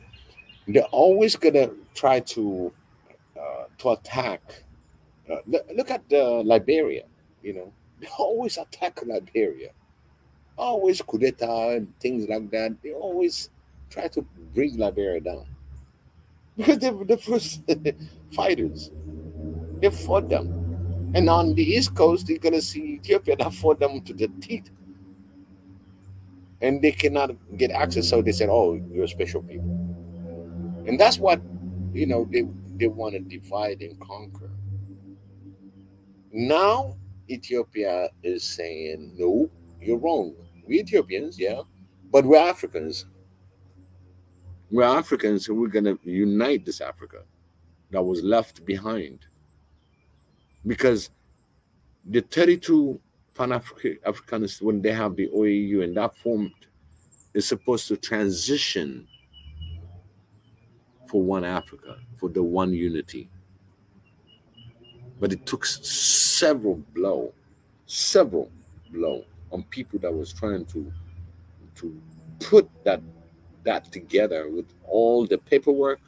they're always going to try to attack. Look at Liberia, you know, they always attack Liberia, always coup d'etat and things like that. They always try to bring Liberia down because they were the first fighters. They fought them. And on the East Coast, you're going to see Ethiopia that fought them to the teeth. And they cannot get access, so they said, oh, you're special people. And that's what, you know, they want to divide and conquer. Now, Ethiopia is saying, no, you're wrong. We Ethiopians, yeah, but we're Africans. We're Africans, and we're going to unite this Africa that was left behind. Because the 32 Pan-Africanists, when they have the OAU and that formed, is supposed to transition for one Africa, for the one unity. But it took several blow on people that was trying to put that together with all the paperwork,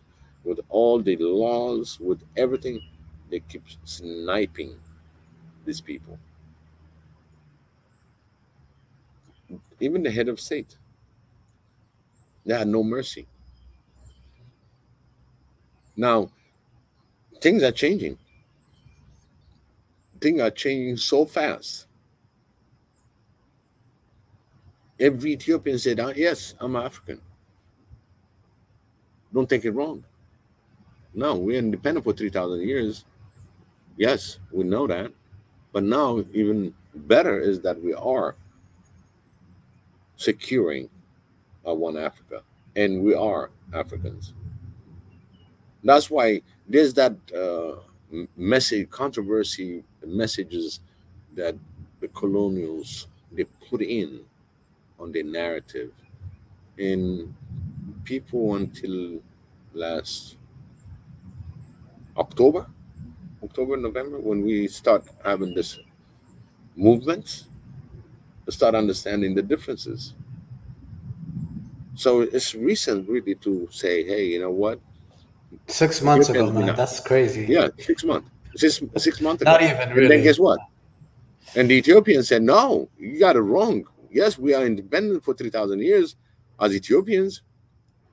with all the laws, with everything. They keep sniping these people. Even the head of state, they had no mercy. Now, things are changing. Things are changing so fast. Every Ethiopian said, yes, I'm African. Don't take it wrong. No, we're independent for 3,000 years. Yes, we know that. But now, even better is that we are securing one Africa. And we are Africans. That's why there's that message, controversy messages that the colonials they put in on their narrative, and people until last October, November, when we start having this movement, to start understanding the differences. So it's recent, really, to say, hey, you know what? 6 months ago, Ethiopians, man. That's crazy. yeah, 6 months. 6 months ago. Not even And then really. guess what? And the Ethiopians said, no, you got it wrong. Yes, we are independent for 3,000 years as Ethiopians,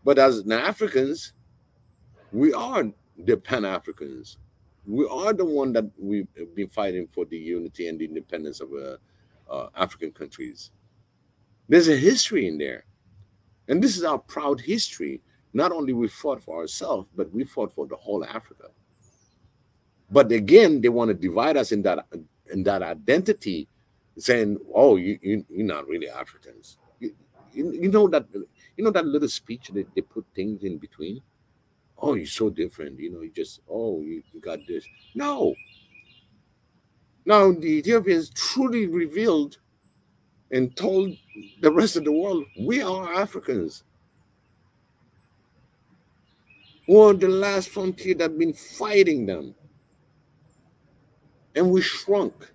but as Africans, we are the Pan-Africans. We are the one that we've been fighting for the unity and the independence of African countries. There's a history in there. And this is our proud history. Not only we fought for ourselves, but we fought for the whole Africa. But again, they want to divide us in that identity, saying, "Oh, you're not really Africans." You know that little speech that they put things in between. Oh, you're so different. You just you got this. No. Now the Ethiopians truly revealed and told the rest of the world, we are Africans. We're the last frontier that been fighting them. And we shrunk.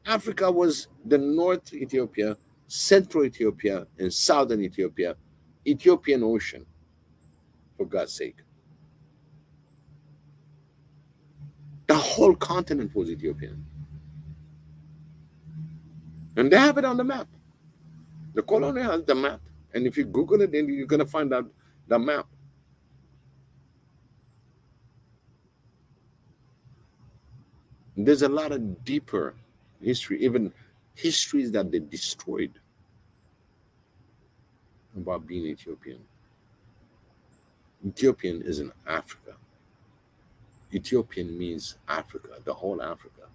Africa was the North Ethiopia, Central Ethiopia, and Southern Ethiopia, Ethiopian Ocean, for God's sake. The whole continent was Ethiopian. And they have it on the map. The colonial has the map. And if you Google it, then you're going to find out the map. There's a lot of deeper history, even histories that they destroyed about being Ethiopian. Ethiopian is in Africa. Ethiopian means Africa, the whole Africa.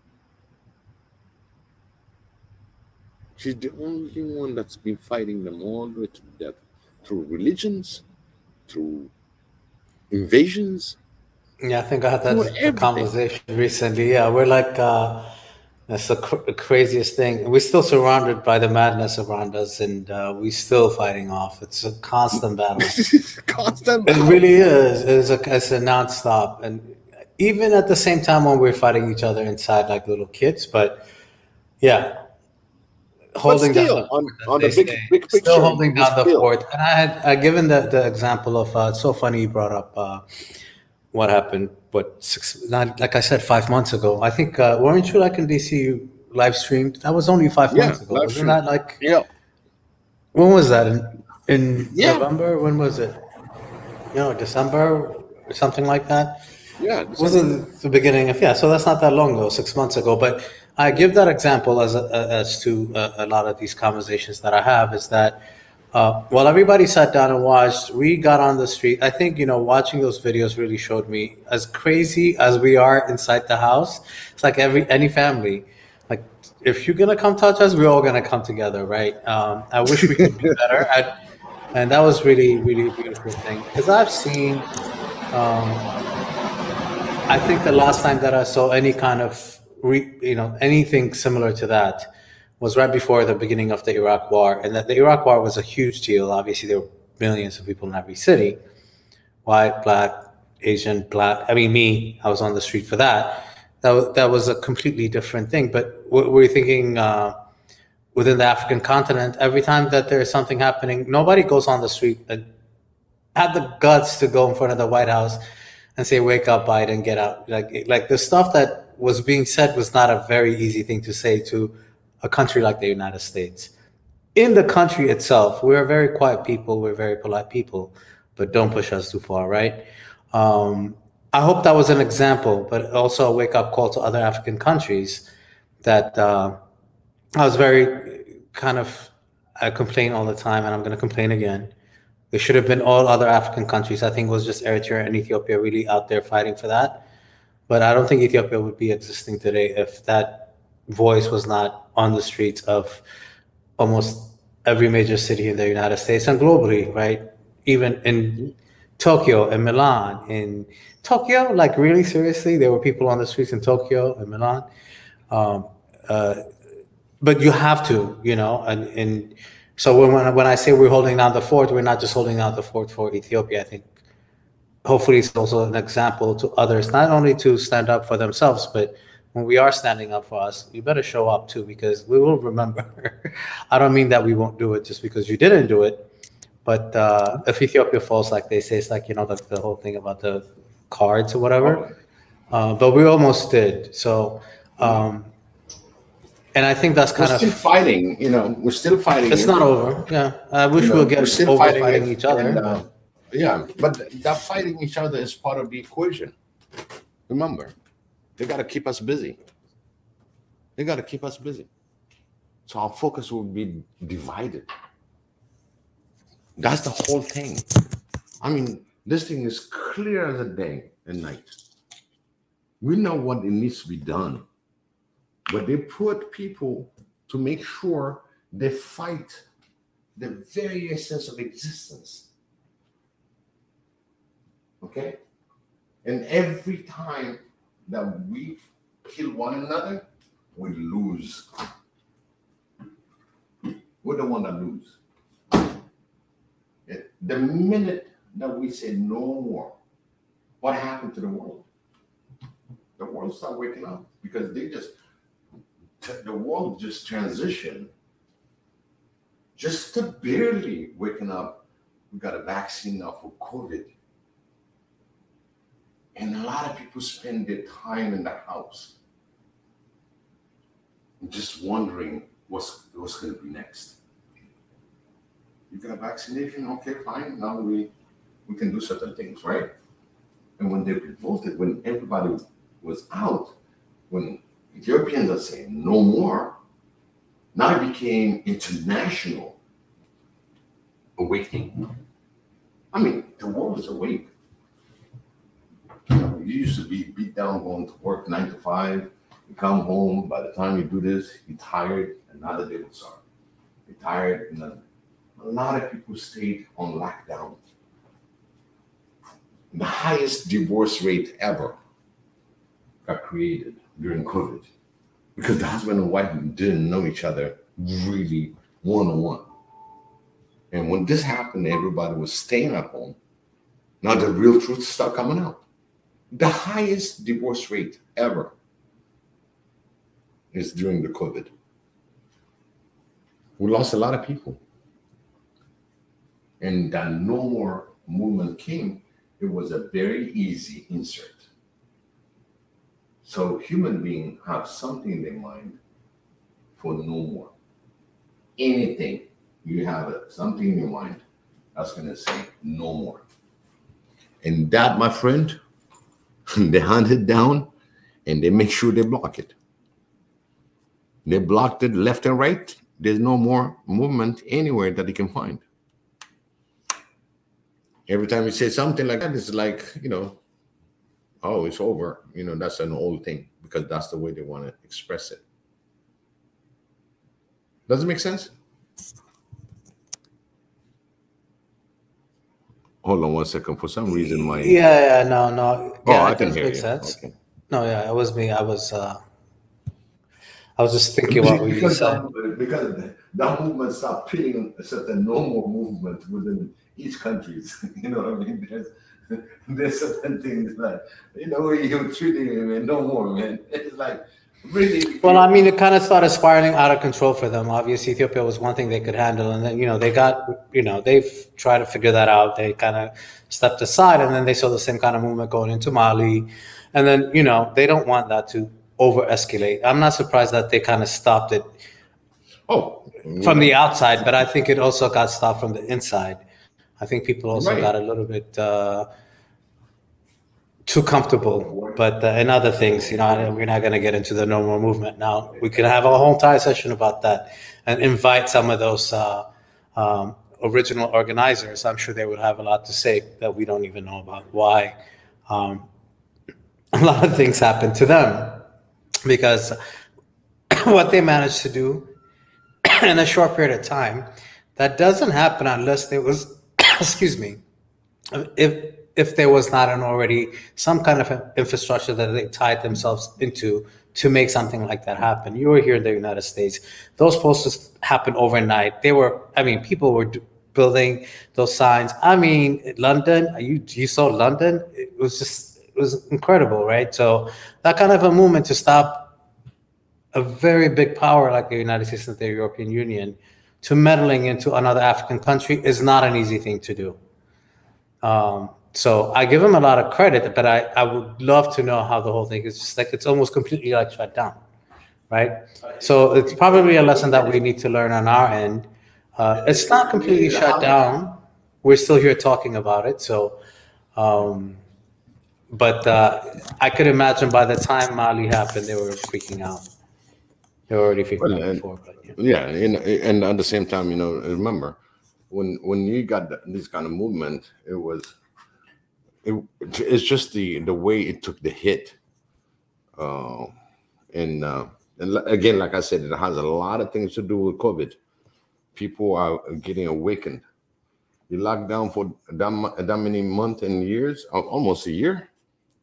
She's the only one that's been fighting them all the way to death through religions, through invasions. Yeah, I think I had that conversation recently. Yeah, we're like, that's the craziest thing. We're still surrounded by the madness around us, and we're still fighting off. It's a constant battle. Constant It battle. really is. It's a nonstop. And even at the same time when we're fighting each other inside like little kids, but yeah. Holding still, down the on fort, the as they big say. picture, Still holding down the still. fort. And I had given the example of it's so funny you brought up what happened. Like I said, 5 months ago. I think weren't you like in DC? You live streamed. That was only 5 months ago, wasn't that like? Yeah. When was that? In Yeah. November? When was it? December or something like that. Yeah. It wasn't the beginning of So that's not that long ago, 6 months ago. But I give that example as to a lot of these conversations that I have is that while everybody sat down and watched, we got on the street. I think watching those videos really showed me, as crazy as we are inside the house, it's like any family. Like if you're gonna come touch us, we're all gonna come together, right? I wish we could be better and that was really, really a beautiful thing because I've seen. I think the last time that I saw any kind of anything similar to that was right before the beginning of the Iraq War, and that the Iraq War was a huge deal. Obviously, there were millions of people in every city, white, black, Asian, black. I mean, me, I was on the street for that. That was a completely different thing. But we're thinking within the African continent, every time that there's something happening, nobody goes on the street and had the guts to go in front of the White House and say, "Wake up, Biden, get out." Like the stuff that was being said was not a very easy thing to say to a country like the United States. In the country itself, we're very quiet people, we're very polite people, but don't push us too far, right? I hope that was an example, but also a wake-up call to other African countries that I was very I complain all the time, and I'm going to complain again. There should have been all other African countries. I think it was just Eritrea and Ethiopia really out there fighting for that. But I don't think Ethiopia would be existing today if that voice was not on the streets of almost every major city in the United States and globally, right? Even in Tokyo and Milan. In Tokyo, like really seriously, there were people on the streets in Tokyo and Milan. but you have to, and so when I say we're holding down the fort, we're not just holding down the fort for Ethiopia. I think hopefully it's also an example to others, not only to stand up for themselves, but when we are standing up for us, you better show up too, because we will remember. I don't mean that we won't do it just because you didn't do it, but if Ethiopia falls, like they say, it's like, the whole thing about the cards or whatever. But we almost did. So, and I think that's kind we're still fighting. We're still fighting. It's not over. Yeah, I wish we'll get over fighting each other. And, yeah, but that fighting each other is part of the equation. Remember, they got to keep us busy. They got to keep us busy. So our focus will be divided. That's the whole thing. I mean, this thing is clear as a day and night. We know what it needs to be done. But they put people to make sure they fight the very essence of existence. Okay? And every time that we kill one another, we lose. We're the one that lose. The minute that we say no more, what happened to the world? The world started waking up because the world just transitioned just to barely waking up. We got a vaccine now for COVID. And a lot of people spend their time in the house just wondering what's going to be next. You got a vaccination? Okay, fine. Now we can do certain things, right? And when they revolted, when everybody was out, when Ethiopians are saying no more, now it became international awakening. I mean, the world is awake. You used to be beat down going to work 9 to 5. You come home, by the time you do this, you're tired, another day will start. You're tired, and then a lot of people stayed on lockdown. The highest divorce rate ever got created during COVID because the husband and wife didn't know each other really one-on-one. And when this happened, everybody was staying at home. Now the real truth started coming out. The highest divorce rate ever is during the COVID. We lost a lot of people. And that no more movement came, it was a very easy insert. So human beings have something in their mind for no more. Anything, you have something in your mind that's going to say no more. And that, my friend, they hunt it down and they make sure they block it. They blocked it left and right. There's no more movement anywhere that they can find. Every time you say something like that, it's like, oh, it's over. That's an old thing because that's the way they want to express it. Does it make sense? Hold on one second. For some reason, my... No. Yeah, oh, I can hear make you. Sense. Okay. No, yeah, it was me. I was just thinking what you said. Because that movement stopped pitting a certain normal movement within each country. You know what I mean? There's certain things like, you're treating him and no more, man. It's like, really. Well, I mean, it kind of started spiraling out of control for them. Obviously, Ethiopia was one thing they could handle. And then, they got, they've tried to figure that out. They kind of stepped aside and then they saw the same kind of movement going into Mali. And then, they don't want that to over escalate. I'm not surprised that they kind of stopped it from the outside, but I think it also got stopped from the inside. I think people also got a little bit too comfortable, but in other things, we're not going to get into the no more movement. Now, we could have a whole entire session about that and invite some of those original organizers. I'm sure they would have a lot to say that we don't even know about why a lot of things happen to them, because what they managed to do in a short period of time, that doesn't happen unless there was, excuse me, if if there was not an already some kind of infrastructure that they tied themselves into to make something like that happen. You were here in the United States. Those posters happened overnight. They were, I mean, people were building those signs. I mean, London, you saw London, it was incredible, right? So that kind of a movement to stop a very big power like the United States and the European Union to meddling into another African country is not an easy thing to do. So I give him a lot of credit, but I would love to know how the whole thing is just like, it's almost completely like shut down, right? So it's probably a lesson that we need to learn on our end. It's not completely shut down. We're still here talking about it. So, but I could imagine by the time Mali happened, they were freaking out. They were already freaking out before. But yeah, and at the same time, remember when you got this kind of movement, it's just the way it took the hit, and again, like I said, it has a lot of things to do with COVID. People are getting awakened. You locked down for that many months and years, almost a year,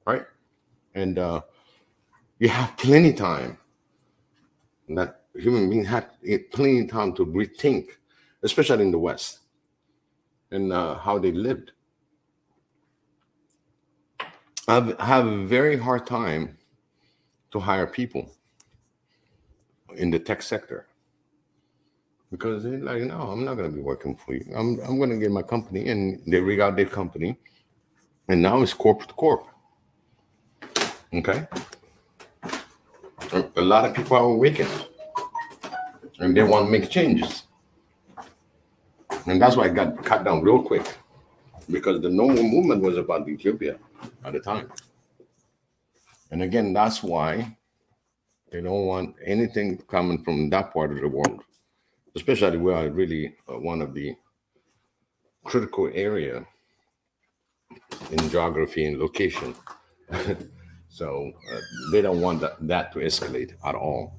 right? And you have plenty of time. That human beings had plenty of time to rethink, especially in the West, and how they lived. I have a very hard time to hire people in the tech sector because they're like, no, I'm not going to be working for you. I'm going to get my company, and they rig out their company, and now it's corporate to corp. Okay, a lot of people are awakened, and they want to make changes, and that's why it got cut down real quick, because the normal movement was about Ethiopia at the time. And again, that's why they don't want anything coming from that part of the world, especially where I really one of the critical area in geography and location. So they don't want that to escalate at all.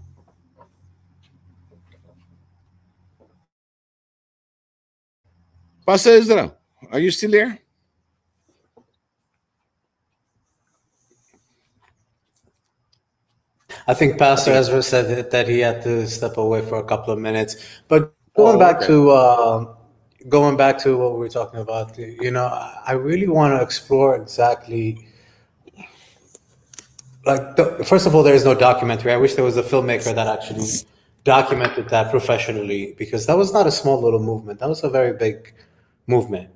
Pastor Ezra, are you still there? I think Pastor Ezra said that he had to step away for a couple of minutes. But going back to what we were talking about, I really want to explore exactly. First of all, there is no documentary. I wish there was a filmmaker that actually documented that professionally, because that was not a small little movement. That was a very big movement.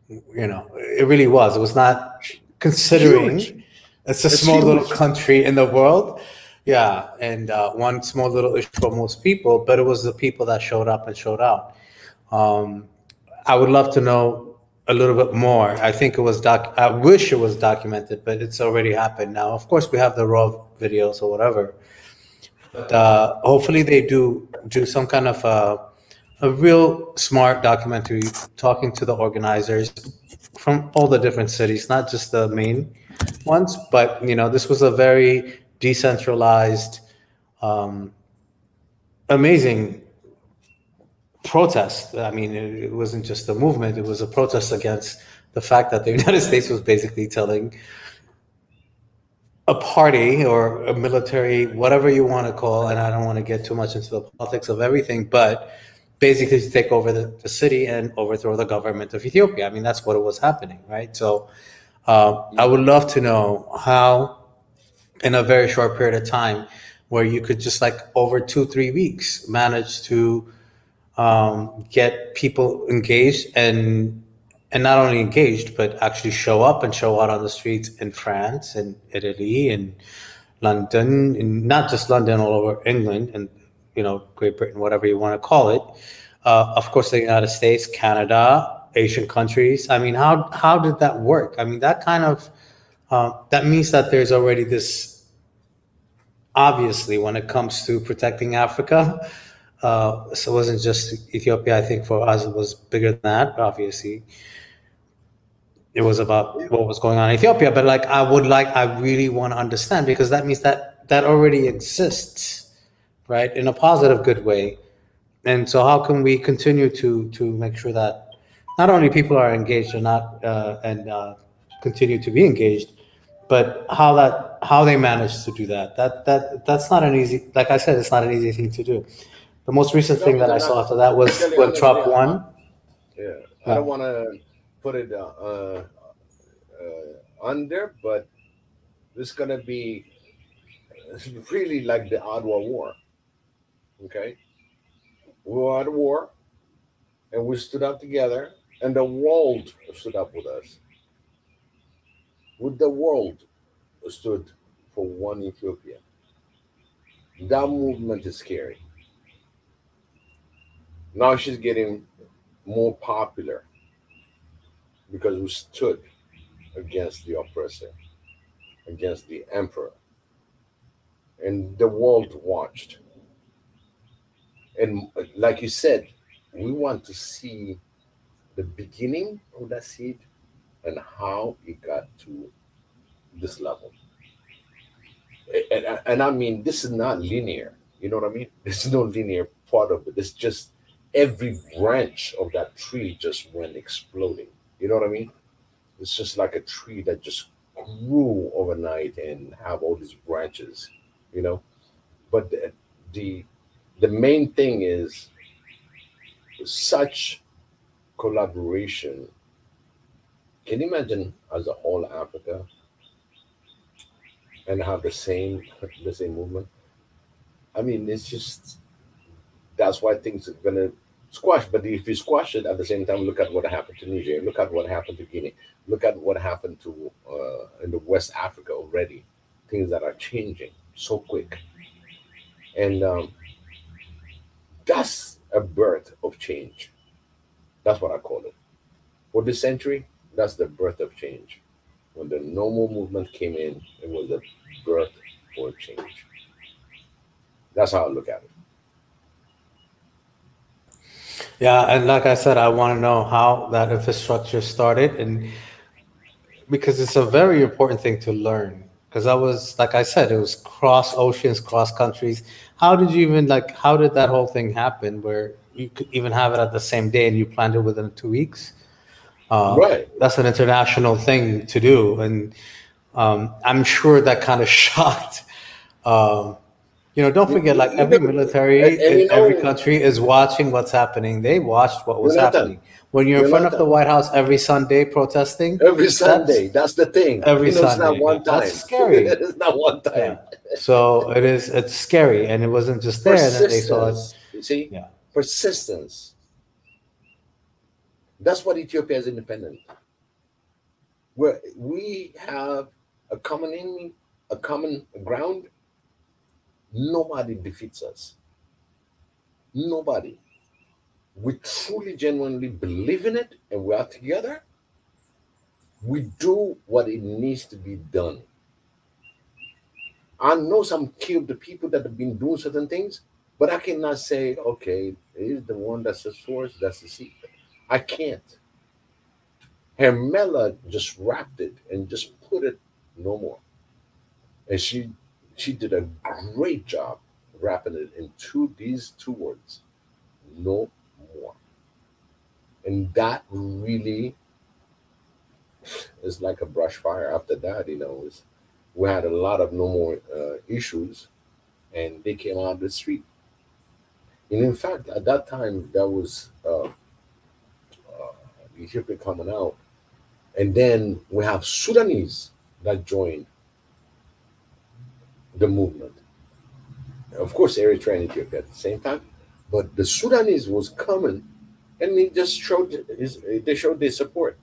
It really was. It was not considering Huge. it's a small little country in the world. Yeah, and one small little issue for most people, but it was the people that showed up and showed out. I would love to know a little bit more. I think it was I wish it was documented, but it's already happened now. Of course, we have the raw videos or whatever. But hopefully they do some kind of a real smart documentary talking to the organizers from all the different cities, not just the main ones, but this was a very decentralized, amazing protest. I mean, it wasn't just a movement, it was a protest against the fact that the United States was basically telling a party or a military, whatever you want to call, and I don't want to get too much into the politics of everything, but basically to take over the city and overthrow the government of Ethiopia. I mean, that's what was happening, right? So I would love to know how, in a very short period of time, where you could just over 2-3 weeks manage to get people engaged and not only engaged, but actually show up and show out on the streets in France and Italy and London, and not just London, all over England and Great Britain, whatever you want to call it. Of course, the United States, Canada, Asian countries. I mean, how did that work? I mean, that kind of that means that there's already this. Obviously, when it comes to protecting Africa, so it wasn't just Ethiopia. I think for us it was bigger than that. Obviously, it was about what was going on in Ethiopia. But I really want to understand, because that means that already exists, right, in a positive, good way. And so, how can we continue to make sure that not only people are engaged and not continue to be engaged. But how they manage to do that's not an easy. Like I said, it's not an easy thing to do. The most recent No, thing that I and saw after that I was tell you when honestly, Trump won. yeah, I Yeah. don't want to put it under, but this gonna be really like the Ottawa War. Okay, we were at war, and we stood up together, and the world stood up with us. With the world stood for one Ethiopia. That movement is scary. Now she's getting more popular because we stood against the oppressor, against the emperor, and the world watched. And like you said, we want to see the beginning of that seed and how it got to this level. And I mean, this is not linear. You know what I mean? There's no linear part of it. It's just every branch of that tree just went exploding. You know what I mean? It's just like a tree that just grew overnight and have all these branches. You know, but the the main thing is such collaboration. Can you imagine as a whole Africa and have the same movement? I mean, it's just that's why things are gonna squash. But if you squash it at the same time, look at what happened to Niger. Look at what happened to Guinea. Look at what happened to in the West Africa already. Things that are changing so quick, and that's a birth of change. That's what I call it. For this century, that's the birth of change. When the normal movement came in, it was the birth for change. That's how I look at it. Yeah, and like I said, I want to know how that infrastructure started, and because it's a very important thing to learn. Because I was, like I said, it was cross oceans, cross countries. How did you even like? How did that whole thing happen, where you could even have it at the same day and you planned it within 2 weeks? Right. That's an international thing to do, and I'm sure that kind of shocked. Um, don't forget, like You every know, military and in you every know, country is watching what's happening. They watched what was Jonathan, happening. When you're in front of the Jonathan, White House every Sunday protesting, every that's Sunday, that's the thing. every It's not Sunday. Yeah, one that's time. scary. It's not one Yeah. time. So it's scary. And it wasn't just there. And then they saw it. Persistence. You see, Yeah. persistence. That's what Ethiopia is independent. Where we have a common enemy, a common ground. Nobody defeats us. Nobody. We truly, genuinely believe in it, and we are together. We do what it needs to be done. I know some killed the people that have been doing certain things, but I cannot say, okay, he's the one that's the source, that's the secret. I can't. Hermela just wrapped it and just put it no more. And she did a great job wrapping it into these two words, no more. And that really is like a brush fire after that, we had a lot of no more issues, and they came out of the street. And in fact, at that time, that was Ethiopia coming out. And then we have Sudanese that joined the movement. Of course, Eritrea and Ethiopia at the same time. But the Sudanese was coming, and he just they showed their support.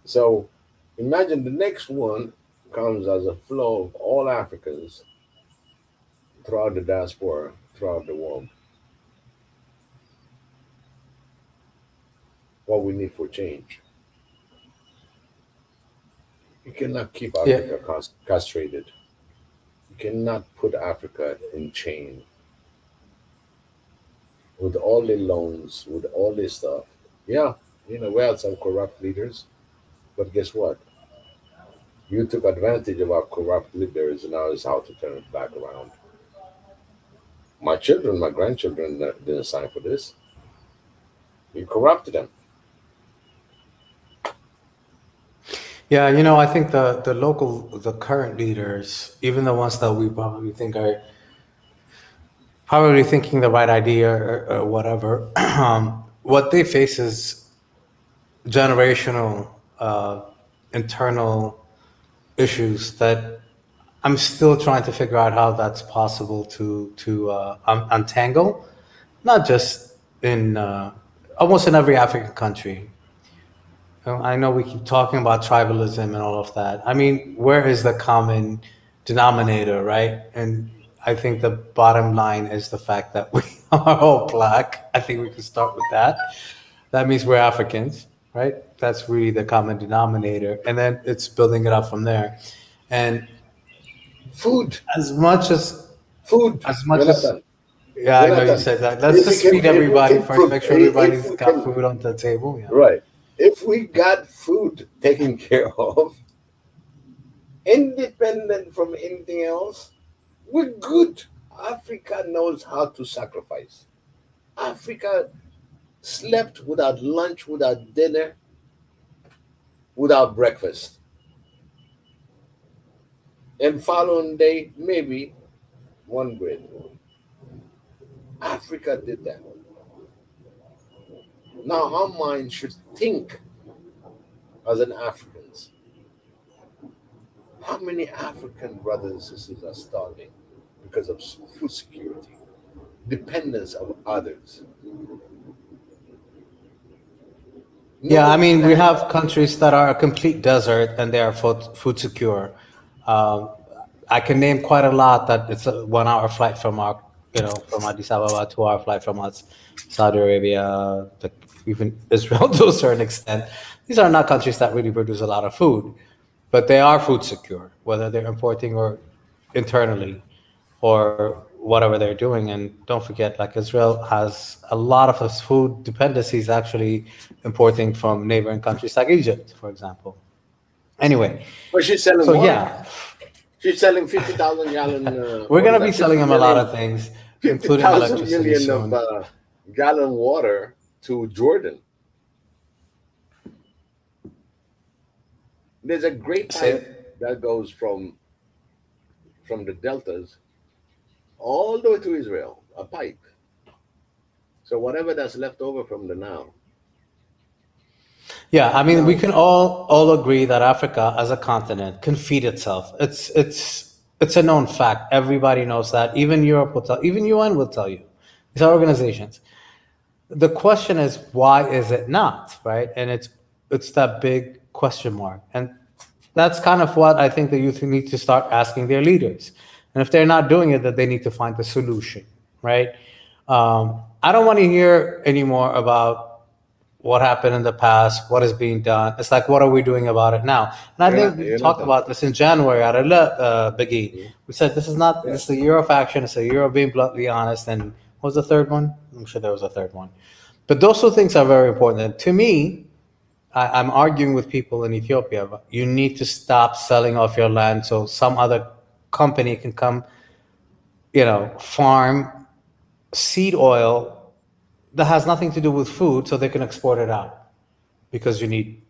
So imagine the next one comes as a flow of all Africans throughout the diaspora, throughout the world. What we need for change. You cannot keep Yeah. Africa castrated. You cannot put Africa in chain with all the loans, with all this stuff. Yeah, we had some corrupt leaders, but guess what? You took advantage of our corrupt leaders, and now it's how to turn it back around. My children, my grandchildren didn't sign for this. You corrupted them. Yeah, I think the current leaders, even the ones that we probably think are probably thinking the right idea or whatever, what they face is generational, internal issues that I'm still trying to figure out how that's possible to untangle, not just in almost in every African country. I know we keep talking about tribalism and all of that. I mean, where is the common denominator, right? And I think the bottom line is the fact that we are all black. I think we can start with that. That means we're Africans, right? That's really the common denominator. And then it's building it up from there. And Food, as much as, food, as much as, Jonathan, yeah, I know you Jonathan. said that. Let's just feed If we everybody can first, make sure if everybody's we got can, food on the table. Yeah. right? If we got food taken care of, independent from anything else, we're good. Africa knows how to sacrifice. Africa slept without lunch, without dinner, without breakfast. And following day, maybe one bread. Africa did that. Now our mind should think as an Africans. How many African brothers and sisters are starving because of food security, dependence of others? Yeah, I No mean, we plan. have countries that are a complete desert and they are food secure. Um, I can name quite a lot that it's a 1 hour flight from from Addis Ababa, 2 hour flight from us, Saudi Arabia, even Israel to a certain extent. These are not countries that really produce a lot of food, but they are food secure, whether they're importing or internally or whatever they're doing. And don't forget, like Israel has a lot of its food dependencies actually importing from neighboring countries like Egypt, for example. Anyway, But she's selling so water. yeah, She's selling 50,000 gallon, we're what is gonna be that? selling them a lot of things, Fifty including thousand electricity million of soon. gallon water to Jordan. There's a great pipe Say, that goes from the deltas all the way to Israel, a pipe. So whatever that's left over from the yeah, I mean, we now, can all agree that Africa as a continent can feed itself. It's a known fact. Everybody knows that. Even Europe will tell. Even UN will tell you. These are organizations. The question is, why is it not, right? And it's that big question mark. And that's kind of what I think the youth need to start asking their leaders. And if they're not doing it, then they need to find the solution, right? I don't want to hear anymore about what happened in the past, what is being done. It's like, what are we doing about it now? And I think we you're not talked done. about this in January at Biggie. Mhm. We said this is not, Yeah. this is a year of action. It's a year of being bluntly honest. And what was the third one? I'm sure there was a third one. But those two things are very important. And to me, I'm arguing with people in Ethiopia. You need to stop selling off your land so some other company can come, farm seed oil that has nothing to do with food so they can export it out because you need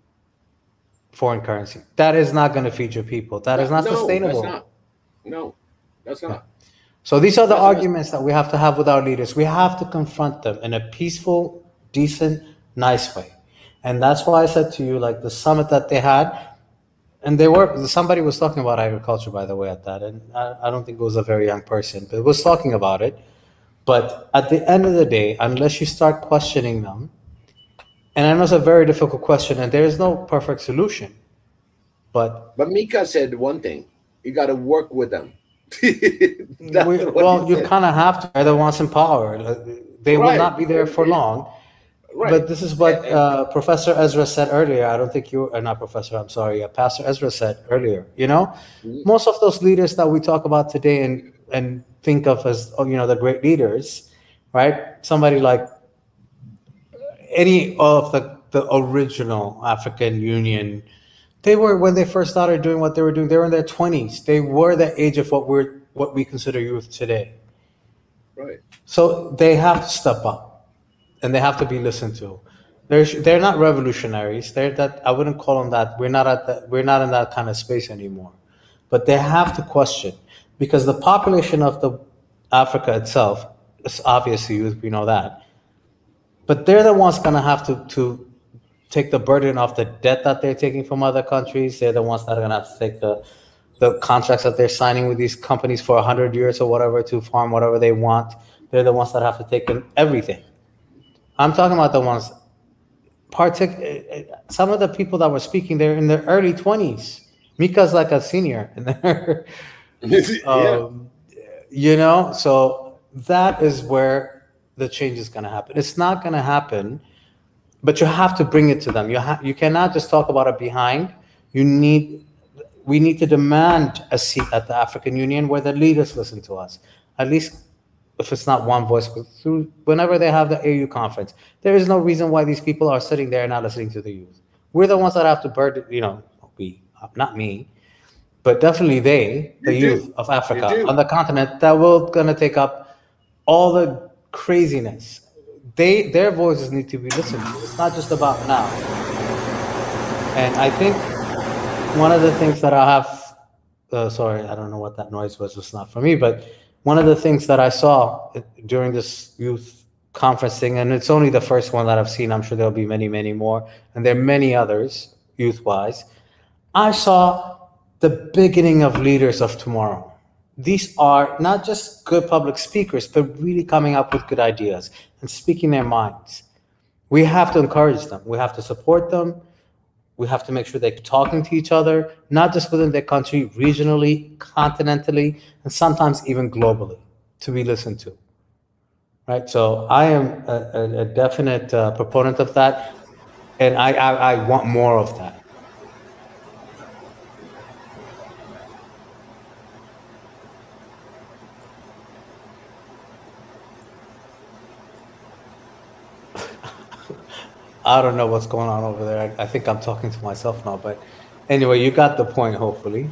foreign currency. That is not going to feed your people. That is not No, that's sustainable. not. No, that's Yeah. not. So these are the That's not. arguments that we have to have with our leaders. We have to confront them in a peaceful, decent, nice way. And that's why I said to you, like the summit that they had, and somebody was talking about agriculture, by the way, at that. And I don't think it was a very young person, but it was talking about it. But at the end of the day, unless you start questioning them, and I know it's a very difficult question, and there is no perfect solution, but But Mika said one thing: you got to work with them. That's what he you said. kind of have to. They're the ones in power. They will Right. not be there for long. Right. But this is what Professor Ezra said earlier. I don't think not Professor, I'm sorry, Pastor Ezra said earlier. Mhm. Most of those leaders that we talk about today and think of as, the great leaders, right? Somebody like any of the original African Union, they were, when they first started doing what they were doing, they were in their 20s. They were the age of what we consider youth today. Right. So they have to step up and they have to be listened to. They're not revolutionaries. They're that I wouldn't call them that. We're not in that kind of space anymore. But they have to question because the population of the Africa itself is obviously youth. We know that, but they're the ones gonna have to take the burden of the debt that they're taking from other countries. They're the ones that are gonna have to take the contracts that they're signing with these companies for 100 years or whatever to farm whatever they want. They're the ones that have to take in everything. I'm talking about the ones some of the people that were speaking, they're in their early 20s. Mika's like a senior in there. Yeah. So that is where the change is going to happen. It's not going to happen, but you have to bring it to them. You cannot just talk about it behind. We need to demand a seat at the African Union where the leaders listen to us. At least if it's not one voice, through whenever they have the AU conference, there is no reason why these people are sitting there and not listening to the youth. We're the ones that have to burden, not me, but definitely the youth of Africa on the continent that will gonna take up all the craziness. Their voices need to be listened to. It's not just about now. And I think one of the things that I have, sorry, I don't know what that noise was. It's not for me, but one of the things that I saw during this youth conference thing, and it's only the first one that I've seen, I'm sure there'll be many, many more, and there are many others youth-wise. I saw the beginning of leaders of tomorrow. These are not just good public speakers, but really coming up with good ideas and speaking their minds. We have to encourage them. We have to support them. We have to make sure they're talking to each other, not just within their country, regionally, continentally, and sometimes even globally, to be listened to. Right? So I am a definite proponent of that, and I want more of that. I don't know what's going on over there. I think I'm talking to myself now, but anyway, you got the point, hopefully.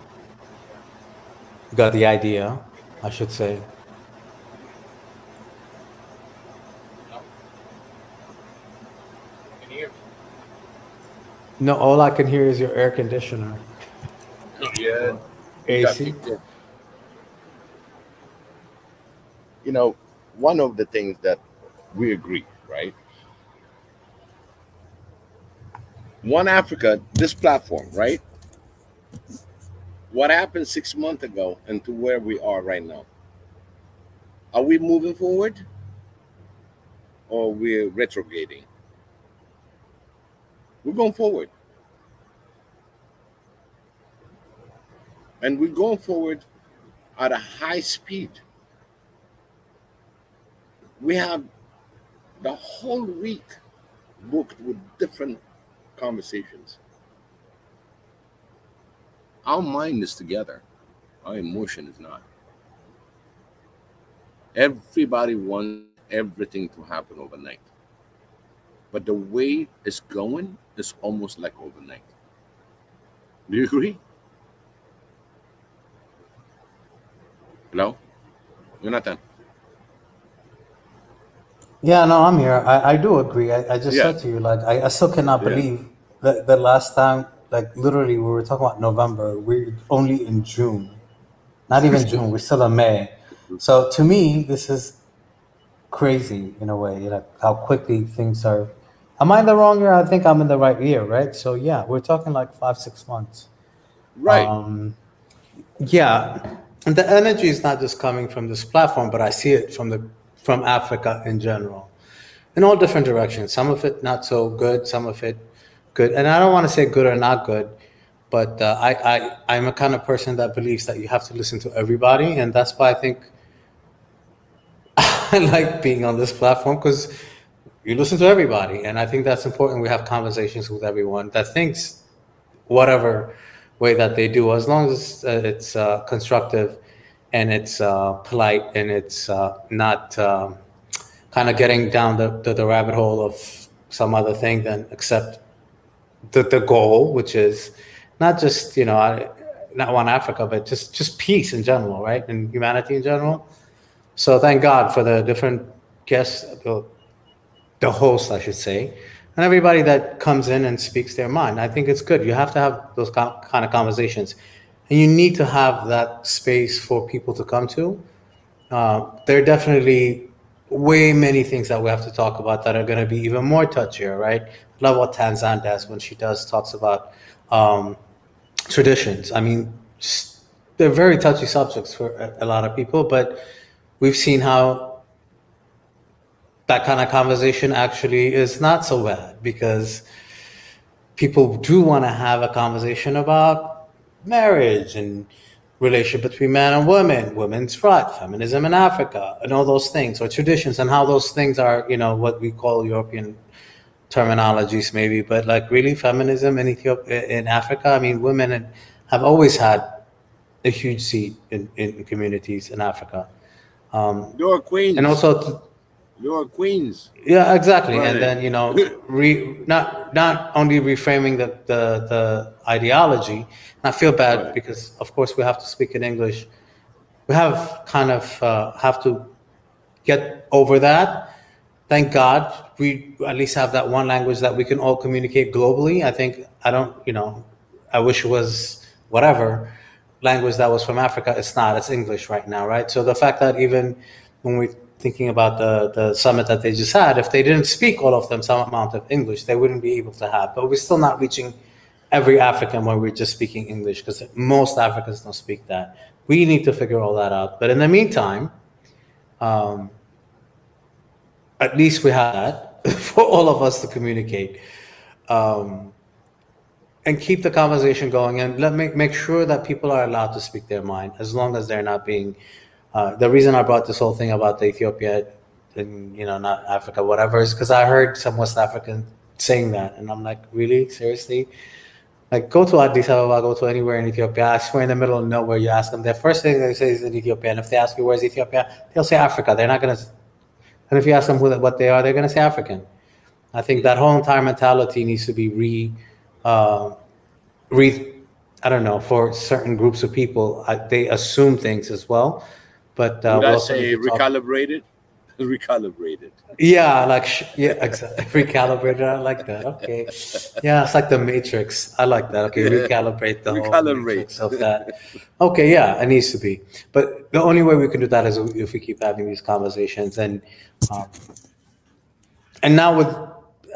You got the idea, I should say. Can you hear me? No, all I can hear is your air conditioner. Yeah. AC. You know, one of the things that we agree, right? One Africa, this platform, right? What happened 6 months ago and to where we are right now? Are we moving forward or we're retrograding? We're going forward. And we're going forward at a high speed. We have the whole week booked with different conversations. Our mind is together. Our emotion is not. Everybody wants everything to happen overnight. But the way it's going is almost like overnight. Do you agree? Hello? Jonathan? Yeah, no, I'm here. I do agree. I just said to you, like, I still cannot believe that the last time, like, literally, we were talking about November. We're only in June. Not even June. We're still in May. So to me, this is crazy in a way, like how quickly things are. Am I in the wrong year? I think I'm in the right year, right? So yeah, we're talking like 5-6 months. Right. Yeah, and the energy is not just coming from this platform, but I see it from Africa in general, in all different directions. Some of it not so good, some of it good. And I don't want to say good or not good, but I'm a kind of person that believes that you have to listen to everybody, and that's why I think I like being on this platform, because you listen to everybody, and I think that's important. We have conversations with everyone that thinks whatever way that they do, as long as it's constructive and it's polite and it's not kind of getting down the rabbit hole of some other thing, then accept the goal, which is not just, not one Africa, but just peace in general, right? And humanity in general. So thank God for the different guests, the hosts, I should say, and everybody that comes in and speaks their mind. I think it's good. You have to have those kind of conversations, and you need to have that space for people to come to. There are definitely way many things that we have to talk about that are going to be even more touchier, right? Love what Tanzan does when she talks about um, traditions. I mean, they're very touchy subjects for a lot of people, but we've seen how that kind of conversation actually is not so bad, because people do want to have a conversation about marriage and relationship between man and woman, women's right, feminism in Africa, and all those things, or traditions, and how those things are, what we call European terminologies maybe, but like really feminism in Ethiopia, in Africa. I mean, women have always had a huge seat in communities in Africa. You're And queens. also, You're queens. yeah, exactly. And Right. then, not only reframing the ideology, and I feel bad Right. because, of course, we have to speak in English. We have kind of have to get over that. Thank God we at least have that one language that we can all communicate globally. I wish it was whatever language that was from Africa. It's not. It's English right now, right? So the fact that even when we're thinking about the summit that they just had, if they didn't speak all of them some amount of English, they wouldn't be able to have. But we're still not reaching every African when we're just speaking English, because most Africans don't speak that. We need to figure all that out. But in the meantime, at least we have that for all of us to communicate, and keep the conversation going, and make sure that people are allowed to speak their mind, as long as they're not being. The reason I brought this whole thing about the Ethiopia and not Africa, whatever, is because I heard some West African saying that, and I'm like, really, seriously? Like, go to Addis Ababa, go to anywhere in Ethiopia. I swear, in the middle of nowhere, you ask them, the first thing they say is in Ethiopia, and if they ask you where's Ethiopia, they'll say Africa. They're not gonna. And if you ask them what they are, they're going to say African. I think that whole entire mentality needs to be I don't know, for certain groups of people, they assume things as well. But we Would I also need say to talk. recalibrated? Recalibrated. Yeah, like, yeah, exactly. Recalibrated. I like that. Okay. Yeah, it's like the Matrix. I like that. Okay, recalibrate the whole Recalibrate. matrix of that. Okay, yeah, it needs to be. But the only way we can do that is if we keep having these conversations. Um, and now with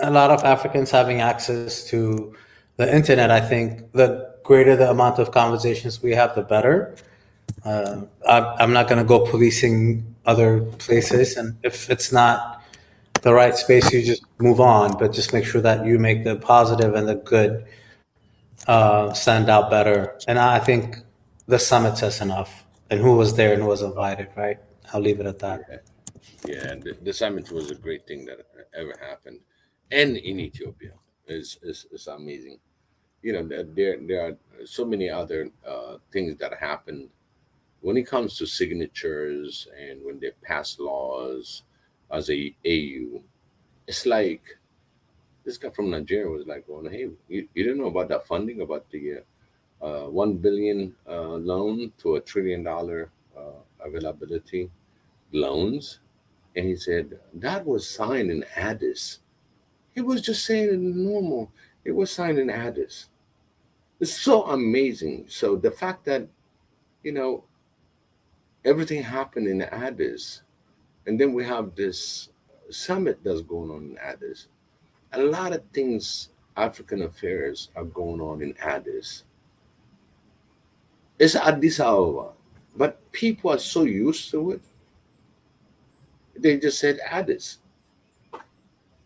a lot of Africans having access to the internet, I think the greater the amount of conversations we have, the better. I'm not going to go policing other places, and if it's not the right space, you just move on. But just make sure that you make the positive and the good stand out better. And I think the summit says enough. And who was there and who was invited, right? I'll leave it at that. Yeah, the summit was a great thing that ever happened, and in Ethiopia is amazing. There are so many other things that happened when it comes to signatures and when they pass laws as a AU. It's like this guy from Nigeria was like, "Well, hey, you didn't know about that funding, about the 1 billion loan to $1 trillion availability loans?" And he said that was signed in Addis. He was just saying it normal. It was signed in Addis. It's so amazing. So the fact that you know everything happened in Addis, and then we have this summit that's going on in Addis. A lot of things, African affairs, are going on in Addis. It's Addis Ababa, but people are so used to it. They just said Addis.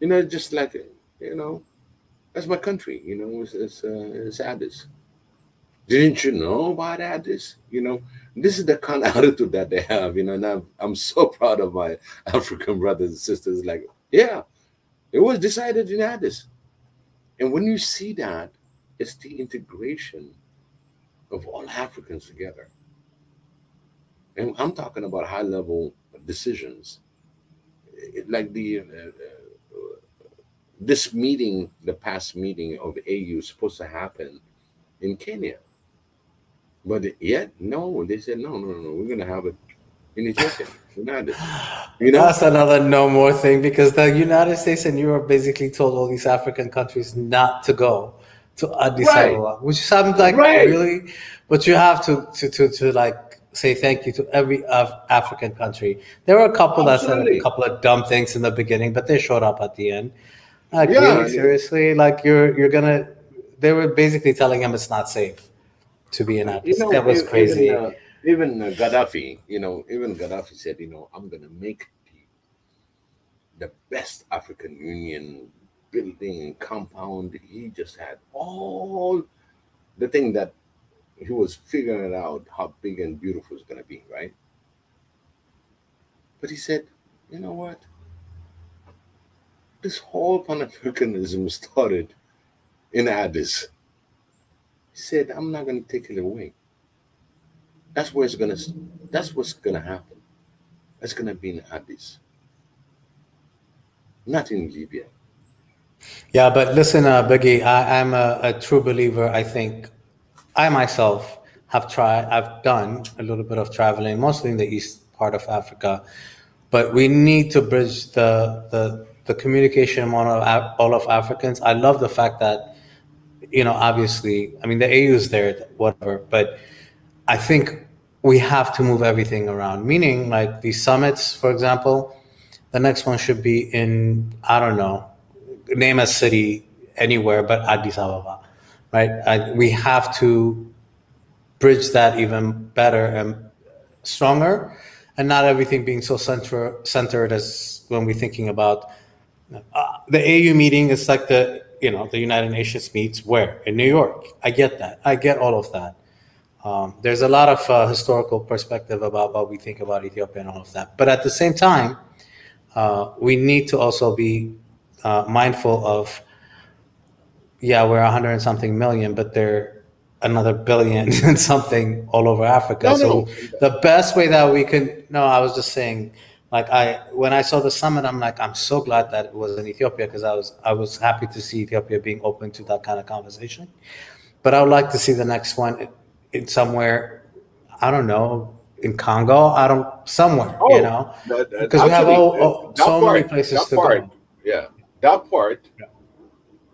Just like that's my country. It's Addis. Didn't you know about Addis? This is the kind of attitude that they have. And I'm so proud of my African brothers and sisters. Like, yeah, it was decided in Addis. And when you see that, it's the integration of all Africans together. And I'm talking about high level decisions. Like this meeting, the past meeting of AU is supposed to happen in Kenya. But yet, no, they said, no, we're going to have it in Ethiopia, in Addis. That's another no more thing because the United States and Europe basically told all these African countries not to go to Addis Right, Ababa, which sounds like right. really, but you have to like say thank you to every African country. There were a couple that said a Absolutely. couple of dumb things in the beginning, but they showed up at the end. Like Yeah. really, seriously, like you're gonna. They were basically telling him it's not safe to be in Addis. That was Even crazy. Gaddafi, even Gaddafi said, I'm gonna make the best African Union building compound. He just had all the thing that he was figuring out how big and beautiful it's gonna be, right? But he said, you know what? This whole Pan-Africanism started in Addis. He said, I'm not gonna take it away. That's where it's gonna. That's what's gonna happen. It's gonna be in Addis, not in Libya. Yeah, but listen, Biggie, I'm a true believer. I think I myself I've done a little bit of traveling, mostly in the east part of Africa, but we need to bridge the communication among all of Africans. I love the fact that, obviously, I mean, the AU is there, whatever, but I think we have to move everything around, meaning like these summits, for example, the next one should be in, I don't know, name a city anywhere but Addis Ababa, right? We have to bridge that even better and stronger, and not everything being so centered as when we're thinking about the AU meeting. It's like the United Nations meets where in New York. I get that. I get all of that. There's a lot of historical perspective about what we think about Ethiopia and all of that. But at the same time, we need to also be mindful of, yeah, we're 100 and something million, but they're another billion and something all over Africa. No, So no, the best way that we can, no, I was just saying, like when I saw the summit, I'm like, I'm so glad that it was in Ethiopia because I was happy to see Ethiopia being open to that kind of conversation. But I would like to see the next one in somewhere, I don't know, in Congo, somewhere, Oh, because we have actually, so many places that to part, go. yeah, that part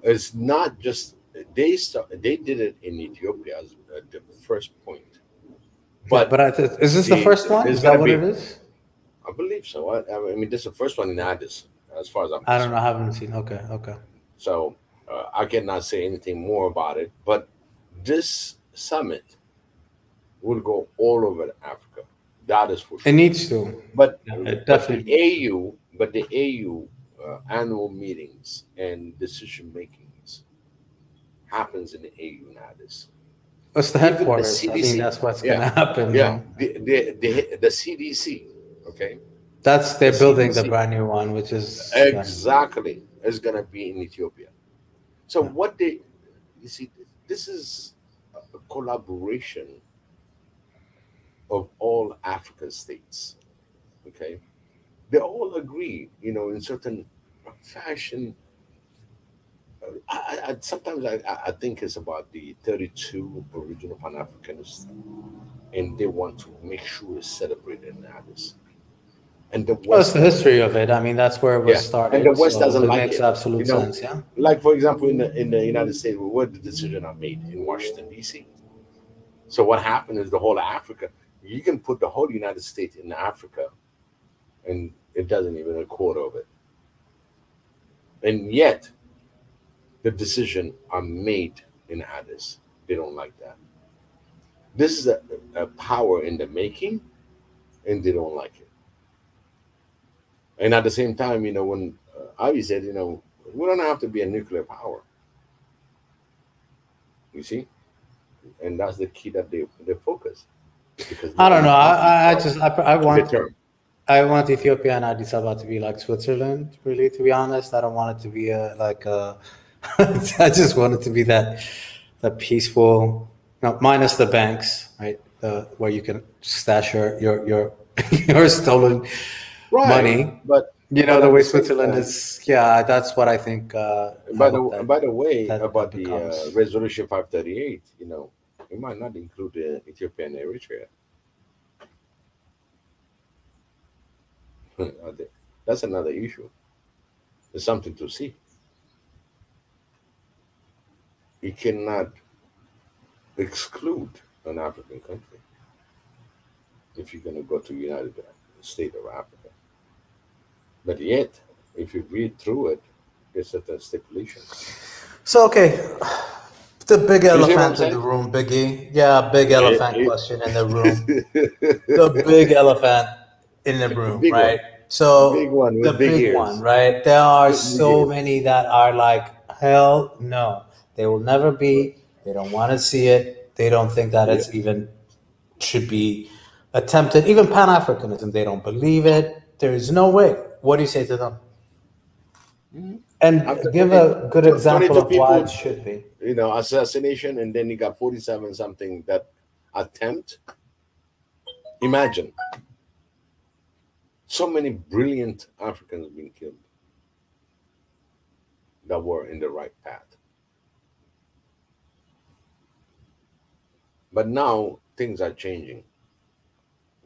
is not just they did it in Ethiopia as the first point, Yeah, but but is this the first one? there's Is that gonna what be, it is? I believe so. I mean, this is the first one in Addis, as far as I'm I don't know. concerned. I haven't seen. Okay, okay. So I cannot say anything more about it. But this summit will go all over Africa. That is for It sure. needs to. But Yeah, it the definitely needs to. AU annual meetings and decision makings happens in the AU Addis. What's the Even the headquarters? I think CDC, that's what's yeah, gonna happen. yeah, No, the CDC, okay, the they're building the CDC brand new one, which is yeah. exactly is gonna be in Ethiopia. So Yeah. what they, you see, this is a collaboration of all African states. Okay, they all agree, in certain fashion. Sometimes I think it's about the 32 original Pan Africanists, and they want to make sure it's celebrated in Addis. And the Well, it's West the doesn't, history of it. I mean, that's where it was yeah, and the started, West so doesn't it like makes it. absolute sense. Yeah. Like for example, in the United States, where the decision are made in Washington D.C. So what happened is the whole of Africa. You can put the whole United States in Africa, and it doesn't even a quarter of it. And yet, the decision are made in Addis. They don't like that. This is a power in the making, and they don't like it. And at the same time, when Avi said, we don't have to be a nuclear power. You see, and that's the key that they focus, because I now don't you're know. talking I about just I the want term. I want Ethiopia and Addis Ababa to be like Switzerland. Really, to be honest, I don't want it to be a. I just want it to be that peaceful, no, minus the banks, right? Where you can stash your your stolen Right, money. but The at way the same Switzerland time, is. Yeah, that's what I think. I hope that by the way, that about the becomes. resolution 538, it might not include Ethiopia and Eritrea. That's another issue. It's something to see. You cannot exclude an African country if you're going to go to United States of Africa. But yet, if you read through it, there's certain stipulations. So, okay, the big You see what I'm elephant in the saying? room, Biggie. Yeah, big elephant question in the room. The The big elephant in the room, big one, right? big So, one the with big big one, ears, right? There are big so ears. many that are like, hell no. They will never Right. be. They don't want to see it. They don't think that Yeah. it's even should be attempted. Even Pan Africanism, they don't believe it. There is no way. What do you say to them? After And give 20, a good example 22 of why it people, should be. assassination, and then you got 47 something that attempt. Imagine so many brilliant Africans being killed that were in the right path. But now things are changing.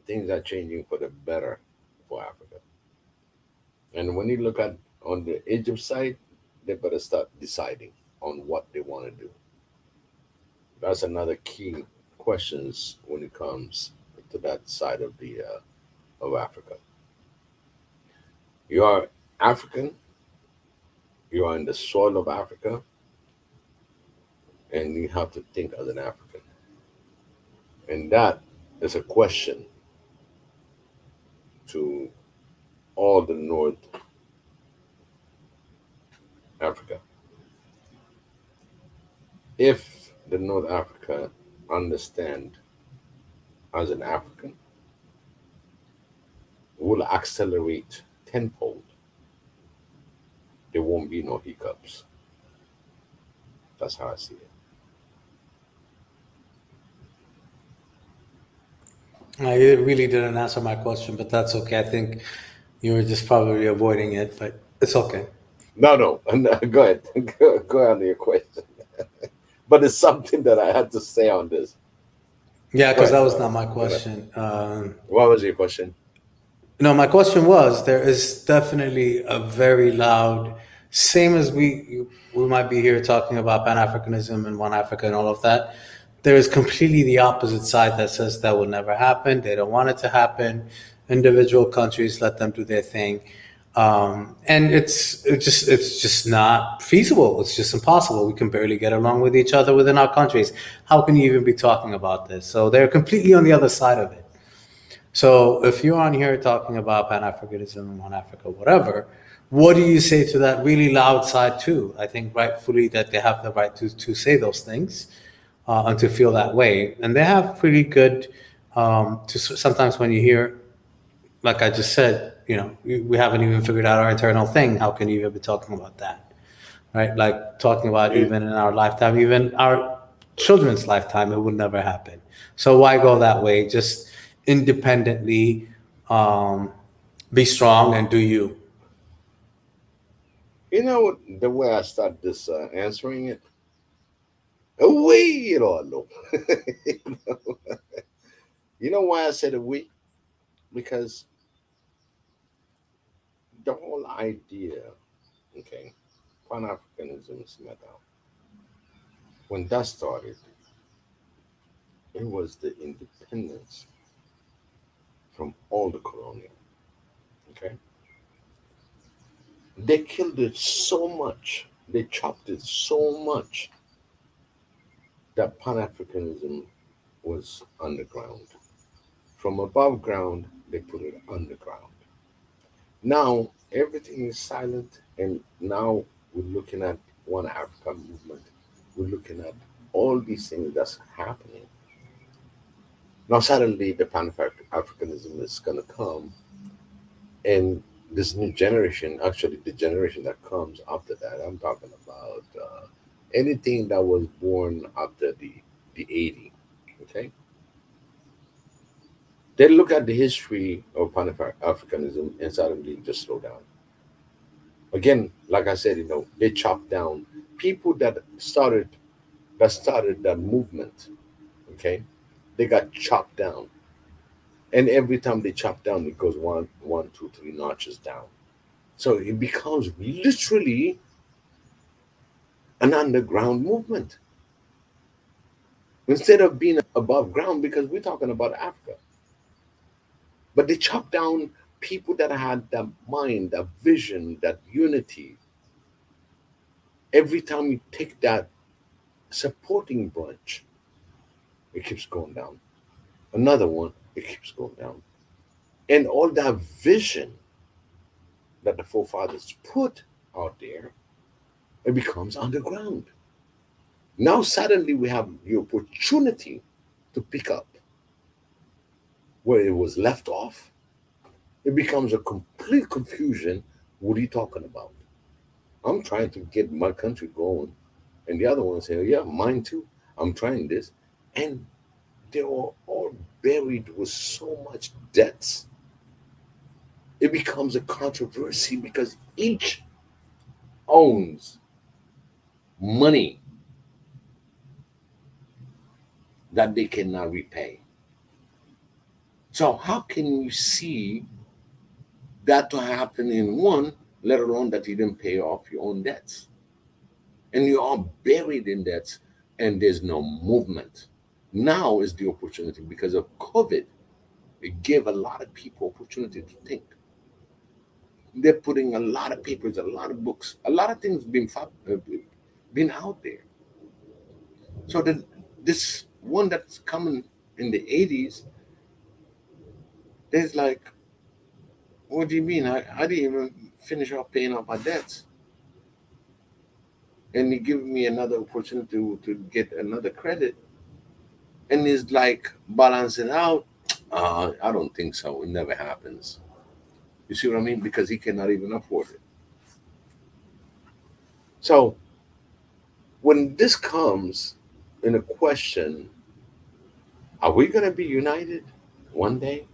Things are changing for the better for Africa. And when you look at on the Egypt side, they better start deciding on what they want to do. That's another key questions when it comes to that side of the of Africa. You are African. You are in the soil of Africa, and you have to think as an African. And that is a question to all the North Africa. If the North Africa understand as an African, will accelerate tenfold. There won't be no hiccups. That's how I see it. I really didn't answer my question, but that's okay. I think you were just probably avoiding it, but it's okay. No, no, no, go ahead. Go on to your question. But it's something that I had to say on this. Yeah, Go because that ahead. was not my Go ahead. question. What was your question? No, my question was there is definitely a very loud, same as we might be here talking about Pan Africanism and One Africa and all of that. There is completely the opposite side that says that will never happen. They don't want it to happen. Individual countries let them do their thing, and it's just not feasible. It's just impossible. We can barely get along with each other within our countries. How can you even be talking about this? So they're completely on the other side of it. So if you're on here talking about Pan Africanism and One Africa, whatever, what do you say to that really loud side too? I think rightfully that they have the right to say those things and to feel that way, and they have pretty good. Sometimes when you hear, like I just said, we haven't even figured out our internal thing. How can you even be talking about that, right? Like talking about Eh, even in our lifetime, even our children's lifetime, it would never happen. So why go that way? Just independently um, be strong and do you. You know what? The way I start this answering it, we all know. You know why I said we? Because the whole idea, okay, Pan Africanism is met out. When that started, it was the independence from all the colonial. Okay, they killed it so much, they chopped it so much that Pan Africanism was underground. From above ground, they put it underground. Now everything is silent, and now we're looking at one Africa movement. We're looking at all these things that's happening. Now suddenly the Pan Africanism is gonna come, and this new generation, actually the generation that comes after that, I'm talking about anything that was born after the 80, okay? They look at the history of Pan Africanism and suddenly just slow down. Again, like I said, they chopped down people that started that movement. Okay, they got chopped down, And every time they chop down, it goes one, two, three notches down. So it becomes literally an underground movement instead of being above ground, because we're talking about Africa. But they chop down people that had that mind, that vision, that unity. Every time you take that supporting branch, it keeps going down. Another one, it keeps going down. And all that vision that the forefathers put out there, it becomes underground. Now suddenly we have the opportunity to pick up where it was left off. It becomes a complete confusion. What are you talking about? I'm trying to get my country going. And the other one say, yeah, mine too. I'm trying this. And they are all buried with so much debts. It becomes a controversy because each owns money that they cannot repay. So how can you see that to happen in one, let alone that you didn't pay off your own debts? And you're all buried in debts and there's no movement. Now is the opportunity because of COVID. It gave a lot of people opportunity to think. They're putting a lot of papers, a lot of books, a lot of things been out there. So that this one that's coming in the 80s, there's like, what do you mean? I didn't even finish off paying off my debts. And he give me another opportunity to get another credit. And it's like balancing out. I don't think so. It never happens. You see what I mean? Because he cannot even afford it. So when this comes in a question, are we going to be united one day?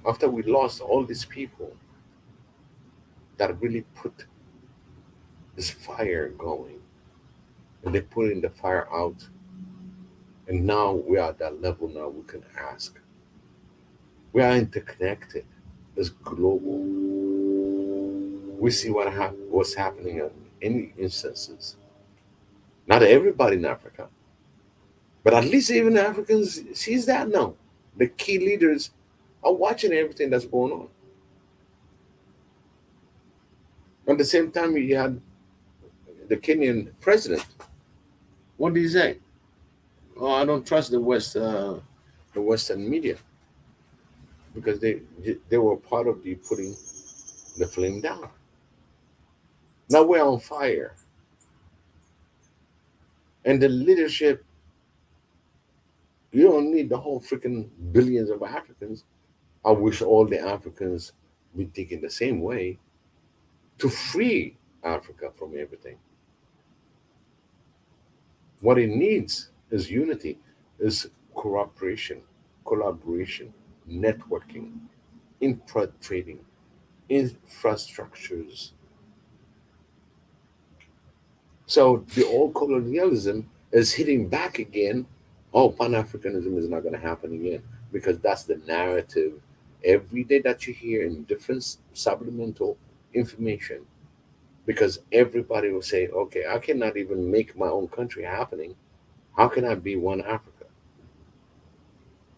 After we lost all these people that really put this fire going, and they putting the fire out, and now we are at that level now we can ask. We are interconnected. It's global. We see what's happening in any instances. Not everybody in Africa, but at least even Africans sees that now. The key leaders are watching everything that's going on. At the same time, you had the Kenyan president. What did he say? Oh, I don't trust the Western media, because they were part of the putting the flame down. Now we're on fire. And the leadership, you don't need the whole freaking billions of Africans. I wish all the Africans be thinking the same way to free Africa from everything. What it needs is unity, is cooperation, collaboration, networking, trading, infrastructures. So the old colonialism is hitting back again. Oh, Pan-Africanism is not going to happen again, because that's the narrative every day that you hear in different subliminal information. Because everybody will say, okay, I cannot even make my own country happening. How can I be one Africa?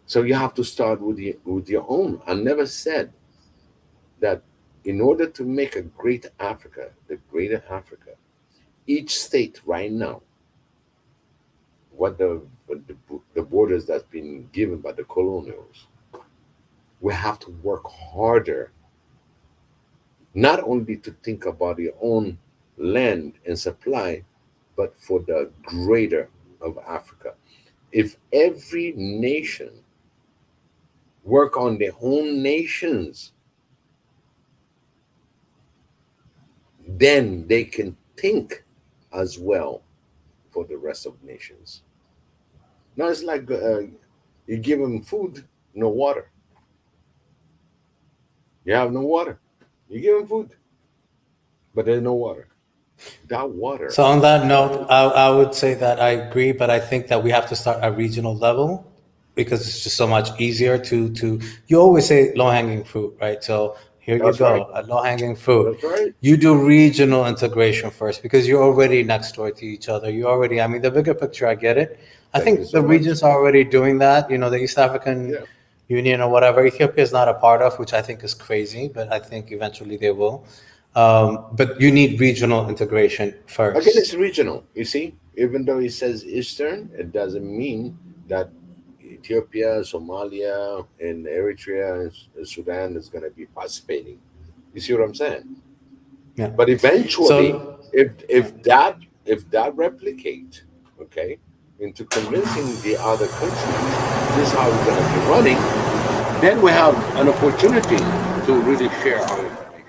So you have to start with your own. I never said that in order to make a great Africa, the greater Africa, each state right now, what the borders that's been given by the colonials, we have to work harder, not only to think about your own land and supply, but for the greater of Africa. If every nation work on their own nations, then they can think as well for the rest of nations. Now it's like you give them food, no water. You have no water. You give them food, but there's no water. That water. So on that note, I would say that I agree, but I think that we have to start at regional level. because it's just so much easier to you always say low hanging fruit, right? So here you That's right. go, a low hanging fruit. That's right. You do regional integration first because you're already next door to each other. You already, I mean, the bigger picture, I get it. I Thank you think the so much. regions are already doing that. You know, the East African Yeah. Union or whatever, Ethiopia is not a part of, which I think is crazy, but I think eventually they will. But you need regional integration Again, it's first. regional. You see, even though he says Eastern, it doesn't mean that Ethiopia, Somalia, and Eritrea and Sudan is going to be participating. You see what I'm saying? Yeah. But eventually, So if that replicate, okay, into convincing the other countries this is how we're going to be running, then we have an opportunity to really share our information.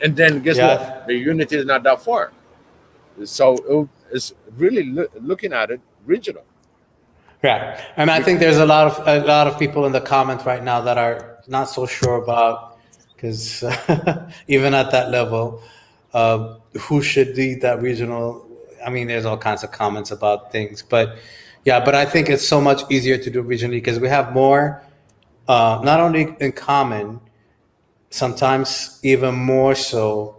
And then guess what? yeah, The unity is not that far. So it's really looking at it regional. yeah, and I think there's a lot of people in the comments right now that are not so sure about because even at that level, who should lead that regional? I mean, there's all kinds of comments about things, but yeah, but I think it's so much easier to do regionally because we have more, not only in common, sometimes even more so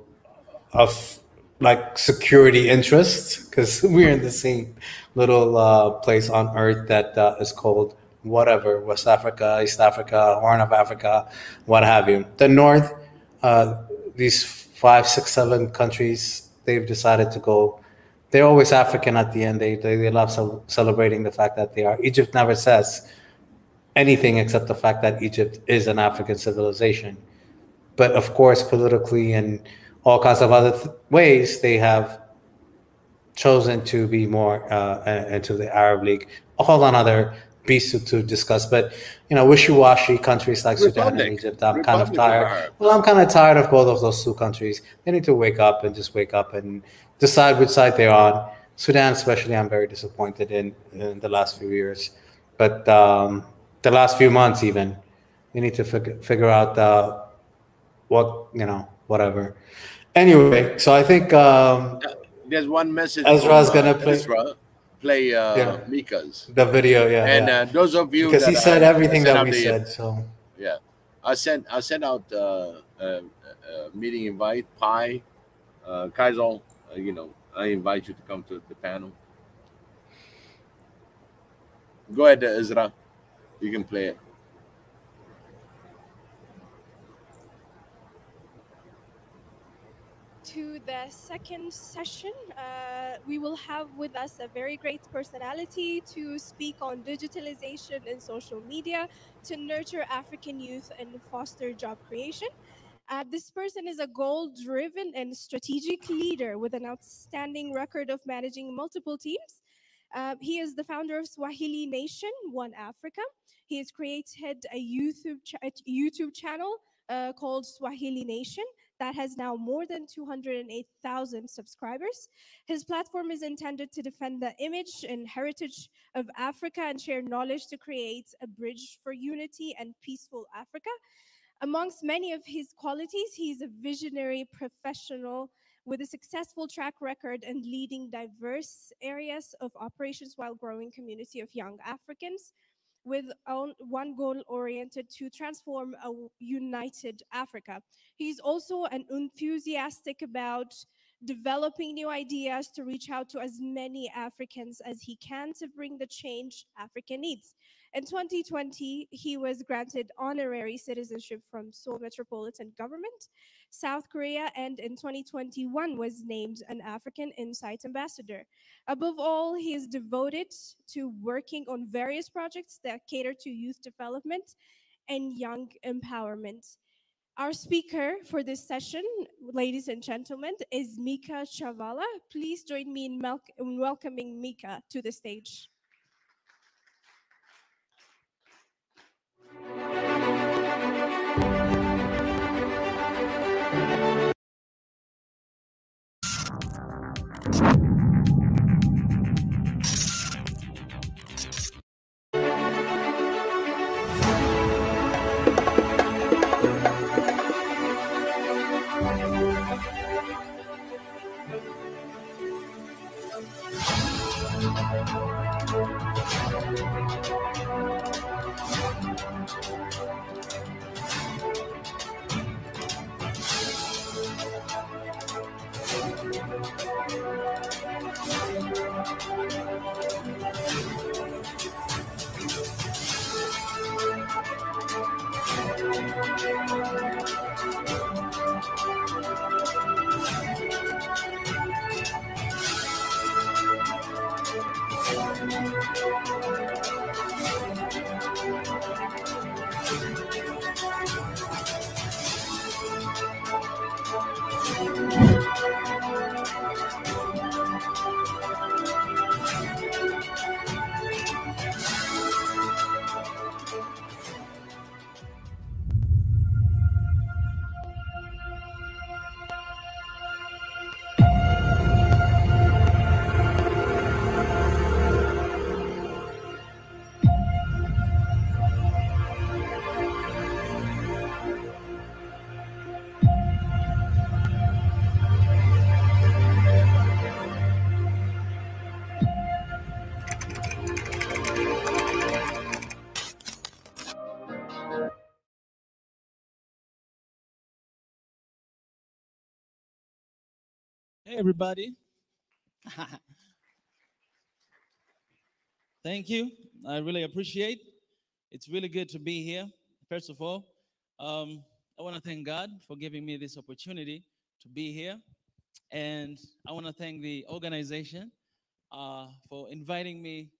of like security interests because we're in the same little place on earth that is called whatever, West Africa, East Africa, Horn of Africa, what have you. The North, uh, these 5 6 7 countries, they've decided to go, they're always African at the end. They love celebrating the fact that they are. Egypt never says anything except the fact that Egypt is an African civilization. But of course, politically and all kinds of other ways, they have chosen to be more into the Arab League. A whole another beast to discuss. But you know, wishy-washy countries like Sudan and Republic, Egypt, I'm kind of Republic of tired. Well, Arabs. I'm kind of tired of both of those two countries. They need to wake up and just wake up and decide which side they're on. Sudan, especially, I'm very disappointed in the last few years, but the last few months even. We need to figure out what whatever. Anyway, so I think There's one message from Ezra's gonna play. Ezra. Play Yeah, Mika's. the video. Yeah, And yeah. those of you Because he that said I everything sent that out we the said. So yeah, I sent out meeting invite. Pi, Kaizel, I invite you to come to the panel. Go ahead, Ezra. You can play it. To the second session, we will have with us a very great personality to speak on digitalization and social media to nurture African youth and foster job creation. This person is a goal-driven and strategic leader with an outstanding record of managing multiple teams. He is the founder of Swahili Nation, One Africa. He has created a YouTube channel called Swahili Nation that has now more than 208,000 subscribers. His platform is intended to defend the image and heritage of Africa and share knowledge to create a bridge for unity and peaceful Africa. Amongst many of his qualities, he's a visionary professional with a successful track record and leading diverse areas of operations while growing community of young Africans with one goal oriented to transform a united Africa. He's also an enthusiastic about developing new ideas to reach out to as many Africans as he can to bring the change Africa needs. In 2020, he was granted honorary citizenship from Seoul Metropolitan Government, South Korea, and in 2021 was named an African Insight Ambassador. Above all, he is devoted to working on various projects that cater to youth development and young empowerment. Our speaker for this session, ladies and gentlemen, is Mika Chavala. Please join me in welcoming Mika to the stage. Hey, everybody. Thank you. I really appreciate. It's really good to be here. First of all, I want to thank God for giving me this opportunity to be here. And I want to thank the organization for inviting me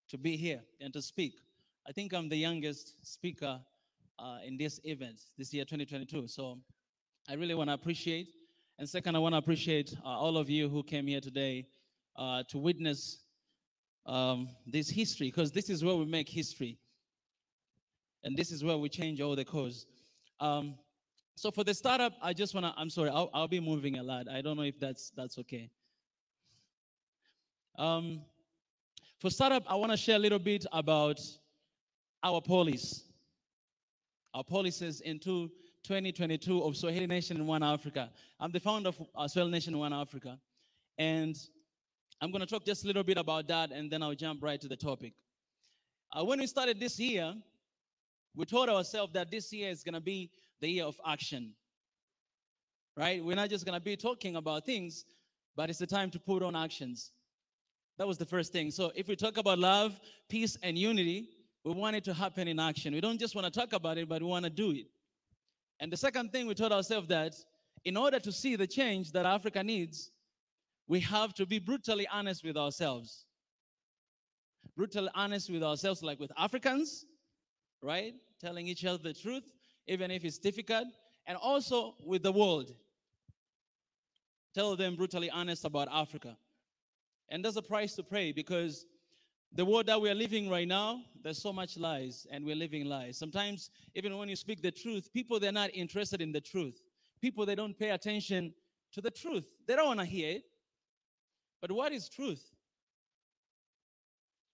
to be here and to speak. I think I'm the youngest speaker in this event this year, 2022. So I really want to appreciate. And second, I want to appreciate all of you who came here today to witness this history, because this is where we make history. And this is where we change all the codes. So for the startup, I just want to, I'm sorry, I'll be moving a lot. I don't know if that's okay. For startup, I want to share a little bit about our policy. Our policies into 2022 of Swahili Nation in One Africa. I'm the founder of Swahili Nation in One Africa. And I'm going to talk just a little bit about that, and then I'll jump right to the topic. When we started this year, we told ourselves that this year is going to be the year of action. Right? We're not just going to be talking about things, but it's the time to put on actions. That was the first thing. So if we talk about love, peace, and unity, we want it to happen in action. We don't just want to talk about it, but we want to do it. And the second thing, we told ourselves that in order to see the change that Africa needs, we have to be brutally honest with ourselves. Brutally honest with ourselves, like with Africans, right? Telling each other the truth, even if it's difficult. And also with the world. Tell them brutally honest about Africa. And there's a price to pay, because the world that we are living right now, there's so much lies, and we're living lies. Sometimes, even when you speak the truth, people, they're not interested in the truth. People, they don't pay attention to the truth. They don't want to hear it. But what is truth?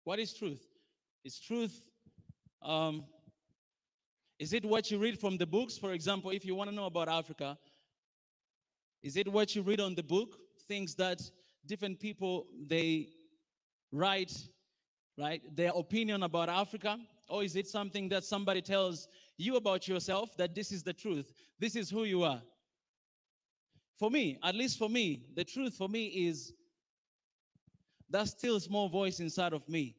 What is truth? Is truth, is it what you read from the books? For example, if you want to know about Africa, is it what you read on the book? Things that different people, they write, right? Their opinion about Africa? Or is it something that somebody tells you about yourself, that this is the truth? This is who you are. For me, at least for me, the truth for me is that still small voice inside of me.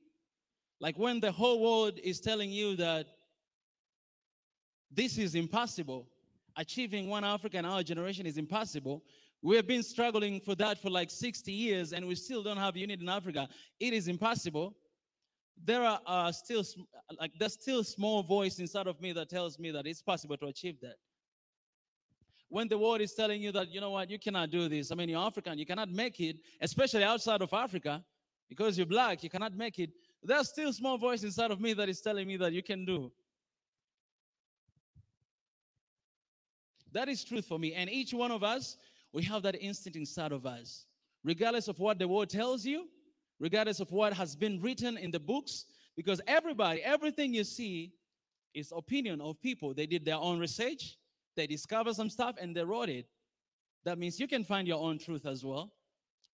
Like when the whole world is telling you that this is impossible, achieving one Africa in our generation is impossible. We have been struggling for that for like 60 years, and we still don't have unity in Africa. It is impossible. There are still, like, there's still small voice inside of me that tells me that it's possible to achieve that. When the world is telling you that, you know what, you cannot do this. I mean, you're African, you cannot make it, especially outside of Africa, because you're black, you cannot make it. There's still small voice inside of me that is telling me that you can do. That is truth for me. And each one of us, we have that instinct inside of us. Regardless of what the world tells you, regardless of what has been written in the books, because everybody, everything you see is opinion of people. They did their own research, they discovered some stuff, and they wrote it. That means you can find your own truth as well.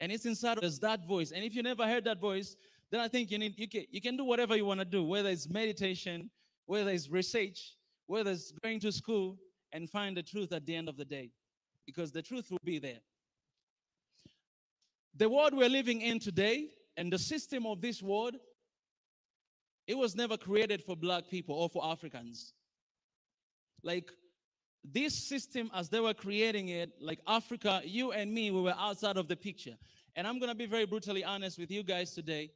And it's inside of us, that voice. And if you never heard that voice, then I think you can do whatever you want to do, whether it's meditation, whether it's research, whether it's going to school and find the truth at the end of the day, because the truth will be there. The world we're living in today and the system of this world, it was never created for black people or for Africans. Like, this system, as they were creating it, like Africa, you and me, we were outside of the picture. And I'm going to be very brutally honest with you guys today.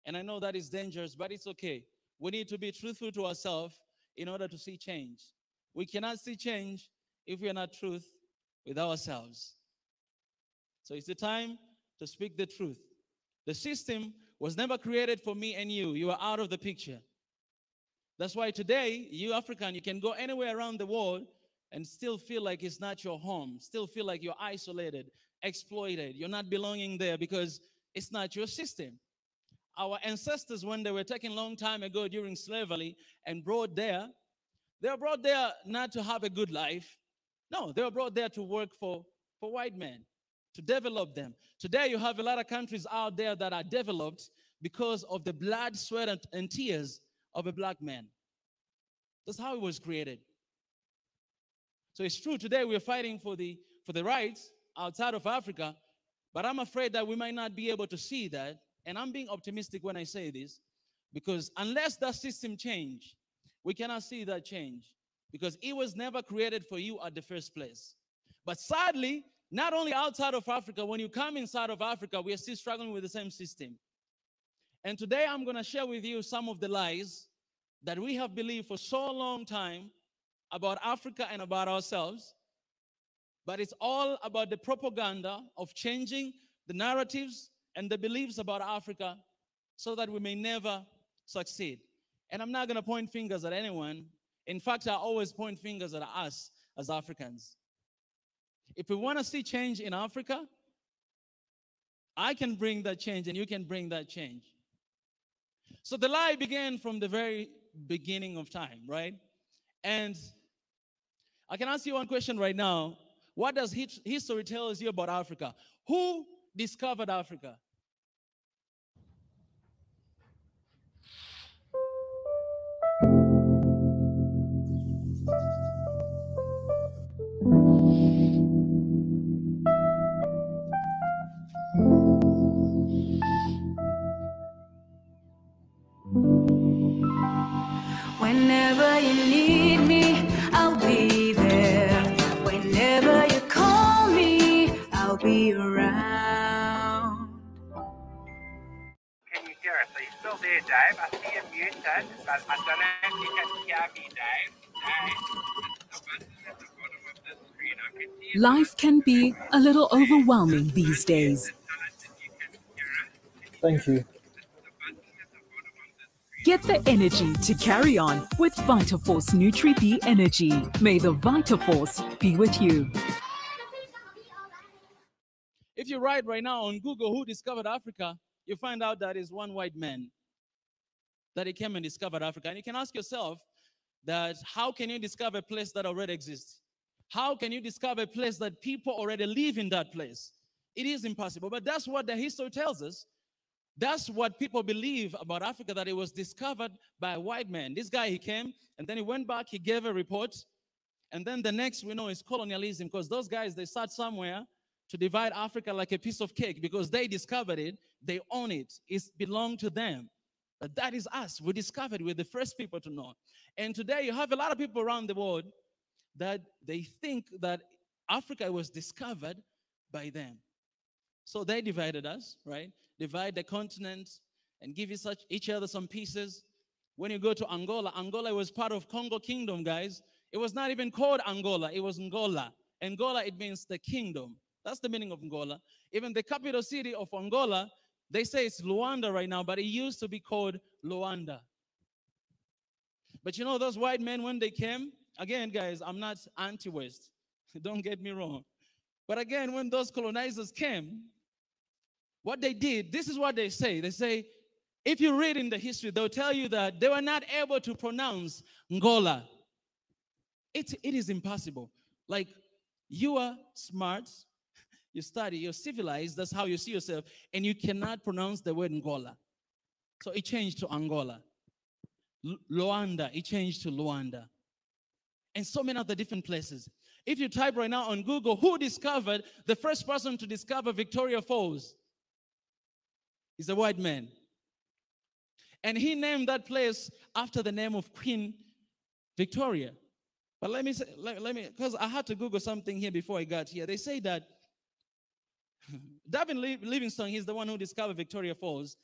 And I know that is dangerous, but it's okay. We need to be truthful to ourselves in order to see change. We cannot see change if we are not truth with ourselves. So it's the time to speak the truth. The system was never created for me and you. You are out of the picture. That's why today, you African, you can go anywhere around the world and still feel like it's not your home, still feel like you're isolated, exploited. You're not belonging there because it's not your system. Our ancestors, when they were taken a long time ago during slavery and brought there, they were brought there not to have a good life. No, they were brought there to work for white men, to develop them. Today, you have a lot of countries out there that are developed because of the blood, sweat, and tears of a black man. That's how it was created. So it's true, today we're fighting for the rights outside of Africa, but I'm afraid that we might not be able to see that. And I'm being optimistic when I say this, because unless that system change, we cannot see that change, because it was never created for you at the first place. But sadly, not only outside of Africa, when you come inside of Africa, we are still struggling with the same system. And today I'm going to share with you some of the lies that we have believed for so long time about Africa and about ourselves, but it's all about the propaganda of changing the narratives and the beliefs about Africa so that we may never succeed. And I'm not going to point fingers at anyone. In fact, I always point fingers at us as Africans. If we want to see change in Africa, I can bring that change and you can bring that change. So the lie began from the very beginning of time, right? And I can ask you one question right now. What does history tell us you about Africa? Who discovered Africa? Whenever you need me, I'll be there. Whenever you call me, I'll be around. Can you hear us? Are you still there, Dave? I see you muted, but I don't know if you can hear me, Dave. Life can be a little overwhelming these days. Thank you. Get the energy to carry on with VitaForce Nutri-B Energy. May the VitaForce be with you. If you write right now on Google who discovered Africa, you find out that it's one white man that he came and discovered Africa. And you can ask yourself that how can you discover a place that already exists? How can you discover a place that people already live in that place? It is impossible, but that's what the history tells us. That's what people believe about Africa, that it was discovered by a white man. This guy, he came, and then he went back, he gave a report, and then the next we know is colonialism, because those guys, they sat somewhere to divide Africa like a piece of cake, because they discovered it, they own it, it belonged to them. But that is us. We discovered it. We're the first people to know. And today you have a lot of people around the world that they think that Africa was discovered by them. So they divided us, right? Divide the continent and give each other some pieces. When you go to Angola, Angola was part of Congo Kingdom, guys. It was not even called Angola. It was Angola. Angola, it means the kingdom. That's the meaning of Angola. Even the capital city of Angola, they say it's Luanda right now, but it used to be called Luanda. But you know, those white men, when they came, again, guys, I'm not anti-West. Don't get me wrong. But again, when those colonizers came, what they did, this is what they say. They say, if you read in the history, they'll tell you that they were not able to pronounce Angola. It is impossible. Like, you are smart, you study, you're civilized, that's how you see yourself, and you cannot pronounce the word Angola. So it changed to Angola. Luanda, it changed to Luanda. And so many other different places. If you type right now on Google, who discovered, the first person to discover Victoria Falls is a white man. And he named that place after the name of Queen Victoria. But let me say, because I had to Google something here before I got here. They say that David Livingstone, he's the one who discovered Victoria Falls.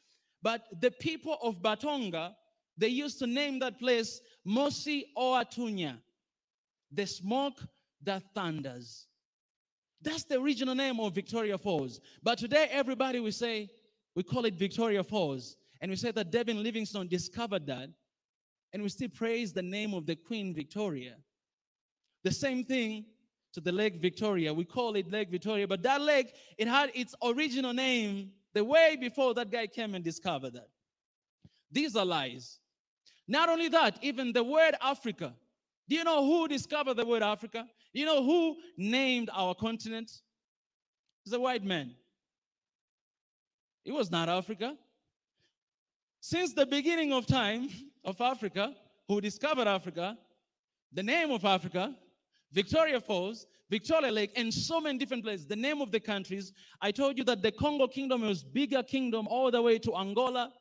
But the people of Batonga, they used to name that place Mosi Oatunya, the smoke that thunders. That's the original name of Victoria Falls. But today, everybody will say, we call it Victoria Falls. And we say that David Livingstone discovered that. And we still praise the name of the Queen Victoria. The same thing to the Lake Victoria. We call it Lake Victoria. But that lake, it had its original name the way before that guy came and discovered that. These are lies. Not only that, even the word Africa. Do you know who discovered the word Africa? You know who named our continent? It's a white man. It was not Africa. Since the beginning of time of Africa, who discovered Africa, the name of Africa, Victoria Falls, Victoria Lake, and so many different places, the name of the countries. I told you that the Congo kingdom was bigger kingdom all the way to Angola.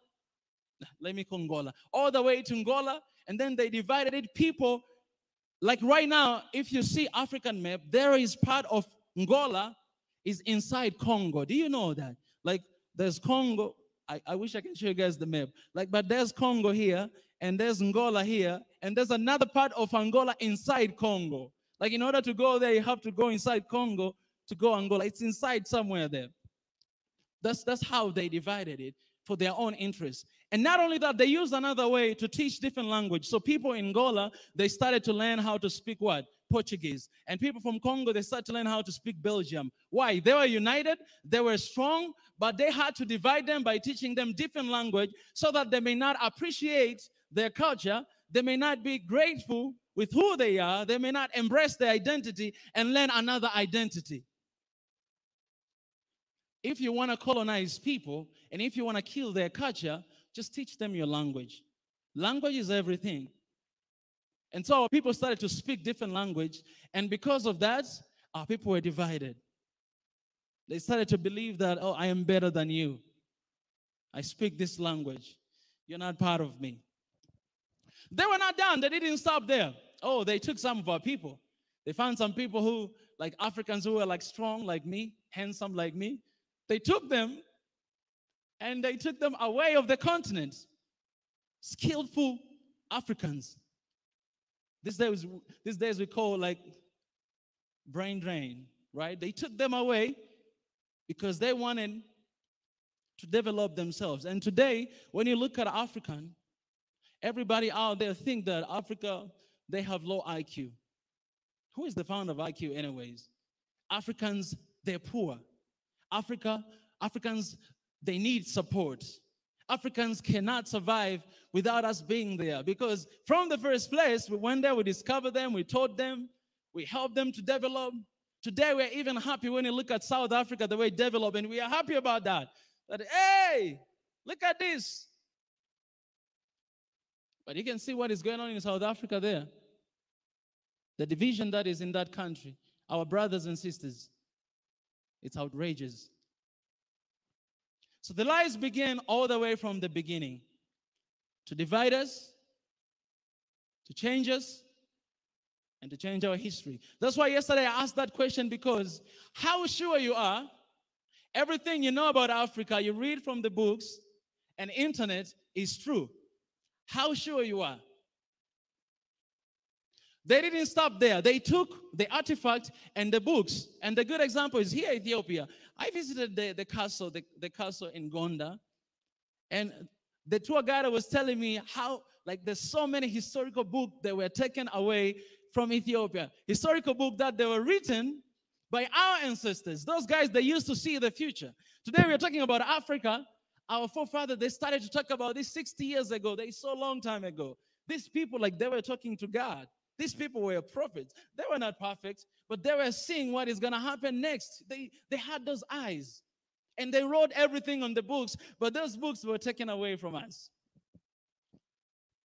Let me call Angola. All the way to Angola, and then they divided it. People, like right now, if you see African map, there is part of Angola is inside Congo. Do you know that? Like there's Congo. I wish I can show you guys the map. Like, but there's Congo here, and there's Angola here, and there's another part of Angola inside Congo. Like in order to go there, you have to go inside Congo to go Angola. It's inside somewhere there. That's how they divided it for their own interests. And not only that, they used another way to teach different language. So people in Angola, they started to learn how to speak what? Portuguese. And people from Congo, they started to learn how to speak Belgium. Why? They were united, they were strong, but they had to divide them by teaching them different language so that they may not appreciate their culture, they may not be grateful with who they are, they may not embrace their identity and learn another identity. If you want to colonize people and if you want to kill their culture, just teach them your language. Language is everything. And so our people started to speak different language, and because of that, our people were divided. They started to believe that, oh, I am better than you. I speak this language. You're not part of me. They were not done. They didn't stop there. Oh, they took some of our people. They found some people who, like Africans who were like strong like me, handsome like me. They took them and they took them away of the continent. Skillful Africans. These days we call like brain drain, right? They took them away because they wanted to develop themselves. And today, when you look at African, everybody out there think that Africa, they have low IQ. Who is the founder of IQ anyways? Africans, they're poor. Africans, they need support. Africans cannot survive without us being there, because from the first place, we went there, we discovered them, we taught them, we helped them to develop. Today, we're even happy when you look at South Africa, the way it developed, and we are happy about that. That, hey, look at this. But you can see what is going on in South Africa there. The division that is in that country, our brothers and sisters, it's outrageous. So the lies began all the way from the beginning to divide us, to change us, and to change our history. That's why yesterday I asked that question, because how sure you are, everything you know about Africa, you read from the books and internet is true. How sure you are. They didn't stop there. They took the artifact and the books. And the good example is here in Ethiopia. I visited the castle in Gonda. And the tour guide was telling me how, like, there's so many historical books that were taken away from Ethiopia. Historical books that they were written by our ancestors. Those guys, they used to see the future. Today we're talking about Africa. Our forefathers, they started to talk about this 60 years ago. They saw a long time ago. These people, like, they were talking to God. These people were prophets. They were not perfect, but they were seeing what is going to happen next. They had those eyes, and they wrote everything on the books, but those books were taken away from us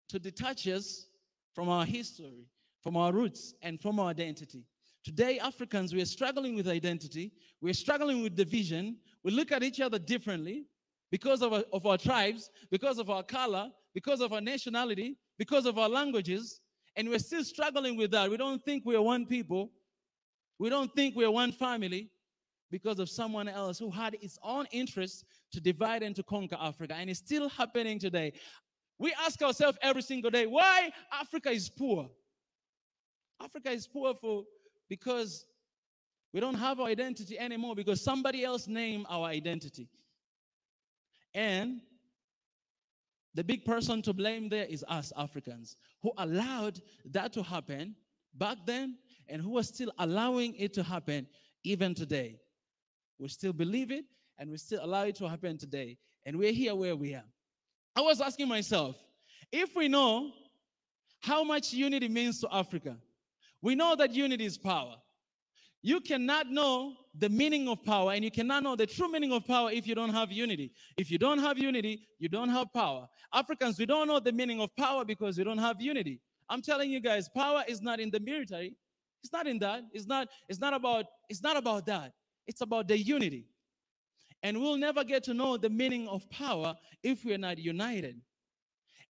to detach us from our history, from our roots, and from our identity. Today, Africans, we are struggling with identity. We're struggling with division. We look at each other differently because of our tribes, because of our color, because of our nationality, because of our languages, and we're still struggling with that. We don't think we are one people. We don't think we are one family because of someone else who had its own interests to divide and to conquer Africa, and it's still happening today. We ask ourselves every single day, why Africa is poor? Africa is poor because we don't have our identity anymore, because somebody else named our identity. And the big person to blame there is us Africans, who allowed that to happen back then and who are still allowing it to happen even today. We still believe it and we still allow it to happen today. And we're here where we are. I was asking myself, if we know how much unity means to Africa, we know that unity is power. You cannot know the meaning of power, and you cannot know the true meaning of power if you don't have unity. If you don't have unity, you don't have power. Africans, we don't know the meaning of power because we don't have unity. I'm telling you guys, power is not in the military. It's not in that. It's not about that. It's about the unity. And we'll never get to know the meaning of power if we're not united.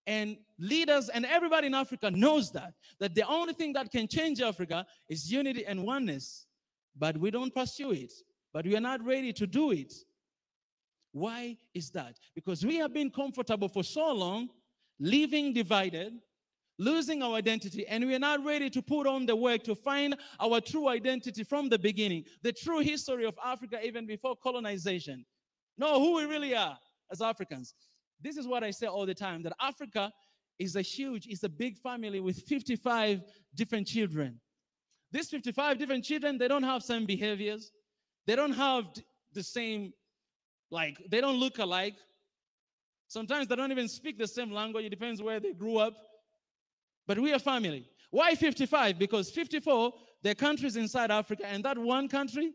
And leaders and everybody in Africa knows that the only thing that can change Africa is unity and oneness. But we don't pursue it. But we are not ready to do it. Why is that? Because we have been comfortable for so long, living divided, losing our identity, and we are not ready to put on the work to find our true identity from the beginning, the true history of Africa even before colonization. Know who we really are as Africans. This is what I say all the time, that Africa is a big family with 55 different children. These 55 different children, they don't have same behaviors. They don't have the same, they don't look alike. Sometimes they don't even speak the same language. It depends where they grew up. But we are family. Why 55? Because 54, they're countries inside Africa, and that one country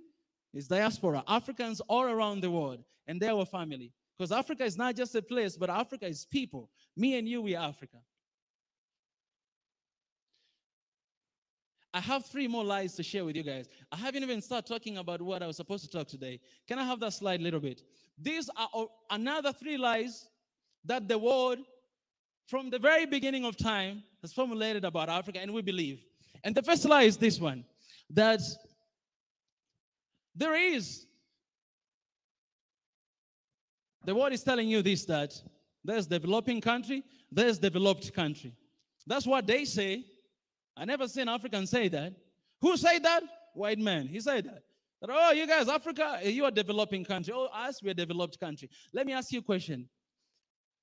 is diaspora, Africans all around the world, and they're our family. Because Africa is not just a place, but Africa is people. Me and you, we are Africa. I have 3 more lies to share with you guys. I haven't even started talking about what I was supposed to talk today. Can I have that slide a little bit? These are another 3 lies that the world, from the very beginning of time, has formulated about Africa, and we believe. And the first lie is this one, that the world is telling you this, that there's developing country, there's developed country. That's what they say. I never seen Africans say that. Who said that? White man. He said that. That, oh, you guys, Africa, you are developing country. Oh, us, we're a developed country. Let me ask you a question.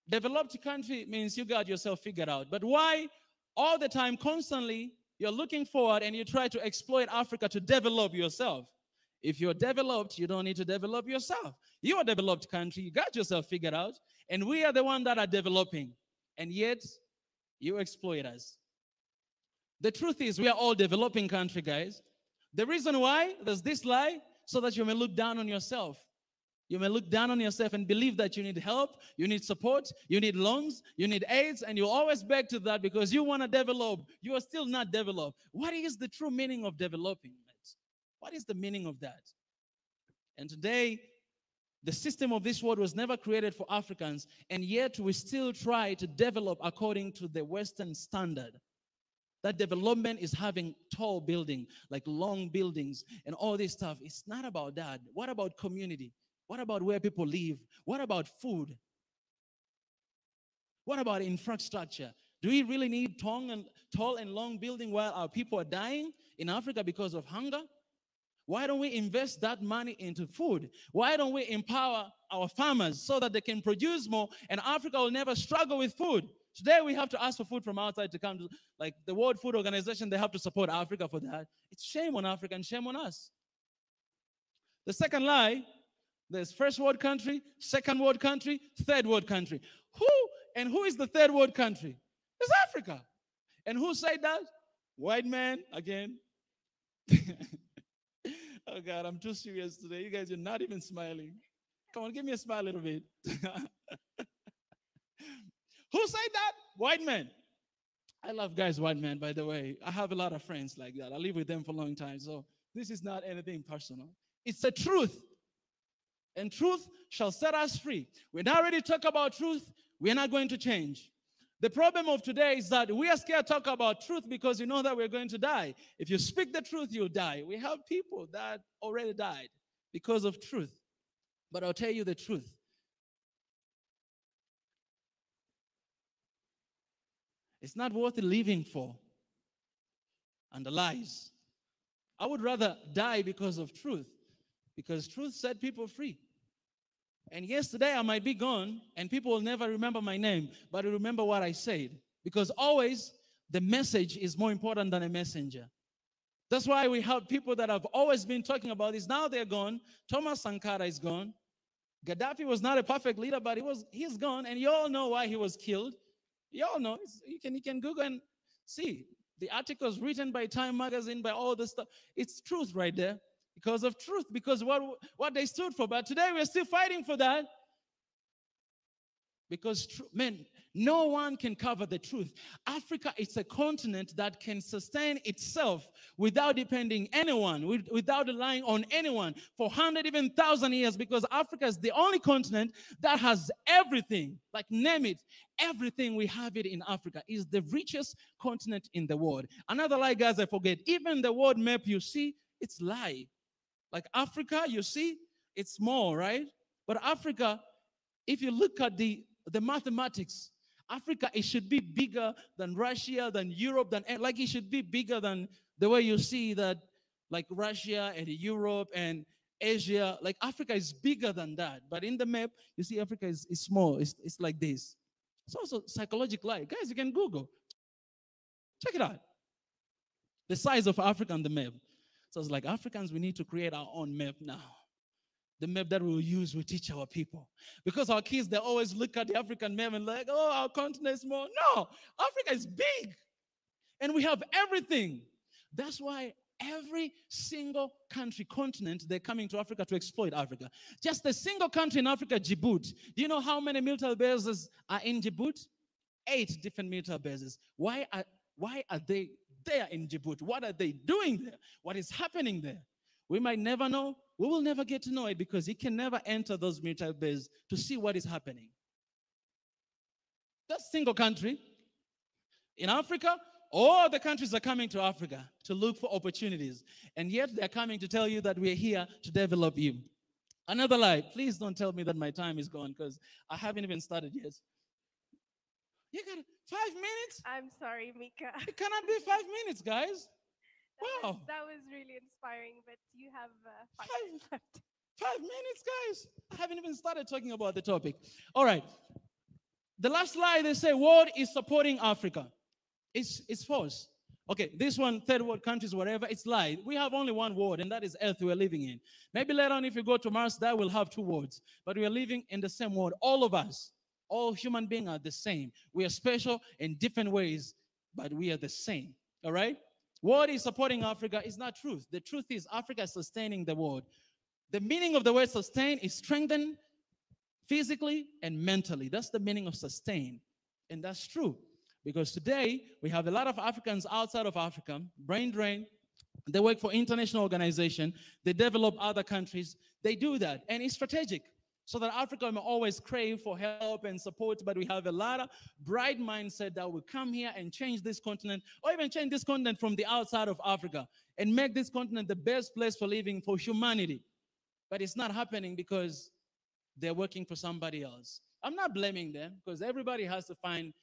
Developed country means you got yourself figured out. But why all the time, constantly, you're looking forward and you try to exploit Africa to develop yourself? If you're developed, you don't need to develop yourself. You're a developed country. You got yourself figured out. And we are the ones that are developing. And yet, you exploit us. The truth is, we are all developing country, guys. The reason why there's this lie, so that you may look down on yourself. You may look down on yourself and believe that you need help, you need support, you need loans, you need aids, and you always beg to that because you want to develop. You are still not developed. What is the true meaning of developing? What is the meaning of that? And today, the system of this world was never created for Africans, and yet we still try to develop according to the Western standard. That development is having tall buildings, like long buildings and all this stuff. It's not about that. What about community? What about where people live? What about food? What about infrastructure? Do we really need tall and long building while our people are dying in Africa because of hunger? Why don't we invest that money into food? Why don't we empower our farmers so that they can produce more and Africa will never struggle with food? Today we have to ask for food from outside to come to, like the World Food Organization, they have to support Africa for that. It's shame on Africa and shame on us. The second lie, there's first world country, second world country, third world country. Who is the third world country? It's Africa. And who said that? White man, again. Oh God, I'm too serious today. You guys are not even smiling. Come on, give me a smile a little bit. Who said that? White man. I love guys, white men, by the way. I have a lot of friends like that. I live with them for a long time. So this is not anything personal. It's the truth. And truth shall set us free. We're not ready to talk about truth. We're not going to change. The problem of today is that we are scared to talk about truth because you know that we're going to die. If you speak the truth, you'll die. We have people that already died because of truth. But I'll tell you the truth. It's not worth living for. And the lies. I would rather die because of truth. Because truth set people free. And yesterday I might be gone and people will never remember my name, but will remember what I said. Because always the message is more important than a messenger. That's why we have people that have always been talking about this. Now they're gone. Thomas Sankara is gone. Gaddafi was not a perfect leader, but he's gone. And you all know why he was killed. You all know. You can Google and see. The articles written by Time Magazine, by all this stuff. It's truth right there. Because of truth, because what they stood for. But today we're still fighting for that. Because, man, no one can cover the truth. Africa is a continent that can sustain itself without depending anyone, without relying on anyone for 100, even 1,000 years, because Africa is the only continent that has everything. Like, name it, everything we have it in Africa. Is the richest continent in the world. Another lie, guys, I forget. Even the world map you see, it's lie. Like Africa, you see, it's small, right? But Africa, if you look at the mathematics, Africa, it should be bigger than Russia, than Europe, like it should be bigger than the way you see that, like Russia and Europe and Asia. Like Africa is bigger than that. But in the map, you see Africa is small. It's like this. It's also psychological lie. Guys, you can Google. Check it out. The size of Africa on the map. So it's like Africans, we need to create our own map now. The map that we'll use, we teach our people. Because our kids, they always look at the African map and like, oh, our continent is small. No, Africa is big. And we have everything. That's why every single country, continent, they're coming to Africa to exploit Africa. Just a single country in Africa, Djibouti. Do you know how many military bases are in Djibouti? 8 different military bases. Why are they there in Djibouti? What are they doing there? What is happening there? We might never know. We will never get to know it because he can never enter those military bases to see what is happening. That's a single country. In Africa, all the countries are coming to Africa to look for opportunities. And yet they're coming to tell you that we're here to develop you. Another lie. Please don't tell me that my time is gone because I haven't even started yet. You got 5 minutes? I'm sorry, Mika. It cannot be 5 minutes, guys. Wow. That was really inspiring, but you have 5 minutes left. 5 minutes, guys. I haven't even started talking about the topic. All right. The last lie, they say world is supporting Africa. It's false. Okay, this one, third world countries, whatever, it's lie. We have only one world, and that is Earth we're living in. Maybe later on, if you go to Mars, that will have 2 worlds. But we are living in the same world. All of us, all human beings are the same. We are special in different ways, but we are the same. All right? What is supporting Africa is not truth. The truth is Africa is sustaining the world. The meaning of the word sustain is strengthen physically and mentally. That's the meaning of sustain. And that's true. Because today, we have a lot of Africans outside of Africa, brain drain. They work for international organizations. They develop other countries. They do that. And it's strategic. So that Africa may always crave for help and support, but we have a lot of bright mindset that will come here and change this continent, or even change this continent from the outside of Africa, and make this continent the best place for living for humanity. But it's not happening because they're working for somebody else. I'm not blaming them, because everybody has to find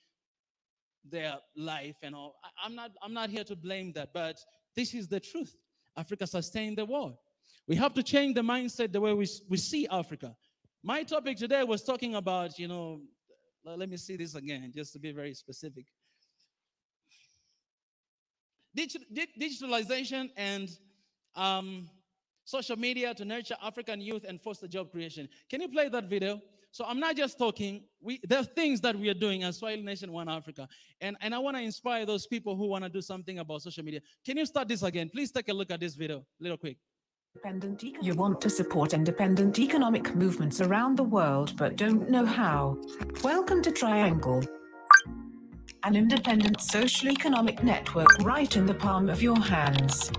their life and all. I'm not here to blame that, but this is the truth. Africa sustained the world. We have to change the mindset, the way we see Africa. My topic today was talking about, let me see this again, just to be very specific. Digitalization and social media to nurture African youth and foster job creation. Can you play that video? So I'm not just talking. There are things that we are doing as Swahili Nation One Africa. And I want to inspire those people who want to do something about social media. Can you start this again? Please take a look at this video, real quick. You want to support independent economic movements around the world but don't know how. Welcome to Triangle, an independent social economic network right in the palm of your hands.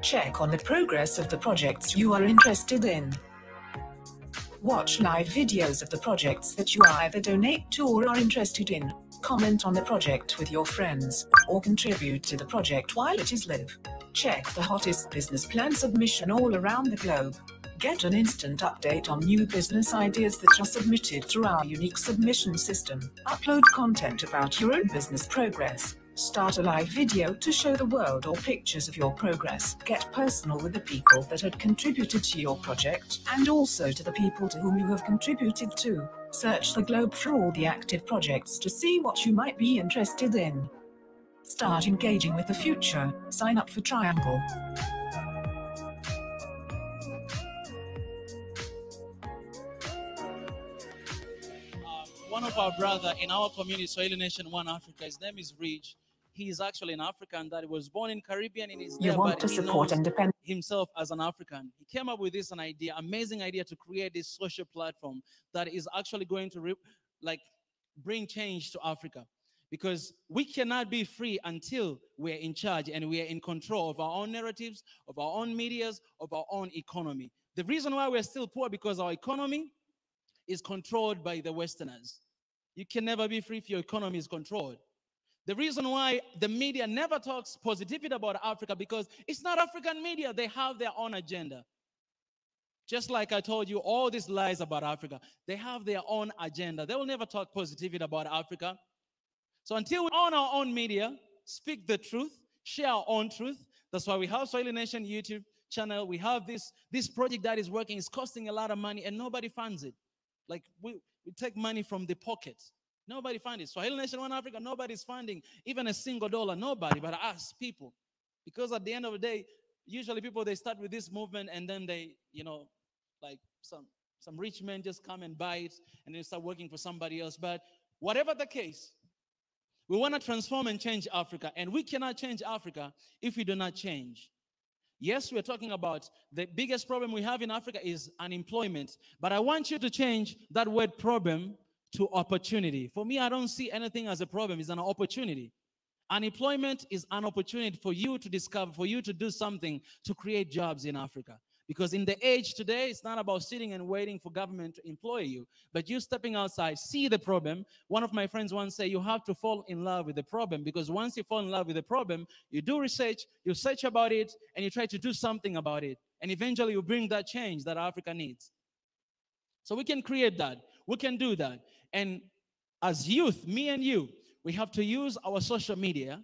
Check on the progress of the projects you are interested in. Watch live videos of the projects that you either donate to or are interested in. Comment on the project with your friends, or contribute to the project while it is live. Check the hottest business plan submission all around the globe. Get an instant update on new business ideas that are submitted through our unique submission system. Upload content about your own business progress. Start a live video to show the world or pictures of your progress. Get personal with the people that had contributed to your project, and also to the people to whom you have contributed to. Search the globe for all the active projects to see what you might be interested in. Start engaging with the future. Sign up for Triangle. One of our brother in our community, Swahili Nation One Africa, his name is Rich. He is actually an African that was born in Caribbean and is there, but he knows himself as an African. He came up with this amazing idea to create this social platform that is actually going to bring change to Africa. Because we cannot be free until we're in charge and we are in control of our own narratives, of our own medias, of our own economy. The reason why we're still poor because our economy is controlled by the Westerners. You can never be free if your economy is controlled. The reason why the media never talks positivity about Africa because it's not African media. They have their own agenda. Just like I told you, all these lies about Africa, they have their own agenda. They will never talk positivity about Africa. So until we own our own media, speak the truth, share our own truth. That's why we have Swahili Nation YouTube channel. We have this project that is working. It's costing a lot of money and nobody funds it. Like we take money from the pockets. Nobody funds it. Swahili Nation One Africa, nobody's funding even a single dollar. Nobody but us people. Because at the end of the day, usually people, they start with this movement and then they, like some rich men just come and buy it and then start working for somebody else. But whatever the case, we want to transform and change Africa. And we cannot change Africa if we do not change. Yes, we're talking about the biggest problem we have in Africa is unemployment. But I want you to change that word problem to opportunity. For me, I don't see anything as a problem. It's an opportunity. Unemployment is an opportunity for you to discover, for you to do something to create jobs in Africa. Because in the age today, it's not about sitting and waiting for government to employ you, but you stepping outside, see the problem. One of my friends once said, you have to fall in love with the problem, because once you fall in love with the problem, you do research, you search about it, and you try to do something about it. And eventually you bring that change that Africa needs. So we can create that. We can do that. And as youth, me and you, we have to use our social media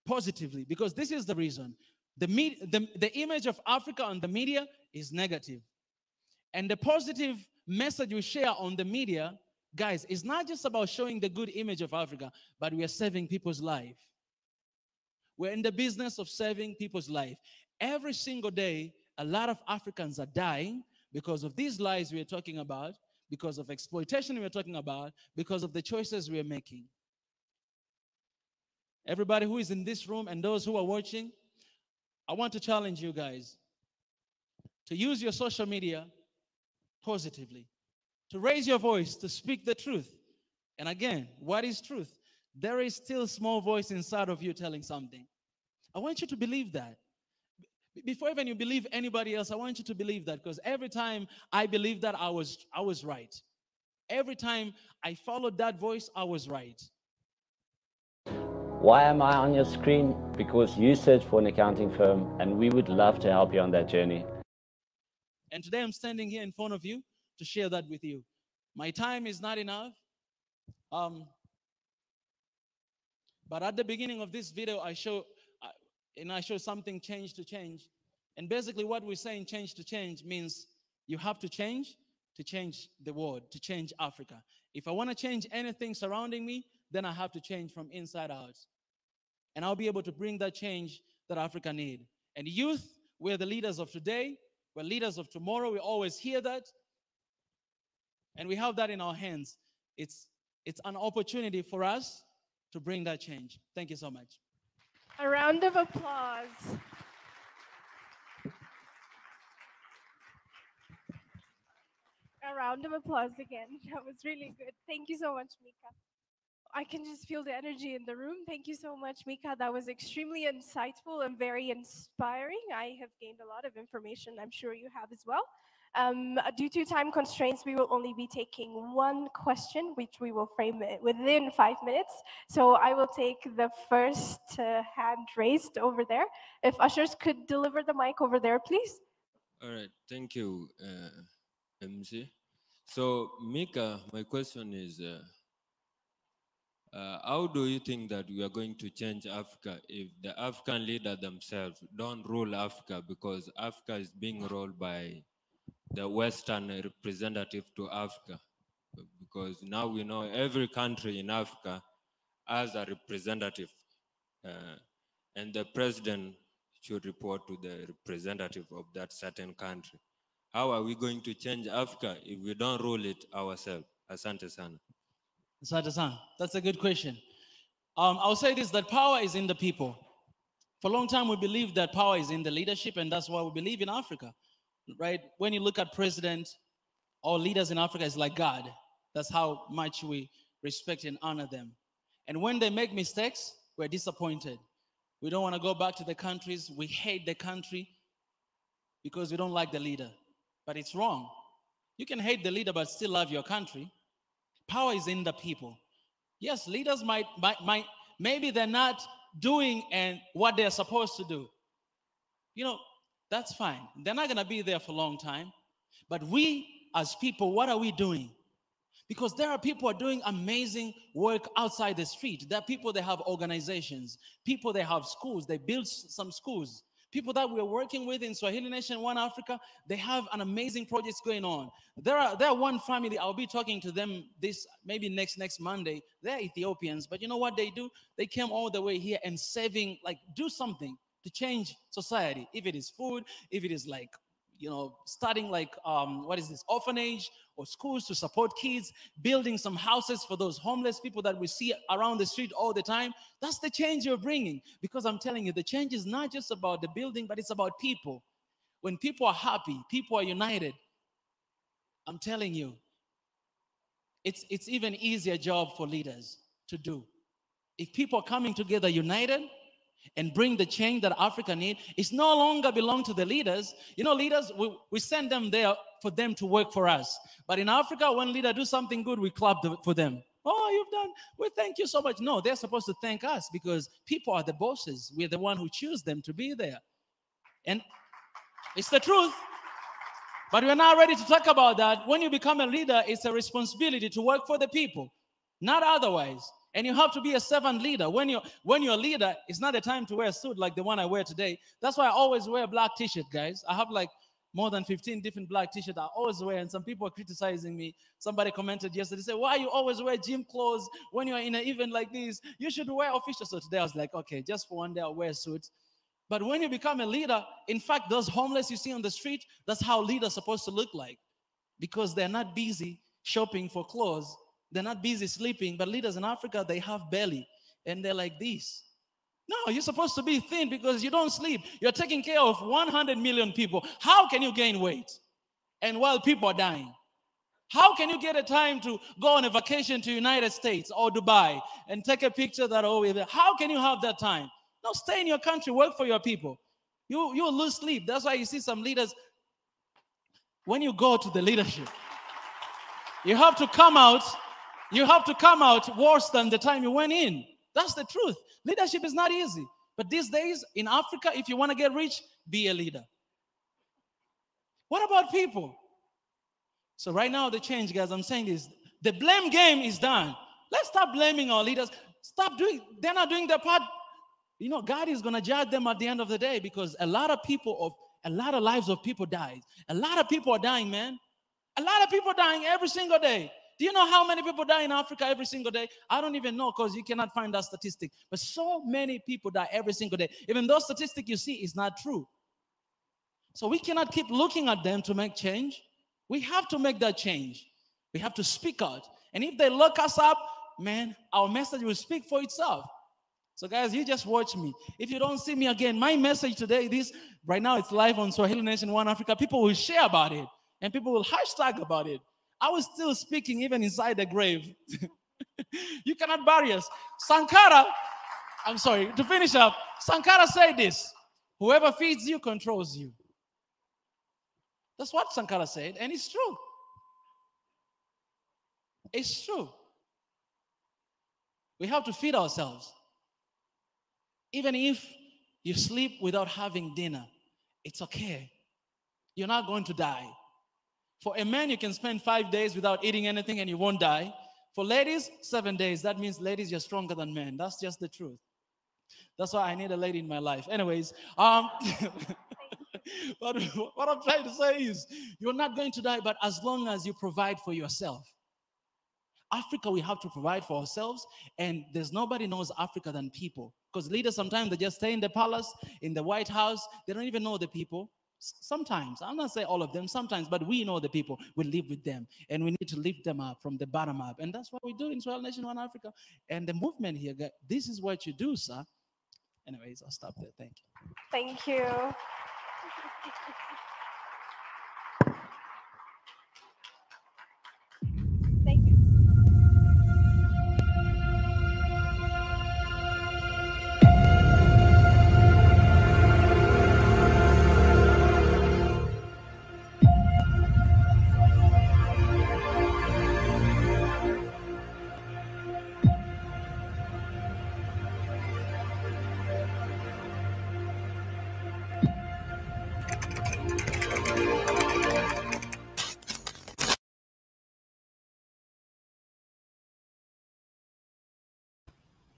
positively, because this is the reason. The image of Africa on the media is negative. And the positive message we share on the media, guys, is not just about showing the good image of Africa, but we are saving people's life. We're in the business of saving people's life. Every single day, a lot of Africans are dying because of these lies we are talking about, because of exploitation we are talking about, because of the choices we are making. Everybody who is in this room and those who are watching, I want to challenge you guys to use your social media positively, to raise your voice, to speak the truth. And again, what is truth? There is still a small voice inside of you telling something. I want you to believe that. Before even you believe anybody else, I want you to believe that, because every time I believed that, I was right. Every time I followed that voice, I was right. Why am I on your screen? Because you search for an accounting firm and we would love to help you on that journey. And today I'm standing here in front of you to share that with you. My time is not enough. But at the beginning of this video, I show something change to change. And basically what we're saying change to change means you have to change the world, to change Africa. If I want to change anything surrounding me, then I have to change from inside out. And I'll be able to bring that change that Africa needs. And youth, we're the leaders of today. We're leaders of tomorrow. We always hear that. And we have that in our hands. It's an opportunity for us to bring that change. Thank you so much. A round of applause. A round of applause again. That was really good. Thank you so much, Mika. I can just feel the energy in the room. Thank you so much, Mika. That was extremely insightful and very inspiring. I have gained a lot of information. I'm sure you have as well. Due to time constraints, we will only be taking one question, which we will frame it within 5 minutes. So I will take the first hand raised over there. If ushers could deliver the mic over there, please. All right, thank you, MC. So, Mika, my question is, how do you think that we are going to change Africa if the African leaders themselves don't rule Africa, because Africa is being ruled by the Western representative to Africa? Because now we know every country in Africa has a representative, and the president should report to the representative of that certain country. How are we going to change Africa if we don't rule it ourselves? Asante sana. Asante sana. That's a good question. I'll say this, that power is in the people. For a long time, we believed that power is in the leadership, and that's why we believe in Africa, right? When you look at presidents or leaders in Africa, it's like God. That's how much we respect and honor them. And when they make mistakes, we're disappointed. We don't want to go back to the countries. We hate the country because we don't like the leader. But it's wrong. You can hate the leader but still love your country. Power is in the people. Yes, leaders maybe they're not doing and what they're supposed to do. You know, that's fine. They're not going to be there for a long time. But we as people, what are we doing? Because there are people who are doing amazing work outside the street. There are people that have organizations, people that have schools, they build some schools. People that we're working with in Swahili Nation, One Africa, they have an amazing projects going on. There are one family, I'll be talking to them maybe next Monday. They're Ethiopians, but you know what they do? They came all the way here and saving, do something to change society. If it is food, if it is starting orphanage or schools to support kids, building some houses for those homeless people that we see around the street all the time. That's the change you're bringing. Because I'm telling you, the change is not just about the building, but it's about people. When people are happy, people are united, I'm telling you, it's even easier job for leaders to do. If people are coming together united and bring the change that Africa needs, it's no longer belong to the leaders. You know, leaders, we send them there for them to work for us. But in Africa, when leader do something good, we clap for them. Oh, you've done, we thank you so much. No, they're supposed to thank us because people are the bosses. We're the one who choose them to be there. And it's the truth. But we're not ready to talk about that. When you become a leader, it's a responsibility to work for the people, not otherwise. And you have to be a servant leader. When you're a leader, it's not a time to wear a suit like the one I wear today. That's why I always wear a black t-shirt, guys. I have more than 15 different black t-shirts I always wear, and some people are criticizing me. Somebody commented yesterday, said, why you always wear gym clothes when you're in an event like this? You should wear official. So today I was like, okay, just for one day I'll wear a suit. But when you become a leader, in fact, those homeless you see on the street, that's how leaders are supposed to look like. Because they're not busy shopping for clothes. They're not busy sleeping. But leaders in Africa, they have belly. And they're like this. No, you're supposed to be thin because you don't sleep. You're taking care of 100 million people. How can you gain weight? And while people are dying. How can you get a time to go on a vacation to United States or Dubai and take a picture that how can you have that time? No, stay in your country, work for your people. You will lose sleep. That's why you see some leaders, when you go to the leadership, you have to come out worse than the time you went in. That's the truth. Leadership is not easy. But these days in Africa, if you want to get rich, be a leader. What about people? So right now, the change, guys, I'm saying is the blame game is done. Let's stop blaming our leaders. They're not doing their part. You know, God is going to judge them at the end of the day because a lot of lives of people died. A lot of people are dying, man. A lot of people dying every single day. Do you know how many people die in Africa every single day? I don't even know because you cannot find that statistic. But so many people die every single day. Even those statistics you see is not true. So we cannot keep looking at them to make change. We have to make that change. We have to speak out. And if they look us up, man, our message will speak for itself. So guys, you just watch me. If you don't see me again, my message today, right now it's live on Swahili Nation One Africa. People will share about it and people will hashtag about it. I was still speaking even inside the grave. You cannot bury us. Sankara, I'm sorry, to finish up, Sankara said this: whoever feeds you controls you. That's what Sankara said, and it's true. It's true. We have to feed ourselves. Even if you sleep without having dinner, it's okay. You're not going to die. For a man, you can spend 5 days without eating anything and you won't die. For ladies, 7 days. That means, ladies, you're stronger than men. That's just the truth. That's why I need a lady in my life. Anyways, but what I'm trying to say is, you're not going to die, but as long as you provide for yourself. Africa, we have to provide for ourselves, and there's nobody knows Africa than people. Because leaders, sometimes they just stay in the palace, in the White House. They don't even know the people. Sometimes, I'm not saying all of them, sometimes, but we know the people. We live with them, and we need to lift them up from the bottom up. And that's what we do in Swahili Nation One Africa. And the movement here, this is what you do, sir. Anyways, I'll stop there. Thank you. Thank you. Thank you.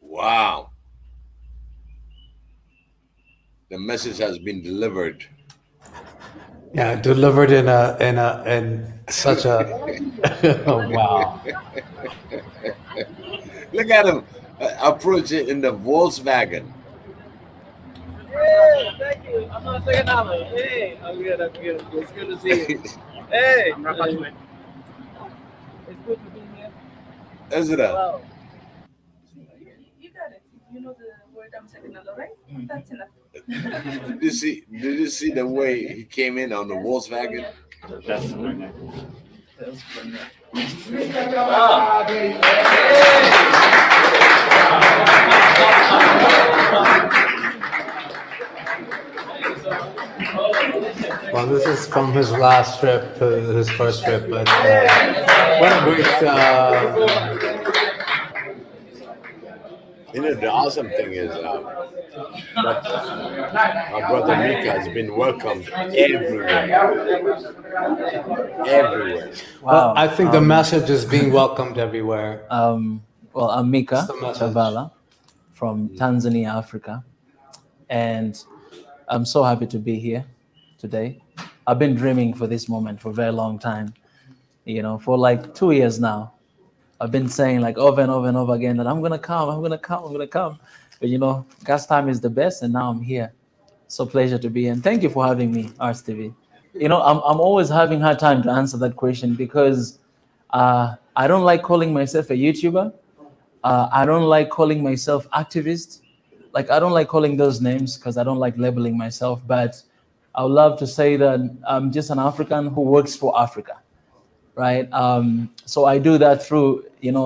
Wow. The message has been delivered. Yeah, delivered in such a oh, wow. Look at him approach it in the Volkswagen. Hey, thank you. I'm not saying nothing. Hey, I'm good. It's good to see you. Hey, I'm not it's good to be here. Ezra. Wow. You got it. You know the word I'm saying, right? That's enough. Did you see the way he came in on the Volkswagen? That's funny. That's funny. Well, this is from his last trip, his first trip, but what a great. You know, the awesome thing is that our brother Mika has been welcomed everywhere. Everywhere. Well, I think the message is being welcomed everywhere. Well, I'm Mika Chavala from Tanzania, Africa, and I'm so happy to be here today. I've been dreaming for this moment for a very long time, for like 2 years now. I've been saying like over and over and over again that I'm gonna come. But God's time is the best, and now I'm here. So pleasure to be here. And thank you for having me, RSTV. I'm always having a hard time to answer that question because I don't like calling myself a YouTuber. I don't like calling myself activist. Like, I don't like calling those names because I don't like labeling myself. But I would love to say that I'm just an African who works for Africa, right? So I do that through,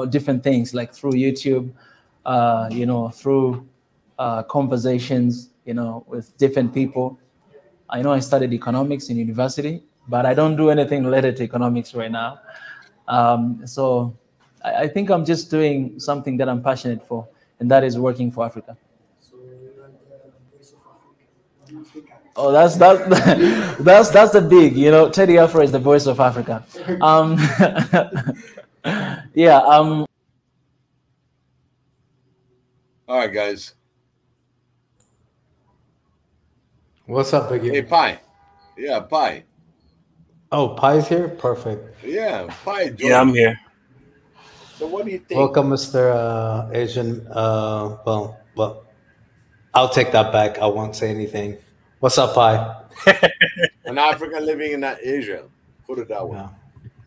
different things, like through YouTube, through conversations, with different people. I know I studied economics in university, but I don't do anything related to economics right now. So I think I'm just doing something that I'm passionate for, and that is working for Africa. Oh, that's the big, Teddy Afro is the voice of Africa. Yeah. All right, guys. What's up, Biggie? Hey, Pi. Yeah, Pi. Oh, Pi's here? Perfect. Yeah, Pi. Yeah, I'm here. So what do you think? Welcome, Mr. Asian. Well, I'll take that back. I won't say anything. What's up, Pi? An African living in Asia. Put it that way.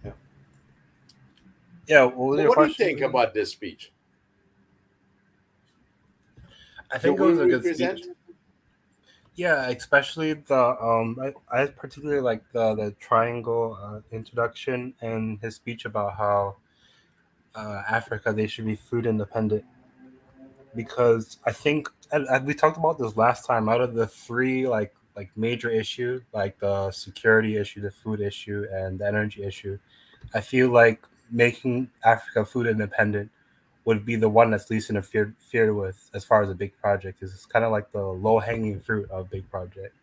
Yeah. Yeah. What was But your what do you question? think about this speech? I Do think it we was a good represent? speech. Yeah, especially the I particularly like the triangle introduction and his speech about how Africa they should be food independent, because I think and we talked about this last time. Out of the three like major issue, like the security issue, the food issue, and the energy issue, I feel like making Africa food independent would be the one that's least interfered with as far as a big project is. It's kind of like the low hanging fruit of a big project,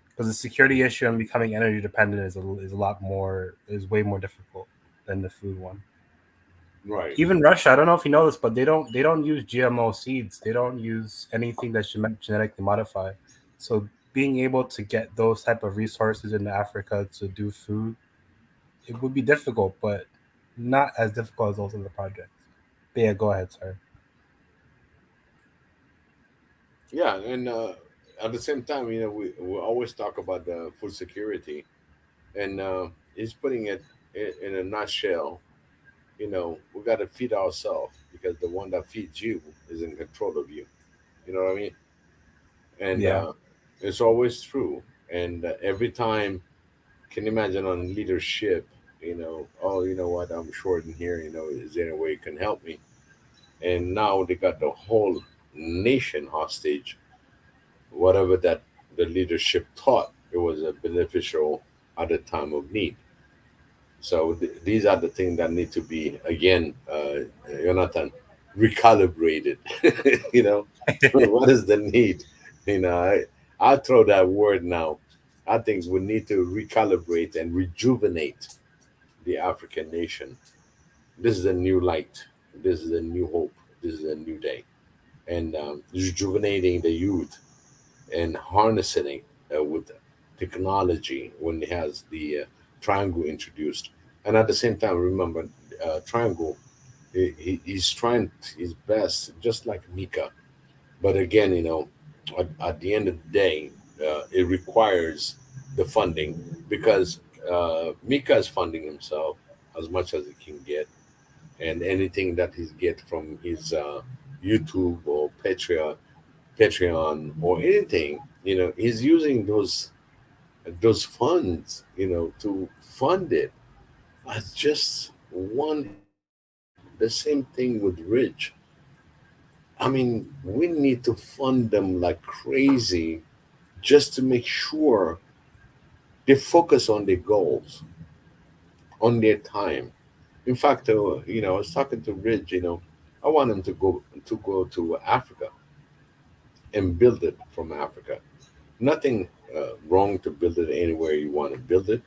because the security issue and becoming energy dependent is way more difficult than the food one. Right. Even Russia, I don't know if you know this, but they don't use GMO seeds. They don't use anything that's genetically modified. So being able to get those type of resources into Africa to do food, it would be difficult, but not as difficult as those other projects. But yeah, go ahead, sorry. Yeah, and at the same time, we always talk about the food security, and he's putting it in a nutshell. We got to feed ourselves because the one that feeds you is in control of you. You know what I mean? And Yeah. it's always true. And every time, can you imagine on leadership? Oh, you know what? I'm short in here. Is there any way you can help me? And now they got the whole nation hostage. Whatever that the leadership thought it was a beneficial at the time of need. So these are the things that need to be again, Jonathan, recalibrated. What is the need? I throw that word now. I think we need to recalibrate and rejuvenate the African nation. This is a new light. This is a new hope. This is a new day, and rejuvenating the youth and harnessing it with technology when it has the triangle introduced. And at the same time, remember, triangle, he's trying his best, just like Mika. But again, at the end of the day, it requires the funding because Mika is funding himself as much as he can get, and anything that he get from his YouTube or Patreon or anything, he's using those funds, to fund it. I just one the same thing with Rich. I mean, we need to fund them like crazy just to make sure they focus on their goals, on their time. In fact, I was talking to Rich. I want him to go to Africa and build it from Africa. Nothing wrong to build it anywhere you want to build it,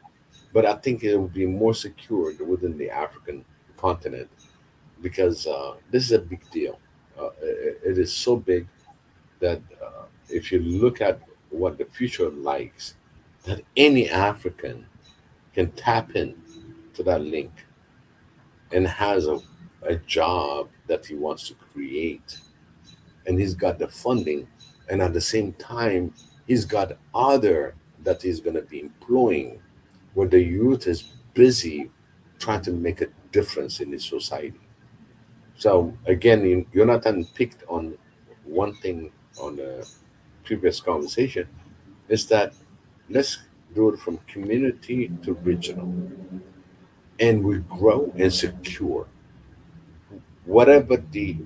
but I think it will be more secured within the African continent because this is a big deal. It is so big that if you look at what the future likes, that any African can tap in to that link and has a job that he wants to create, and he's got the funding, and at the same time he's got other that he's going to be employing when the youth is busy trying to make a difference in his society. So again, Jonathan picked on one thing on the previous conversation is that let's do it from community to regional, and we grow and secure whatever the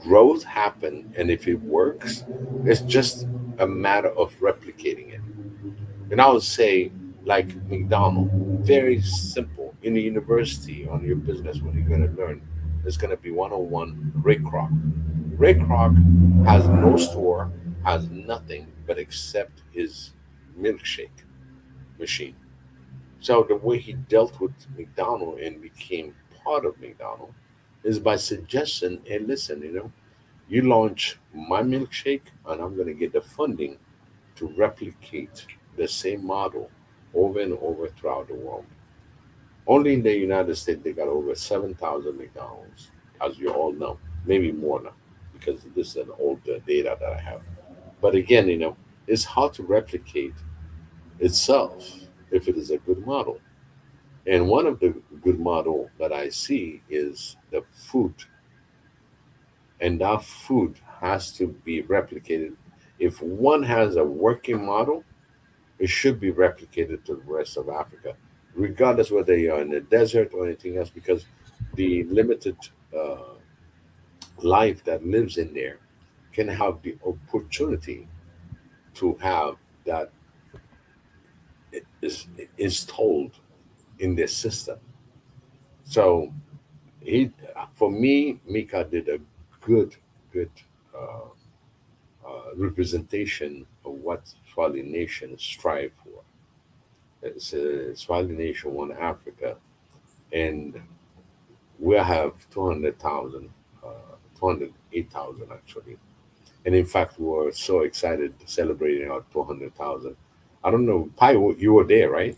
growth happen, and if it works, it's just a matter of replicating it. And I would say, like McDonald, very simple. In the university, on your business, what you're going to learn is going to be 101 Ray Kroc. Ray Kroc has no store, has nothing but except his milkshake machine. So the way he dealt with McDonald and became part of McDonald is by suggestion. Hey, listen, you launch my milkshake, and I'm going to get the funding to replicate the same model over and over throughout the world. Only in the United States, they got over 7,000 McDonald's, as you all know, maybe more now, because this is an old data that I have. But again, it's how to replicate itself if it is a good model. And one of the good model that I see is the food, and that food has to be replicated. If one has a working model, it should be replicated to the rest of Africa, regardless whether you're in the desert or anything else, because the limited life that lives in there can have the opportunity to have that is installed in their system. So he, for me, Mika did a good uh, representation of what Swahili Nation strive for. It's Swahili Nation One Africa, and we have 200,000, 208,000 actually. And in fact, we were so excited celebrating our 200,000. I don't know, Pi, you were there, right?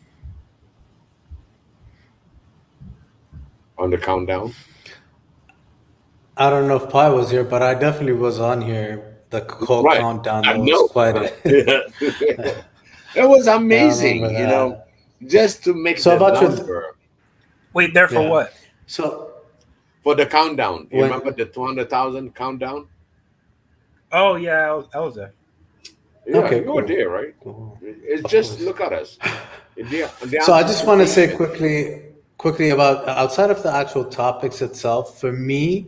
On the countdown? I don't know if Pi was here, but I definitely was on here. The whole Right. countdown, I that was know. quite It was I amazing, remember you know, that. just to make So the about your number. Wait, there for yeah. what? So For the countdown. You when remember the 200,000 countdown? Oh yeah, I was there. Yeah, okay, you were cool. there, right? Cool. It's Of just course. look at us. The So I just want to say anticipation. quickly about outside of the actual topics itself. For me,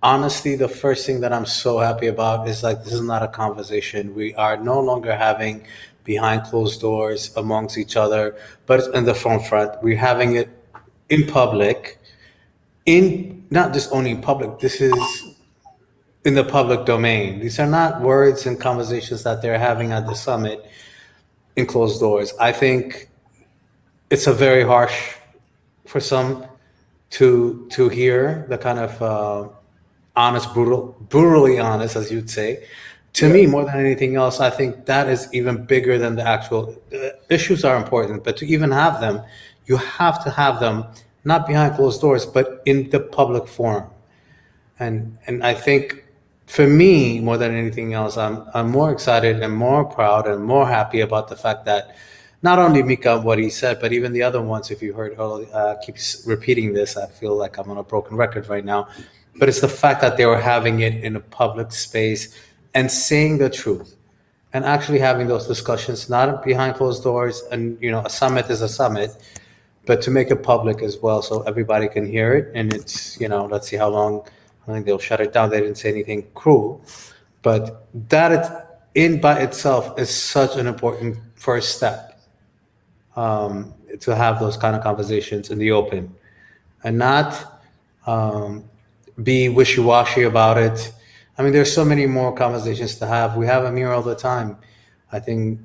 honestly, the first thing that I'm so happy about is like this is not a conversation. We are no longer having behind closed doors amongst each other, but it's in the front. We're having it in public, in not just only in public. This is in the public domain. These are not words and conversations that they're having at the summit in closed doors. I think it's a very harsh for some to hear the kind of honest, brutally honest, as you'd say. To me, Yes. more than anything else, I think that is even bigger than the actual issues are important. But to even have them, you have to have them not behind closed doors, but in the public forum. And I think for me, more than anything else, I'm more excited and more proud and more happy about the fact that not only Mika what he said, but even the other ones. If you heard, keeps repeating this, I feel like I'm on a broken record right now. But it's the fact that they were having it in a public space and saying the truth and actually having those discussions, not behind closed doors. And a summit is a summit, but to make it public as well, so everybody can hear it. And it's let's see how long. I think they'll shut it down. They didn't say anything cruel, but that in by itself is such an important first step, to have those kind of conversations in the open and not be wishy-washy about it. I mean, there's so many more conversations to have. We have them here all the time. I think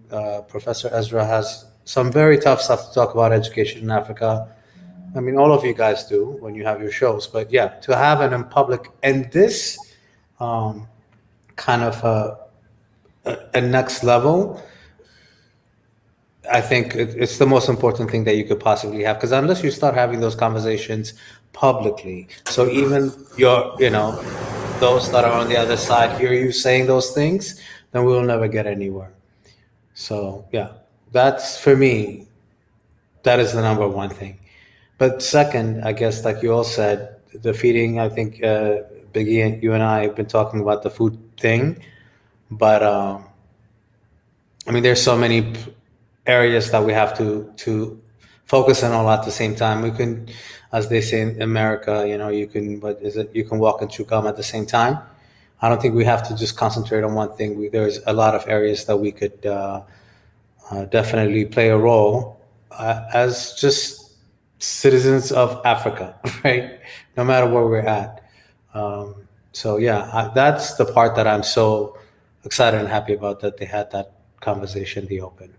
Professor Ezra has some very tough stuff to talk about education in Africa. I mean, all of you guys do when you have your shows, but yeah, to have it in public and this kind of a next level, I think it's the most important thing that you could possibly have, because unless you start having those conversations publicly, so even those that are on the other side hear you saying those things, then we will never get anywhere. So yeah, that's for me, that is the number one thing. But second, I guess, like you all said, the feeding, I think Biggie, you and I have been talking about the food thing, but I mean, there's so many areas that we have to focus on all at the same time. We can, as they say in America, you can, what is it? You can walk and chew gum at the same time. I don't think we have to just concentrate on one thing. There's a lot of areas that we could definitely play a role as just citizens of Africa, right? No matter where we're at. So yeah, that's the part that I'm so excited and happy about, that they had that conversation in the open.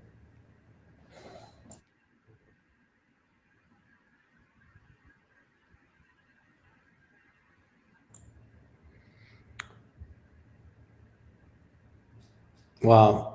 Wow.